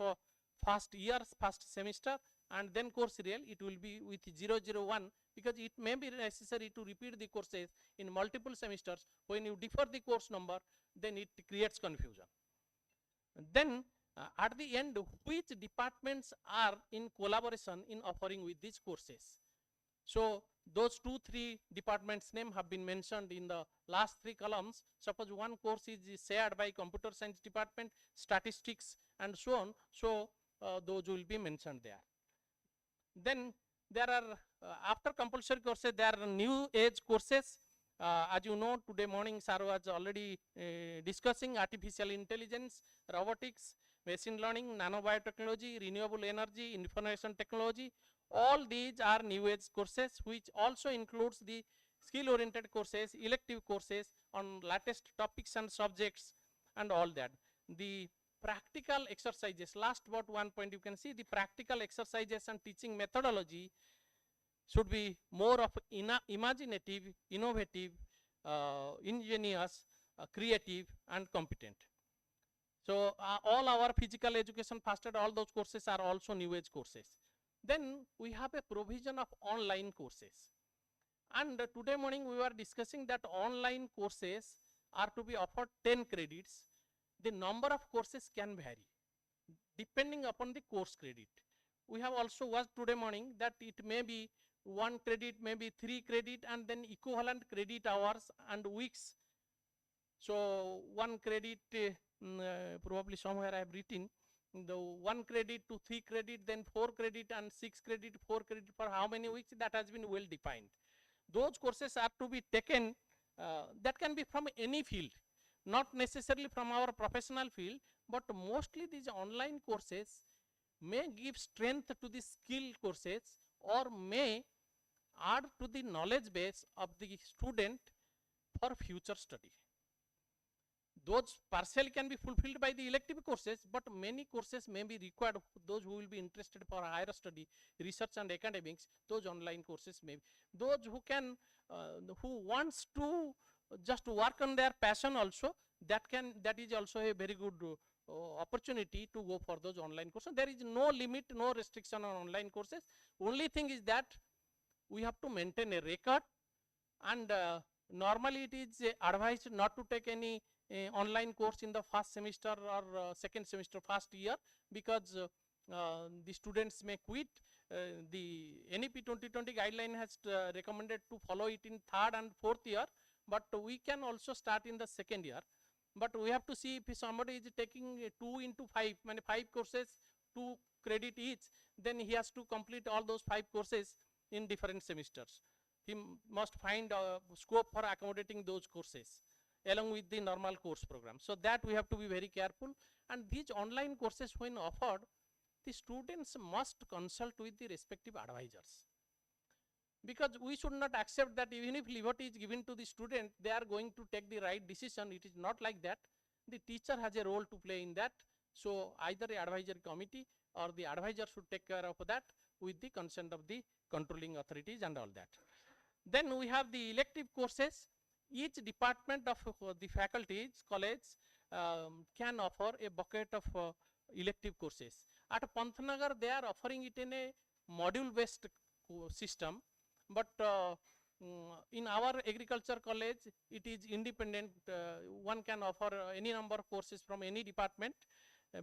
first year, first semester, and then course real, it will be with 001, because it may be necessary to repeat the courses in multiple semesters. When you differ the course number, then it creates confusion. Then at the end, which departments are in collaboration in offering with these courses? So those 2-3 departments name have been mentioned in the last 3 columns. Suppose one course is shared by computer science department, statistics, and so on. So those will be mentioned there. Then there are after compulsory courses, there are new age courses. As you know, today morning sir was already discussing artificial intelligence, robotics, machine learning, nanobiotechnology, renewable energy, information technology. All these are new age courses, which also includes the skill oriented courses, elective courses on latest topics and subjects, and all that. The practical exercises, last but one point, you can see the practical exercises and teaching methodology should be more of imaginative, innovative, ingenious, creative, and competent. So all our physical education, first aid, all those courses are also new age courses. Then we have a provision of online courses. And today morning we were discussing that online courses are to be offered 10 credits. The number of courses can vary depending upon the course credit. We have also watched today morning that it may be 1 credit, maybe 3 credit, and then equivalent credit hours and weeks. So 1 credit, probably somewhere I have written, the 1 credit to 3 credit, then 4 credit and 6 credit, 4 credit for how many weeks, that has been well defined. Those courses are to be taken, that can be from any field, not necessarily from our professional field, but mostly these online courses may give strength to the skill courses or may add to the knowledge base of the student for future study. Those partially can be fulfilled by the elective courses, but many courses may be required. Those who will be interested for higher study, research and academics, those online courses may be. Those who can, who wants to just work on their passion also, that is also a very good opportunity to go for those online courses. There is no limit, no restriction on online courses. Only thing is that we have to maintain a record, and normally it is advised not to take any online course in the first semester or second semester, first year, because the students may quit. The NEP 2020 guideline has recommended to follow it in third and fourth year, but we can also start in the second year. But we have to see if somebody is taking 2 into 5, I mean 5 courses, 2 credit each, then he has to complete all those 5 courses in different semesters. He must find scope for accommodating those courses along with the normal course program. So that we have to be very careful. And these online courses, when offered, the students must consult with the respective advisors, because we should not accept that even if liberty is given to the student, they are going to take the right decision. It is not like that. The teacher has a role to play in that. So either the advisory committee or the advisor should take care of that with the consent of the controlling authorities and all that. Then we have the elective courses. Each department of the faculties, college, can offer a bucket of elective courses. At Pantnagar, they are offering it in a module-based system, but in our agriculture college, it is independent. One can offer any number of courses from any department,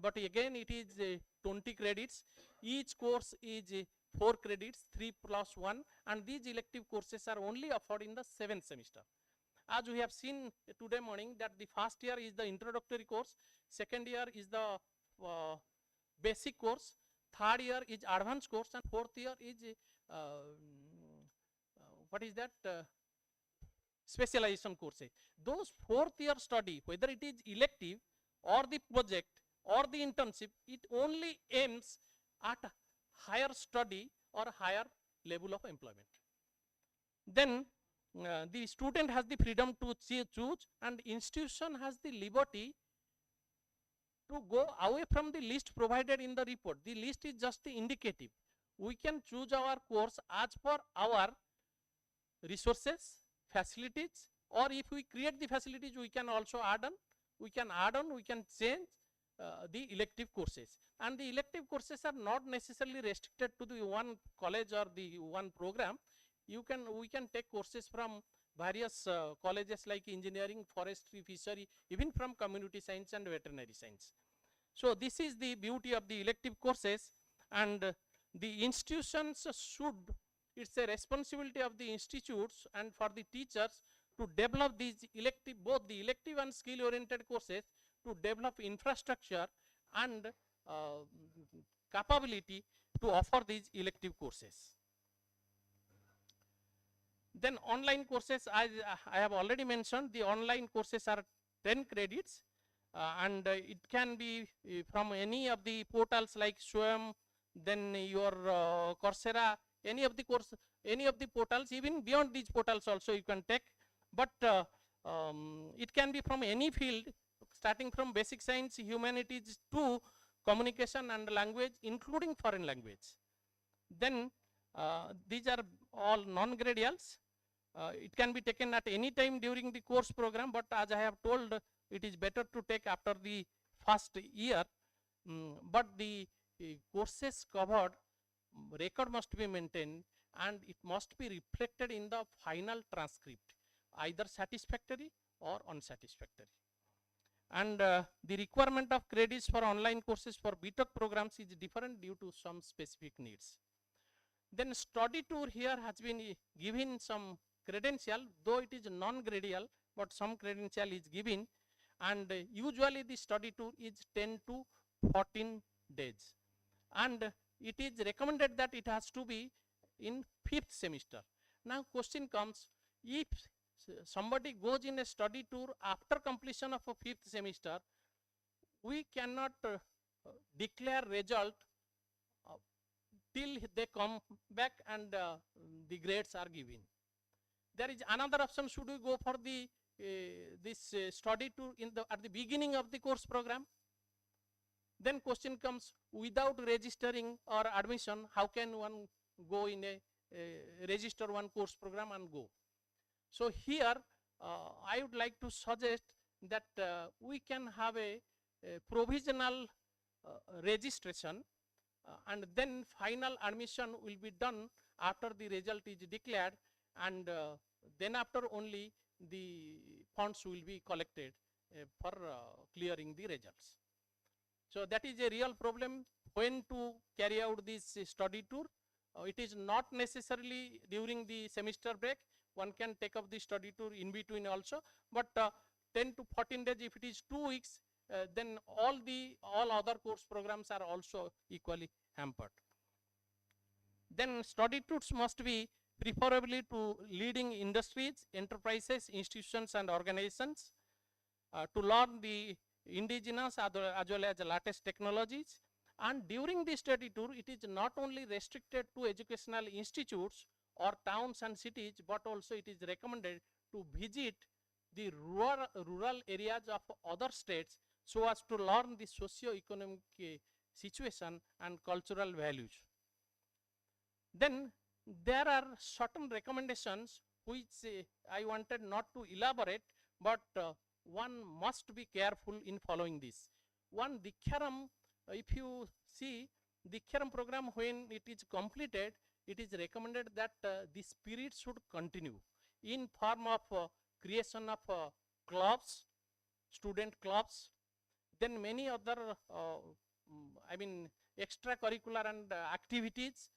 but again, it is 20 credits. Each course is 4 credits, 3 plus 1, and these elective courses are only offered in the 7th semester. As we have seen today morning, that the first year is the introductory course, second year is the basic course, third year is advanced course, and fourth year is what is that? Specialization courses. Those fourth year study, whether it is elective or the project or the internship, it only aims at higher study or higher level of employment. Then the student has the freedom to choose, and institution has the liberty to go away from the list provided in the report. The list is just the indicative. We can choose our course as per our resources, facilities, or if we create the facilities, we can also add on. We can change the elective courses. And the elective courses are not necessarily restricted to the one college or the one program. We can take courses from various colleges like engineering, forestry, fishery, even from community science and veterinary science. So this is the beauty of the elective courses, and the institutions should, it's a responsibility of the institutes and for the teachers to develop these elective, both the elective and skill oriented courses, to develop infrastructure and capability to offer these elective courses. Then online courses, as I have already mentioned, the online courses are 10 credits, and it can be from any of the portals like Swam, then your Coursera, any of the course, any of the portals, even beyond these portals also you can take. But it can be from any field, starting from basic science, humanities to communication and language, including foreign language. Then these are all non-gradials. It can be taken at any time during the course program, but as I have told, it is better to take after the first year. But the courses covered, record must be maintained, and it must be reflected in the final transcript, either satisfactory or unsatisfactory. And the requirement of credits for online courses for BTech programs is different due to some specific needs. Then study tour here has been given some credential, though it is non-gradial, but some credential is given, and usually the study tour is 10 to 14 days. And it is recommended that it has to be in 5th semester. Now question comes, if somebody goes in a study tour after completion of a 5th semester, we cannot declare result till they come back and the grades are given. There is another option, should we go for the this study tour at the beginning of the course program? Then question comes, without registering or admission, how can one go in a register one course program and go? So here I would like to suggest that we can have a provisional registration, and then final admission will be done after the result is declared, and then after only the funds will be collected for clearing the results. So that is a real problem when to carry out this study tour. It is not necessarily during the semester break. One can take up the study tour in between also, but 10 to 14 days, if it is 2 weeks, then all other course programs are also equally hampered. Then study tours must be preferably to leading industries, enterprises, institutions and organizations to learn the indigenous as well as the latest technologies. And during the study tour, it is not only restricted to educational institutes or towns and cities, but also it is recommended to visit the rural areas of other states so as to learn the socio-economic situation and cultural values. Then there are certain recommendations which I wanted not to elaborate, but one must be careful in following this. One, Diksharam, if you see Diksharam program, when it is completed, it is recommended that the spirit should continue in form of creation of clubs, student clubs, then many other extracurricular and activities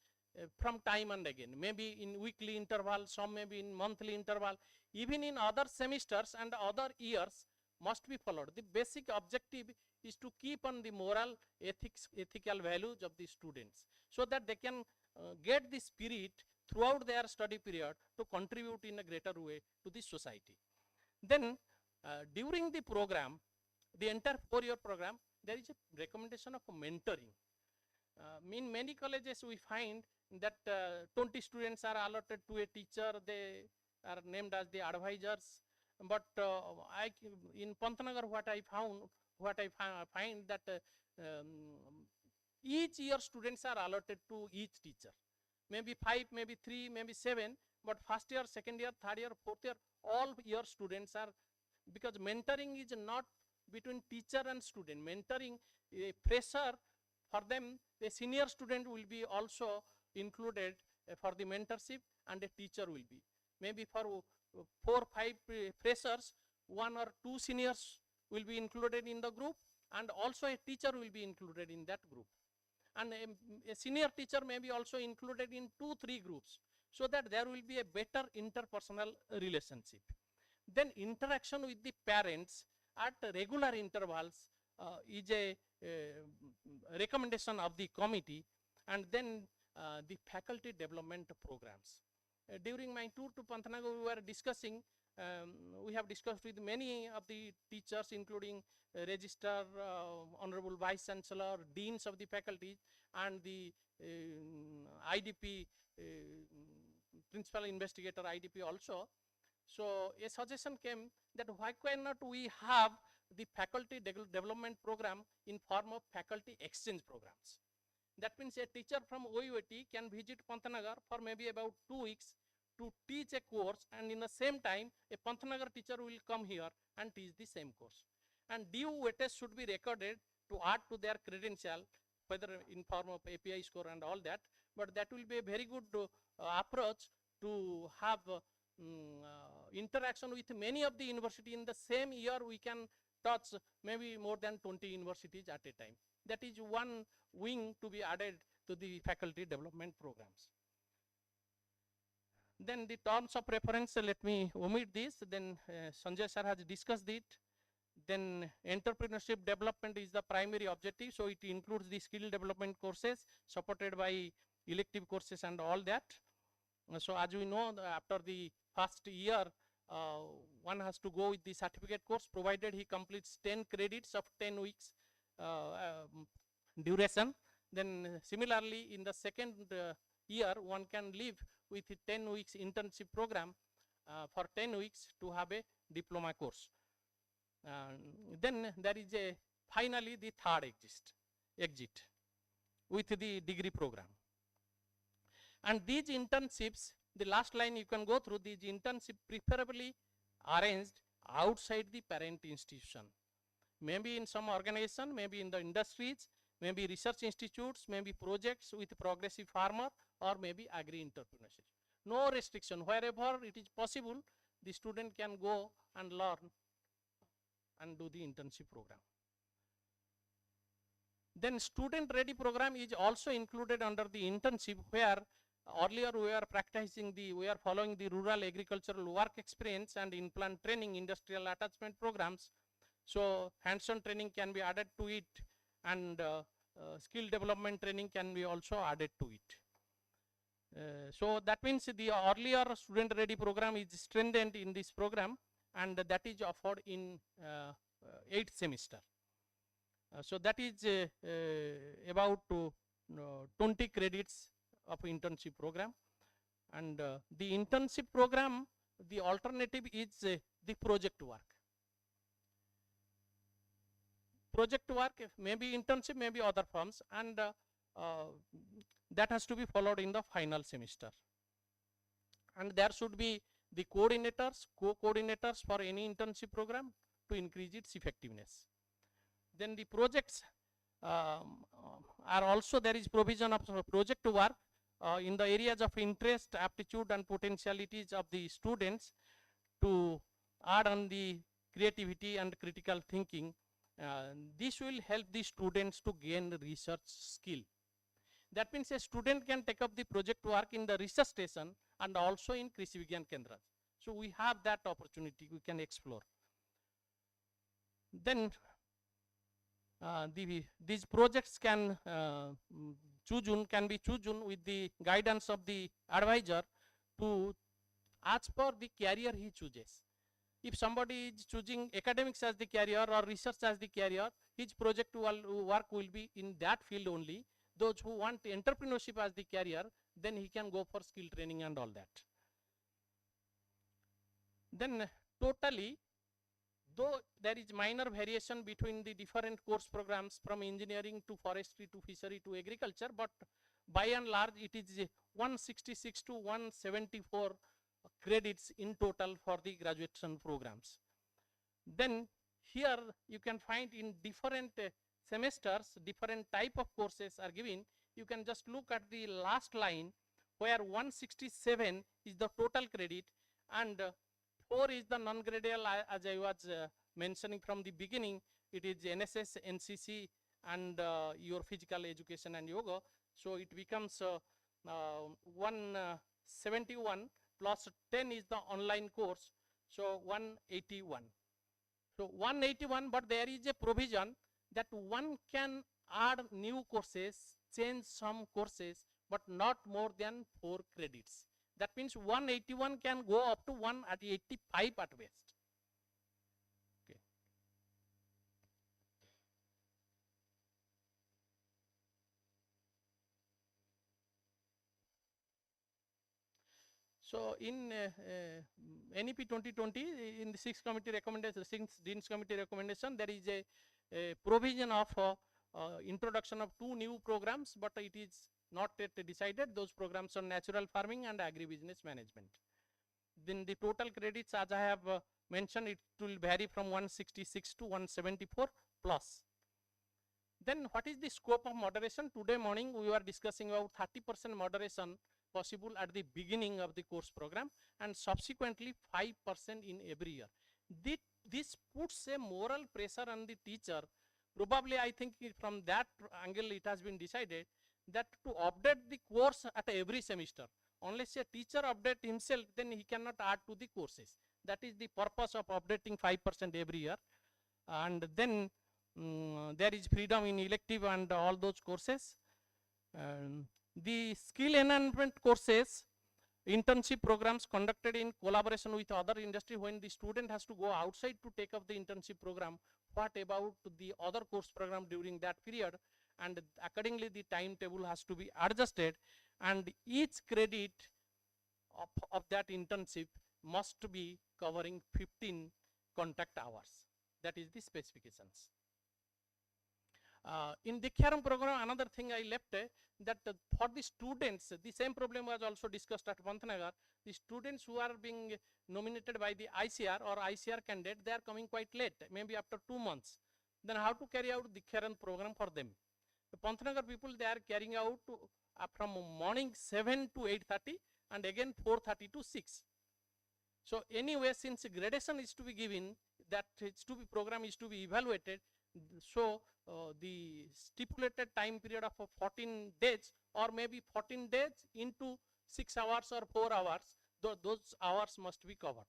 from time and again, maybe in weekly interval, some maybe in monthly interval, even in other semesters and other years must be followed. The basic objective is to keep on the moral ethical values of the students, so that they can get the spirit throughout their study period to contribute in a greater way to the society. Then during the program, the entire 4-year program, there is a recommendation of mentoring. In many colleges we find that 20 students are allotted to a teacher, they are named as the advisors, but in Pantnagar what I find that each year students are allotted to each teacher, maybe 5, maybe 3, maybe 7, but first year, second year, third year, fourth year, all year students are, because mentoring is not between teacher and student. Mentoring, a fresher, for them, a senior student will be also included for the mentorship, and a teacher will be. Maybe for 4, 5 freshers, 1 or 2 seniors will be included in the group, and also a teacher will be included in that group. And a senior teacher may be also included in 2, 3 groups, so that there will be a better interpersonal relationship. Then interaction with the parents at regular intervals is a recommendation of the committee. And then the faculty development programs. During my tour to Pantnagar, we were discussing, we have discussed with many of the teachers, including Registrar, Honorable Vice Chancellor, Deans of the faculties, and the IDP, Principal Investigator IDP also. So a suggestion came that why cannot we have the faculty development program in form of faculty exchange programs. That means a teacher from OUAT can visit Pantnagar for maybe about 2 weeks to teach a course, and in the same time a Pantnagar teacher will come here and teach the same course. And due weightage should be recorded to add to their credential, whether in form of API score and all that, but that will be a very good approach to have interaction with many of the university. In the same year we can touch maybe more than 20 universities at a time. That is one wing to be added to the faculty development programs. Then the terms of reference, let me omit this. Then Sanjay sir has discussed it. Then entrepreneurship development is the primary objective, so it includes the skill development courses supported by elective courses and all that. So as we know, after the first year, one has to go with the certificate course, provided he completes 10 credits of 10 weeks duration. Then similarly, in the second year, one can live with a 10 weeks internship program for 10 weeks to have a diploma course. Then there is a finally the third exit with the degree program. And these internships, the last line you can go through, these internships preferably arranged outside the parent institution. Maybe in some organization, maybe in the industries, maybe research institutes, maybe projects with progressive farmer, or maybe agri entrepreneurship. No restriction. Wherever it is possible, the student can go and learn and do the internship program. Then student ready program is also included under the internship, where earlier we are following the rural agricultural work experience and in-plant training, industrial attachment programs. So hands-on training can be added to it, and skill development training can be also added to it. So that means the earlier student ready program is strengthened in this program, and that is offered in 8th semester. So that is about 20 credits of internship program. And the internship program, the alternative is the project work. Project work, maybe internship, maybe other forms, and that has to be followed in the final semester. And there should be the coordinators, co-coordinators for any internship program to increase its effectiveness. Then the projects are also, there is provision of project work in the areas of interest, aptitude, and potentialities of the students to add on the creativity and critical thinking. This will help the students to gain research skill. That means a student can take up the project work in the research station and also in Krishi Vigyan Kendras. So we have that opportunity, we can explore. Then these projects can be chosen with the guidance of the advisor to as per the career he chooses. If somebody is choosing academics as the career or research as the career, his project work will be in that field only. Those who want entrepreneurship as the career, then he can go for skill training and all that. Then totally, though there is minor variation between the different course programs from engineering to forestry to fishery to agriculture, but by and large it is 166 to 174 credits in total for the graduation programs. Then here you can find in different semesters, different type of courses are given. You can just look at the last line where 167 is the total credit and 4 is the non-gradal, as I was mentioning from the beginning. It is NSS, NCC, and your physical education and yoga. So it becomes 171 plus 10 is the online course. So 181. So 181, but there is a provision that one can add new courses, change some courses, but not more than 4 credits. That means 181 can go up to 185 at best. Okay. So in NEP 2020, in the 6th committee recommendation, 6th Dean's Committee recommendation, there is a provision of introduction of 2 new programs, but it is not yet decided. Those programs are natural farming and agribusiness management. Then the total credits, as I have mentioned, it will vary from 166 to 174 plus. Then what is the scope of moderation? Today morning we were discussing about 30% moderation possible at the beginning of the course program and subsequently 5% in every year. This puts a moral pressure on the teacher. Probably I think from that angle it has been decided that to update the course at every semester. Unless a teacher update himself, then he cannot add to the courses. That is the purpose of updating 5% every year. And then there is freedom in elective and all those courses. The skill enhancement courses, internship programs conducted in collaboration with other industry. When the student has to go outside to take up the internship program, what about the other course program during that period? And accordingly the timetable has to be adjusted, and each credit of that internship must be covering 15 contact hours. That is the specifications. In the Keynote program, another thing I left that for the students, the same problem was also discussed at Pantnagar. The students who are being nominated by the ICR or ICR candidate, they are coming quite late, maybe after 2 months. Then how to carry out the Keynote program for them? The Pantnagar people, they are carrying out from morning 7 to 8:30 and again 4:30 to 6. So anyway, since gradation is to be given, that is to be program is to be evaluated, so the stipulated time period of 14 days or maybe 14 days into 6 hours or 4 hours, those hours must be covered.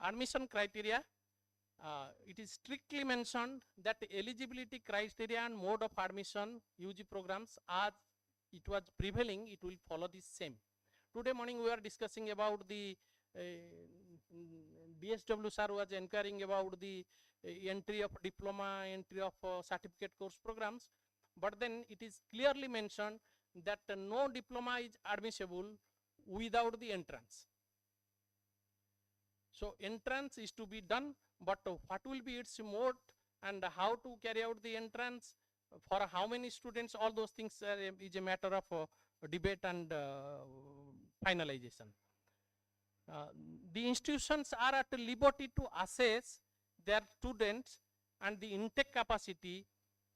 Admission criteria, it is strictly mentioned that the eligibility criteria and mode of admission UG programs as it was prevailing, it will follow the same. Today morning we are discussing about the DSW sir was inquiring about the entry of diploma, entry of certificate course programs, but then it is clearly mentioned that no diploma is admissible without the entrance. So entrance is to be done, but what will be its mode and how to carry out the entrance, for how many students, all those things is a matter of debate and finalization. The institutions are at liberty to assess their students and the intake capacity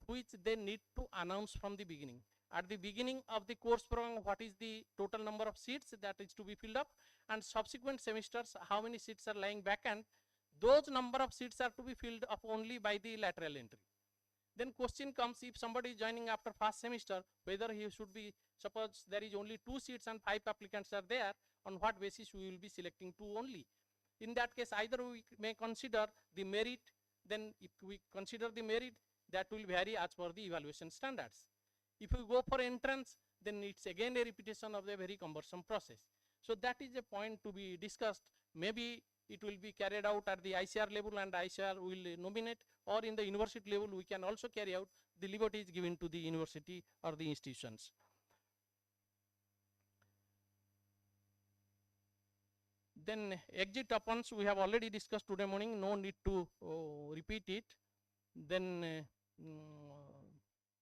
which they need to announce from the beginning. At the beginning of the course program, what is the total number of seats that is to be filled up, and subsequent semesters, how many seats are lying vacant, those number of seats are to be filled up only by the lateral entry. Then question comes, if somebody is joining after first semester, whether he should be, suppose there is only 2 seats and 5 applicants are there, on what basis we will be selecting 2 only. In that case, either we may consider the merit, then if we consider the merit, that will vary as per the evaluation standards. If we go for entrance, then it's again a repetition of the very cumbersome process. So that is a point to be discussed. Maybe it will be carried out at the ICR level and ICR will nominate, or in the university level we can also carry out. The liberty is given to the university or the institutions. Then exit opens we have already discussed today morning, no need to repeat it. Then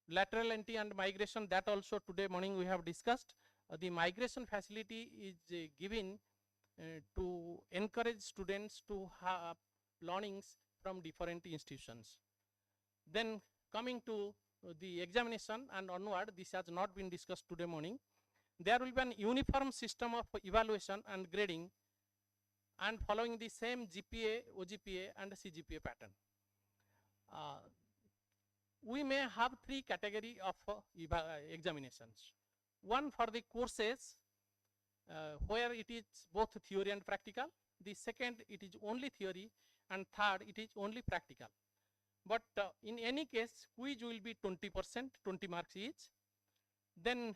lateral entry and migration, that also today morning we have discussed. The migration facility is given to encourage students to have learnings from different institutions. Then coming to the examination and onward, this has not been discussed today morning. There will be an uniform system of evaluation and grading and following the same GPA, OGPA and CGPA pattern. We may have 3 categories of examinations. One for the courses where it is both theory and practical. The second, it is only theory, and third, it is only practical. But in any case, quiz will be 20%, 20 marks each. Then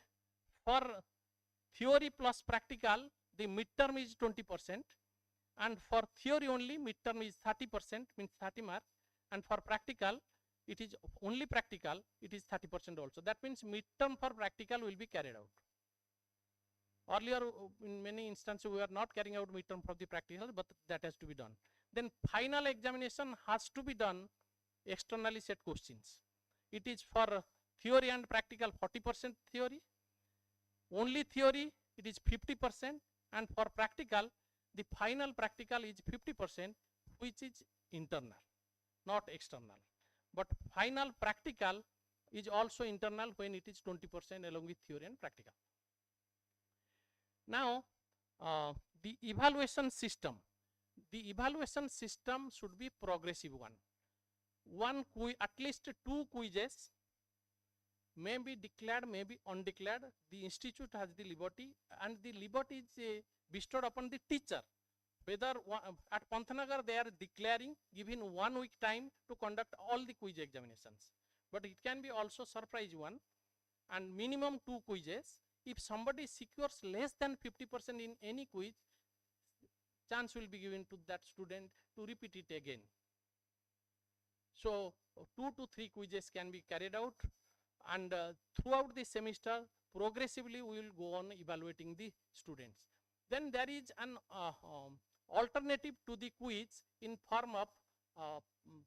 for theory plus practical, the midterm is 20%, and for theory only, midterm is 30%, means 30 marks, and for practical, it is only practical, it is 30% also. That means midterm for practical will be carried out. Earlier, in many instances, we are not carrying out midterm for the practical, but that has to be done. Then final examination has to be done externally set questions. It is for theory and practical 40% theory, only theory it is 50%, and for practical, the final practical is 50%, which is internal, not external. But final practical is also internal when it is 20% along with theory and practical. Now, the evaluation system. The evaluation system should be progressive one. At least 2 quizzes may be declared, may be undeclared. The institute has the liberty, and the liberty is bestowed upon the teacher. Whether at Pantnagar they are declaring, giving 1 week time to conduct all the quiz examinations. But it can be also surprise one, and minimum 2 quizzes. If somebody secures less than 50% in any quiz, chance will be given to that student to repeat it again. So 2 to 3 quizzes can be carried out, and throughout the semester, progressively we will go on evaluating the students. Then there is an alternative to the quiz in form of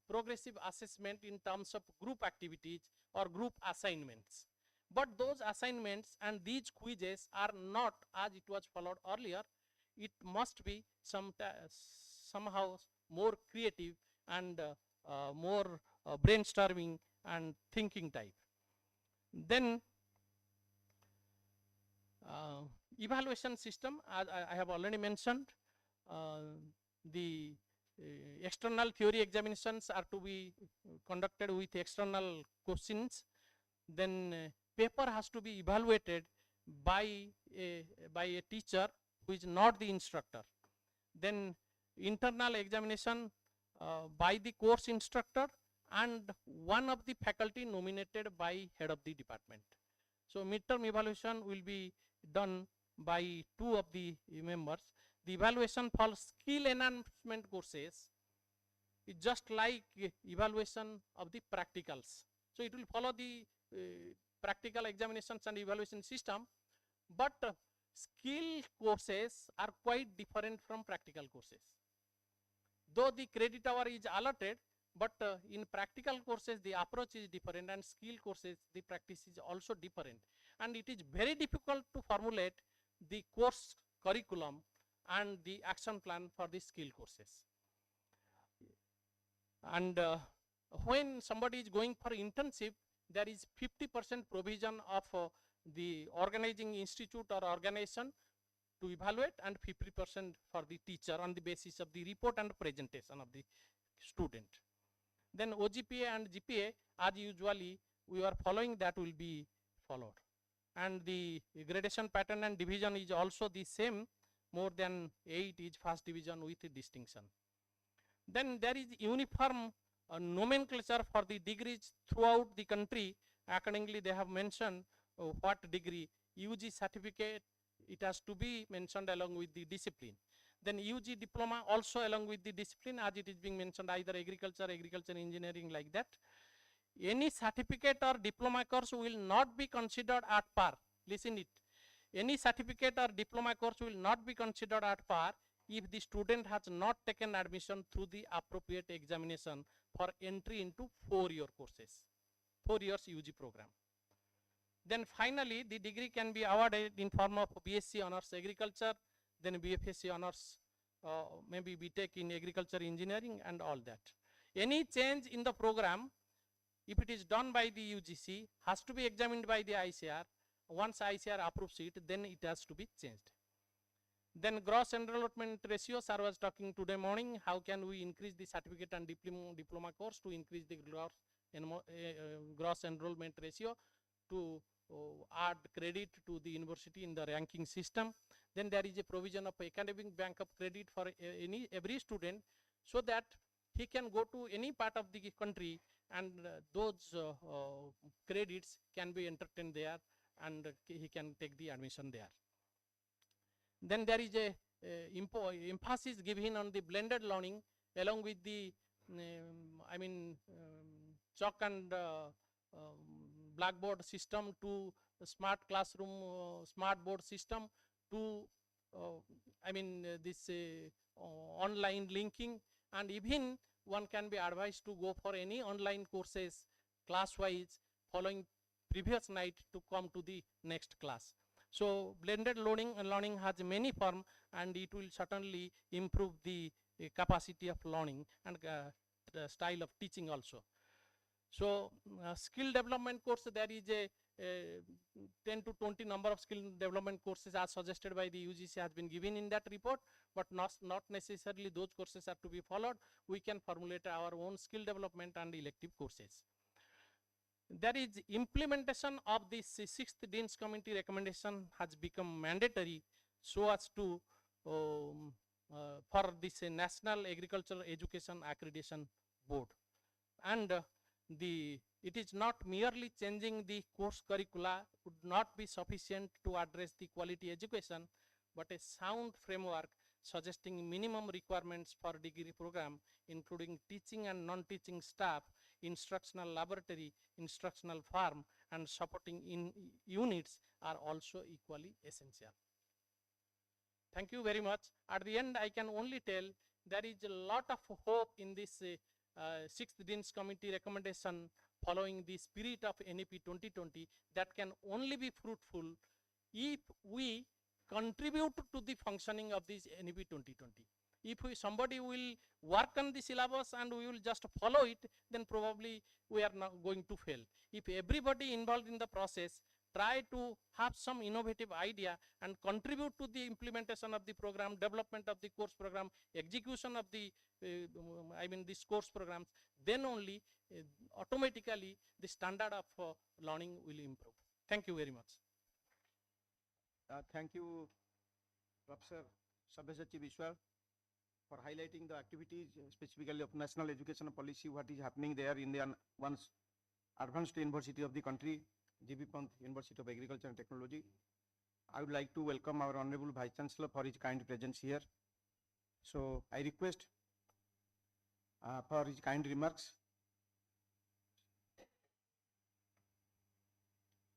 progressive assessment in terms of group activities or group assignments. But those assignments and these quizzes are not as it was followed earlier. It must be somehow more creative and more brainstorming and thinking type. Then evaluation system, as I have already mentioned, the external theory examinations are to be conducted with external questions. Then paper has to be evaluated by a teacher who is not the instructor. Then internal examination by the course instructor and one of the faculty nominated by head of the department. So midterm evaluation will be done by 2 of the members. The evaluation for skill enhancement courses is just like evaluation of the practicals. So it will follow the practical examinations and evaluation system, but skill courses are quite different from practical courses. Though the credit hour is allotted, but in practical courses the approach is different, and skill courses the practice is also different, and it is very difficult to formulate the course curriculum and the action plan for the skill courses. And when somebody is going for internship, there is 50% provision of the organizing institute or organization to evaluate, and 50% for the teacher on the basis of the report and presentation of the student. Then OGPA and GPA, as usually we are following, that will be followed. And the gradation pattern and division is also the same. More than 8 is first division with distinction. Then there is uniform nomenclature for the degrees throughout the country. Accordingly, they have mentioned what degree. UG certificate, it has to be mentioned along with the discipline. Then UG diploma also along with the discipline, as it is being mentioned, either agriculture, engineering, like that. Any certificate or diploma course will not be considered at par. Listen it. Any certificate or diploma course will not be considered at par if the student has not taken admission through the appropriate examination for entry into 4-year courses, 4 years UG program. Then finally, the degree can be awarded in form of BSc Honours Agriculture, then BFSc Honours, maybe BTech in Agriculture Engineering and all that. Any change in the program, if it is done by the UGC, has to be examined by the ICR. Once ICR approves it, then it has to be changed. Then gross enrollment ratio, sir was talking today morning, how can we increase the certificate and diploma course to increase the gross enrollment ratio to add credit to the university in the ranking system. Then there is a provision of academic bank of credit for every student, so that he can go to any part of the country and those credits can be entertained there and he can take the admission there. Then there is a emphasis given on the blended learning along with the chalk and blackboard system to smart classroom, smart board system to this online linking, and even one can be advised to go for any online courses class wise following previous night to come to the next class. So blended learning has many forms, and it will certainly improve the capacity of learning and the style of teaching also. So skill development course, there is a 10 to 20 number of skill development courses as suggested by the UGC has been given in that report, but not necessarily those courses are to be followed. We can formulate our own skill development and elective courses. There is implementation of this 6th Dean's Committee recommendation has become mandatory so as to for this National Agricultural Education Accreditation Board, and it is not merely changing the course curricula would not be sufficient to address the quality education, but a sound framework suggesting minimum requirements for degree program, including teaching and non-teaching staff, instructional laboratory, instructional farm, and supporting units are also equally essential. Thank you very much. At the end, I can only tell there is a lot of hope in this 6th Dean's Committee recommendation following the spirit of NEP 2020 that can only be fruitful if we contribute to the functioning of this NEP 2020. If somebody will work on the syllabus and we will just follow it, then probably we are not going to fail. If everybody involved in the process try to have some innovative idea and contribute to the implementation of the program, development of the course program, execution of the this course programs, then only automatically the standard of learning will improve. Thank you very much. Thank you, Professor Sabyasachi Biswal, for highlighting the activities specifically of national education policy, what is happening there in the once advanced university of the country, GB Pant University of Agriculture and Technology. I would like to welcome our Honorable Vice Chancellor for his kind presence here. So I request for his kind remarks.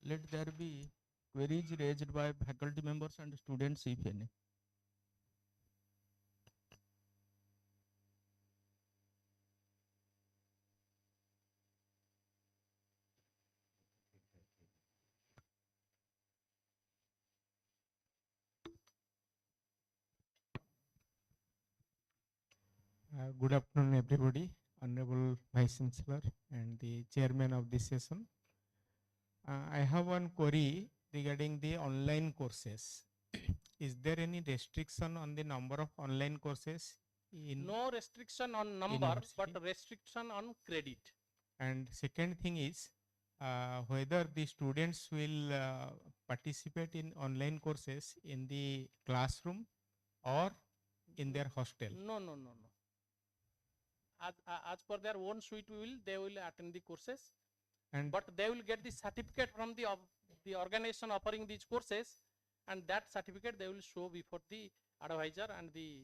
Let there be queries raised by faculty members and students, if any. Good afternoon, everybody. Honorable Vice Chancellor and the Chairman of this session. I have one query regarding the online courses. Is there any restriction on the number of online courses? No restriction on number, but restriction on credit. And second thing is, whether the students will participate in online courses in the classroom or in their hostel? No. As per their own sweet will, they will attend the courses, but they will get the certificate from the organization offering these courses, and that certificate they will show before the advisor and the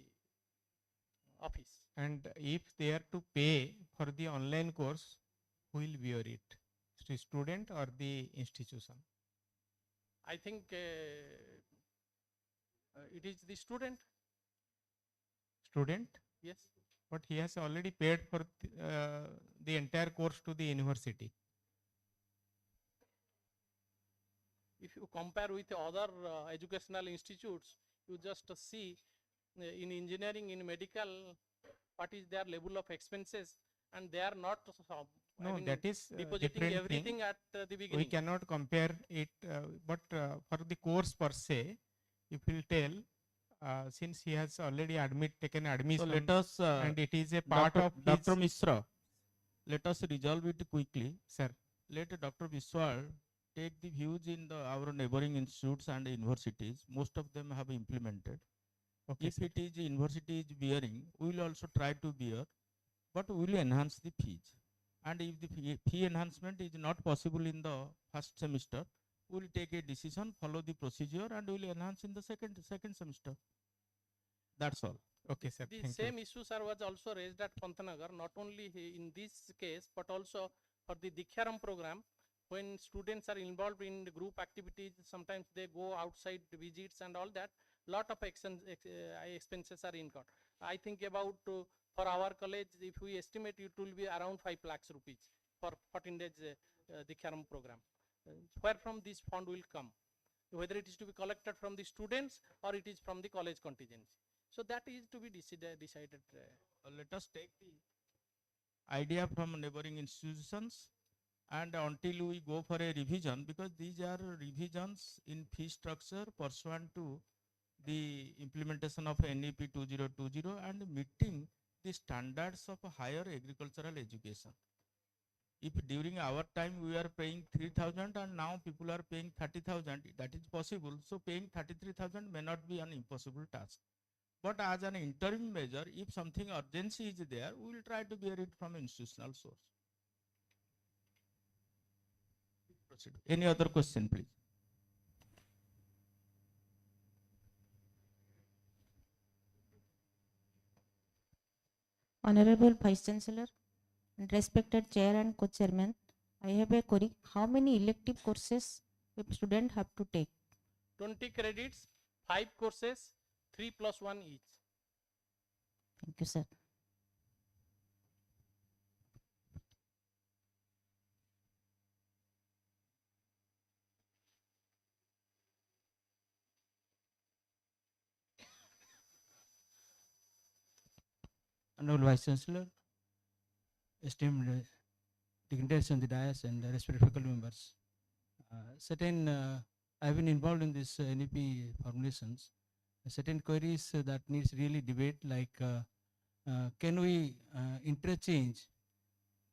office. And if they are to pay for the online course, who will bear it? The student or the institution? I think it is the student. Student? Yes. But he has already paid for the entire course to the university. If you compare with other educational institutes, you just see in engineering, in medical, what is their level of expenses, and they are not that is depositing everything thing. at the beginning. We cannot compare it, but for the course per se, if we will tell, since he has already taken admission, so let us, and it is a part of Dr. his Mishra, let us resolve it quickly. Sir. Let Dr. Biswal take the views in our neighboring institutes and universities. Most of them have implemented. Okay, if sir. it is university is bearing, we will also try to bear, but we will enhance the fees. And if the fee enhancement is not possible in the first semester, we will take a decision, follow the procedure, and we will enhance in the second semester. That's all. Okay, sir. The Thank same you. issue, sir, was also raised at Pantanagar, not only in this case, but also for the Diksharam program. When students are involved in the group activities, sometimes they go outside visits and all that, lot of expenses are incurred. I think about for our college, if we estimate, it will be around 5 lakhs rupees for 14 days Diksharam program. Where from this fund will come? Whether it is to be collected from the students or it is from the college contingency. So that is to be decided. Let us take the idea from neighboring institutions, and until we go for a revision, because these are revisions in fee structure pursuant to the implementation of NEP 2020 and meeting the standards of higher agricultural education. If during our time we are paying 3,000 and now people are paying 30,000, that is possible. So paying 33,000 may not be an impossible task. But as an interim measure, if something urgency is there, we will try to bear it from institutional source. Proceed. Any other question, please? Honorable Vice Chancellor and respected Chair and Co-Chairman, I have a query. How many elective courses a student have to take? 20 credits, 5 courses, 3 plus 1 each. Thank you, sir. Honorable Vice Chancellor, esteemed dignitaries on the dais and respected faculty members. I've been involved in this NEP formulations. Certain queries that needs really debate, like can we interchange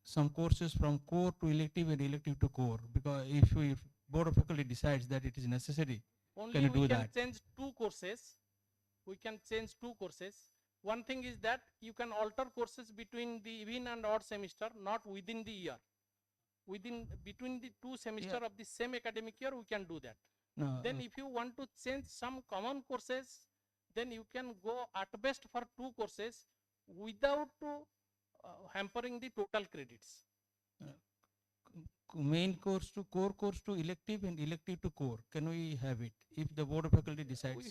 some courses from core to elective and elective to core? Because if board of faculty decides that it is necessary, Only can you we do can that? change two courses. We can change two courses. One thing is that you can alter courses between the even and odd semester, not within the year. Between the two semester of the same academic year, we can do that. No, Then if you want to change some common courses, then you can go at best for two courses without hampering the total credits. Main course to core course to elective and elective to core. Can we have it if the board of faculty decides?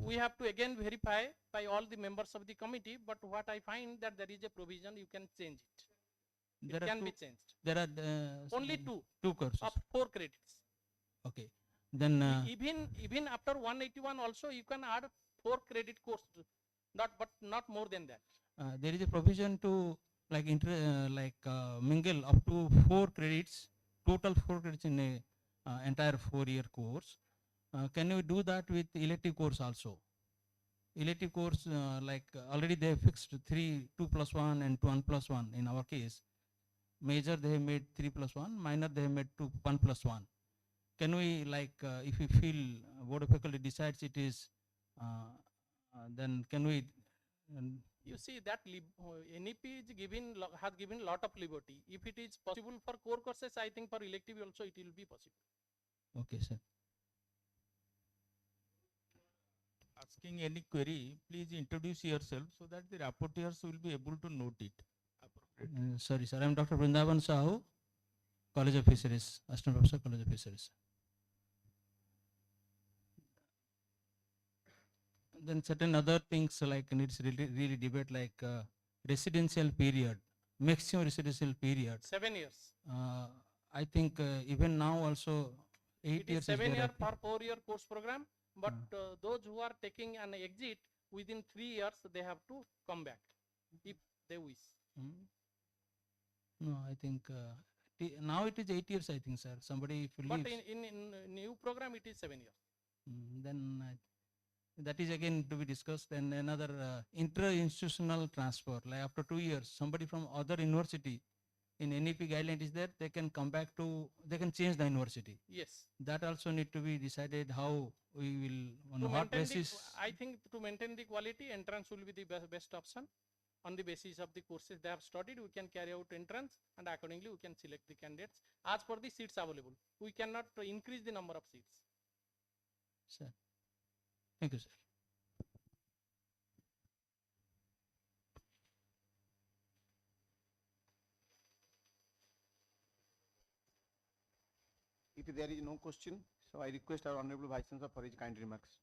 We have to again verify by all the members of the committee, but what I find that there is a provision you can change it. It can be changed. There are Only two courses of 4 credits. Okay, then Even after 181 also you can add 4 credit course, but not more than that. there is a provision to mingle up to 4 credits, total 4 credits in a entire 4-year course. Can you do that with elective course also? Elective course, already they have fixed 3, 2+1 and 1+1 in our case. Major they have made 3+1, minor they have made 1+1. Can we if we feel board of faculty decides it is, then can we? You see that NEP is has given lot of liberty. If it is possible for core courses, I think for elective also it will be possible. Okay, sir. Asking any query, please introduce yourself so that the rapporteurs will be able to note it. Sorry, sir. I am Dr. Vrindavan Sahu, College of Fisheries, Assistant Professor, College of Fisheries. Then certain other things needs really debate, residential period, maximum residential period. 7 years. I think even now also 8 years. 7 year for 4-year course program, but those who are taking an exit within 3 years, they have to come back if they wish. No, I think now it is 8 years. I think, sir. Somebody if But leaves, in new program, it is 7 years. then that is again to be discussed. Then another inter-institutional transfer, like after 2 years, somebody from other university in NEP guideline is there, they can come back to, they can change the university. Yes. That also need to be decided how we will, To on what maintain basis. I think to maintain the quality, entrance will be the best option. On the basis of the courses they have studied, we can carry out entrance and accordingly we can select the candidates as per the seats available. We cannot increase the number of seats. Sir. Thank you, sir. If there is no question, so I request our Honorable Vice Chancellor for his kind remarks.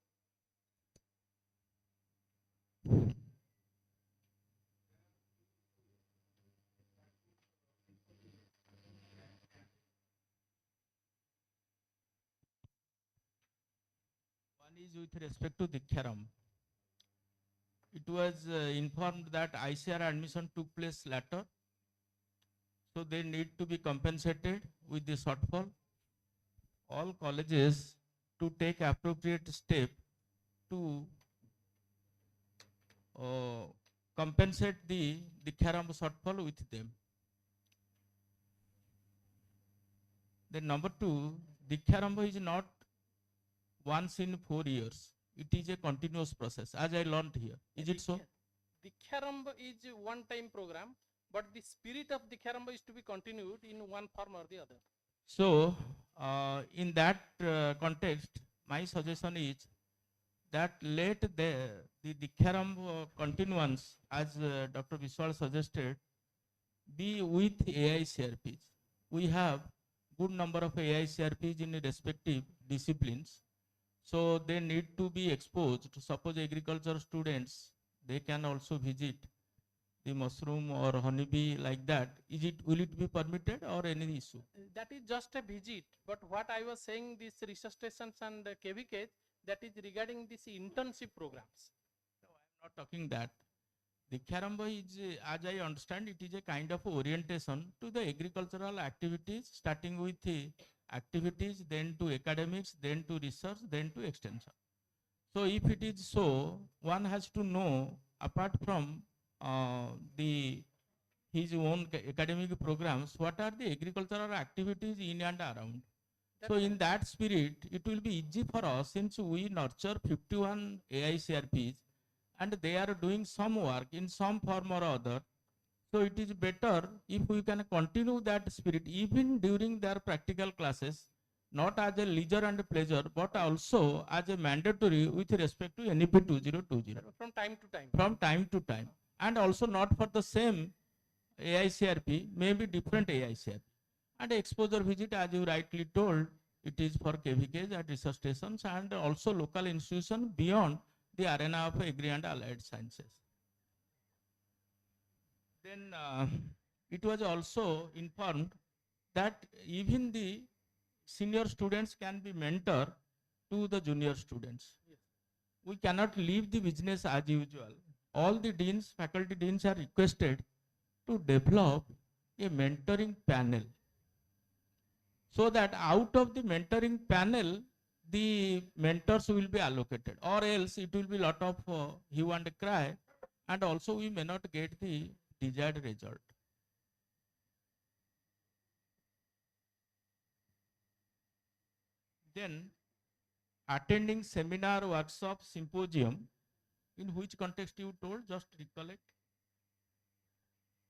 One is with respect to Diksharam. It was informed that ICR admission took place later, so they need to be compensated with the shortfall. All colleges to take appropriate step to compensate the Diksharam shortfall with them. Then number 2, Diksharam is not once in 4 years. It is a continuous process, as I learned here. Is it so? Diksharambha is a one-time program, but the spirit of Diksharambha is to be continued in one form or the other. So, in that context, my suggestion is that let the Diksharam continuance, as Dr. Biswal suggested, be with AICRPs. We have good number of AICRPs in respective disciplines. So they need to be exposed. Suppose agriculture students, they can also visit the mushroom or honeybee like that. Will it be permitted or any issue? That is just a visit, but what I was saying, these research stations and KVK, that is regarding these internship programs. No, I am not talking that. Diksharambha is, as I understand, it is a kind of orientation to the agricultural activities, starting with the activities, then to academics, then to research, then to extension. So if it is so, one has to know, apart from the his own academic programs, what are the agricultural activities in and around. So in that spirit, it will be easy for us, since we nurture 51 AICRPs and they are doing some work in some form or other. So it is better if we can continue that spirit even during their practical classes, not as a leisure and pleasure, but also as a mandatory with respect to NEP 2020. From time to time. From time to time. And also not for the same AICRP, maybe different AICRP. And exposure visit, as you rightly told, it is for KVKs at research stations and also local institutions beyond the arena of agri and allied sciences. Then it was also informed that even the senior students can be mentor to the junior students. Yes. We cannot leave the business as usual. All the deans, faculty deans are requested to develop a mentoring panel, so that out of the mentoring panel, the mentors will be allocated, or else it will be a lot of hue and cry, and also we may not get the desired result. Then attending seminar, workshop, symposium, in which context you told, just recollect?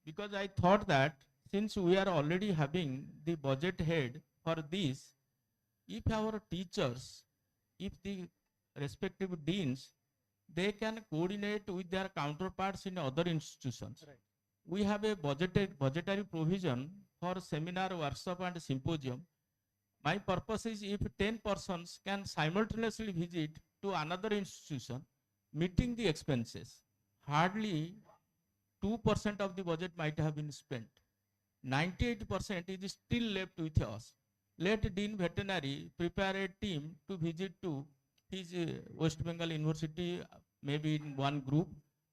Because I thought that since we are already having the budget head for this, if our teachers, if the respective deans, they can coordinate with their counterparts in other institutions. Right. We have a budgetary provision for seminar, workshop and symposium. My purpose is if 10 persons can simultaneously visit to another institution, meeting the expenses, hardly 2% of the budget might have been spent. 98% is still left with us. Let Dean Veterinary prepare a team to visit to his West Bengal University, maybe in one group,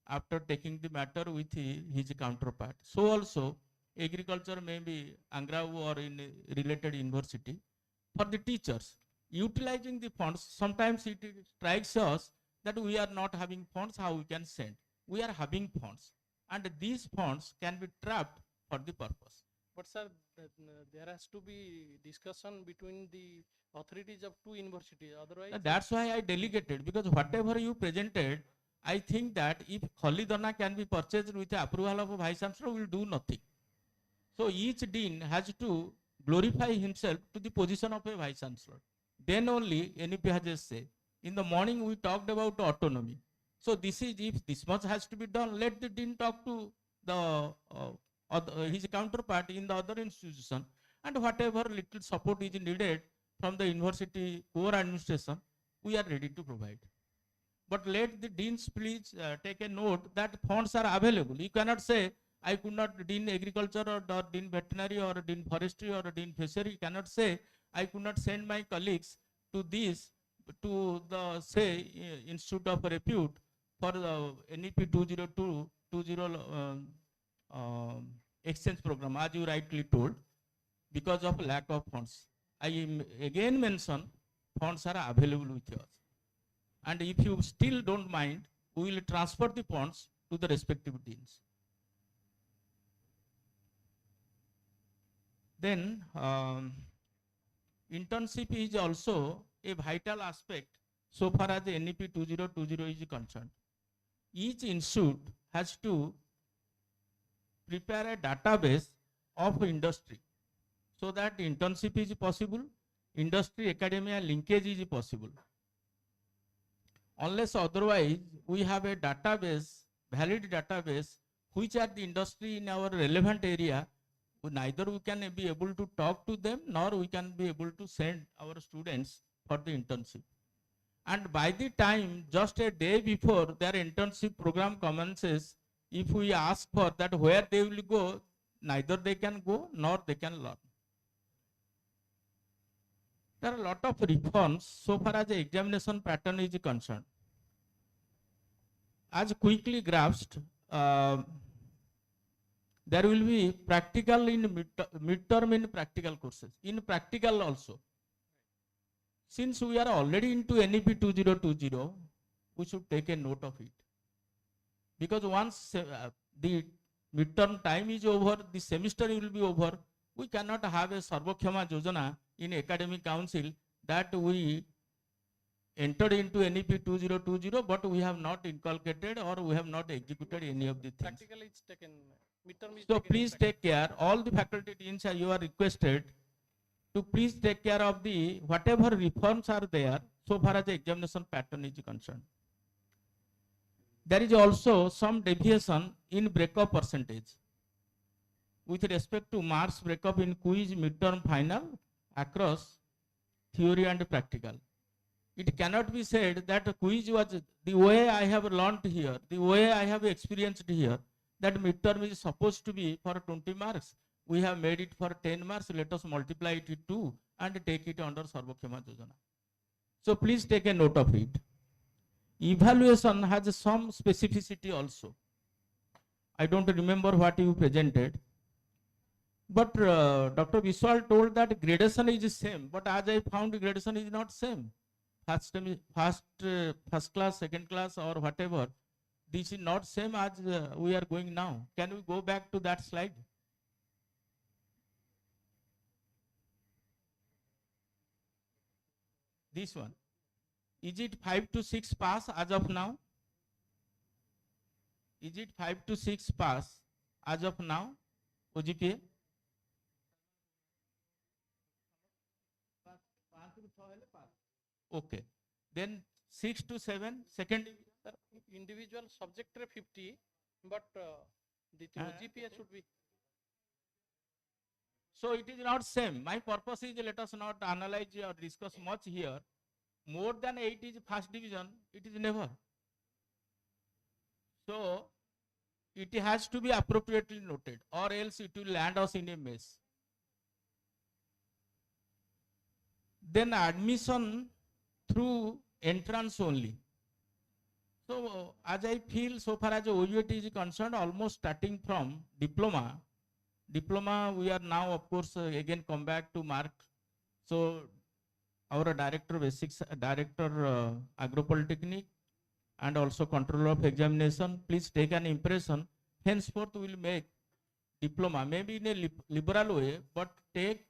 after taking the matter with his counterpart. So also, agriculture may be Angravu or in a related university. For the teachers, utilizing the funds, sometimes it strikes us that we are not having funds, how we can send. We are having funds, and these funds can be trapped for the purpose. But sir, there has to be discussion between the authorities of two universities, otherwise. That's why I delegated, because whatever you presented, I think that if Khalidana can be purchased with the approval of a vice chancellor, will do nothing. So each dean has to glorify himself to the position of a vice chancellor. Then only NEP has a say. In the morning we talked about autonomy. So this is, if this much has to be done, let the dean talk to the his counterpart in the other institution, and whatever little support is needed from the university core administration, we are ready to provide. But let the deans please take a note that funds are available. You cannot say, I could not, Dean Agriculture or Dean Veterinary or Dean Forestry or Dean Fishery cannot say, I could not send my colleagues to this, to the, say, Institute of Repute for the NEP 2020 exchange program, as you rightly told, because of lack of funds. I again mention, funds are available with us. And if you still don't mind, we will transfer the funds to the respective deans. Then internship is also a vital aspect so far as the NEP 2020 is concerned. Each institute has to prepare a database of industry so that internship is possible, industry academia linkage is possible. Unless otherwise, we have a database, valid database, which are the industry in our relevant area, neither we can be able to talk to them, nor we can be able to send our students for the internship. And by the time, just a day before their internship program commences, if we ask for that where they will go, neither they can go nor they can learn. There are a lot of reforms so far as the examination pattern is concerned. As quickly grasped, uh, there will be practical in midterm in practical courses. In practical also, since we are already into NEP 2020, we should take a note of it. Because once the midterm time is over, the semester will be over, we cannot have a Sarvakhyama Yojana in academic council that we entered into NEP 2020, but we have not inculcated or we have not executed any of the things. Practically it's taken, midterm is So taken in please take care, all the faculty deans you are requested to please take care of the whatever reforms are there so far as the examination pattern is concerned. There is also some deviation in breakup percentage with respect to marks breakup in quiz, midterm, final across theory and practical. It cannot be said that the quiz was the way I have learnt here, the way I have experienced here, that midterm is supposed to be for 20 marks. We have made it for 10 marks. Let us multiply it with 2 and take it under Sarvakhyama Yojana. So please take a note of it. Evaluation has some specificity also. I don't remember what you presented. But Dr. Biswal told that gradation is the same. But as I found, gradation is not same. First class, second class, or whatever. This is not same as we are going now. Can we go back to that slide? This one. Is it 5 to 6 pass as of now? Is it 5 to 6 pass as of now? OGPA? Okay. Then 6 to 7, second division. Sir, individual subject 50, but the GPA should be. So it is not same. My purpose is let us not analyze or discuss much here. More than 8 is first division, it is never. So it has to be appropriately noted, or else it will land us in a mess. Then admission through entrance only. So as I feel, so far as OUT is concerned, almost starting from diploma. Diploma, we are now, of course, again come back to mark. So our director basics, director Agro-Polytechnic, and also controller of examination, please take an impression. Henceforth, we will make diploma, maybe in a liberal way, but take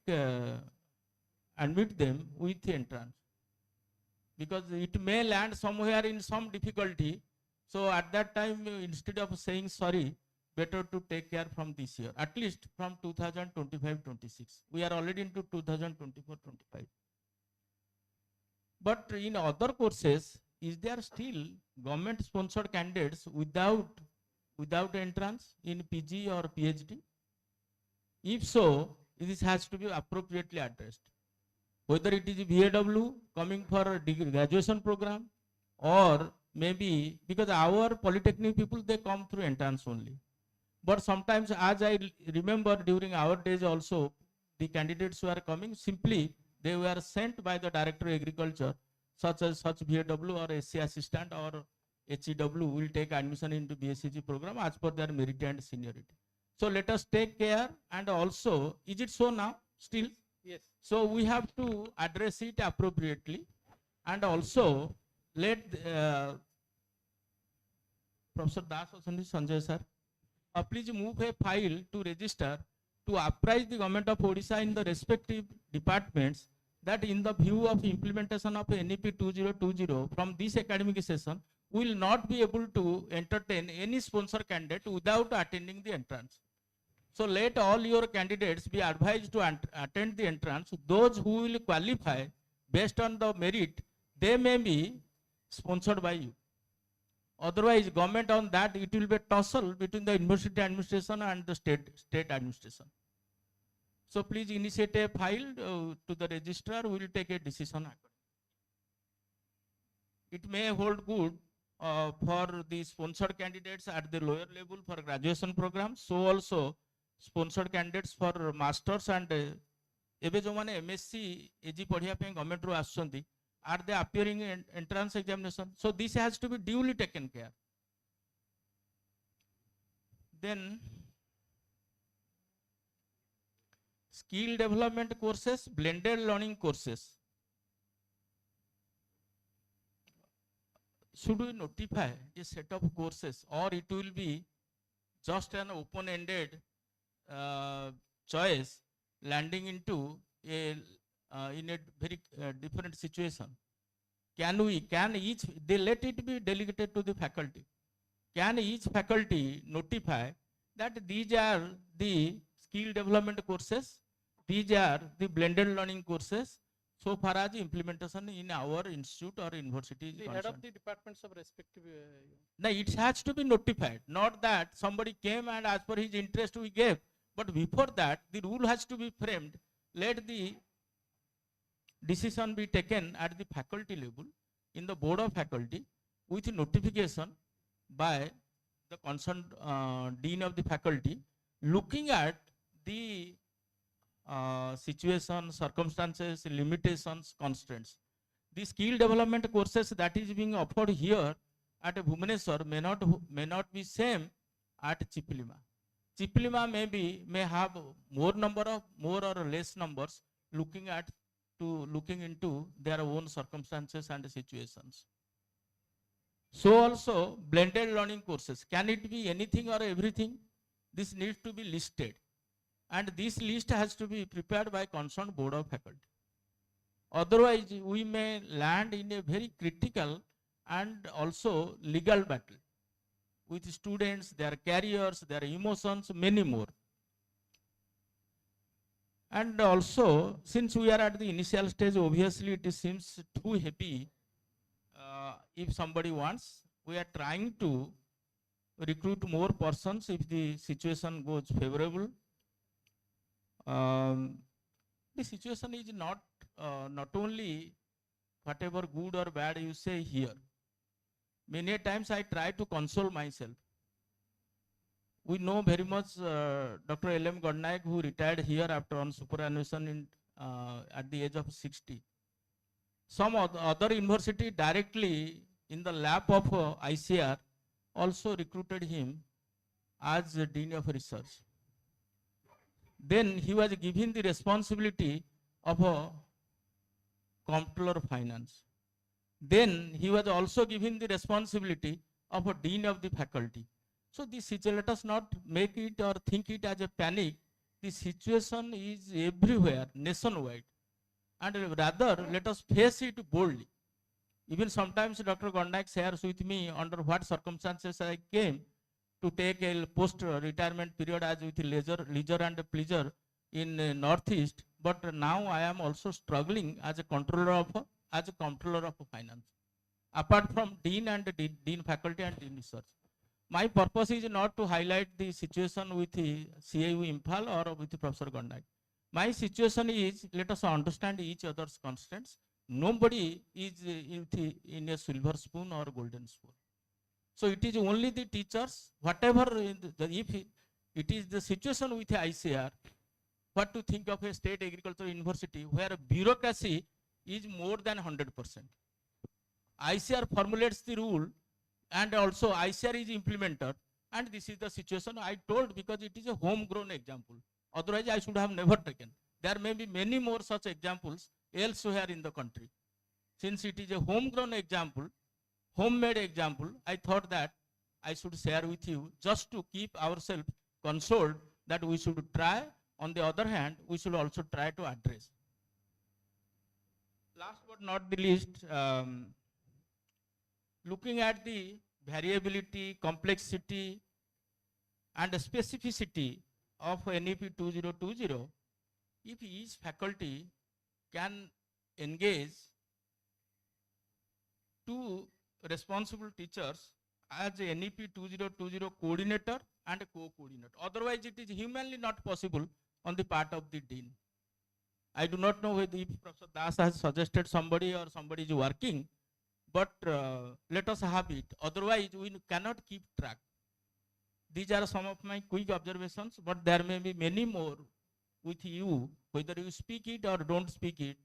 admit them with entrance. Because it may land somewhere in some difficulty. So at that time, instead of saying sorry, better to take care from this year, at least from 2025-26. We are already into 2024-25. But in other courses, is there still government-sponsored candidates without entrance in PG or PhD? If so, this has to be appropriately addressed. Whether it is VAW coming for a graduation program, or maybe because our polytechnic people, they come through entrance only. But sometimes, as I remember during our days also, the candidates who are coming, simply they were sent by the Director of Agriculture, such as such VAW or SC assistant or HEW will take admission into BSCG program as per their merit and seniority. So let us take care, and also, is it so now still? Yes. So we have to address it appropriately, and also let Professor Das or Sanjay sir, please move a file to register to apprise the government of Odisha in the respective departments that in the view of implementation of NEP 2020 from this academic session, we will not be able to entertain any sponsor candidate without attending the entrance. So let all your candidates be advised to attend the entrance. Those who will qualify based on the merit, they may be sponsored by you. Otherwise, government on that, it will be a tussle between the university administration and the state administration. So please initiate a file to the registrar, we will take a decision. It may hold good for the sponsored candidates at the lower level for graduation programs. So also sponsored candidates for masters and ଏବେ ଯେଉଁମାନେ MSc AG ପଢ଼ିବା ପାଇଁ ଗଭର୍ଣ୍ଣମେଣ୍ଟରୁ ଆସୁଛନ୍ତି, are they appearing in entrance examination? So this has to be duly taken care. Then skill development courses, blended learning courses. Should we notify a set of courses, or it will be just an open-ended choice landing into a in a very different situation? Can they let it be delegated to the faculty? Can each faculty notify that these are the skill development courses, these are the blended learning courses, so far as implementation in our institute or university is The head concerned? of the departments of respective. No, it has to be notified, not that somebody came and as per his interest we gave. But before that, the rule has to be framed. Let the decision be taken at the faculty level, in the board of faculty, with notification by the concerned dean of the faculty, looking at the situation, circumstances, limitations, constraints. The skill development courses that is being offered here at Bhubaneswar may not be same at Chipilima. Chipilima may have more or less numbers looking into their own circumstances and situations. So also blended learning courses, can it be anything or everything? This needs to be listed, and this list has to be prepared by concerned board of faculty. Otherwise, we may land in a very critical and also legal battle with students, their careers, their emotions, many more. And also, since we are at the initial stage, obviously it seems too heavy. If somebody wants, we are trying to recruit more persons if the situation goes favorable. The situation is not only whatever good or bad you say here. Many times I try to console myself. We know very much Dr. L.M. Godnaik, who retired here after on superannuation at the age of 60. Some other university directly in the lap of ICR also recruited him as the Dean of Research. Then he was given the responsibility of a Comptroller of Finance. Then he was also given the responsibility of a Dean of the Faculty. So this situation, let us not make it or think it as a panic. The situation is everywhere, nationwide. And rather, let us face it boldly. Even sometimes Dr. Gondak shares with me under what circumstances I came to take a post-retirement period as with leisure and pleasure in Northeast. But now I am also struggling as a controller of finance, apart from Dean and Dean Faculty and Dean Research. My purpose is not to highlight the situation with the CIU Imphal or with Professor Gondak. My situation is, let us understand each other's constraints. Nobody is in a silver spoon or golden spoon. So it is only the teachers, whatever, if it is the situation with the ICR, what to think of a state agricultural university where bureaucracy is more than 100%. ICR formulates the rule and also ICR is implemented, and this is the situation I told because it is a homegrown example. Otherwise, I should have never taken. There may be many more such examples elsewhere in the country. Since it is a homegrown example, homemade example, I thought that I should share with you just to keep ourselves consoled that we should try. On the other hand, we should also try to address. Last but not the least, looking at the variability, complexity, and specificity of NEP 2020, if each faculty can engage two responsible teachers as a NEP 2020 coordinator and a co-coordinator. Otherwise, it is humanly not possible on the part of the dean. I do not know whether if Professor Das has suggested somebody or somebody is working, but let us have it. Otherwise, we cannot keep track. These are some of my quick observations, but there may be many more with you, whether you speak it or don't speak it,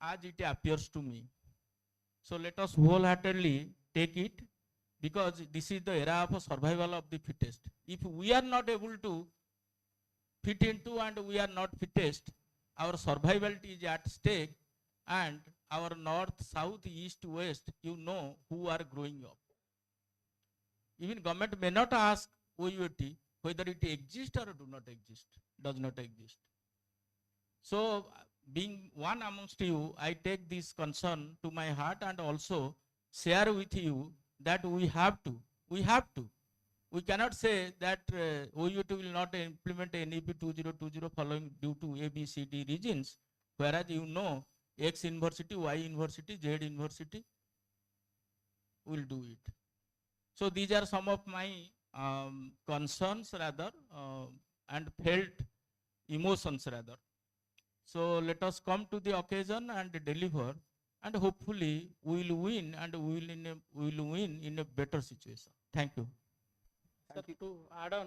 as it appears to me. So let us wholeheartedly take it because this is the era of survival of the fittest. If we are not able to fit into and we are not fittest, our survivality is at stake, and our north, south, east, west, you know who are growing up. Even government may not ask OUT whether it exists or do not exist, does not exist. So being one amongst you, I take this concern to my heart and also share with you that we have to. We cannot say that OUT will not implement NEP 2020 following due to A, B, C, D reasons, whereas you know X university, Y university, Z university will do it. So these are some of my concerns rather and felt emotions rather. So let us come to the occasion and deliver, and hopefully we will win, and we will win in a better situation. Thank you. Sir, to add on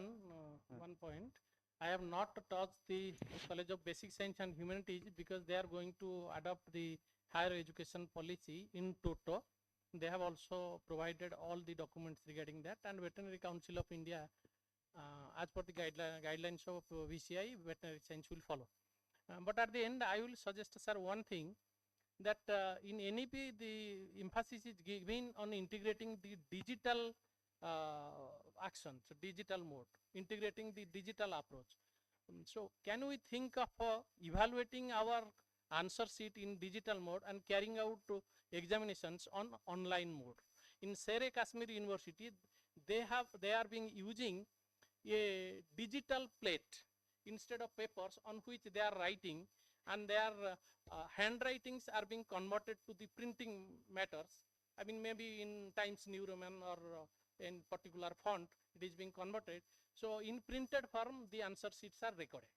one point, I have not touched the College of Basic Science and Humanities because they are going to adopt the higher education policy in toto. They have also provided all the documents regarding that, and Veterinary Council of India, as per the guidelines of VCI, veterinary science will follow. But at the end, I will suggest, sir, one thing, that in NEP, the emphasis is given on integrating the digital actions, digital mode, integrating the digital approach. So can we think of evaluating our answer sheet in digital mode and carrying out examinations on online mode? In Sere Kashmir University, they are being using a digital plate instead of papers on which they are writing, and their handwritings are being converted to the printing matters. I mean, maybe in Times New Roman or in particular font, it is being converted. So in printed form, the answer sheets are recorded.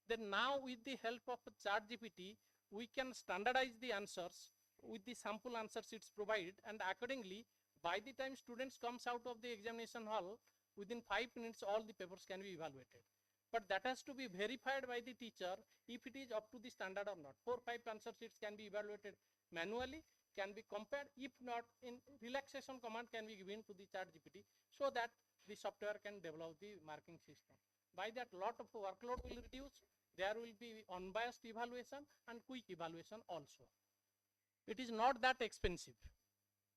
Then now with the help of ChatGPT, we can standardize the answers with the sample answer sheets provided, and accordingly, by the time students comes out of the examination hall, within 5 minutes, all the papers can be evaluated. But that has to be verified by the teacher if it is up to the standard or not. 4 or 5 answer sheets can be evaluated manually, can be compared. If not, in relaxation command can be given to the ChatGPT so that the software can develop the marking system. By that, lot of workload will reduce. There will be unbiased evaluation and quick evaluation also. It is not that expensive,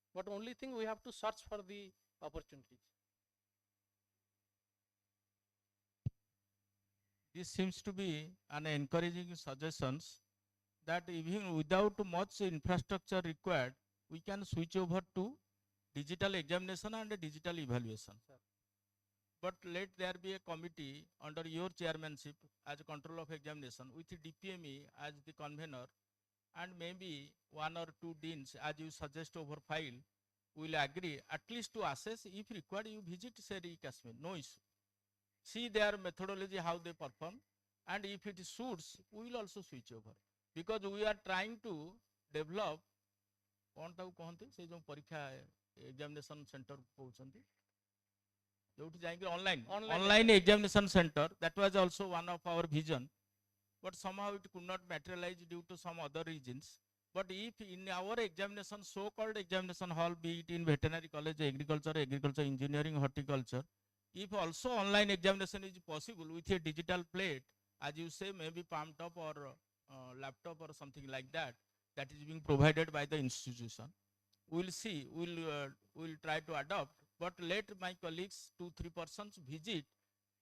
but only thing we have to search for the opportunities. This seems to be an encouraging suggestions that even without much infrastructure required, we can switch over to digital examination and digital evaluation. Sir. But let there be a committee under your chairmanship as control of examination with the DPME as the convener, and maybe 1 or 2 deans as you suggest over file will agree at least to assess. If required, you visit Seri Kashmir, no issue. See their methodology, how they perform, and if it suits, we will also switch over. Because we are trying to develop, कौन ताऊ कहते से जो परीक्षा examination centre कहते जोठी जाएंगे online examination center, that was also one of our vision, but somehow it could not materialize due to some other reasons. But if in our examination, so-called examination hall, be it in veterinary college, agriculture, engineering, horticulture, if also online examination is possible with a digital plate, as you say, maybe palm top or laptop or something like that, that is being provided by the institution, we'll see, we'll try to adopt. But let my colleagues, 2-3 persons visit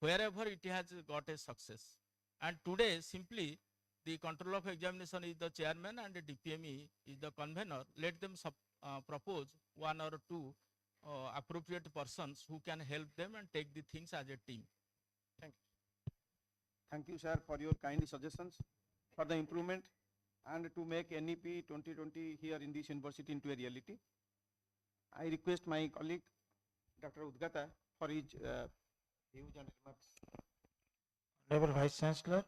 wherever it has got a success. And today, simply, the control of examination is the chairman and the DPME is the convener. Let them propose 1 or 2 appropriate persons who can help them and take the things as a team. Thank you. Thank you, sir, for your kind suggestions for the improvement and to make NEP 2020 here in this university into a reality. I request my colleague, Dr. Udgata, for his views and remarks. Honorable Vice Chancellor,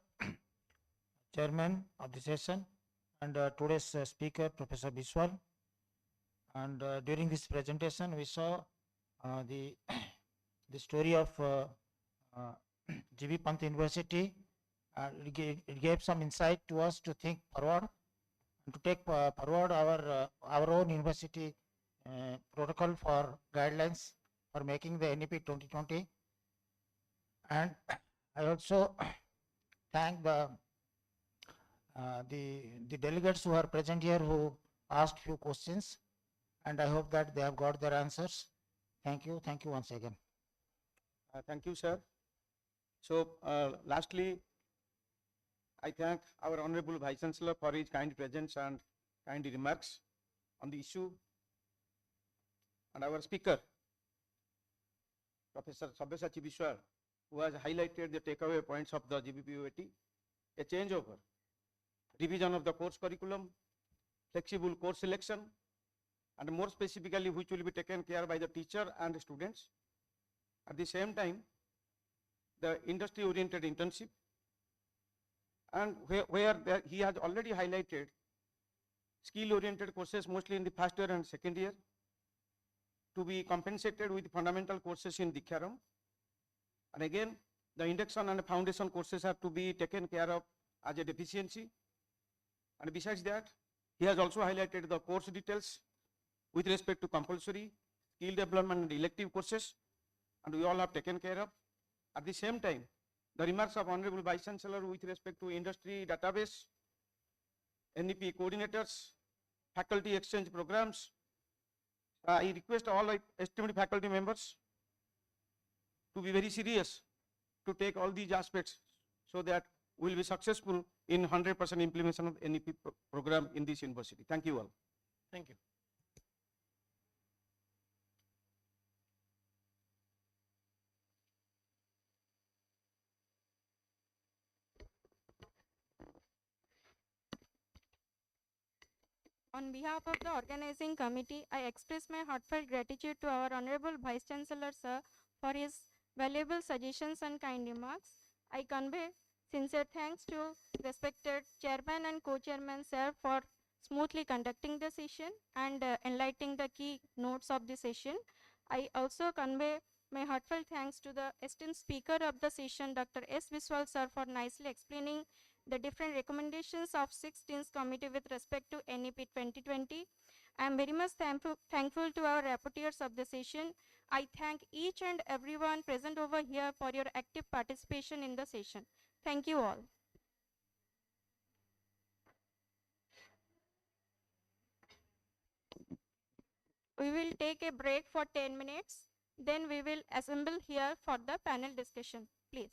Chairman of the session, and today's speaker, Professor Biswal. And during this presentation, we saw the the story of G.B. Pant University. It gave some insight to us to think forward and to take forward our own university protocol for guidelines for making the NEP 2020. And I also thank the delegates who are present here who asked few questions, and I hope that they have got their answers. Thank you once again. Thank you, sir. So, lastly, I thank our Honorable Vice Chancellor for his kind presence and kind remarks on the issue, and our speaker, Professor Sabyasachi Biswal, who has highlighted the takeaway points of the GBPUAT, a changeover, revision of the course curriculum, flexible course selection, and more specifically which will be taken care by the teacher and students. At the same time, the industry-oriented internship, and where he has already highlighted skill-oriented courses mostly in the first year and second year to be compensated with fundamental courses in Diksharam. And again, the induction and foundation courses are to be taken care of as a deficiency. And besides that, he has also highlighted the course details with respect to compulsory, skill development and elective courses, and we all have taken care of. At the same time, the remarks of Honorable Vice Chancellor with respect to industry database, NEP coordinators, faculty exchange programs, I request all esteemed faculty members to be very serious to take all these aspects so that we will be successful in 100% implementation of NEP program in this university. Thank you all. Thank you. On behalf of the organizing committee, I express my heartfelt gratitude to our Honorable Vice Chancellor, sir, for his valuable suggestions and kind remarks. I convey sincere thanks to respected chairman and co-chairman, sir, for smoothly conducting the session and enlightening the key notes of the session. I also convey my heartfelt thanks to the esteemed speaker of the session, Dr. S. Biswal, sir, for nicely explaining the different recommendations of 16th committee with respect to NEP 2020. I am very much thankful to our rapporteurs of the session. I thank each and everyone present over here for your active participation in the session. Thank you all. We will take a break for 10 minutes. Then we will assemble here for the panel discussion. Please.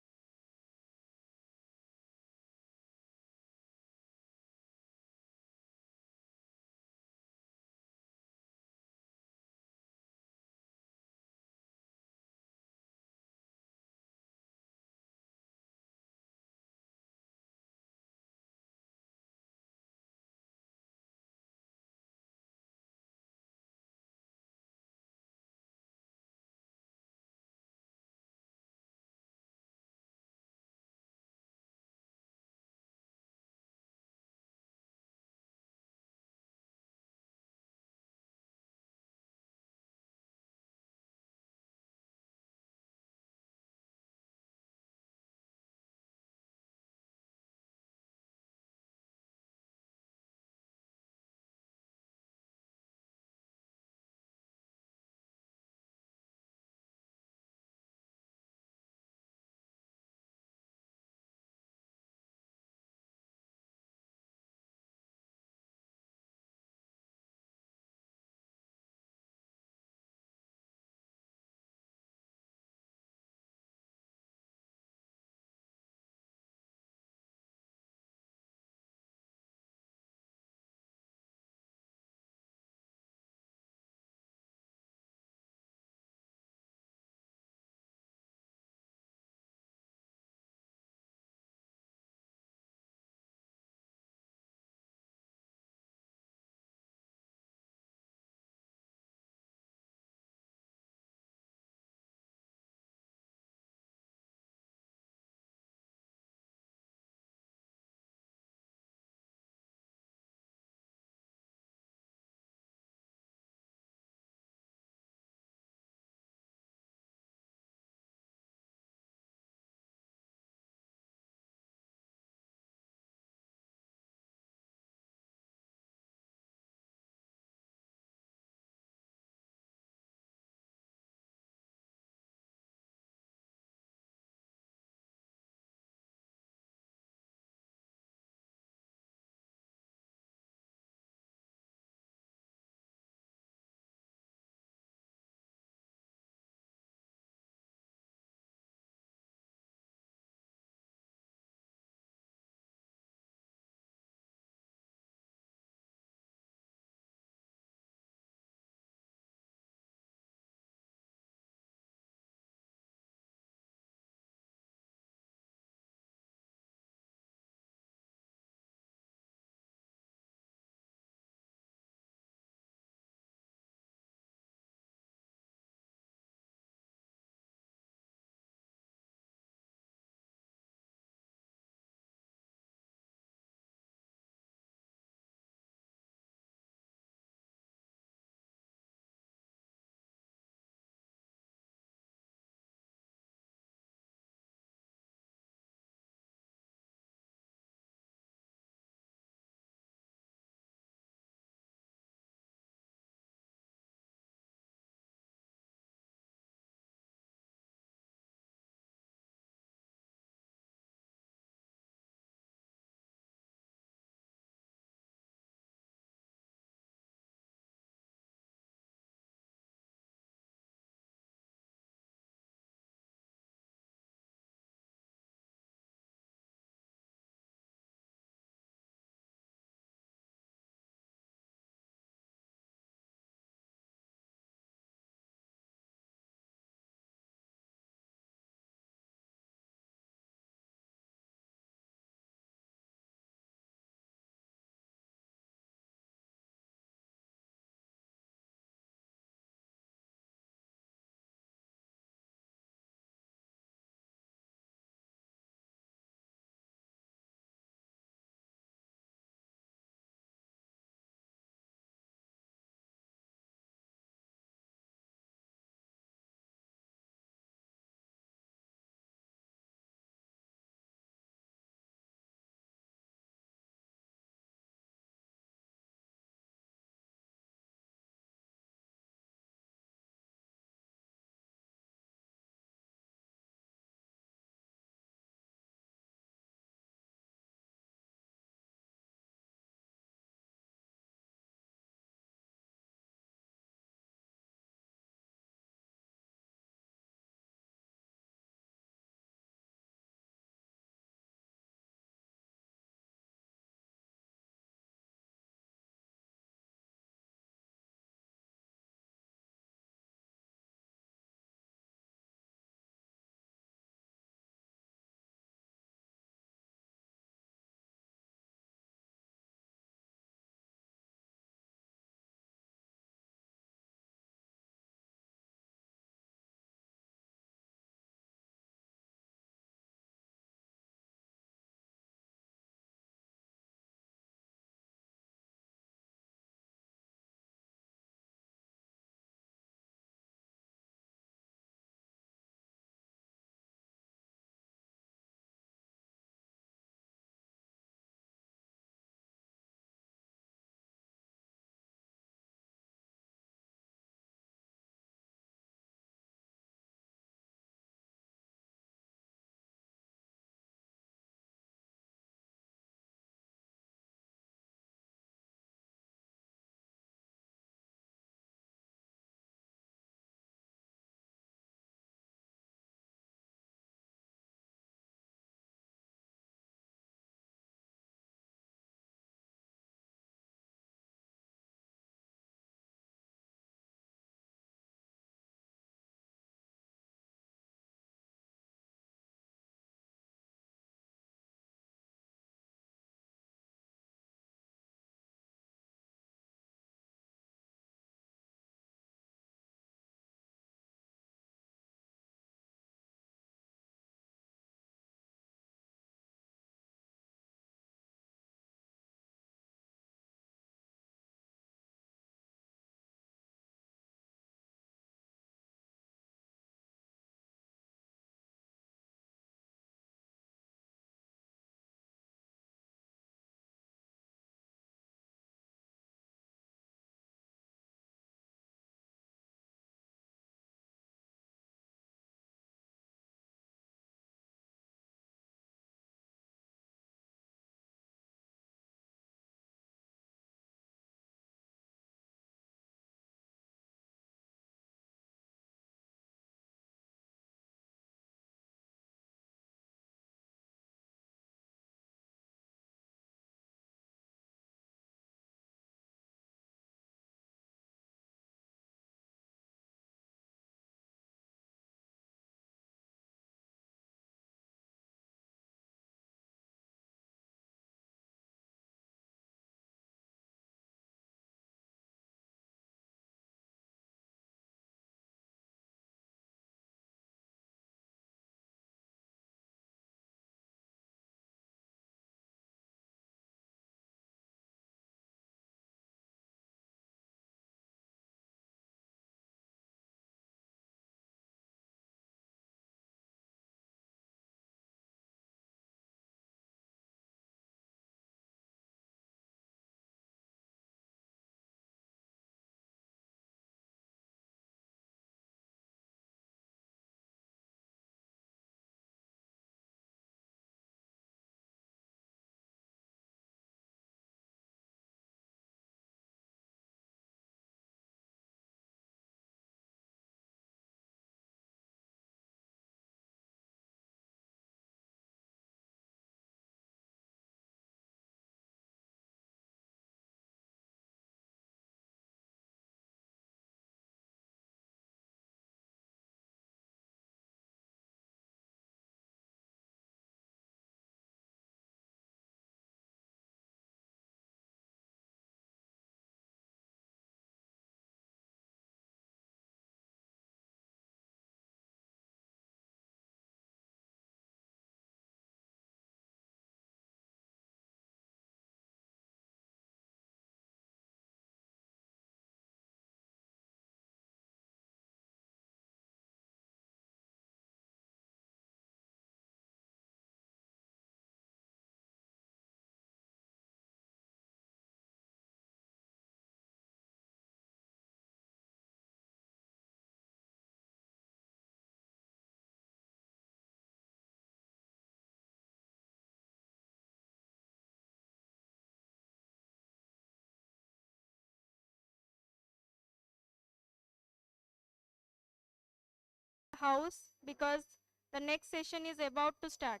house because the next session is about to start.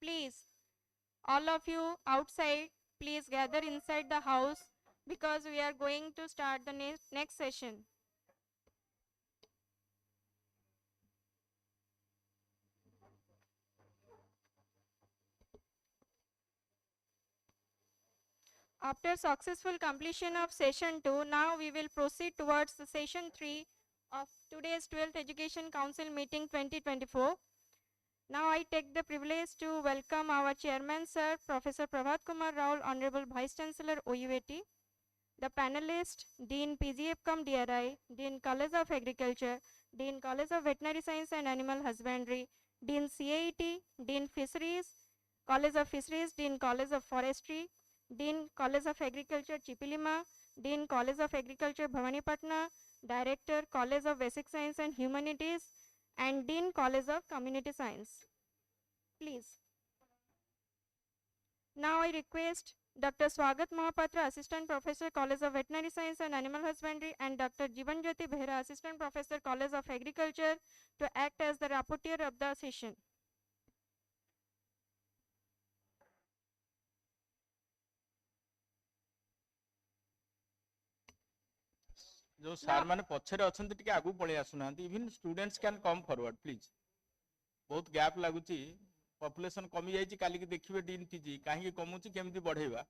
Please, all of you outside, please gather inside the house because we are going to start the next session. After successful completion of session 2, now we will proceed towards the session 3 of today's 12th Education Council meeting 2024. Now I take the privilege to welcome our chairman, Sir Professor Prabhat Kumar Rao, Honorable Vice Chancellor OUAT, the panelists, Dean PGF DRI, Dean College of Agriculture, Dean College of Veterinary Science and Animal Husbandry, Dean CAET, Dean Fisheries, College of Fisheries, Dean College of Forestry, Dean College of Agriculture Chipilima, Dean College of Agriculture Bhavanipatna, Director College of Basic Science and Humanities, and Dean College of Community Science. Please. Now I request Dr. Swagat Mahapatra, Assistant Professor, College of Veterinary Science and Animal Husbandry, and Dr. Jivan Jyoti Behra, Assistant Professor, College of Agriculture, to act as the rapporteur of the session. जो सार माने पछरे अछंती टिके आगु पळे आसुनांती even students can come forward please बहुत gap लागुची population कमी जाईची काली के देखिबे डीन पीजी काहे कमुची केमती बढ़ेबा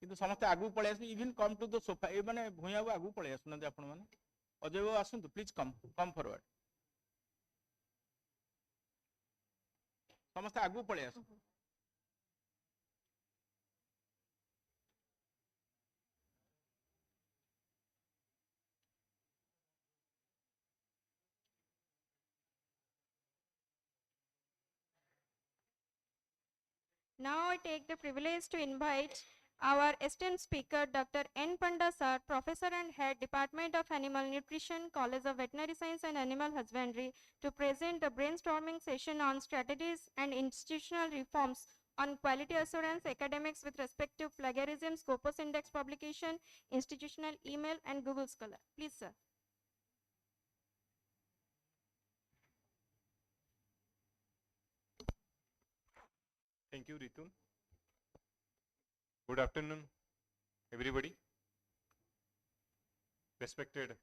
किंतु समस्त आगु पळे आसु even come to the sofa ए माने भुयाबो आगु पळे आसुनांती आपण माने अजय बाबू आसुंतु प्लीज कम फॉरवर्ड समस्त आगु पळे आसु Now I take the privilege to invite our esteemed speaker, Dr. N. Panda Sir, Professor and Head, Department of Animal Nutrition, College of Veterinary Science and Animal Husbandry, to present the brainstorming session on strategies and institutional reforms on quality assurance academics with respect to plagiarism, Scopus Index publication, institutional email, and Google Scholar. Please, sir. Thank you, Ritun. Good afternoon, everybody. Respected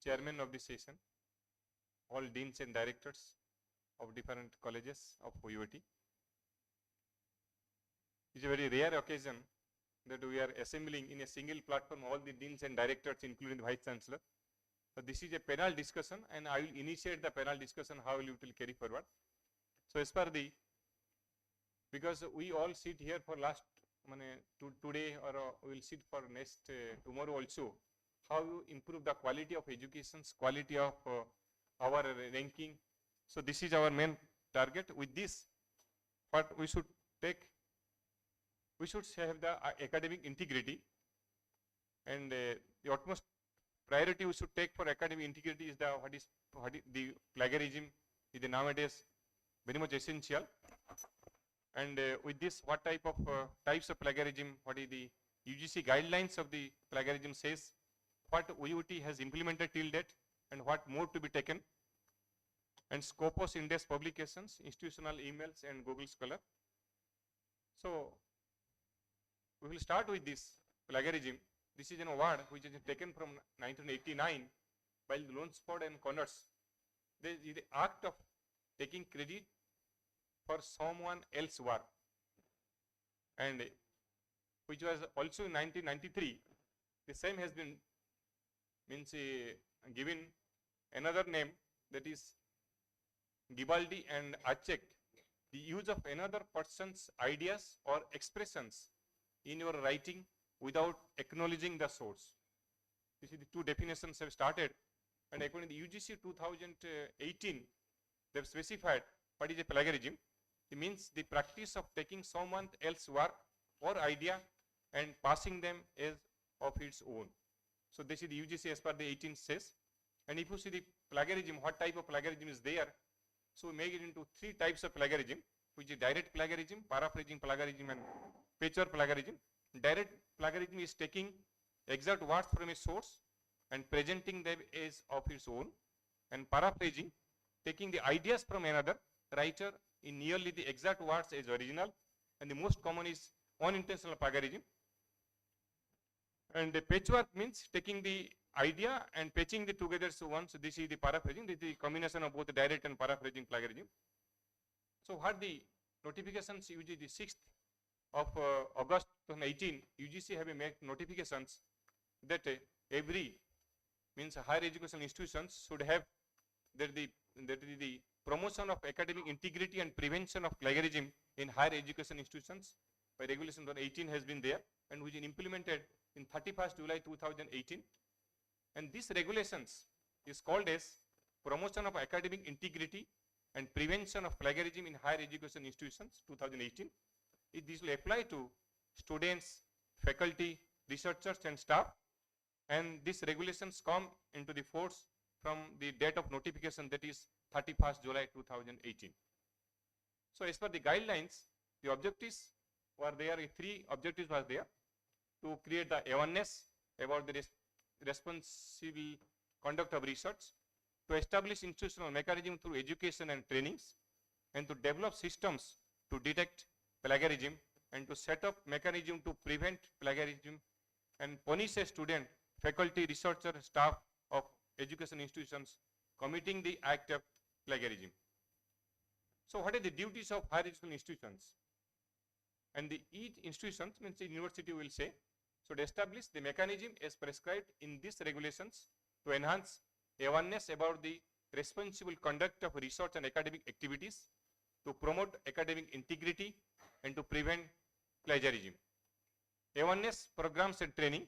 chairman of the session, all deans and directors of different colleges of OUAT. It's a very rare occasion that we are assembling in a single platform all the deans and directors, including the vice chancellor. So this is a panel discussion, and I will initiate the panel discussion how it will carry forward. So as per the, because we all sit here for last today or we will sit for next tomorrow also, how you improve the quality of education, quality of our ranking. So this is our main target. With this, what we should take, we should have the academic integrity, and the utmost priority we should take for academic integrity is what is the plagiarism is the nowadays very much essential. And with this, what type of types of plagiarism, what is the UGC guidelines of the plagiarism says, what OUAT has implemented till date, and what more to be taken, and Scopus Index publications, institutional emails, and Google Scholar. So we will start with this plagiarism. This is an award which is taken from 1989 by Lunsford and Connors. There is the act of taking credit for someone else's work, and which was also in 1993. The same has been given another name, that is Gibaldi and Achek, the use of another person's ideas or expressions in your writing without acknowledging the source. This is the two definitions have started, and according to the UGC 2018, they have specified what is a plagiarism. It means the practice of taking someone else's work or idea and passing them as of its own. So this is the UGC as per the 18 says. And if you see the plagiarism, what type of plagiarism is there? So we make it into three types of plagiarism, which is direct plagiarism, paraphrasing plagiarism, and picture plagiarism. Direct plagiarism is taking exact words from a source and presenting them as of its own. And paraphrasing taking the ideas from another writer in nearly the exact words as original, and the most common is unintentional plagiarism. And the patchwork means taking the idea and patching the together. So once this is the paraphrasing, this is the combination of both the direct and paraphrasing plagiarism. So what the notifications UGC the 6th of August 2018, UGC have made notifications that every means higher education institutions should have that the promotion of academic integrity and prevention of plagiarism in higher education institutions by regulation 2018 has been there, and which is implemented in 31st July 2018. And these regulations is called as promotion of academic integrity and prevention of plagiarism in higher education institutions 2018. This will apply to students, faculty, researchers and staff, and these regulations come into the force from the date of notification, that is 31st July 2018. So as per the guidelines, the objectives were there, 3 objectives were there: to create the awareness about the responsible conduct of research, to establish institutional mechanism through education and trainings, and to develop systems to detect plagiarism, and to set up mechanism to prevent plagiarism and punish a student, faculty, researcher, staff of education institutions committing the act of plagiarism. So what are the duties of higher education institutions? And each institution, means the university will say, should establish the mechanism as prescribed in these regulations to enhance awareness about the responsible conduct of research and academic activities, to promote academic integrity, and to prevent plagiarism. Awareness programs and training,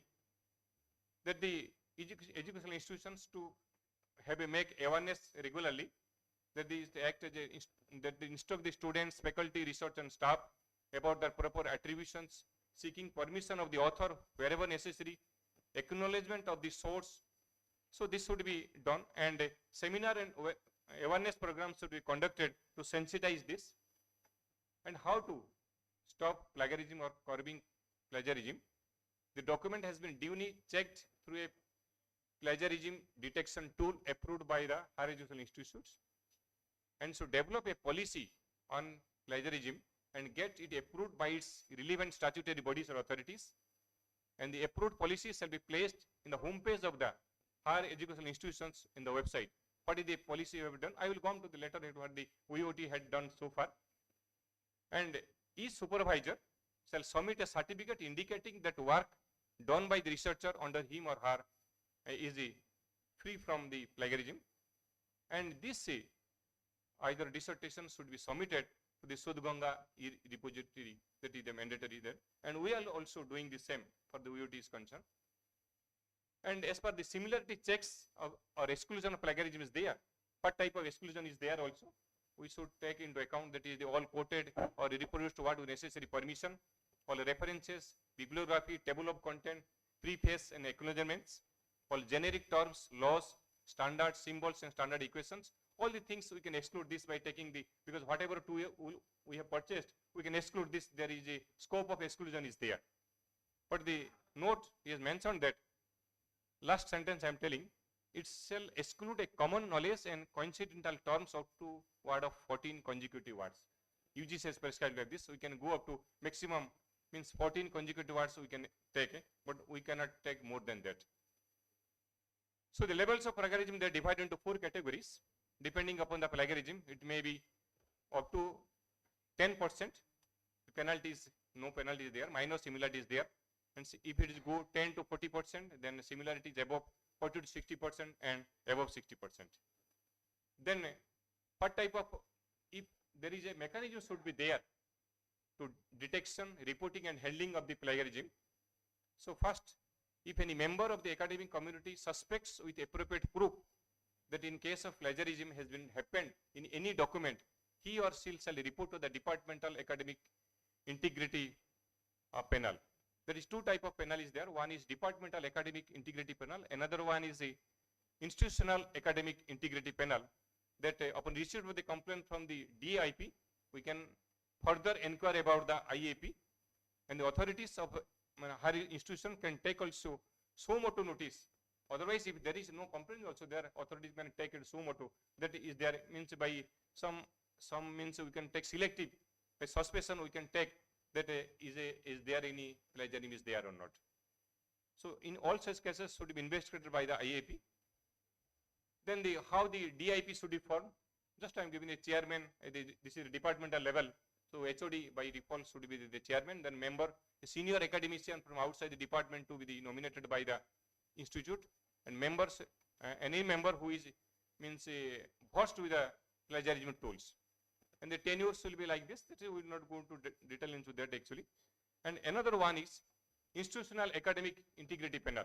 that the educational institutions to have a make awareness regularly, that they act as that they instruct the students, faculty, research and staff about their proper attributions, seeking permission of the author wherever necessary, acknowledgement of the source. So this should be done, and a seminar and awareness programs should be conducted to sensitize this. And how to stop plagiarism or curbing plagiarism? The document has been duly checked through a plagiarism detection tool approved by the higher educational institutions, and should develop a policy on plagiarism and get it approved by its relevant statutory bodies or authorities. And the approved policy shall be placed in the home page of the higher educational institutions in the website. What is the policy we have done? I will come to the later what the VOT had done so far. And each supervisor shall submit a certificate indicating that work done by the researcher under him or her is free from the plagiarism. And this either dissertation should be submitted to the Sudganga repository, that is the mandatory there. And we are also doing the same for the VOT is concerned. And as per the similarity checks or exclusion of plagiarism is there, what type of exclusion is there also, we should take into account that is the all quoted or reproduced word with necessary permission, all references, bibliography, table of content, preface and acknowledgements, all generic terms, laws, standards, symbols and standard equations. All the things we can exclude this by taking the, because whatever we have purchased, we can exclude this, there is a scope of exclusion is there. But the note he has mentioned that, last sentence I am telling, it shall exclude a common knowledge and coincidental terms up to word of 14 consecutive words. UGC has prescribed like this, we can go up to maximum, means 14 consecutive words we can take, but we cannot take more than that. So the levels of plagiarism, they are divided into 4 categories. Depending upon the plagiarism, it may be up to 10%. The penalty is, no penalty is there, minor similarity is there. And if it is go 10 to 40%, then similarity is above 40 to 60% and above 60%. Then what type of, if there is a mechanism should be there to detection, reporting and handling of the plagiarism. So first, if any member of the academic community suspects with appropriate proof that in case of plagiarism has been happened in any document, he or she shall report to the departmental academic integrity panel. There is 2 type of panel is there. One is departmental academic integrity panel. Another one is the institutional academic integrity panel, that upon receipt of the complaint from the DIP, we can further inquire about the IAP, and the authorities of higher institution can take also so motu notice Otherwise, if there is no complaint also, there authorities can take it suo motu. That is there means by some means we can take selective, by suspicion we can take that is there any plagiarism is there or not. So in all such cases should be investigated by the IAP. Then how the DIP should be formed. Just I am giving a chairman. This is departmental level. So HOD by default should be the chairman. Then member, a senior academician from outside the department to be nominated by the institute, and members, any member who is means versed with the plagiarism tools. And the tenures will be like this. That we will not go into detail into that actually. And another one is institutional academic integrity panel.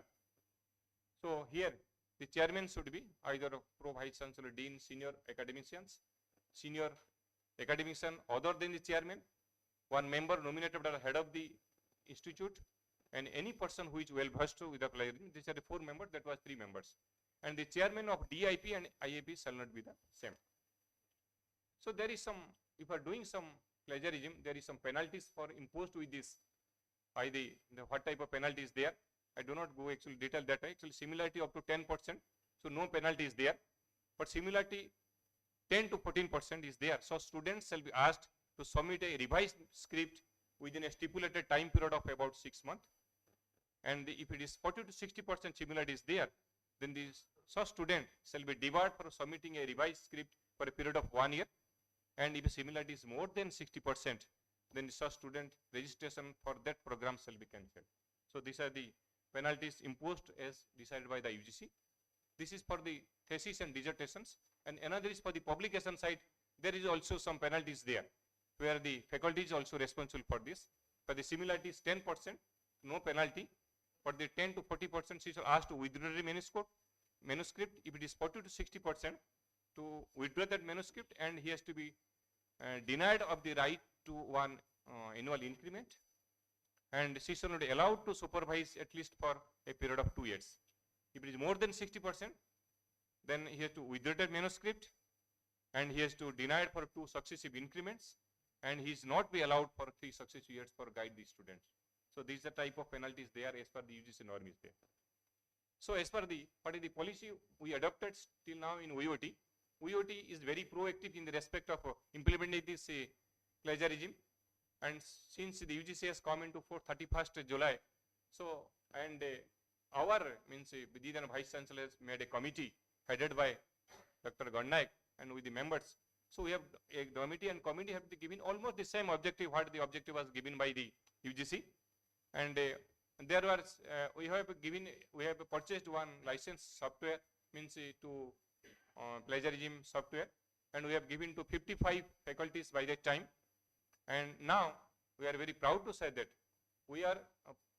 So here the chairman should be either pro vice chancellor, dean, senior academicians, senior academician other than the chairman, one member nominated by the head of the institute, and any person who is well versed with the plagiarism. These are the 4 members, that was 3 members. And the chairman of DIP and IAP shall not be the same. So there is some, if you are doing some plagiarism, there is some penalties for imposed with this. What type of penalty is there? I do not go actually detail that. Actually similarity up to 10%. So no penalty is there. But similarity 10 to 14% is there. So students shall be asked to submit a revised script within a stipulated time period of about 6 months. And if it is 40 to 60% similarity is there, then such student shall be debarred for submitting a revised script for a period of 1 year. And if similarity is more than 60%, then such student registration for that program shall be cancelled. So these are the penalties imposed as decided by the UGC. This is for the thesis and dissertations. And another is for the publication side. There is also some penalties there, where the faculty is also responsible for this. For the similarity is 10%, no penalty. For the 10 to 40%, she shall ask to withdraw the manuscript. If it is 40 to 60%, to withdraw that manuscript, and he has to be denied of the right to one annual increment, and she shall not be allowed to supervise at least for a period of 2 years. If it is more than 60%, then he has to withdraw that manuscript, and he has to deny it for 2 successive increments, and he is not be allowed for 3 successive years for guide the students. So these are the type of penalties there as per the UGC norm is there. So as per the what is the policy we adopted till now in VOT, VOT is very proactive in the respect of implementing this plagiarism, and since the UGC has come into 31st July, so and our means Vididan Vice Chancellor has made a committee headed by Dr. Gannaik and with the members. So we have a committee, and committee have given almost the same objective what the objective was given by the UGC, and there was we have purchased one licensed software means to plagiarism software, and we have given to 55 faculties by that time. And now we are very proud to say that we are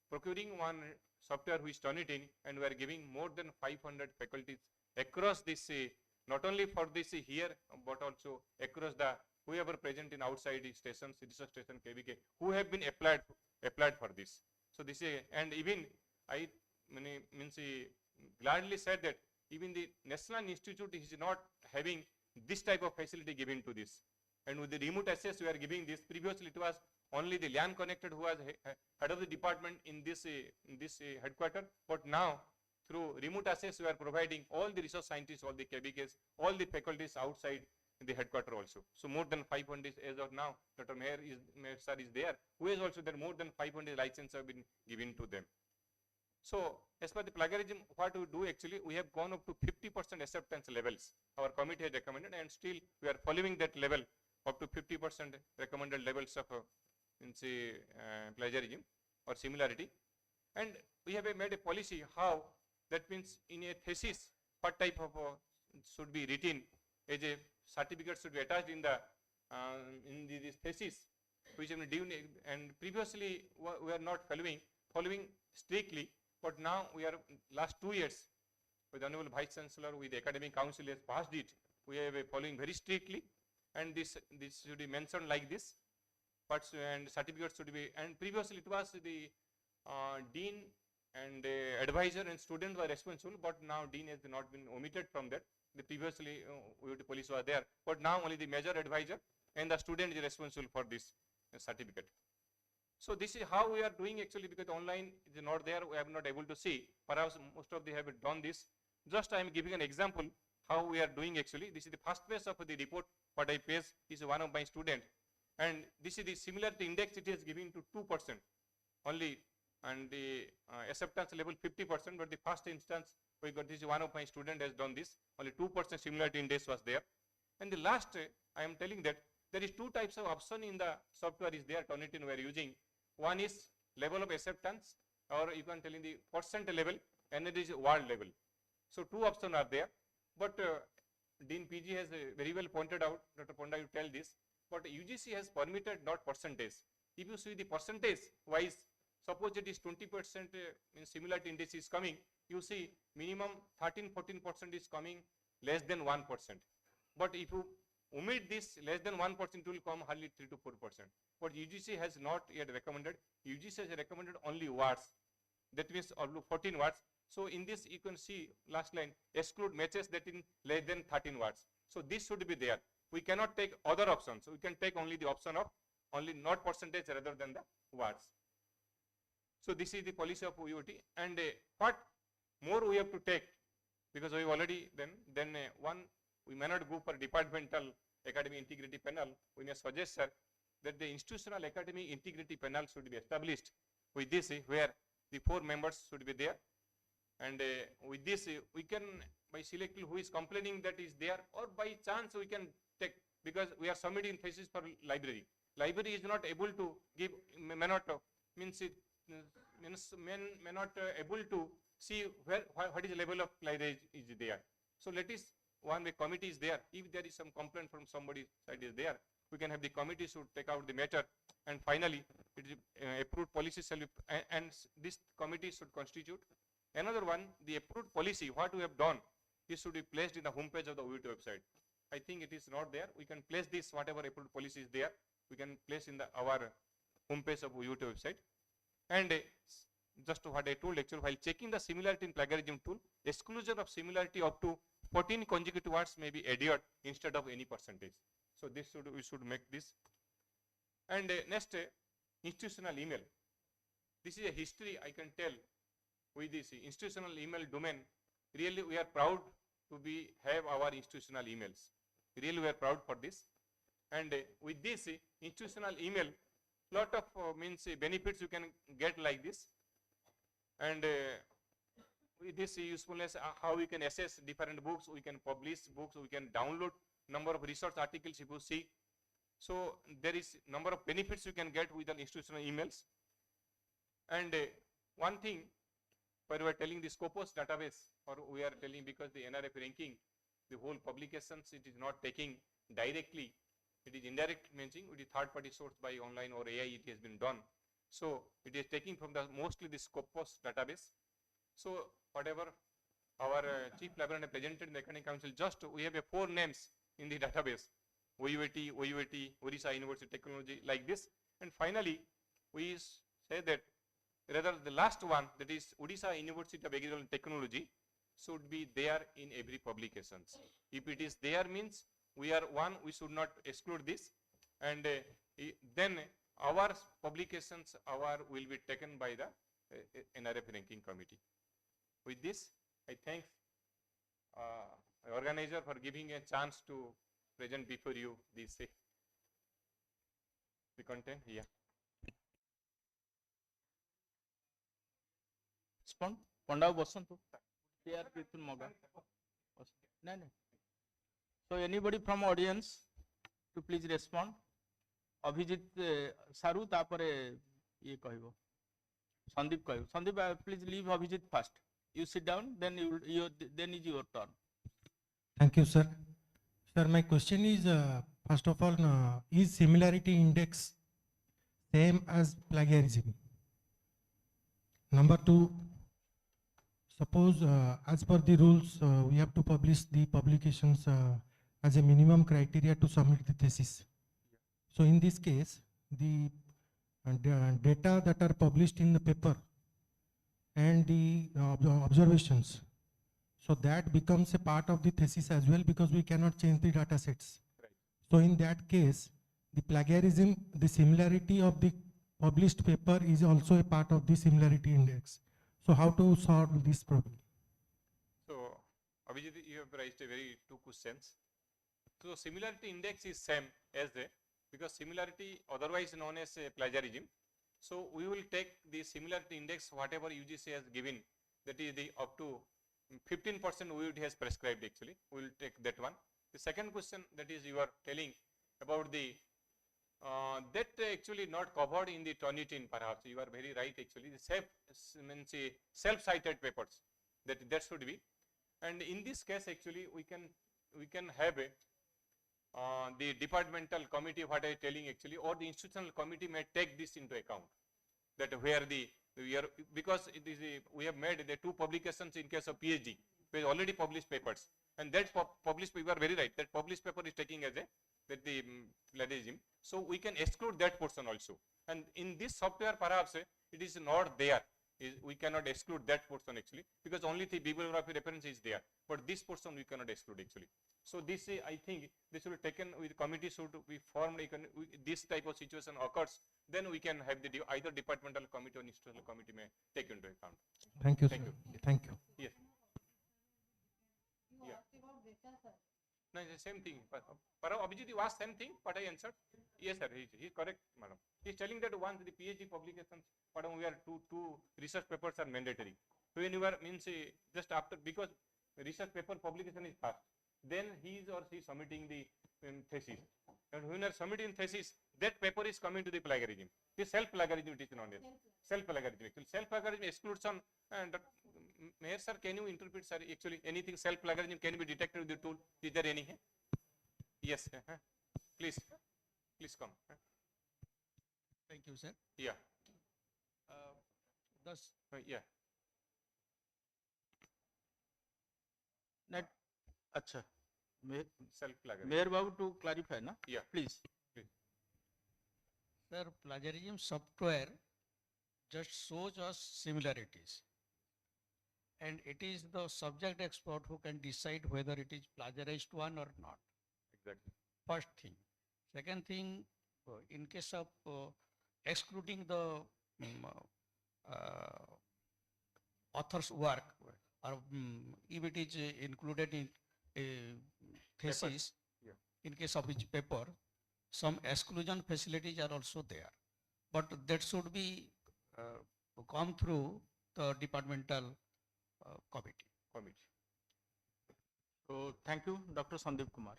procuring one software which is Turnitin, and we are giving more than 500 faculties across this, not only for this here, but also across the whoever present in outside the stations, research station, KVK, who have been applied for this. So this is, and even I means gladly said that even the National Institute is not having this type of facility given to this. And with the remote access we are giving this. Previously it was only the LAN connected who was head of the department in this headquarter, but now through remote access we are providing all the research scientists, all the KBKs, all the faculties outside the headquarter also. So more than 500 as of now, Dr. Mayor sir is there, who is also there, more than 500 licenses have been given to them. So as per the plagiarism, what we do actually, we have gone up to 50% acceptance levels. Our committee has recommended, and still we are following that level up to 50% recommended levels of plagiarism or similarity. And we have made a policy how that means in a thesis what type of should be written as a certificate should be attached in the this thesis which have been given, and previously we are not following strictly, but now we are last 2 years with Honorable Vice Chancellor, with the Academic Council has passed it. We are following very strictly, and this should be mentioned like this. But and certificates should be, and previously it was the dean and advisor and student were responsible, but now dean has not been omitted from that. The previously the police were there, but now only the major advisor and the student is responsible for this certificate. So this is how we are doing actually, because online is not there, we are not able to see. Perhaps most of them have done this. Just I am giving an example how we are doing actually. This is the first page of the report what I paste is one of my student, and this is the similarity index it is giving to 2% only, and the acceptance level 50%, but the first instance we got this one of my student has done this, only 2% similarity index was there. And the last I am telling that there is two types of option in the software is there, Turnitin we are using. One is level of acceptance, or you can tell in the percent level, and it is word level. So two options are there, but Dean PG has very well pointed out, Dr. Ponda you tell this, but UGC has permitted not percentage. If you see the percentage wise, suppose it is 20% in similarity index is coming, you see minimum 13-14% is coming less than 1%. But if you omit this less than 1%, it will come hardly 3 to 4%. But UGC has not yet recommended. UGC has recommended only words. That means 14 words. So in this you can see last line, exclude matches that in less than 13 words. So this should be there. We cannot take other options. We can take only the option of only not percentage rather than the words. So this is the policy of UOT. And what more we have to take, because we already then one, we may not go for departmental academic integrity panel. We may suggest, sir, that the institutional academic integrity panel should be established with this, where the 4 members should be there. And with this, we can by selecting who is complaining that is there, or by chance we can take, because we are submitting thesis for library. Library is not able to give, may not able to see what is the level of plagiarism is there. So let us, one way committee is there. If there is some complaint from somebody's side is there, we can have the committee should take out the matter, and finally it is approved policy shall be, and this committee should constitute. Another one, the approved policy, what we have done, it should be placed in the homepage of the UIT website. I think it is not there. We can place this, whatever approved policy is there, we can place in our homepage of UIT website. And just what I told actually, while checking the similarity in plagiarism tool, exclusion of similarity up to 14 consecutive words may be adhered instead of any percentage. So this we should make this. And next, institutional email. This is a history I can tell with this institutional email domain. Really we are proud to have our institutional emails. Really we are proud for this. And with this institutional email, lot of benefits you can get like this. And with this usefulness, how we can assess different books, we can publish books, we can download number of research articles if you see. So there is number of benefits you can get with an institutional emails. And one thing, when we are telling the Scopus database, or we are telling because the NRF ranking, the whole publications, it is not taking directly, it is indirect matching with the third party source by online or AI it has been done. So it is taking from the mostly the Scopus database. So whatever our chief librarian presented in the academic council, just we have 4 names in the database, OUAT, Odisha University Technology, like this. And finally, we say that rather the last one, that is Odisha University of Agricultural Technology, should be there in every publications. If it is there means we are one, we should not exclude this, and then our publications will be taken by the NRF ranking committee. With this, I thank organizer for giving a chance to present before you this the content. Yeah. Respond. Ponda Bosantu. So anybody from audience to please respond. Abhijit Saru tapare ye kahibo. Sandeep kahibo. Sandeep, please leave Abhijit first. You sit down, then then is your turn. Thank you, sir. Sir, my question is, first of all, is similarity index same as plagiarism? Number 2, suppose as per the rules, we have to publish the publications as a minimum criteria to submit the thesis. So in this case, the data that are published in the paper and the observations, so that becomes a part of the thesis as well, because we cannot change the data sets. Right. So in that case, the plagiarism, the similarity of the published paper is also a part of the similarity index. So how to solve this problem? So, Abhijit, you have raised a very two questions. So, similarity index is same as the, because similarity otherwise known as plagiarism. So, we will take the similarity index whatever UGC has given, that is the up to 15% UIT has prescribed actually, we will take that one. The second question that is you are telling about the that actually not covered in the Turnitin perhaps, you are very right actually, the self-cited papers that should be, and in this case actually we can have a the departmental committee what I am telling actually, or the institutional committee may take this into account, that where because it is we have made the 2 publications in case of PhD with already published papers, and that published paper, very right, that published paper is taking as a the plagiarism. So we can exclude that portion also, and in this software perhaps it is not there. We cannot exclude that portion actually, because only the bibliography reference is there, but this portion we cannot exclude actually. So this I think this will be taken with committee should be formed. This type of situation occurs, then we can have the either departmental committee or institutional committee may take into account. Thank you, Thank sir. you. Thank you. Yes. Yeah. No, it's the same thing. Abhijit, you asked same thing, but I answered. Yes, sir. He's correct, madam. He's telling that once the PhD publications, madam, we are two research papers are mandatory. When you are means just after, because research paper publication is fast, then he is or she is submitting the thesis, and when you are submitting thesis, that paper is coming to the plagiarism. The self plagiarism it is known as self plagiarism. Actually, self plagiarism excludes on. And Mayor sir, can you interpret, sir? Actually, anything self plagiarism can be detected with the tool. Is there any? Yes. Please come. Thank you, sir. Yeah. Thus, Yeah. Net. Acha. Self plagiarism. Mayor Babu to clarify, na? Yeah. Please. sir, plagiarism software just shows us similarities, and it is the subject expert who can decide whether it is plagiarized one or not. Exactly. First thing. Second thing, in case of excluding the author's work, or if it is included in a thesis, yeah. in case of each paper, some exclusion facilities are also there, but that should be gone through the departmental committee. So thank you, Dr. Sandeep Kumar.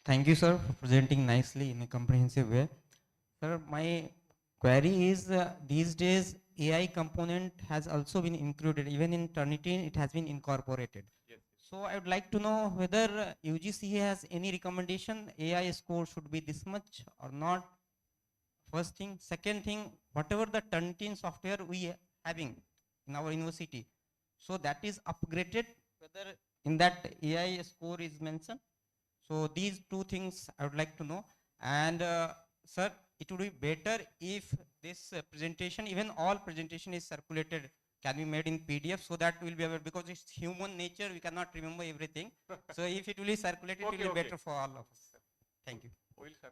Thank you, sir, for presenting nicely in a comprehensive way. Sir, my query is these days AI component has also been included, even in Turnitin it has been incorporated. Yes. So I would like to know whether UGC has any recommendation AI score should be this much or not. First thing. Second thing, whatever the Turnitin software we are having in our university, so that is upgraded, whether in that AI score is mentioned. So these two things I would like to know. And sir, it would be better if this presentation, even all presentation is circulated, can be made in PDF, so that will be able, because it's human nature, we cannot remember everything. So if it will be circulated, it will be better for all of us. Thank you. Will sir.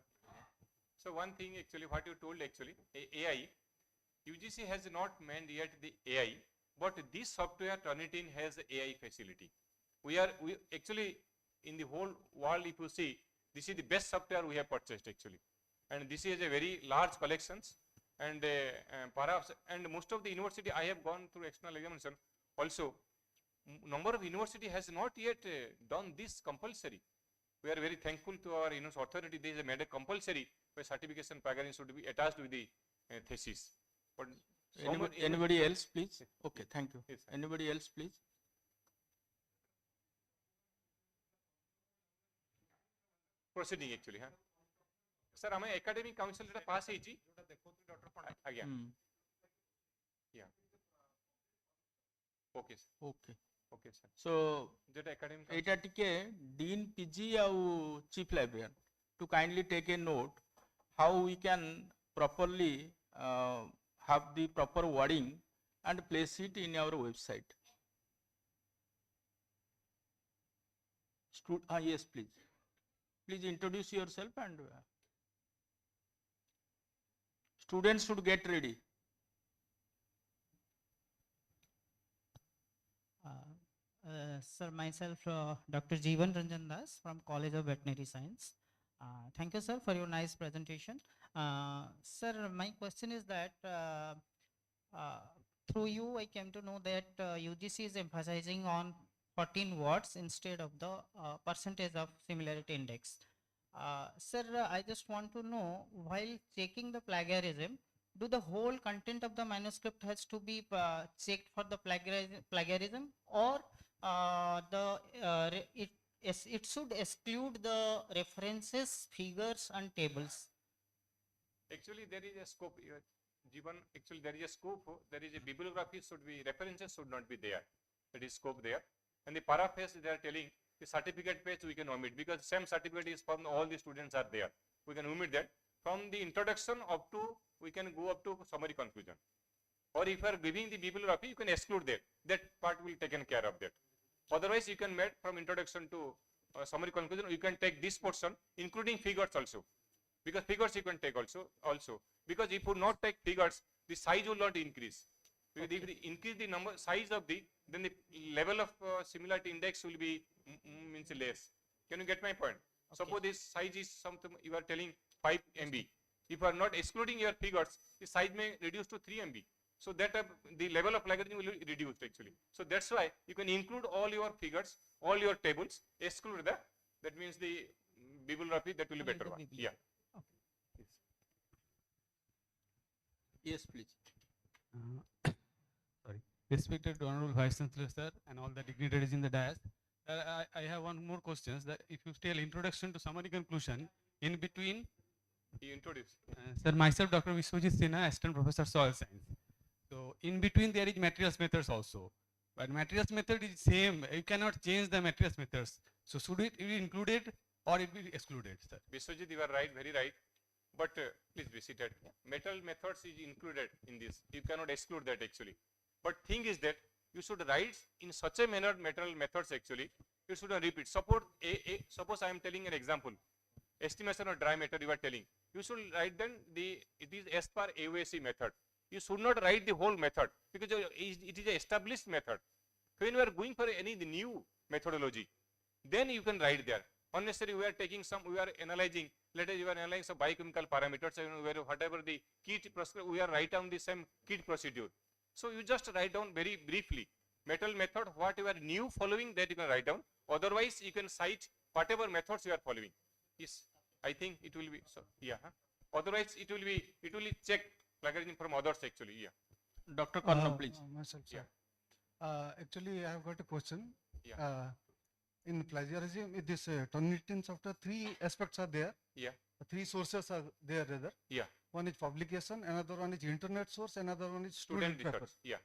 So one thing actually, what you told actually, AI, UGC has not made yet the AI, but this software Turnitin has AI facility. We actually in the whole world, if you see, this is the best software we have purchased actually, and this is a very large collections, and perhaps, and most of the university I have gone through external examination also, number of university has not yet done this compulsory. We are very thankful to our university authority. They have made a compulsory where certification packaging should be attached with the thesis. But anybody else, please? Okay, thank you. Yes, anybody else, please? Proceeding actually, huh? Sir, am I academic council pass ହେଇଛି? ଆଜ୍ଞା. Yeah. Okay, sir. Okay. Okay, sir. So যেটা academic এটা টিকে Dean PG ଆଉ Chief Librarian to kindly take a note how we can properly have the proper wording and place it in our website. Yes, please. Please introduce yourself and students should get ready. Sir, myself, Dr. Jeevan Ranjan Das from College of Veterinary Science. Thank you, sir, for your nice presentation. Sir, my question is that through you, I came to know that UGC is emphasizing on 14 words instead of the percentage of similarity index. Sir, I just want to know, while checking the plagiarism, do the whole content of the manuscript has to be checked for the plagiarism, or it should exclude the references, figures, and tables? Actually, there is a scope. Given actually there is a scope. There is a bibliography should be, references should not be there. That is scope there. And the paraphrase they are telling the certificate page we can omit, because same certificate is from all the students are there. We can omit that. From the introduction up to, we can go up to summary conclusion. Or if you are giving the bibliography, you can exclude that. That part will taken care of that. Otherwise, you can make from introduction to summary conclusion. You can take this portion, including figures also, because figures you can take also. Because if you not take figures, the size will not increase. Because if you increase the number size of the, then the level of similarity index will be means less. Can you get my point? Okay. Suppose this size is something you are telling 5 MB. If you are not excluding your figures, the size may reduce to 3 MB. So that the level of plagiarism will be reduced actually. So that's why you can include all your figures, all your tables, exclude that means the bibliography, that will be better one. Yeah. Okay. Yes, please. Sorry. Respected Honorable Vice Chancellor, sir, and all the dignitaries in the dais. I have one more question. That if you tell introduction to summary conclusion, in between. He introduced. Sir, myself, Dr. Vishwajit Sinha, Assistant Professor Soil Science. So in between there is materials methods also. But materials method is same. You cannot change the materials methods. So should it be included or it be excluded, sir? Vishwajit, you are right, very right. But please be seated. Metal methods is included in this. You cannot exclude that actually. But thing is that you should write in such a manner metal methods actually. You should not repeat. Suppose I am telling an example. Estimation of dry matter you are telling. You should write then it is as per AOSC method. You should not write the whole method because it is an established method. When you are going for any new methodology, then you can write there. Unnecessarily we are analyzing, let us you are analyzing some biochemical parameters, where whatever the kit procedure, we are write down the same kit procedure. So you just write down very briefly. Metal method, what you are new following, that you can write down. Otherwise, you can cite whatever methods you are following. Yes, I think it will be, so, yeah. Otherwise, it will check plagiarism from others actually, yeah. Dr. Karnam, please. Myself, sir. Yeah. Actually, I have got a question. Yeah. In plagiarism, this Turnitin software, 3 aspects are there. Yeah. 3 sources are there rather. Yeah. One is publication, another one is internet source, another one is student research. papers. Yeah.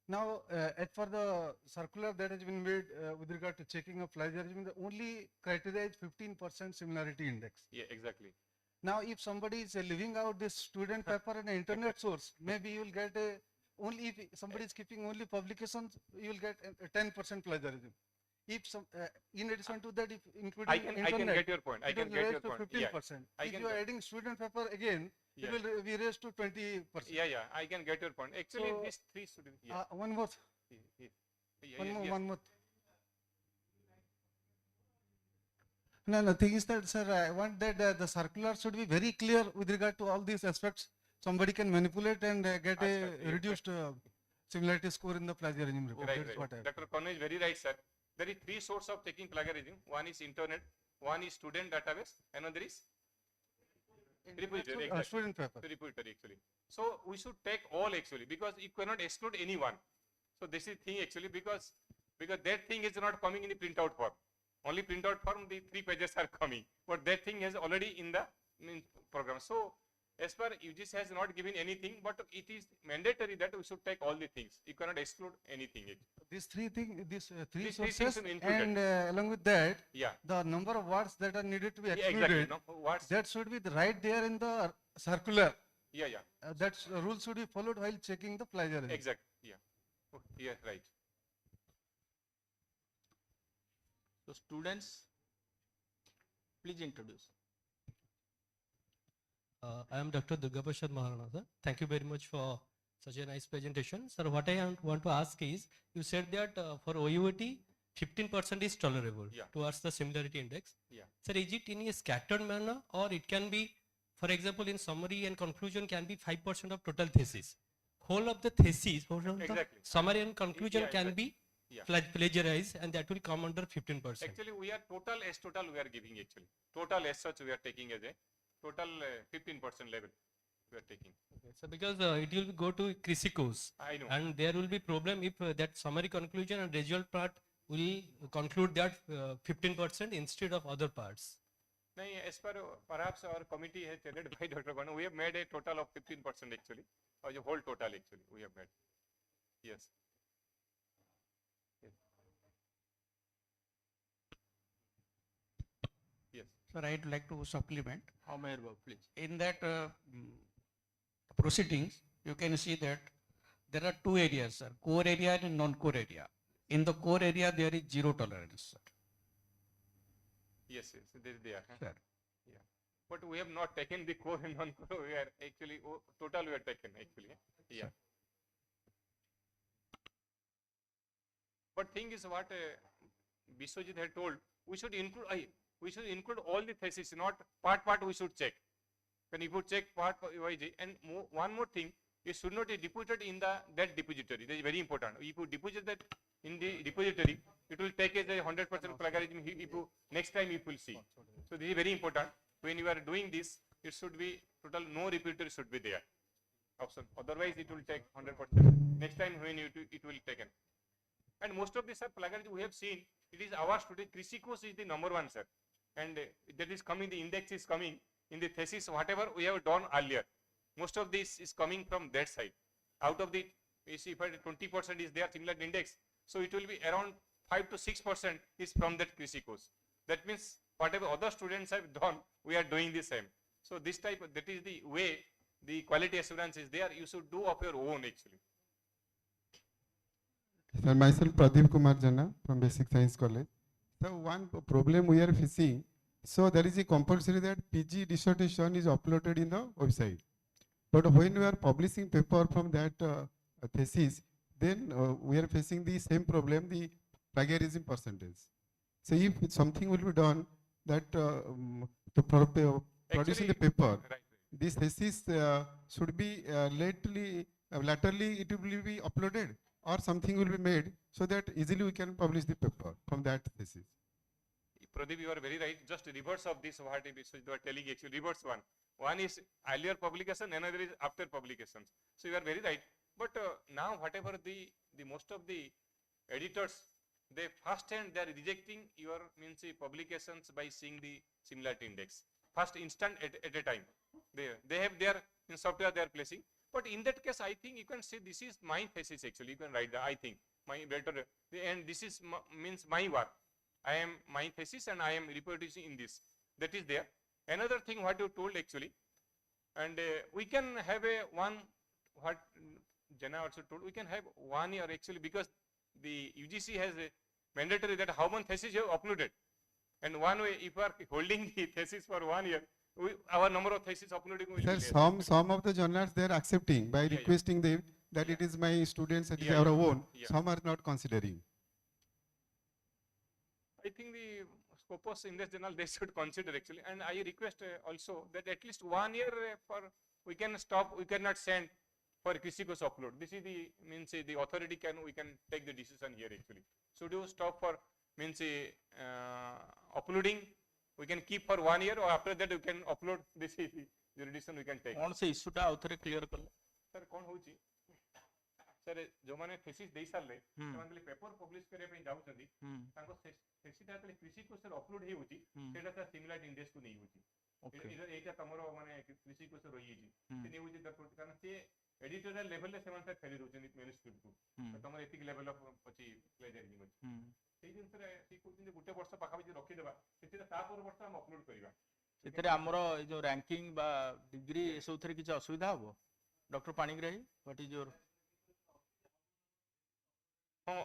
Now, as for the circular that has been made with regard to checking of plagiarism, the only criteria is 15% similarity index. Yeah, exactly. Now, if somebody is leaving out this student paper and an internet source, maybe you will get only if somebody is keeping only publications, you will get a 10% plagiarism. If some, in addition to that, if including internet, I can get your point. I can get your point. 15%. Yeah. If you are adding student paper again, yeah, it will be raised to 20%. Yeah, yeah, I can get your point. Actually, So, these 3 students. Yeah. One more. One more. No, the thing is that, sir, I want that the circular should be very clear with regard to all these aspects. Somebody can manipulate and get a reduced similarity score in the plagiarism report. Right, That is right. what I have. Dr. Khanna is very right, sir. There is 3 sources of taking plagiarism. One is internet, one is student database, another is repository. Exactly. Student paper. Repository actually. So we should take all actually, because you cannot exclude anyone. So this is thing actually, because that thing is not coming in the printout form. Only printout form, the 3 pages are coming, but that thing is already in the program. So as per UGC has not given anything, but it is mandatory that we should take all the things. You cannot exclude anything. These 3 things, these 3 These sources, things are included. and along with that, Yeah. the number of words that are needed to be Yeah, excluded, exactly. No, words. that should be right there in the circular. Yeah, yeah. That rule should be followed while checking the plagiarism. Exactly. Yeah. Okay. Yeah, right. So students, Please introduce. I am Dr. Durgaprasad Maharana, sir. Thank you very much for such a nice presentation. Sir, what I want to ask is, you said that for OUT, 15% is tolerable towards the similarity index. Sir, is it in a scattered manner, or it can be, for example, in summary and conclusion can be 5% of total thesis? Whole of the thesis, whole of the summary and conclusion can be plagiarized, and that will come under 15%. Actually, we are total we are giving actually. Total as such we are taking as a total 15% level we are taking. Okay, so because it will go to criticos, I know. and there will be problem if that summary conclusion and result part will conclude that 15% instead of other parts. No, as per perhaps our committee has headed by Dr. Banu, we have made a total of 15% actually, or the whole total actually we have made. Yes. Yes. Sir, I'd like to supplement. How may I help, please? In that proceedings, you can see that there are two areas, sir, core area and non-core area. In the core area, there is zero tolerance, sir. Yes, they are. Sir. Yeah. But we have not taken the core and non-core. We are actually total we are taken actually. Yeah. But thing is what Biswajit had told, we should include all the thesis, not part we should check. When you could check part wise, and one more thing, it should not be deposited in that depository. That is very important. If you deposit that in the repository, it will take as a 100% plagiarism. Next time you will see. So this is very important. When you are doing this, it should be total no repository should be there option. Otherwise, it will take 100%. Next time when it will taken. And most of these plagiarism we have seen, it is our student. Criticos is the number one, sir. And that is coming. The index is coming in the thesis. Whatever we have done earlier, most of this is coming from that side. Out of the, you see, if 20% is there similar index, so it will be around 5 to 6% is from that criticos. That means whatever other students have done, we are doing the same. So this type, that is the way the quality assurance is there. You should do of your own actually. Sir, myself Pradeep Kumar Jana from Basic Science College. So one problem we are facing, so there is a compulsory that PG dissertation is uploaded in the website. But when we are publishing paper from that thesis, then we are facing the same problem, the plagiarism percentage. So if something will be done that to producing the paper, this thesis should be laterally it will be uploaded, or something will be made so that easily we can publish the paper from that thesis. Pradeep, you are very right. Just reverse of this, what you are telling actually, reverse one. One is earlier publication, another is after publications. So you are very right. But now whatever the most of the editors, they first hand they are rejecting your publications by seeing the similarity index. First instant at a time. They have their in software they are placing. But in that case, I think you can say this is my thesis actually. You can write that, I think, my better, and this is means my work. I am my thesis and I am reproducing in this. That is there. Another thing what you told actually, and we can have a one, what Jana also told, we can have 1 year actually, because the UGC has a mandatory that how many thesis you have uploaded. And one way, if you are holding the thesis for 1 year, our number of thesis uploading will Sir, be some of the journals they are accepting by requesting them that it is my students, it is our own. Some are not considering. I think the Scopus Index Journal they should consider actually, and I request also that at least 1 year for we can stop, we cannot send for criticos upload. This is the the authority we can take the decision here actually. Should you stop for uploading? We can keep for 1 year, or after that we can upload. This is the jurisdiction we can take. कौन से issue टा authority clear कर ले? Sir, कौन होची? Sir, जो माने thesis देई साले, ସେମାନେ पेपर पब्लिश करे पे जाउ छथि, ताको thesis टा पे criticos सर upload हे होची, सेटा सर similarity index को नहीं होची. एटा तमरो माने criticos सर रही छी. से नहीं होची दर कारण से editorial level ले ସେମାନେ सर फेरी दोचनी manuscript को. तमरो एथिक level of पची plagiarism होची. ସେଇ ଜିନିଷରେ ସେ କହୁଛନ୍ତି ଗୋଟେ ବର୍ଷ ପାଖାପାଖି ରଖିଦେବା, ସେଥିରେ ତା ପର ବର୍ଷ ଆମେ ଅପଲୋଡ କରିବା। ସେଥିରେ ଆମର ଏ ଯୋଉ ରାଙ୍କିଙ୍ଗ ବା ଡିଗ୍ରୀ ଏସବୁଥିରେ କିଛି ଅସୁବିଧା ହବ? Doctor Panigrahi, what is your? ହଁ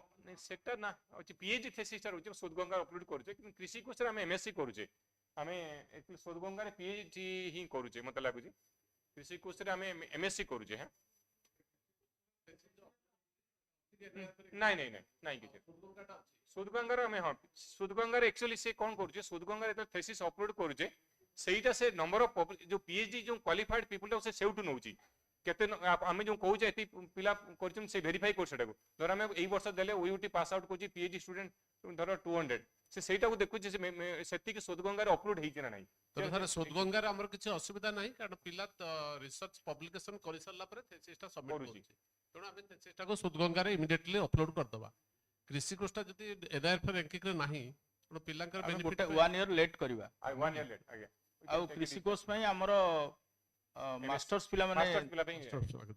ସେଟା ନା ଅଛି ପିଏଚଡି ଥେସିସ୍ ଟା ରହୁଛି ଶୋଧଗଙ୍ଗା ଅପଲୋଡ କରୁଛେ, କିନ୍ତୁ କୃଷି କୋର୍ସରେ ଆମେ ଏମଏସସି କରୁଛେ। आमे एक्चुअली सोदगंगा रे पीएचडी ही करूचे मते लागुची कृषि कोर्स रे आमे एमएससी करूचे हैं नहीं नहीं नहीं नहीं किछ सोदगंगा रे आमे हां सोदगंगा रे एक्चुअली से कोन करूचे सोदगंगा रे तो थीसिस अपलोड करूचे सेटा से नंबर ऑफ जो पीएचडी जो क्वालिफाइड पीपल से सेउटू नउची केते आमे जो कहू जे एती पिला करछन से वेरीफाई कर सेटा को धर आमे एई वर्ष देले OUT pass out Kochi PhD student धर 200 से सेटा को देखु जे सेति के सोदगंगा रे अपलोड हेइ ना नाही तो सर सोदगंगा रे हमर किछि असुविधा नाही कारण पिला रिसर्च पब्लिकेशन करि सरला परे थेसिसटा सबमिट करूची तणो आमे थेसिसटा को सोदगंगा रे इमिडिएटली अपलोड कर दबा कृषि कोर्सटा जति एनआईआरएफ रैंकिंग रे नाही तणो पिलांकर बेनिफिट 1 ईयर लेट करबा 1 ईयर लेट आगे आ कृषि कोर्स पई हमर मास्टर्स पिला माने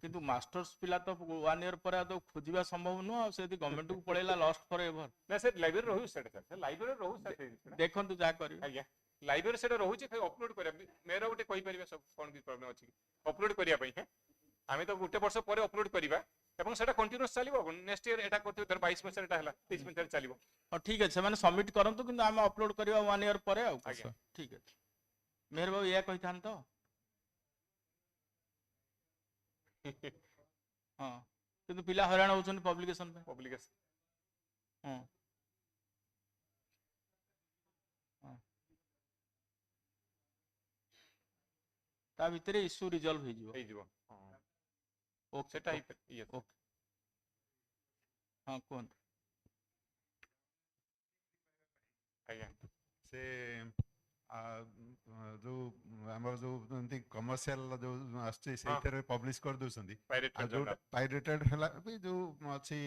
किंतु मास्टर्स पिला तो 1 ईयर पर तो खोजिबा संभव न आ से गवर्नमेंट को पळेला लॉस्ट फॉर एवर ना सर लाइब्रेरी रहू सर लाइब्रेरी रहू सर देखंतु जा करी आज्ञा लाइब्रेरी सेटा रहू जे अपलोड करिया मेरा गोटे कहि परिबा सब कोन भी प्रॉब्लम अछि अपलोड करिया पई है आमे तो गुटे वर्ष परे अपलोड करिबा एवं सेटा कंटीन्यूअस चलिबो नेक्स्ट ईयर एटा करते तर 22 में सेटा हला 30 में चलिबो हां ठीक है माने सबमिट करंतु किंतु आमे अपलोड करिबा 1 ईयर परे आ ठीक है मेहर बाबू या कहिथान तो हां किंतु पिला हैरान होछन पब्लिकेशन पे हां ता भितरे इश्यू रिजॉल्व हे जिवो हां ओके सेटा ही ओके हां कोन आज्ञा से जो आमर जो कमर्शियल जो आछे सेइतरे पब्लिश कर दोसंदी पाइरेटेड हला जो अछि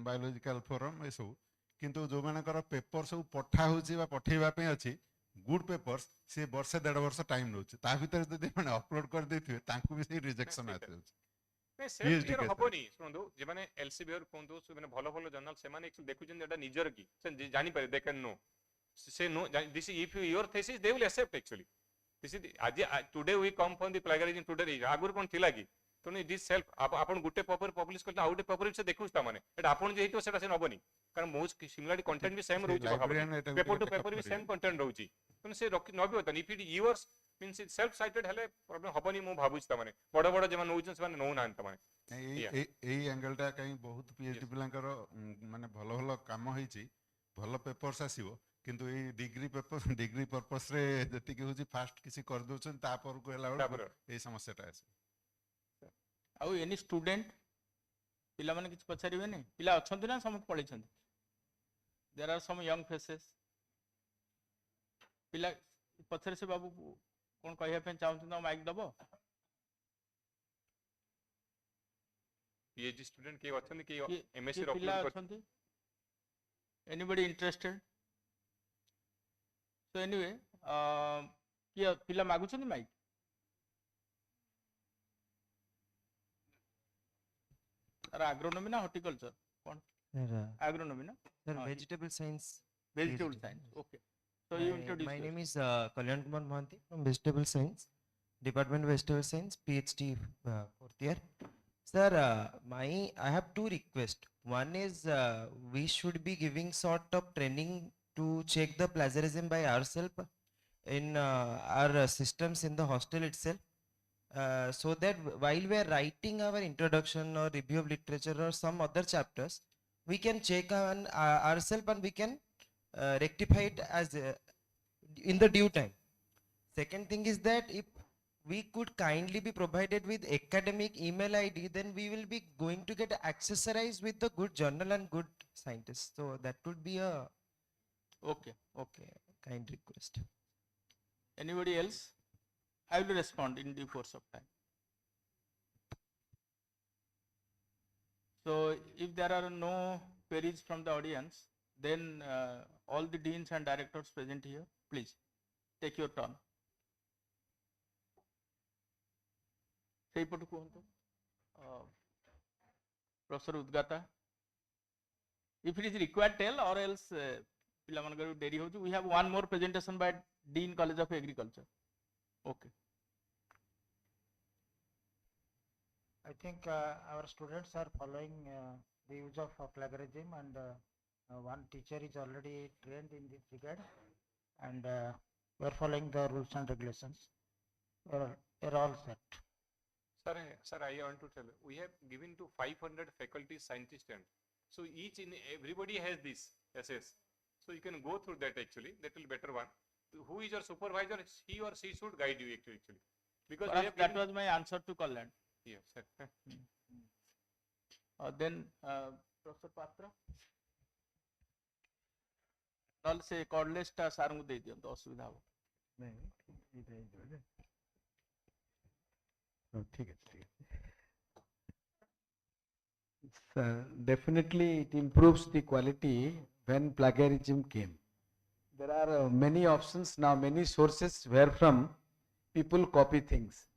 बायोलॉजिकल फोरम ए सब किंतु जो मानकर पेपर सब पठा होची बा पठेबा पे अछि गुड पेपर्स से वर्ष 1.5 वर्ष टाइम नउची ता भीतर जदि माने अपलोड कर देथिवे तांकू भी से रिजेक्शन आते नै सेल्फ क्लियर हबनी सुनदो जे माने एलसीबीआर कोंदो से माने भलो भलो जर्नल से माने एक्चुअली देखु जन एटा निजर की से जानि पारे they can no say no this is if your thesis they will accept actually this is today we come from the plagiarism today agur kon thila ki तो it is self आपण गुटे paper publish करले आउटे paper से देखुस ता माने एटा आपण जे हेतो सेटा से नबनी कारण मोस्ट सिमिलरिटी कंटेंट भी सेम रहउची पेपर टू पेपर भी सेम कंटेंट रहउची तो से नबी होता if it yours means it self cited हले प्रॉब्लम हबनी मु भाबुच ता माने बड़ बड़ जे माने नउचन से माने नउ नान ता माने ए एंगल टा कहीं बहुत पीएचडी पिलांकर माने भलो भलो काम होईची भलो पेपर्स आसीबो किंतु ए डिग्री पेपर डिग्री पर्पस रे जति के होची फास्ट किसी कर दोछन ता पर को हला ए समस्या ता आसे आउ एनी स्टूडेंट पिला माने किछ पछारिबे नै पिला अछंती ना सम पळै छंती there are some young faces पिला पछरे से बाबू कोन कहिया पे चाहउछन त माइक दबो पीएचडी स्टूडेंट के अछंती के एमएससी रो अपलोड अछंती एनीबॉडी इंटरेस्टेड So anyway, किया पिला मागु छन माइक अरे एग्रोनॉमी ना हॉर्टिकल्चर कोन एग्रोनॉमी ना sir vegetable science okay so you introduce my name is Kalyan Kumar Mohanty from vegetable science department of vegetable science PhD fourth year sir I have two requests one is we should be giving sort of training to check the plagiarism by ourselves in our systems in the hostel itself so that while we are writing our introduction or review of literature or some other chapters we can check on ourselves and we can rectify it as in the due time. Second thing is that if we could kindly be provided with academic email ID then we will be going to get accessorized with the good journal and good scientists, so that would be a okay kind request. Anybody else? I will respond in due course of time. So if there are no queries from the audience, then all the deans and directors present here, please take your turn. Say put Professor Udgata. If it is required, tell, or else we have one more presentation by Dean College of Agriculture. Okay. I think our students are following the use of plagiarism, and one teacher is already trained in this regard. and we are following the rules and regulations. We're all set. Sir, I want to tell you, we have given to 500 faculty scientists and so everybody has this SS. So you can go through that actually, that will be better one. Who is your supervisor? He or she should guide you actually. Because we have that was my answer to Kalyan. Yes, sir. Then Professor Patra. नल से cordless टा सार को दे दियो तो असुविधा हो ठीक है Sir, definitely it improves the quality when plagiarism came. There are many options now, many sources where from people copy things.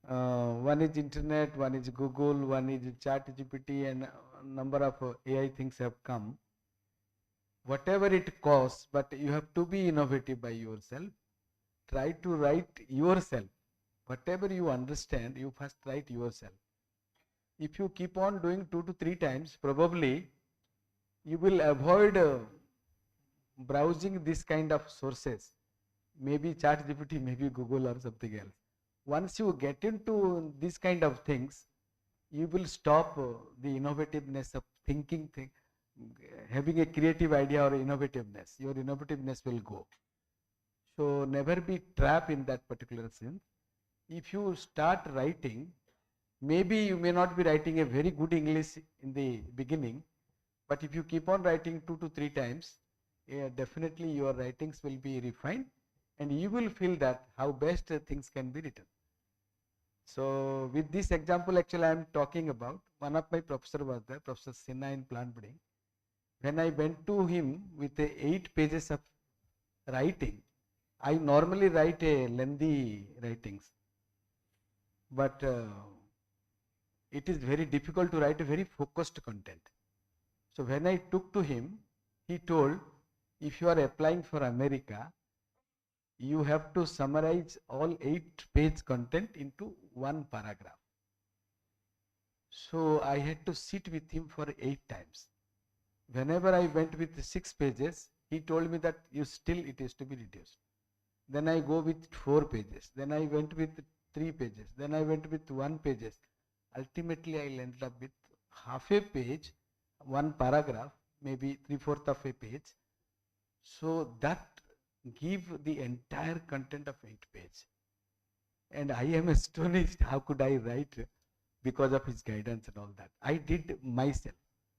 One is internet, one is Google, one is ChatGPT, and a number of AI things have come. Whatever it costs, but you have to be innovative by yourself. Try to write yourself. Whatever you understand, you first write yourself. If you keep on doing 2 to 3 times, probably you will avoid browsing this kind of sources. Maybe ChatGPT, maybe Google or something else. Once you get into this kind of things, you will stop the innovativeness of thinking, having a creative idea or innovativeness. Your innovativeness will go. So never be trapped in that particular sense. If you start writing, maybe you may not be writing a very good English in the beginning, but if you keep on writing 2 to 3 times, definitely your writings will be refined and you will feel that how best things can be written. So with this example, actually I am talking about, one of my professor was there, Professor Sinha in plant breeding. When I went to him with 8 pages of writing, I normally write a lengthy writings, but it is very difficult to write a very focused content. So when I took to him, he told, if you are applying for America, you have to summarize all 8-page content into 1 paragraph. So I had to sit with him for 8 times. Whenever I went with 6 pages, he told me that it is to be reduced. Then I go with 4 pages. Then I went with 3 pages. Then I went with 1 pages. Ultimately, I ended up with half a page, 1 paragraph, maybe 3/4 of a page. So that give the entire content of 8 pages. And I am astonished how could I write because of his guidance and all that. I did myself.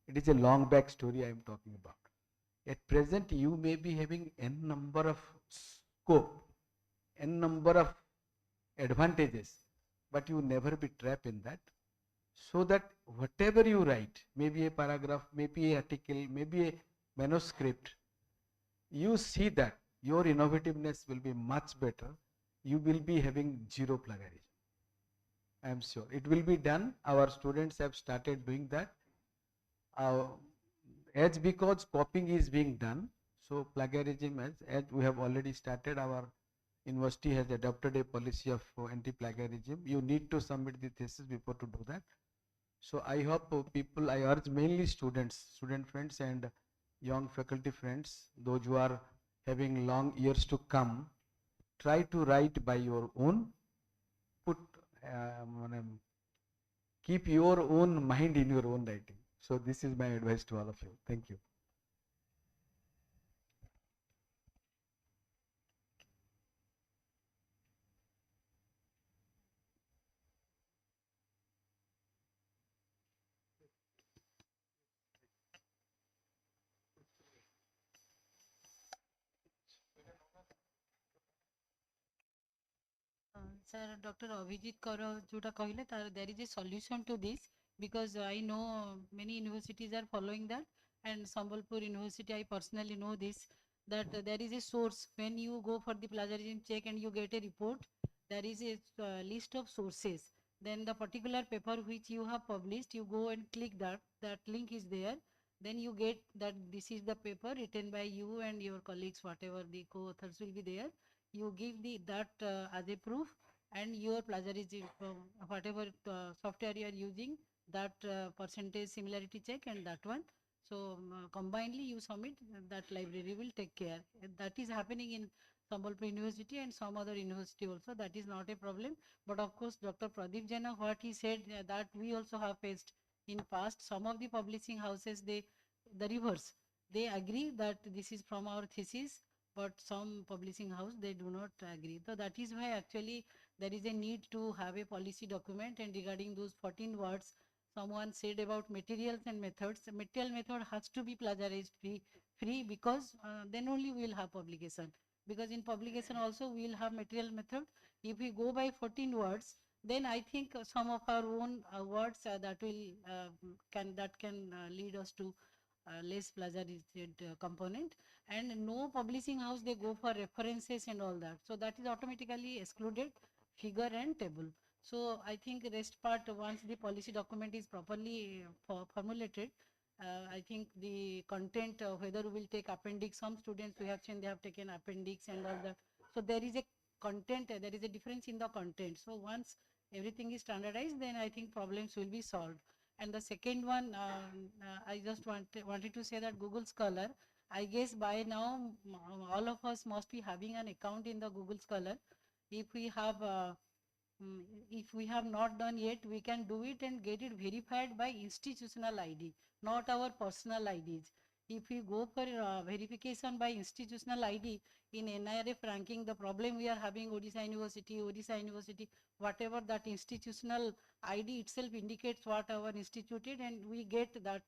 It is a long back story I am talking about. At present, you may be having n number of scope, n number of advantages, but you never be trapped in that. So that whatever you write, maybe a paragraph, maybe an article, maybe a manuscript, you see that your innovativeness will be much better. You will be having 0 plagiarism. I am sure it will be done. Our students have started doing that. As because copying is being done, so plagiarism as we have already started, our university has adopted a policy of anti-plagiarism. You need to submit the thesis before to do that. So I hope people, I urge mainly student friends and young faculty friends, those who are having long years to come, try to write by your own, keep your own mind in your own writing. So this is my advice to all of you. Thank you. Sir, Dr. Abhijit Kaur Juta Kahile, there is a solution to this because I know many universities are following that, and Sambalpur University, I personally know this, that there is a source. When you go for the plagiarism check and you get a report, there is a list of sources. Then the particular paper which you have published, you go and click that link is there. Then you get that this is the paper written by you and your colleagues, whatever the co-authors will be there. You give that as a proof, and your plagiarism from whatever software you are using, that percentage similarity check and that one. So combinedly you submit, that library will take care. That is happening in Sambalpur University and some other university also. That is not a problem. But of course, Dr. Pradeep Jaina, what he said, that we also have faced in past. Some of the publishing houses, the reverse. They agree that this is from our thesis, but some publishing house, they do not agree. So that is why actually there is a need to have a policy document, and regarding those 14 words, someone said about materials and methods. The material method has to be plagiarized free because then only we will have publication. Because in publication also we will have material method. If we go by 14 words, then I think some of our own words that will can lead us to less plagiarized component. And no publishing house, they go for references and all that. So that is automatically excluded, figure and table. So I think rest part, once the policy document is properly formulated, I think the content, whether we will take appendix, some students we have seen they have taken appendix and all that. So there is a content, there is a difference in the content. So once everything is standardized, then I think problems will be solved. And the second one, I just wanted to say that Google Scholar, I guess by now all of us must be having an account in the Google Scholar. If we have not done yet, we can do it and get it verified by institutional ID, not our personal IDs. If we go for verification by institutional ID in NIRF ranking, the problem we are having, Odisha University, whatever that institutional ID itself indicates what our institute is, and we get that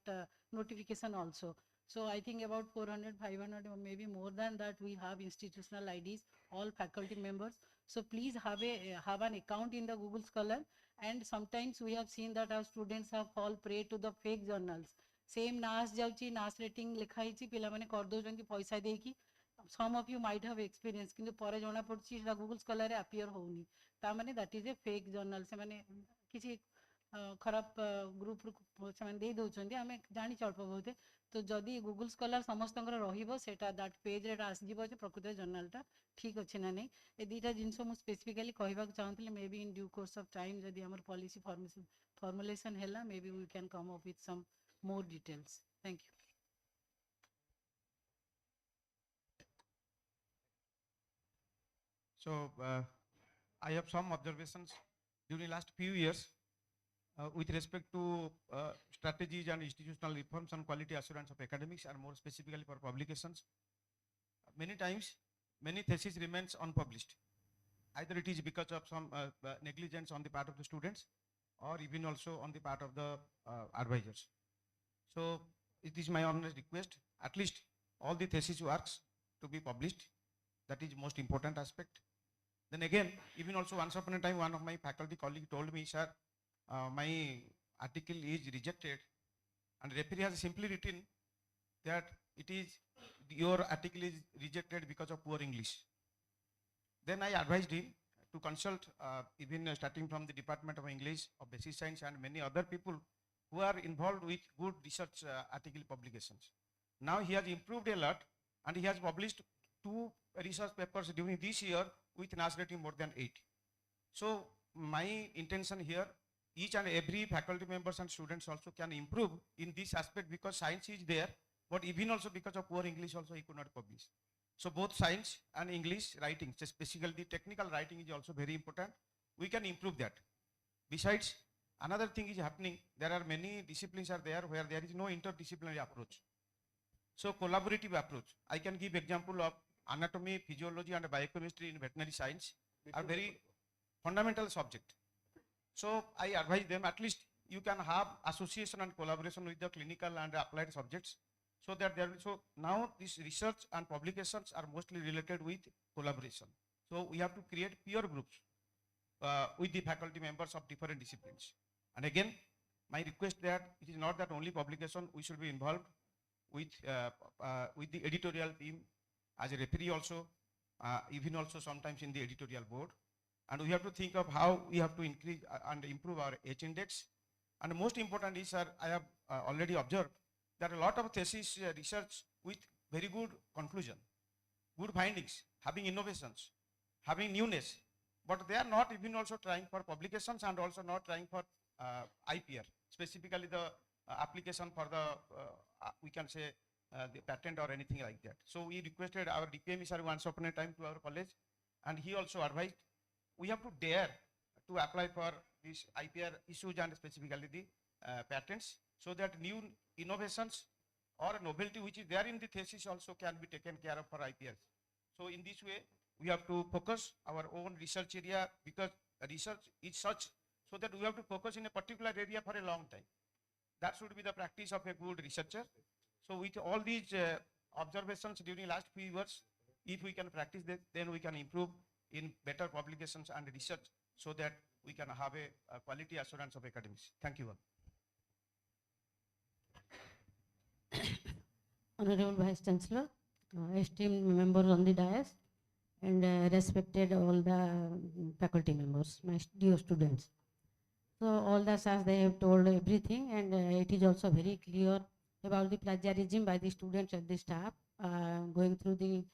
notification also. So I think about 400, 500 or maybe more than that, we have institutional IDs, all faculty members. So please have an account in the Google Scholar. And sometimes we have seen that our students have fall prey to the fake journals. Same NAS जाउची, NAS rating लिखा ହେଇची, ପିଲାମାନେ କରିଦଉଛନ୍ତି ପଇସା ଦେଇକି. Some of you might have experienced, କିନ୍ତୁ ପରେ ଜଣା ପଡୁଛି ସେଟା Google Scholar ରେ appear ହଉନି. ତା ମାନେ that is a fake journal. ସେମାନେ କିଛି ଖରାପ ଗ୍ରୁପ ସେମାନେ ଦେଇ ଦଉଛନ୍ତି, ଆମେ ଜାଣିଛୁ ଅଳ୍ପ ବହୁତ. ତ ଯଦି Google Scholar ସମସ୍ତଙ୍କର ରହିବ, ସେଟା that page ରେ ଆସିଯିବ ଯେ ପ୍ରକୃତରେ ଜର୍ନାଲଟା ଠିକ ଅଛି ନା ନାହିଁ. ଏ ଦୁଇଟା ଜିନିଷ ମୁଁ ସ୍ପେସିଫିକାଲି କହିବାକୁ ଚାହୁଁଥିଲି. Maybe in due course of time ଯଦି ଆମର ପଲିସି ଫର୍ମୁଲେସନ୍ ହେଲା, maybe we can come up with some more details. Thank you. So I have some observations during last few years with respect to strategies and institutional reforms and quality assurance of academics, and more specifically for publications. Many times, many theses remains unpublished. Either it is because of some negligence on the part of the students, or even also on the part of the advisors. So it is my honest request, at least all the thesis works to be published. That is most important aspect. Then again, even also once upon a time, one of my faculty colleague told me, sir, my article is rejected, and referee has simply written that it is your article is rejected because of poor English. Then I advised him to consult even starting from the Department of English, of Basic Science, and many other people who are involved with good research article publications. Now he has improved a lot, and he has published 2 research papers during this year with NAS rating more than 8. So my intention here, each and every faculty members and students also can improve in this aspect, because science is there, but even also because of poor English also he could not publish. So both science and English writing, specifically the technical writing, is also very important. We can improve that. Besides, another thing is happening, there are many disciplines are there where there is no interdisciplinary approach. So collaborative approach. I can give example of anatomy, physiology and biochemistry in veterinary science are very fundamental subject. So I advise them, at least you can have association and collaboration with the clinical and applied subjects, so that there will, so now this research and publications are mostly related with collaboration. So we have to create peer groups with the faculty members of different disciplines. And again, my request that it is not that only publication, we should be involved with the editorial team as a referee also, even also sometimes in the editorial board. And we have to think of how we have to increase and improve our H index. And most important is, sir, I have already observed that a lot of thesis research with very good conclusion, good findings, having innovations, having newness, but they are not even also trying for publications and also not trying for IPR, specifically the application for the, we can say, the patent or anything like that. So we requested our DPME sir once upon a time to our college, and he also advised we have to dare to apply for these IPR issues and specifically the patents, so that new innovations or novelty which is there in the thesis also can be taken care of for IPRs. So in this way, we have to focus our own research area, because research is such so that we have to focus in a particular area for a long time. That should be the practice of a good researcher. So with all these observations during last few years, if we can practice that, then we can improve in better publications and research, so that we can have a quality assurance of academics. Thank you all. Honorable Vice Chancellor, esteemed members on the dais, and respected all the faculty members, my dear students. So all the SARs, they have told everything, and it is also very clear about the plagiarism by the students and the staff, going through the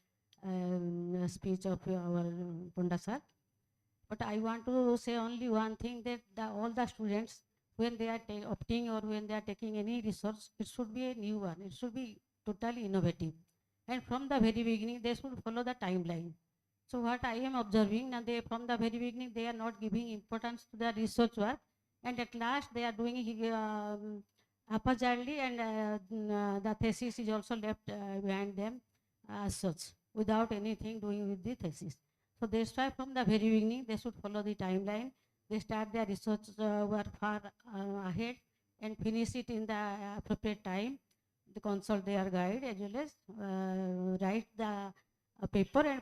speech of our Punda sir. But I want to say only one thing, that all the students, when they are opting or when they are taking any research, it should be a new one. It should be totally innovative. And from the very beginning, they should follow the timeline. So what I am observing, and they from the very beginning, they are not giving importance to the research work, and at last they are doing haphazardly, and the thesis is also left behind them as such, without anything doing with the thesis. So they start from the very beginning, they should follow the timeline. They start their research work far ahead and finish it in the appropriate time. They consult their guide as well as write the paper and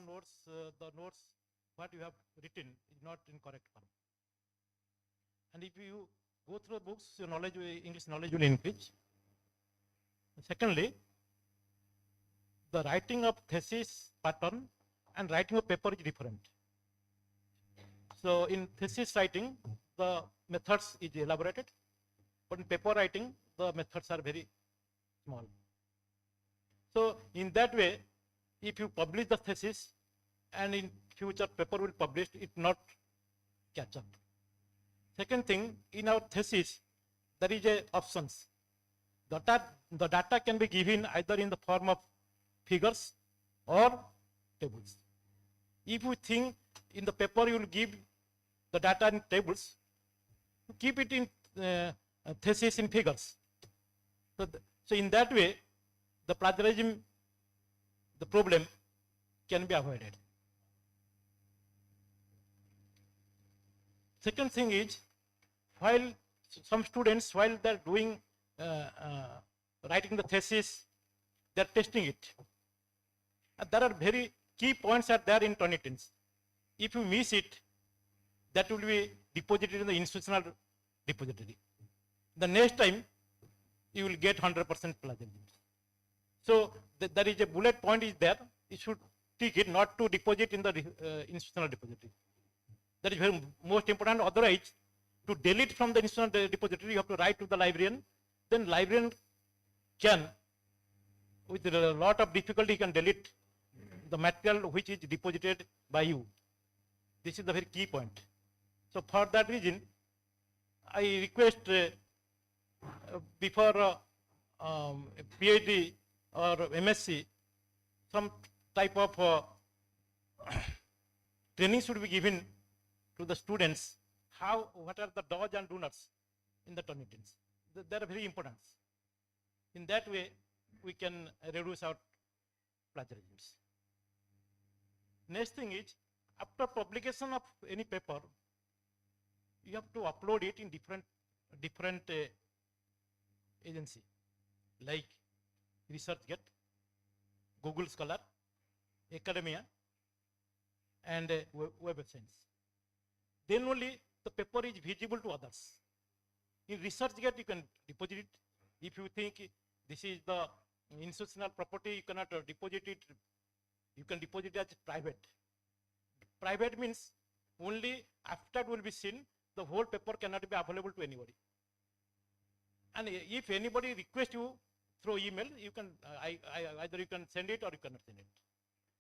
notes, the notes what you have written is not in correct form. And if you go through books, your knowledge, English knowledge will increase. Secondly, the writing of thesis pattern and writing of paper is different. So in thesis writing, the methods is elaborated, but in paper writing, the methods are very small. So in that way, if you publish the thesis and in future paper will publish, it not catch up. Second thing, in our thesis, there is a options. The data can be given either in the form of figures or tables. If you think in the paper you will give the data in tables, keep it in thesis in figures. So in that way, the plagiarism, the problem can be avoided. Second thing is, while some students, while they're doing writing the thesis, they're testing it. There are very key points are there in Turnitin's. If you miss it, that will be deposited in the institutional depository. The next time, you will get 100% plagiarism. So there is a bullet point is there. You should take it not to deposit in the institutional depository. That is very most important. Otherwise, to delete from the institutional depository, you have to write to the librarian. Then librarian can, with a lot of difficulty, can delete the material which is deposited by you. This is the very key point. So for that reason, I request before PhD or MSc, some type of training should be given to the students. What are the do's and don'ts in the Turnitin's? They are very important. In that way, we can reduce our plagiarisms. Next thing is, after publication of any paper, you have to upload it in different agency, like ResearchGate, Google Scholar, Academia, and Web of Science. Then only the paper is visible to others. In ResearchGate, you can deposit it. If you think this is the institutional property, you cannot deposit it. You can deposit it as private. Private means only after it will be seen, the whole paper cannot be available to anybody. And if anybody requests you through email, you can either you can send it or you cannot send it.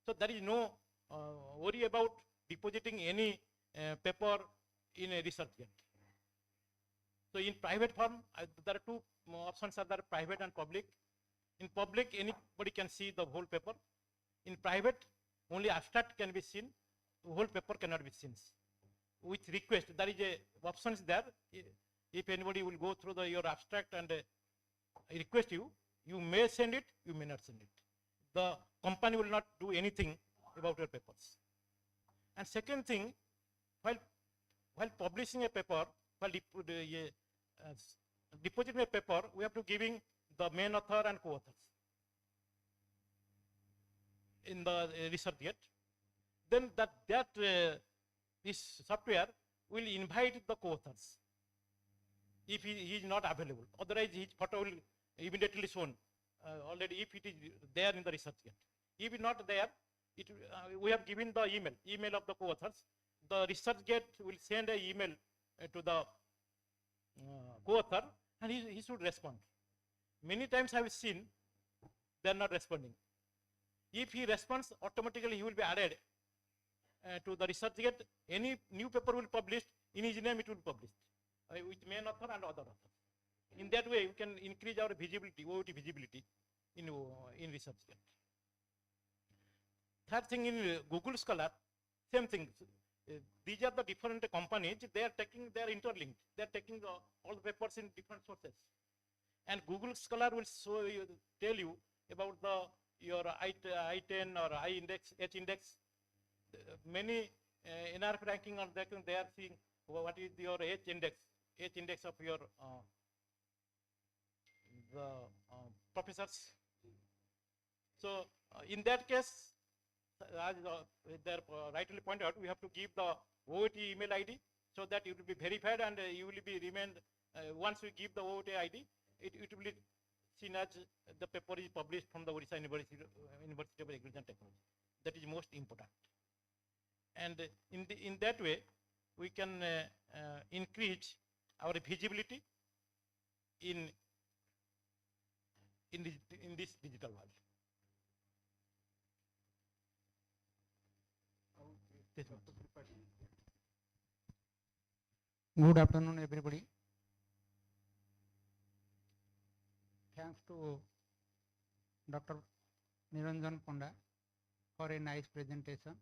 So there is no worry about depositing any paper in a ResearchGate. So in private form, there are two options are there: private and public. In public, anybody can see the whole paper. In private, only abstract can be seen. The whole paper cannot be seen. With request, there is a options there. If anybody will go through your abstract and request you, you may send it, you may not send it. The company will not do anything about your papers. And second thing, while publishing a paper, while depositing a paper, we have to giving the main author and co-authors in the ResearchGate. Then this software will invite the co-authors if he is not available. Otherwise, his photo will immediately shown already if it is there in the ResearchGate. If it is not there, we have given the email of the co-authors. The ResearchGate will send an email to the co-author, and he should respond. Many times I have seen they are not responding. If he responds, automatically he will be added to the ResearchGate. Any new paper will publish, in his name it will be published with main author and other author. In that way, we can increase our visibility, OOT visibility in ResearchGate. Third thing, in Google Scholar, same thing. These are the different companies. They are interlinked. They are taking all the papers in different sources. And Google Scholar will tell you about your I10 or I index, H index. Many NIRF ranking on that, they are seeing what is your H index of your professors. So in that case, as they rightly pointed out, we have to give the OOT email ID so that it will be verified and you will be remained. Once we give the OOT ID, it will be seen as the paper is published from the Odisha University of Agriculture and Technology. That is most important. And in that way, we can increase our visibility in this digital world. Good afternoon, everybody. Thanks to Dr. Niranjan Panda for a nice presentation.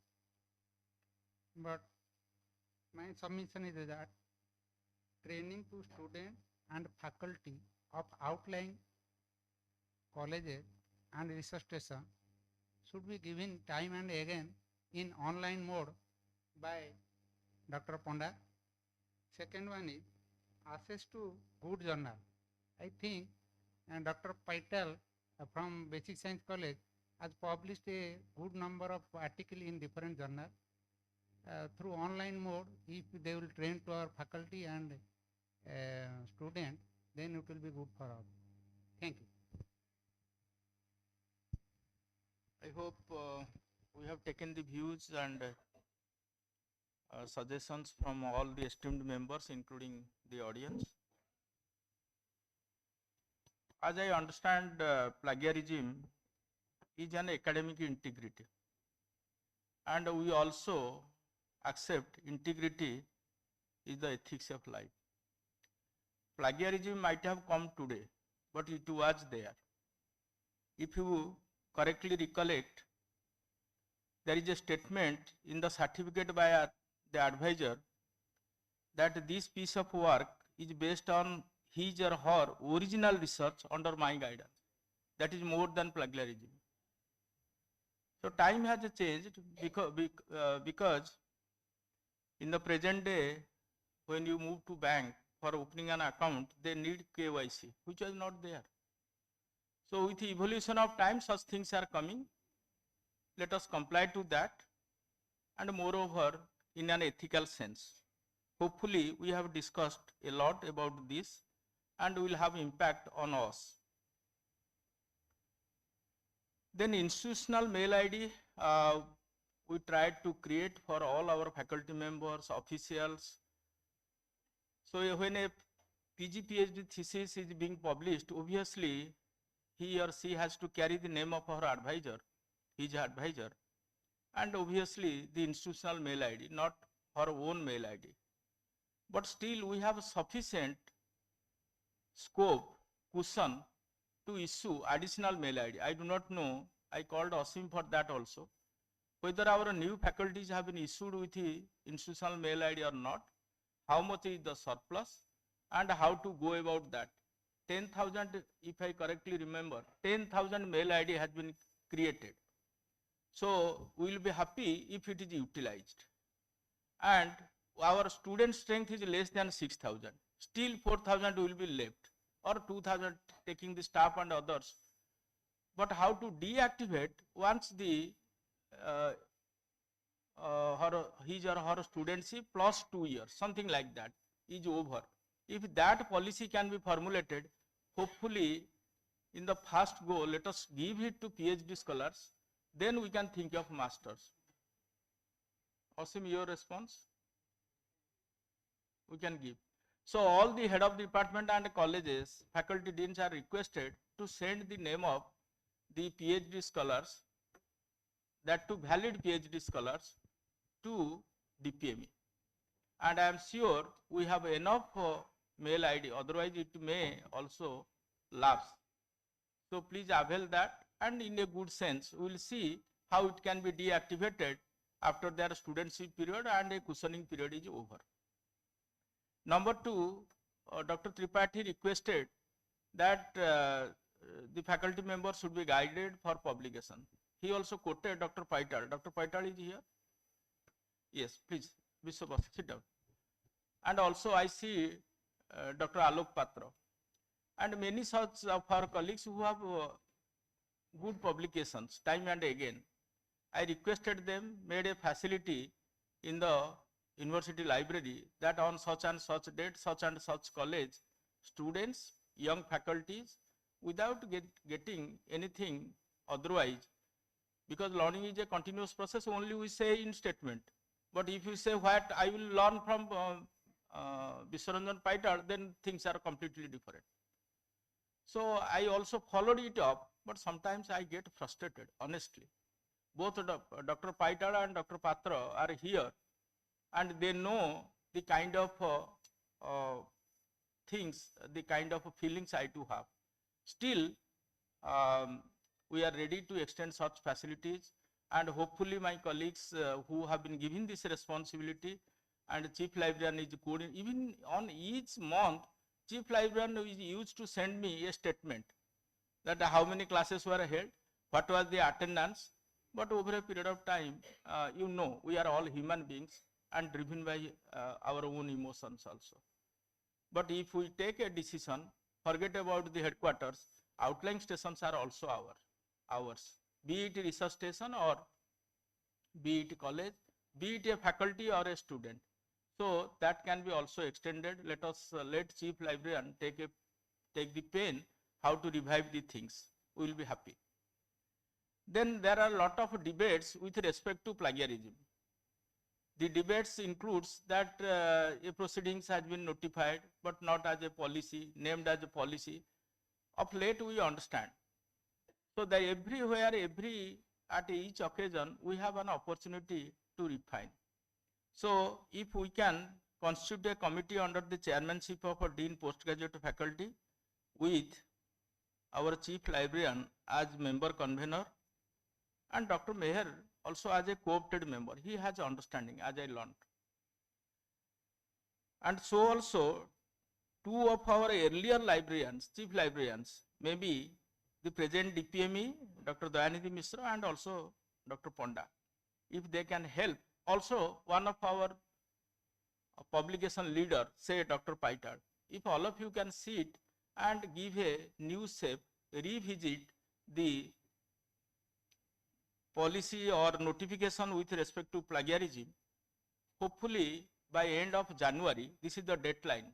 But my submission is that training to students and faculty of outlying colleges and research stations should be given time and again in online mode by Dr. Panda. Second one is access to good journal. I think Dr. Paitel from Basic Science College has published a good number of articles in different journals. Through online mode, if they will train to our faculty and student, then it will be good for all. Thank you. I hope we have taken the views and suggestions from all the esteemed members, including the audience. As I understand, plagiarism is an academic integrity, and we also accept integrity is the ethics of life. Plagiarism might have come today, but it was there. If you correctly recollect, there is a statement in the certificate by the advisor that this piece of work is based on his or her original research under my guidance. That is more than plagiarism. So time has changed because in the present day, when you move to bank for opening an account, they need KYC, which was not there. So with the evolution of time, such things are coming. Let us comply to that, and moreover, in an ethical sense. Hopefully, we have discussed a lot about this and will have impact on us. Then institutional mail ID, we tried to create for all our faculty members, officials. So when a PG PhD thesis is being published, obviously he or she has to carry the name of our advisor, his advisor, and obviously the institutional mail ID, not her own mail ID. But still we have sufficient scope, cushion to issue additional mail ID. I do not know, I called Asim for that also, whether our new faculties have been issued with the institutional mail ID or not, how much is the surplus, and how to go about that. 10,000, if I correctly remember, 10,000 mail ID has been created. So we will be happy if it is utilized. And our student strength is less than 6,000. Still 4,000 will be left, or 2,000 taking the staff and others. But how to deactivate once the his or her studentship plus 2 years, something like that, is over. If that policy can be formulated, hopefully in the first go, let us give it to PhD scholars, then we can think of masters. Asim, your response? We can give. So all the head of department and colleges, faculty deans are requested to send the name of the PhD scholars, that to valid PhD scholars, to DPME. And I am sure we have enough mail ID, otherwise it may also lapse. So please avail that, and in a good sense, we will see how it can be deactivated after their studentship period and a cushioning period is over. Number two, Dr. Tripathi requested that the faculty members should be guided for publication. He also quoted Dr. Paital. Dr. Paital is here? Yes, please, Vishwabas, sit down. And also I see Dr. Alok Patra and many such of our colleagues who have good publications time and again. I requested them, made a facility in the university library that on such and such date, such and such college, students, young faculties, without getting anything otherwise, because learning is a continuous process, only we say in statement. But if you say what I will learn from Vishwaranjan Paital, then things are completely different. So I also followed it up, but sometimes I get frustrated, honestly. Both Dr. Paital and Dr. Patra are here, and they know the kind of things, the kind of feelings I do have. Still, we are ready to extend such facilities, and hopefully my colleagues who have been given this responsibility, and chief librarian is coordinating, even on each month, chief librarian is used to send me a statement that how many classes were held, what was the attendance. But over a period of time, you know, we are all human beings and driven by our own emotions also. But if we take a decision, forget about the headquarters, outlying stations are also ours. be it research station or be it college, be it a faculty or a student. So that can be also extended. Let us let chief librarian take the pen how to revive the things. We will be happy. Then there are a lot of debates with respect to plagiarism. The debates includes that a proceedings has been notified but not as a policy, named as a policy. Of late we understand. So that everywhere, at each occasion, we have an opportunity to refine. So if we can constitute a committee under the chairmanship of a Dean Postgraduate Faculty with our Chief Librarian as member convener and Dr. Meher also as a co-opted member. He has understanding as I learned. And so also 2 of our earlier librarians, chief librarians, maybe the present DPME, Dr. Dayanidhi Mishra and also Dr. Ponda. If they can help, also one of our publication leader, say Dr. Paitad, if all of you can sit and give a new shape, revisit the policy or notification with respect to plagiarism, hopefully by end of January, this is the deadline,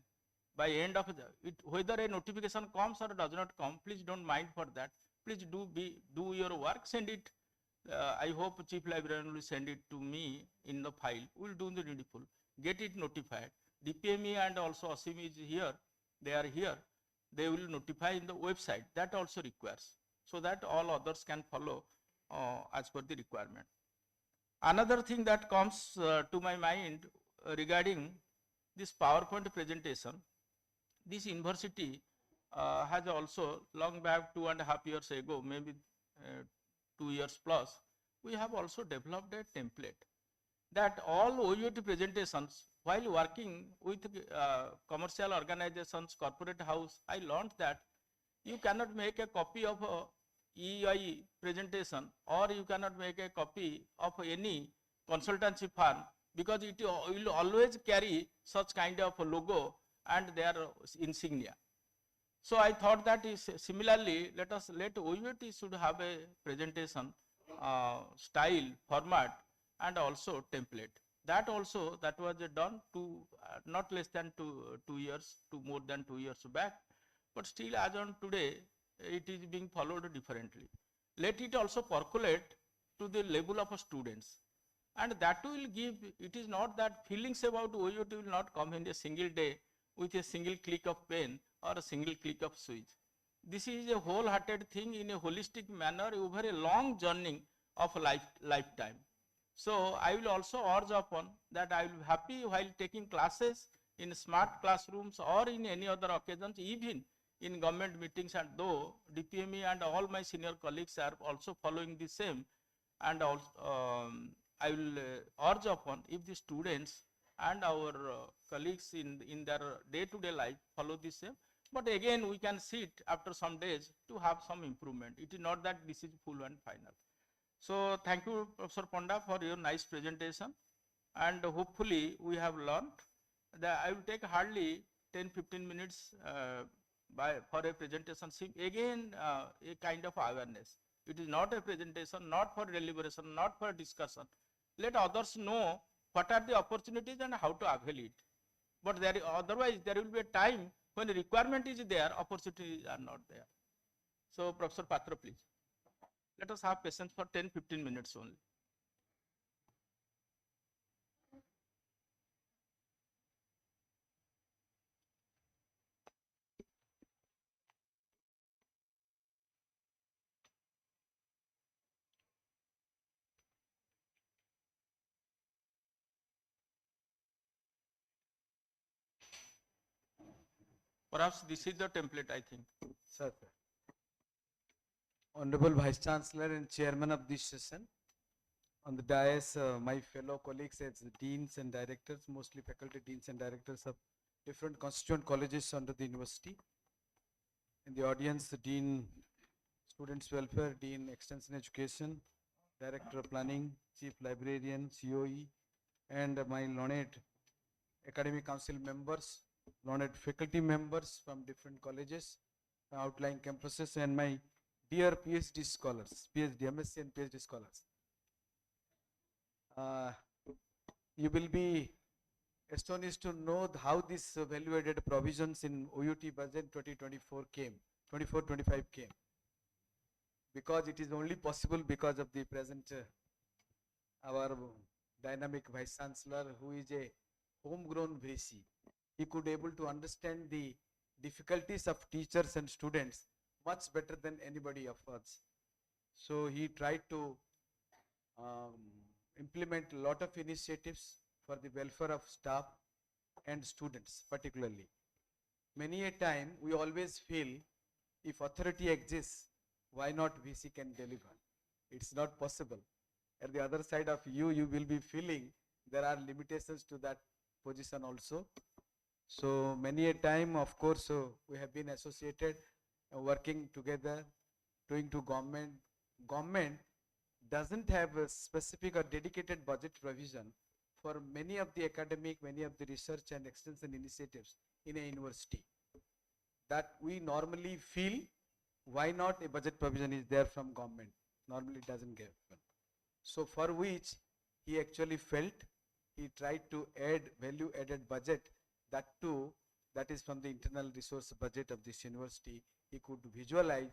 by end of it, whether a notification comes or does not come, please don't mind for that. Please do your work, send it. I hope Chief Librarian will send it to me in the file. We will do the needful. Get it notified. DPME and also Asim is here. They are here. They will notify in the website. That also requires, so that all others can follow as per the requirement. Another thing that comes to my mind regarding this PowerPoint presentation, this university has also long back 2.5 years ago, maybe 2 years plus, we have also developed a template that all OUT presentations while working with commercial organizations, corporate house, I learned that you cannot make a copy of a EI presentation or you cannot make a copy of any consultancy firm because it will always carry such kind of a logo and their insignia. So I thought that similarly, let OUT should have a presentation style, format and also template. That was done not less than 2 years, to more than 2 years back, but still as on today, it is being followed differently. Let it also percolate to the level of students, and that will give, it is not that feelings about OUT will not come in a single day with a single click of pen or a single click of switch. This is a wholehearted thing in a holistic manner over a long journey of lifetime. So I will also urge upon that I will be happy while taking classes in smart classrooms or in any other occasions, even in government meetings, and though DPME and all my senior colleagues are also following the same, and also I will urge upon if the students and our colleagues in their day-to-day life follow the same, but again we can sit after some days to have some improvement. It is not that this is full and final. So thank you, Professor Ponda, for your nice presentation, and hopefully we have learned that I will take hardly 10-15 minutes for a presentation. Again, a kind of awareness. It is not a presentation, not for deliberation, not for discussion. Let others know what are the opportunities and how to avail it. But otherwise there will be a time when the requirement is there, opportunities are not there. So Professor Patra, please. Let us have patience for 10-15 minutes only. Perhaps this is the template, I think. Sir. Honorable Vice Chancellor and Chairman of this session, on the dais, my fellow colleagues as deans and directors, mostly faculty deans and directors of different constituent colleges under the university. In the audience, the Dean Students Welfare, Dean Extension Education, Director of Planning, Chief Librarian, COE, and my learned Academic Council members, learned faculty members from different colleges, outlying campuses, and my dear PhD scholars, PhD, MSc and PhD scholars, you will be astonished to know how this value-added provisions in OUT budget 2024 came, 24-25 came. Because it is only possible because of the present our dynamic Vice Chancellor, who is a homegrown VC. He could able to understand the difficulties of teachers and students much better than anybody of us. So he tried to implement a lot of initiatives for the welfare of staff and students particularly. Many a time we always feel if authority exists, why not VC can deliver? It's not possible. At the other side of you, you will be feeling there are limitations to that position also. So many a time, of course, we have been associated, working together, doing to government. Government doesn't have a specific or dedicated budget provision for many of the academic, many of the research and extension initiatives in a university. That we normally feel, why not a budget provision is there from government? Normally it doesn't get happen. So for which he actually felt, he tried to add value added budget, that too, that is from the internal resource budget of this university. He could visualize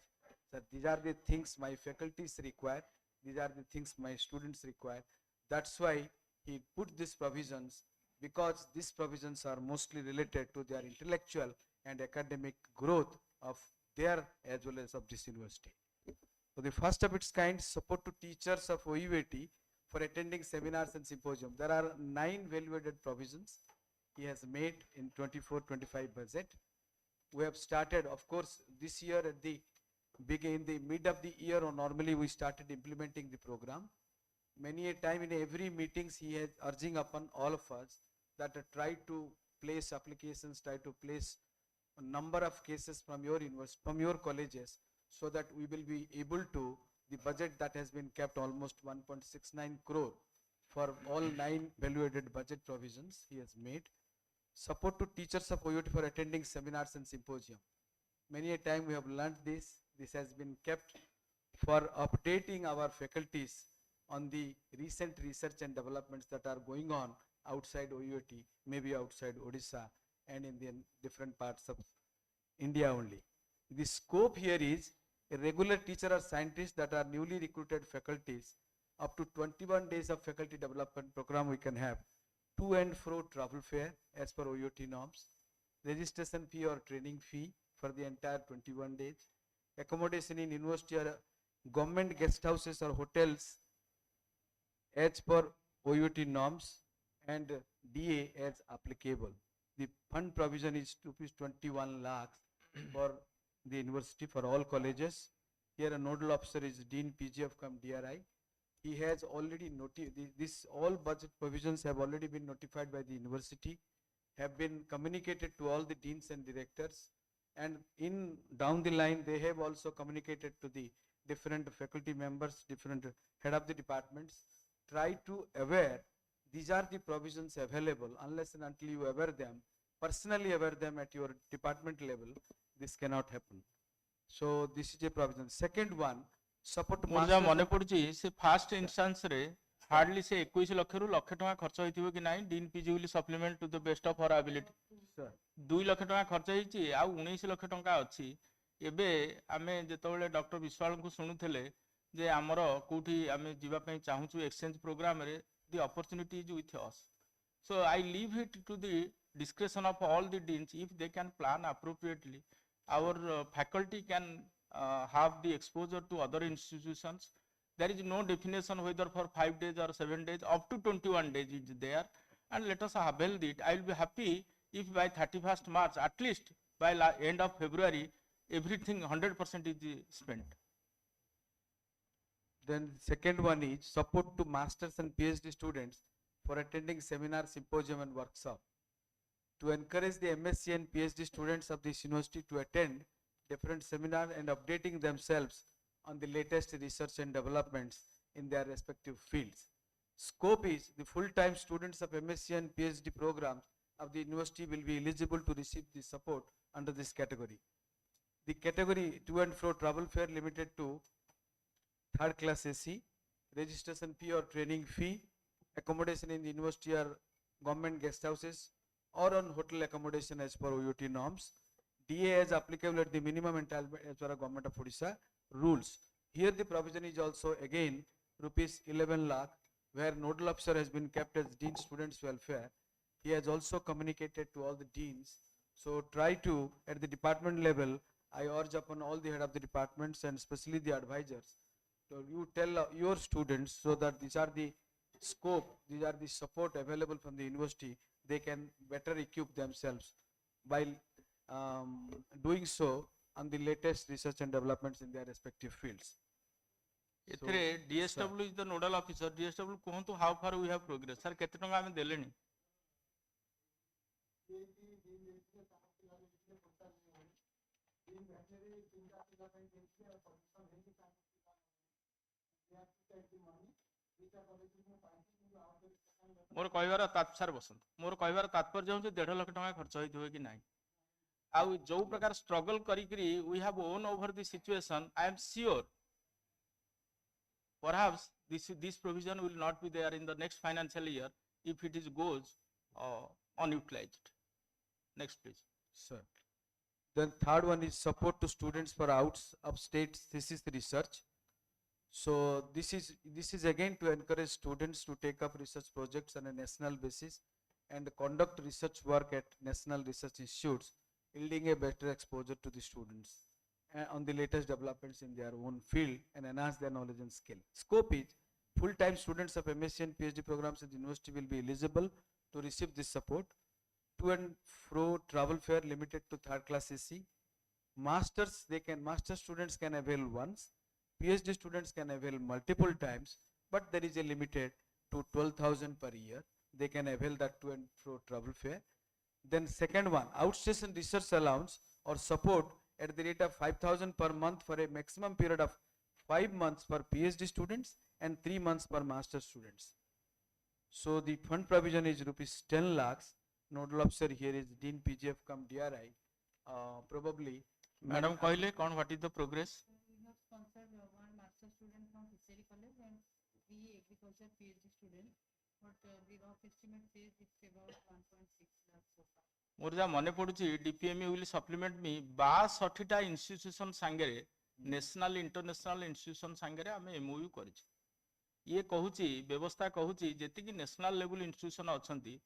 that these are the things my faculties require, these are the things my students require. That's why he put these provisions, because these provisions are mostly related to their intellectual and academic growth of their as well as of this university. So the first of its kind, support to teachers of OUAT for attending seminars and symposium. There are 9 value-added provisions he has made in 24-25 budget. We have started, of course, this year at the in the mid of the year, or normally we started implementing the program. Many a time in every meetings he is urging upon all of us that try to place applications, try to place a number of cases from your university, from your colleges, so that we will be able to, the budget that has been kept almost 1.69 crore for all 9 value-added budget provisions he has made. Support to teachers of OUT for attending seminars and symposium. Many a time we have learned this. This has been kept for updating our faculties on the recent research and developments that are going on outside OUT, maybe outside Odisha and in the different parts of India only. The scope here is a regular teacher or scientist that are newly recruited faculties, up to 21 days of faculty development program we can have, to and fro travel fare as per OUT norms, registration fee or training fee for the entire 21 days, accommodation in university or government guest houses or hotels as per OUT norms, and DA as applicable. The fund provision is rupees 21 lakhs for the university for all colleges. Here a nodal officer is Dean PG of DRI. He has already this all budget provisions have already been notified by the university, have been communicated to all the deans and directors, and in down the line they have also communicated to the different faculty members, different head of the departments. Try to aware these are the provisions available. Unless and until you aware them, personally aware them at your department level, this cannot happen. So this is a provision. Second one, support to मुझे मन पड़ुची से fast instance रे hardly से 21 लाख रु लाख टका खर्च होइथिबो कि नाही dean PG will supplement to the best of our ability 2 lakh टका खर्च होइची आ 19 लाख टका अछि एबे आमे जेतबेले डॉक्टर विश्वाल को सुनुथले जे हमर कोठी आमे जीवा पई चाहूछु एक्सचेंज प्रोग्राम रे the opportunity is with us so I leave it to the discretion of all the deans. If they can plan appropriately, our faculty can have the exposure to other institutions. There is no definition whether for 5 days or 7 days, up to 21 days is there, and let us avail it. I will be happy if by 31st March, at least by end of February, everything 100% is spent. Then second one is support to masters and PhD students for attending seminars, symposium and workshop. To encourage the MSc and PhD students of this university to attend different seminars and updating themselves on the latest research and developments in their respective fields. Scope is the full-time students of MSc and PhD programs of the university will be eligible to receive the support under this category. The category to and fro travel fare limited to third class AC, registration fee or training fee, accommodation in the university or government guest houses or on hotel accommodation as per OUT norms. DA as applicable at the minimum entitlement as per Government of Odisha rules. Here the provision is also again rupees 11 lakh, where nodal officer has been kept as Dean Students Welfare. He has also communicated to all the deans. So try to, at the department level, I urge upon all the head of the departments and especially the advisors, so you tell your students so that these are the scope, these are the support available from the university, they can better equip themselves while doing so on the latest research and developments in their respective fields. एथरे DSW is the nodal officer. DSW कहंतु how far we have progress. Sir केते टंका हमें देलेनी? मोर कहबार तात्पर्य बसंत मोर कहबार तात्पर्य होउछ 1.5 लाख टका खर्च होइथबे कि नाही आउ जो प्रकार स्ट्रगल करी करी we have won over the situation I am sure perhaps this provision will not be there in the next financial year if it is goes unutilized. Next please. Sir. Then third one is support to students for out of state thesis research. So this is again to encourage students to take up research projects on a national basis and conduct research work at national research institutes, yielding a better exposure to the students on the latest developments in their own field and enhance their knowledge and skill. Scope is full-time students of MSc and PhD programs at the university will be eligible to receive this support. To and fro travel fare limited to third class AC. Master students can avail once. PhD students can avail multiple times, but there is a limited to 12,000 per year. They can avail that to and fro travel fare. Then second one, outstation research allowance or support at the rate of 5,000 per month for a maximum period of 5 months for PhD students and 3 months per master students. So the fund provision is rupees 10 lakhs. Nodal officer here is Dean PGF cum DRI. Probably. Madam Koile, what is the progress? We have sponsored one master student from Fishery College and 3 agriculture PhD students. But the rough estimate says it's about 1.6 lakhs so far. मोर जा मने पडुची डीपीएमई will supplement मी 62 टा institution सांगरे national international institution सांगरे आमे MOU करिछि ये कहूची व्यवस्था कहूची जेति कि national level institution अछंती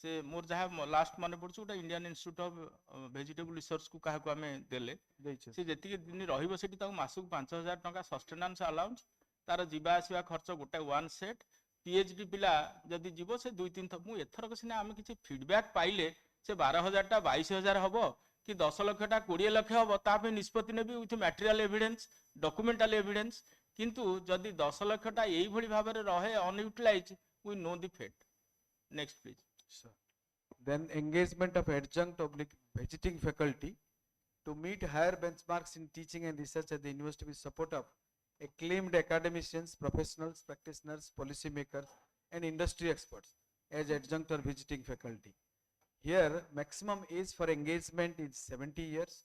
से मोर जहा लास्ट मने पडुची उटा Indian institute of vegetable research को काहा को आमे देले से जेति कि दिन रहिबो सेठी ताऊ मासु 5000 टका सस्टेनेंस अलाउंस तार जीवा आसीबा खर्च गोटा वन सेट पीएचडी पिला जदी जीवो से 2-3 थ मु एथर कसिना आमे किछि फीडबैक पाइले से 12,000 टा 22,000 हबो कि 10 लाख टा 20 लाख हबो तापे निष्पत्ति नेबी with material evidence documental evidence किंतु जदी 10 लाख टा एई भली भाबरे रहे unutilise we know the fate next please sir then engagement of adjunct oblique visiting faculty to meet higher benchmarks in teaching and research at the university with support of acclaimed academicians, professionals, practitioners, policymakers and industry experts as adjunct or visiting faculty. Here maximum age for engagement is 70 years.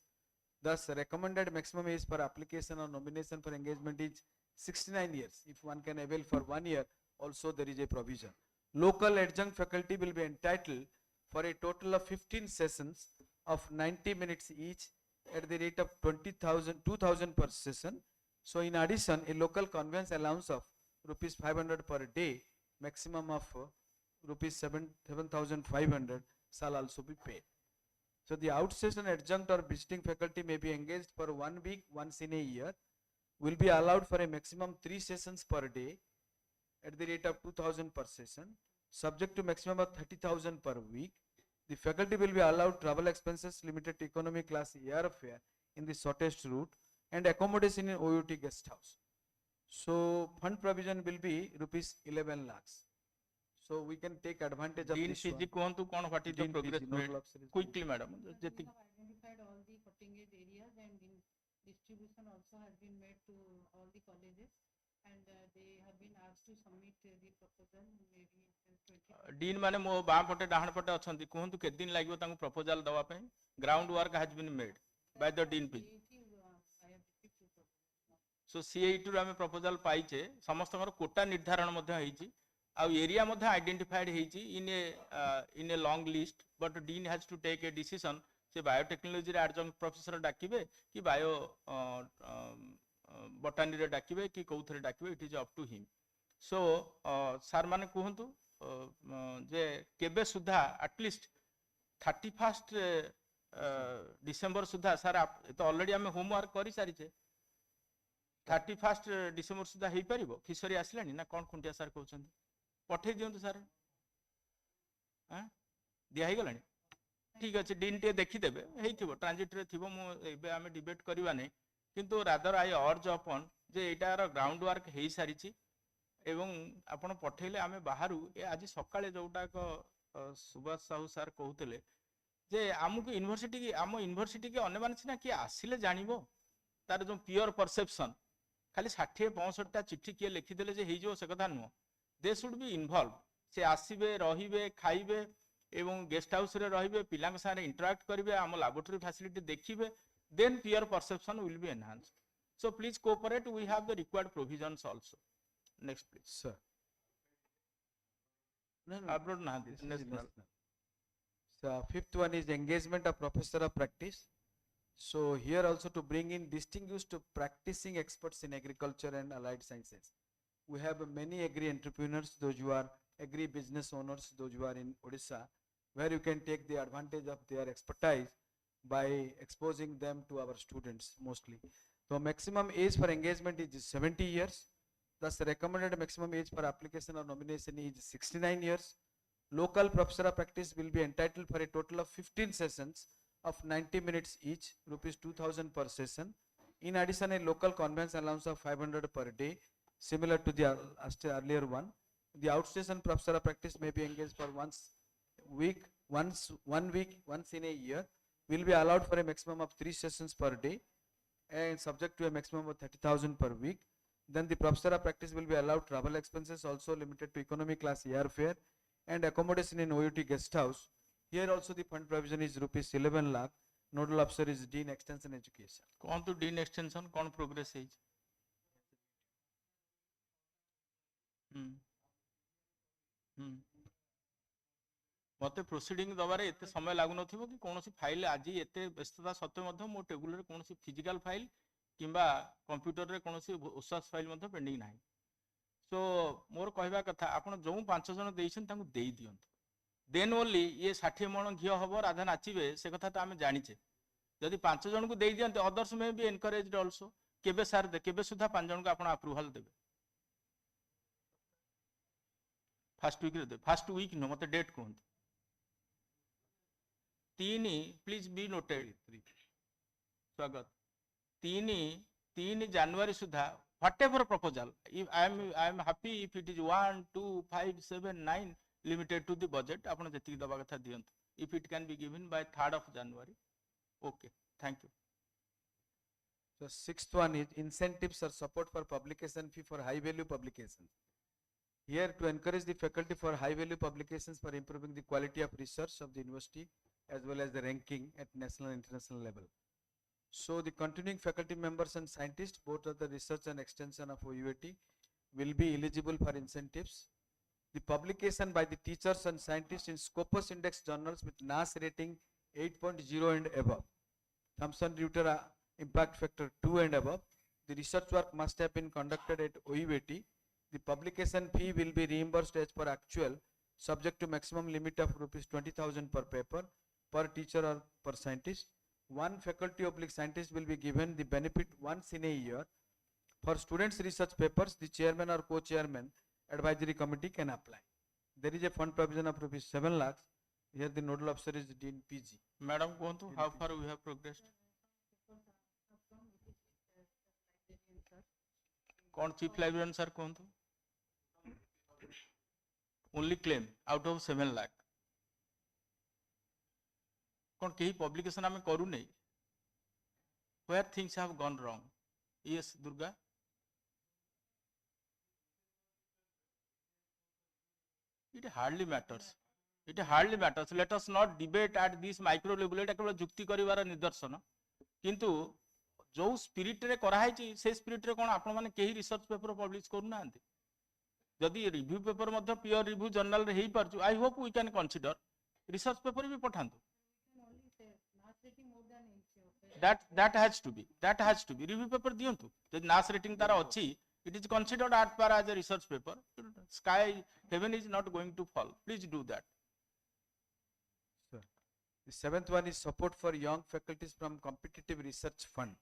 Thus recommended maximum age for application or nomination for engagement is 69 years. If one can avail for 1 year, also there is a provision. Local adjunct faculty will be entitled for a total of 15 sessions of 90 minutes each at the rate of 2,000 per session. So in addition, a local conveyance allowance of rupees 500 per day, maximum of rupees 7,500 shall also be paid. So the outstation adjunct or visiting faculty may be engaged for 1 week once in a year, will be allowed for a maximum 3 sessions per day at the rate of 2,000 per session, subject to maximum of 30,000 per week. The faculty will be allowed travel expenses limited to economy class airfare in the shortest route and accommodation in OUT guest house. So fund provision will be rupees 11 lakhs. So we can take advantage of Dean this PG कोहंतु कोन what is the progress made quickly madam We have identified all the cutting edge areas and distribution also has been made to all the colleges and they have been asked to submit the proposal maybe in 20. Dean माने मो बा पटे डाहण पटे अछंती कोहंतु के दिन लागबो तांको proposal दवा पे ground work has been made by the dean PG so CIT रो आमे प्रपोजल पाइचे समस्तकर कोटा निर्धारण मध्ये हेची आ एरिया मध्ये आइडेंटिफाइड हेची in a long list but dean has to take a decision से बायोटेक्नोलॉजी रे एडजंक्ट प्रोफेसर डाकिबे कि बायो बॉटनी रे डाकिबे कि कोथरे डाकिबे it is up to him so sir माने कहंतु जे केबे सुधा एटलीस्ट 31 डिसेंबर सुधा सर तो ऑलरेडी आमे होमवर्क करि सारिचे 31 डिसेंबर सुधा हेई परिबो फिशरी आसलानी ना कोन खुंटिया सर कहउछन पठे दियंतु सर हां दिया हे गलानी ठीक अच्छे डीन टे देखी देबे हेइथिबो ट्रांजिट रे थिबो मु एबे आमे डिबेट करबा नै किंतु रादर आई अर्ज अपन जे एटार ग्राउंड वर्क हेई सारिची एवं आपण पठेले आमे बाहरु ए आज सकाळे जोटा को सुभाष साहू सर कहउतले जे आमको यूनिवर्सिटी की आम यूनिवर्सिटी के अन्य माने सिना कि आसिले जानिबो तार जो प्योर परसेप्शन खाली 60-65 चिट्ठी किए लिखिदेले जे हेई जो से कथा नुह दे शुड बी इन्वॉल्व से आसीबे रहिबे खाइबे एवं गेस्ट हाउस रे रहिबे पिलांक सारे इंटरैक्ट करिवे आम लैबोरेटरी फैसिलिटी देखिबे then pure perception will be enhanced so please cooperate we have the required provisions also next please sir abroad na national. So fifth one is engagement of professor of practice. So here also to bring in distinguished practicing experts in agriculture and allied sciences. We have many agri entrepreneurs, those who are agri business owners, those who are in Odisha, where you can take the advantage of their expertise by exposing them to our students mostly. So maximum age for engagement is 70 years. Thus recommended maximum age for application or nomination is 69 years. Local professor of practice will be entitled for a total of 15 sessions of 90 minutes each, rupees 2000 per session. In addition, a local conveyance allowance of 500 per day, similar to the earlier one. The outstation professor of practice may be engaged for once in a year, will be allowed for a maximum of 3 sessions per day and subject to a maximum of 30,000 per week. Then the professor of practice will be allowed travel expenses also limited to economy class airfare and accommodation in OUT guest house. Here also the fund provision is rupees 11 lakh. Nodal officer is Dean Extension Education. कौन तो Dean Extension कौन progress है? मते proceeding दबारे एते समय लागु नथिबो कि कोनोसी फाइल आजि एते व्यस्तता सत्वे मध्ये मो टेबुल रे कोनोसी फिजिकल फाइल किंबा कंप्यूटर रे कोनोसी ओसास फाइल मध्ये पेंडिंग नाही सो मोर कहबा कथा आपण जो 5 जन देइछन तांको देई दियंतु देन ओनली ये 60 मन घियो हबो राधा नाचिबे से कथा त आमे जानिचे जदि 5 जन को देई दियंते अदर्स में बी एनकरेज्ड आल्सो केबे सर दे केबे सुधा 5 जन को आपण अप्रूवल देबे फर्स्ट वीक रे दे फर्स्ट वीक न मते डेट कोन 3 प्लीज बी नोटेड स्वागत 3 जनवरी सुधा whatever proposal if I am happy if it is 1 2 5 7 9 limited to the budget आपण जति दबा कथा दियंत if it can be given by 3rd of January okay thank you so sixth one is incentives or support for publication fee for high value publications here to encourage the faculty for high value publications for improving the quality of research of the university as well as the ranking at national and international level. So the continuing faculty members and scientists, both of the research and extension of OUAT, will be eligible for incentives. The publication by the teachers and scientists in Scopus Index journals with NAS rating 8.0 and above, Thomson Reuters impact factor 2 and above. The research work must have been conducted at OUAT. The publication fee will be reimbursed as per actual, subject to maximum limit of rupees 20,000 per paper, per teacher or per scientist. One faculty oblique scientist will be given the benefit once in a year. For students' research papers, the chairman or co-chairman advisory committee can apply. There is a fund provision of rupees 7 lakhs. Here the nodal officer is Dean PG. Madam, how far we have progressed? कौन chief librarian sir कहंतु? Only claim out of 7 lakh. कौन कहीं publication आमे करू नहीं where things have gone wrong yes Durga it hardly matters let us not debate at this micro level एटा केवल जुक्ति करिवार निदर्शन किंतु जो स्पिरिट रे कराई से स्पिरिट रे कोन आपण माने केही रिसर्च पेपर पब्लिश करू ना जदि रिव्यू पेपर मध्य पियर रिव्यू जर्नल रे हेई परचु I hope we can consider research paper भी पठांतु that has to be review paper दियंतु जदि नास रेटिंग तारा अछि it is considered at par as a research paper sky heaven is not going to fall please do that. Sir, the seventh one is support for young faculties from competitive research fund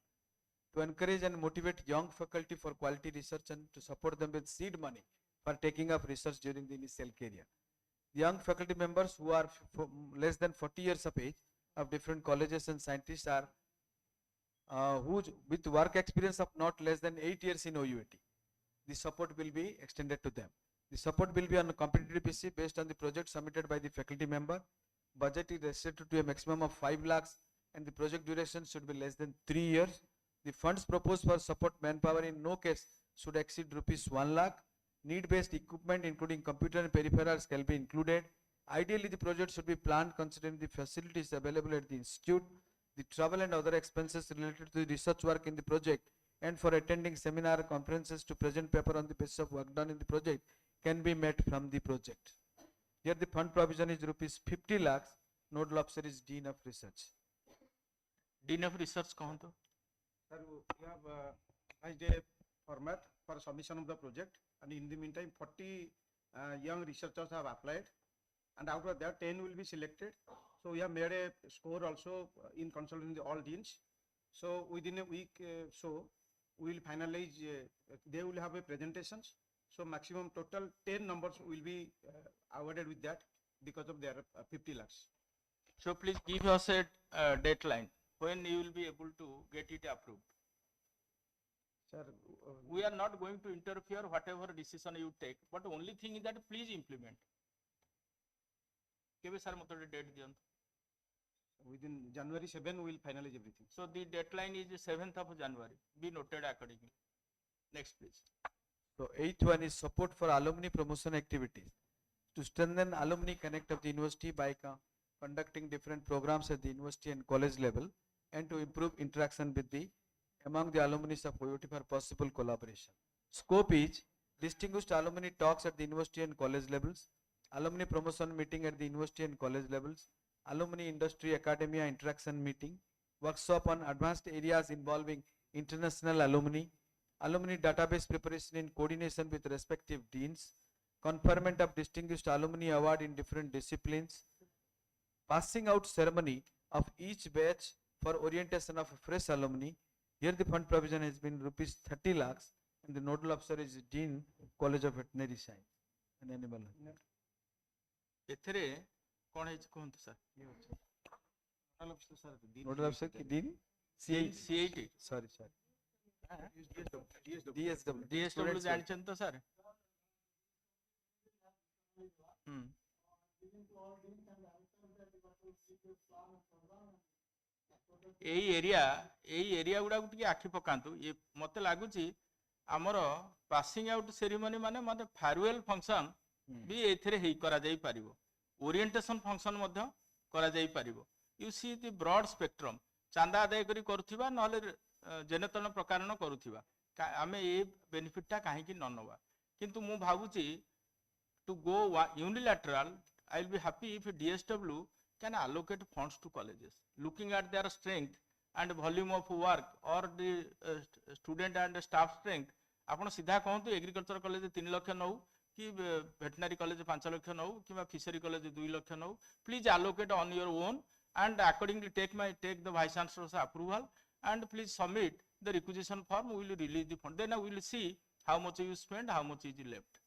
to encourage and motivate young faculty for quality research and to support them with seed money for taking up research during the initial career. The young faculty members who are less than 40 years of age of different colleges and scientists are with work experience of not less than 8 years in OUAT. The support will be extended to them. The support will be on a competitive basis based on the project submitted by the faculty member. Budget is restricted to a maximum of 5 lakhs and the project duration should be less than 3 years. The funds proposed for support manpower in no case should exceed rupees 1 lakh. Need-based equipment including computer and peripherals can be included. Ideally, the project should be planned considering the facilities available at the institute, the travel and other expenses related to the research work in the project, and for attending seminar conferences to present paper on the basis of work done in the project can be met from the project. Here the fund provision is rupees 50 lakhs. Nodal officer is Dean of Research. Dean of Research kahanto? Sir, we have a format for submission of the project, and in the meantime 40 young researchers have applied, and out of that 10 will be selected. So we have made a score also in consulting all deans. So within a week, so we will finalize, they will have a presentations. So maximum total 10 numbers will be awarded with that because of their 50 lakhs. So please give us a deadline when you will be able to get it approved. Sir, we are not going to interfere whatever decision you take, but only thing is that please implement. Kebe sir motor date diyantu. Within January 7 we will finalize everything. So the deadline is 7th of January. Be noted accordingly. Next please. So 8th one is support for alumni promotion activities. To strengthen alumni connect of the university by conducting different programs at the university and college level, and to improve interaction with the among the alumni of OUT for possible collaboration. Scope is distinguished alumni talks at the university and college levels, alumni promotion meeting at the university and college levels, alumni industry academia interaction meeting, workshop on advanced areas involving international alumni, alumni database preparation in coordination with respective deans, conferment of distinguished alumni award in different disciplines, passing out ceremony of each batch for orientation of fresh alumni. Here the fund provision has been rupees 30 lakhs and the nodal officer is Dean, College of Veterinary Science and Animal. एथरे कौन है कहंतु सर? Nodal officer ki Dean? CIT. Sorry. DSW जानछन तो सर? एई area गुडा टिके आखि पकांतु ये मते लागुची हमर पासिंग आउट सेरेमनी माने माने फेयरवेल फंक्शन भी एथरे हेई करा जाई परिबो ओरिएंटेशन फंक्शन मध्य करा जाई परिबो you see the broad spectrum चांदा आदाय करी करूथिबा नहले जेनेतन प्रकारन करूथिबा आमे ए बेनिफिटटा काहे कि न नबा किंतु मु भाबुची to go unilateral I will be happy if DSW can allocate funds to colleges looking at their strength and volume of work or the student and staff strength आपण सीधा कहंतु एग्रीकल्चर कॉलेज 3 लाख नौ कि वेटनरी कॉलेज 5 लाख नौ कि fishery college 2 lakh now please allocate on your own and accordingly take the vice chancellor's approval and please submit the requisition form. We will release the fund, then we will see how much you spend, how much is left.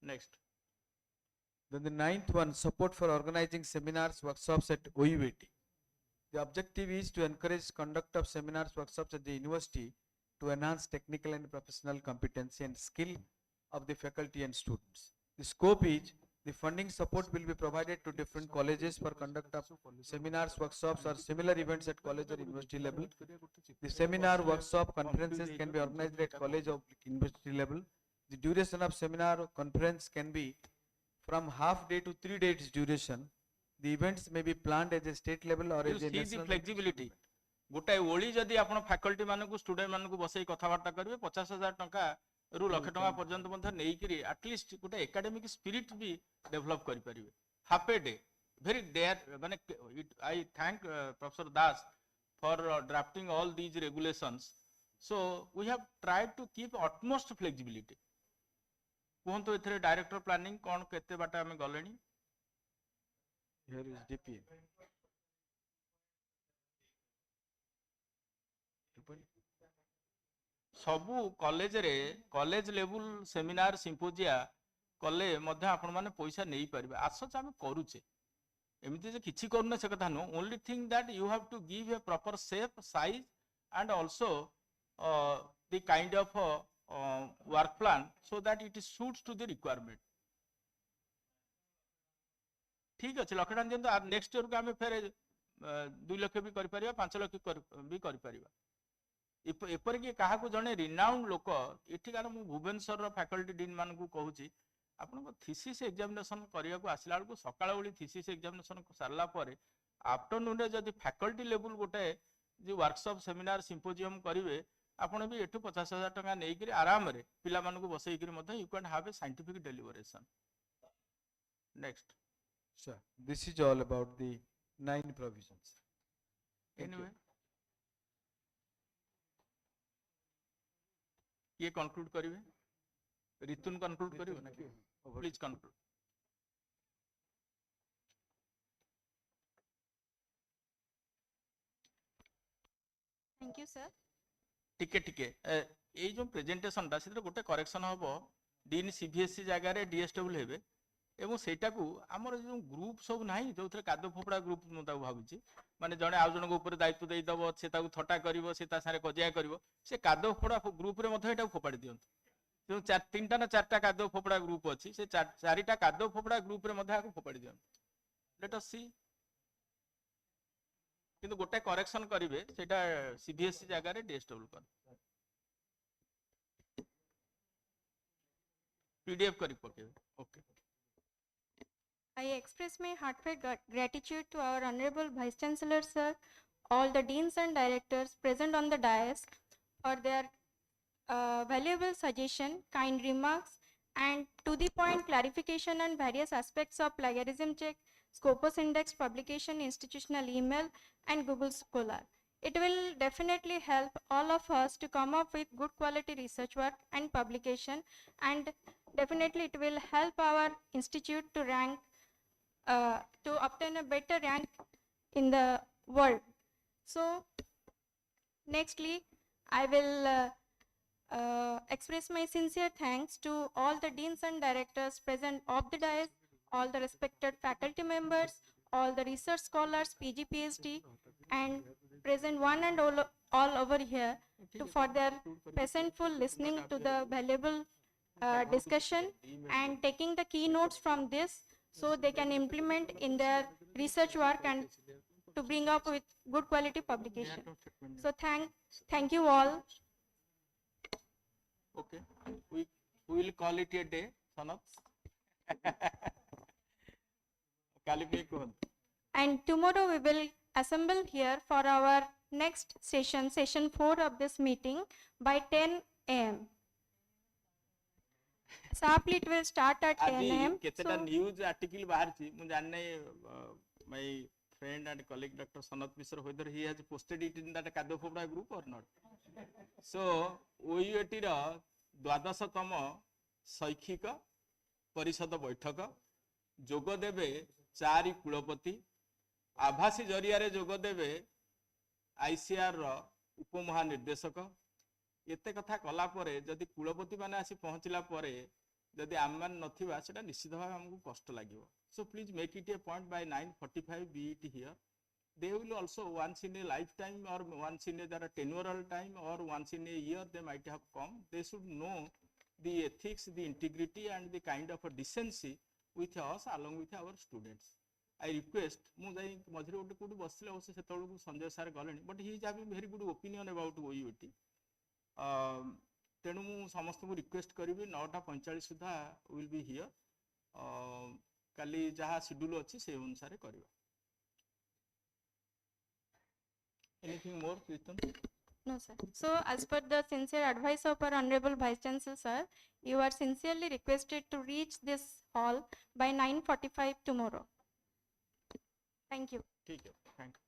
Next. Then the 9th one, support for organizing seminars, workshops at OUAT. The objective is to encourage conduct of seminars, workshops at the university to enhance technical and professional competency and skill of the faculty and students. The scope is the funding support will be provided to different colleges for conduct of seminars, workshops or similar events at college or university level. The seminar, workshop, conferences can be organized at college or university level. The duration of seminar or conference can be from half day to 3 days duration. The events may be planned at a state level or You at a see national the flexibility. गोटाए ओली जदि आपण faculty मानकु student मानकु बसई कथबार्ता करिवे 50,000 टंका रु लक्ष टंका पर्यंत मध्ये नेइकरी एटलिस्ट गोटे एकेडमिक स्पिरिट भी डेवलप करि परिवे half a day very dare माने I thank Professor Das for drafting all these regulations. So we have tried to keep utmost flexibility. कहंतु एथरे डायरेक्टर प्लानिंग कोन केते बाटा हमें गलेनी Here is DP. सबु कॉलेज रे कॉलेज लेवल सेमिनार सिम्पोजिया कले मध्य आपण माने पैसा नहीं परिबे आसच हम करूचे एमती जे किछि करना से कथा no only thing that you have to give a proper shape size and also the kind of work plan so that it is suits to the requirement ठीक अछि लक्ष टका दियंतो नेक्स्ट ईयर को हम फेर 2 लाख भी करि परिबा 5 लाख भी करि परिबा एपर कि कहा को जने रिनाउंड लोक एठिकार मु भुवनेश्वर फैकल्टी डीन मान को कहूची आपन थीसिस एग्जामिनेशन करिया को आसिला को सकाळ ओली थीसिस एग्जामिनेशन सारला परे आफ्टरनून रे जदी फैकल्टी लेवल गोटे जे वर्कशॉप सेमिनार सिम्पोजियम करिवे आपन भी एठु 50,000 टका नै करी आराम रे पिला मान को बसई करी मधे you can have a scientific deliberation next Sir, this is all about the 9 provisions. Anyway, ये conclude करिवे रितुन conclude करिवे ना कि please conclude. Thank you, sir. टिके ए जो प्रेजेंटेशन ता सेते गोटे करेक्शन हबो डीन सीबीएसई जगह रे डीएसडब्ल्यू हेबे एवं सेटा को हमर जो ग्रुप सब नाही जो थरे कादो फोपड़ा ग्रुप म ता भाबुची माने जणे आउ जण को ऊपर दायित्व देई दबो से ता थटा करिवो से ता सारे कजिया करिवो से कादो फोपड़ा ग्रुप रे मधे एटा फोपाडी दियंत जो तीनटा ना चारटा कादो फोपड़ा ग्रुप अछि से चारिटा कादो फोपड़ा ग्रुप रे मधे आको फोपाडी दियंत लेट अस सी किंतु गोटे करेक्शन करिवे सेटा सीबीएसई जगह रे डीएसडब्ल्यू कर पीडीएफ करी पके okay I express my heartfelt gratitude to our Honorable Vice Chancellor, sir, all the deans and directors present on the dais for their valuable suggestion, kind remarks, and to the point clarification on various aspects of plagiarism check, Scopus Index publication, institutional email, and Google Scholar. It will definitely help all of us to come up with good quality research work and publication, and definitely it will help our institute to rank to obtain a better rank in the world. So nextly I will express my sincere thanks to all the deans and directors present of the dais, all the respected faculty members, all the research scholars, PG, PhD, and present one and all over here for their patientful listening to the valuable discussion and taking the keynotes from this so they can implement in their research work and to bring up with good quality publication. So thank you all. Okay, we will call it a day, Sanat. And tomorrow we will assemble here for our next session, session 4 of this meeting by 10 a.m. Sharply it will start at 10 a.m. केतेटा news article बाहर छी मु जानने my friend and colleague doctor Sanat Mishra whether he has posted it in that कादो फोपड़ा group or not. So OUAT रो 12तम शैक्षिक परिषद बैठक जोग देबे 4 कुलपति आभासी जरिया रे जोग देबे आईसीआर रो उपमहानिर्देशक एते कथा कला परे जदि कुलपति माने आसी पहुंचला परे जदि आममान नथिबा सेटा निश्चित भाव हमकु कष्ट लागिवो so please make it a point by 9:45 be it here they will also once in a lifetime or once in a their tenural time or once in a year they might have come they should know the ethics the integrity and the kind of a decency with us along with our students I request mu jai mazhire ote kodu basile obse setolu ku sanjay sir galeni but he is having very good opinion about OUT तेणु मु समस्त को request करी 9:45 सुधा will be here काली जहाँ schedule अच्छी से अनुसार करवा Anything more, Pritam? No, sir. So, as per the sincere advice of our Honorable Vice Chancellor, sir, you are sincerely requested to reach this hall by 9:45 tomorrow. Thank you. ठीक है, thank you.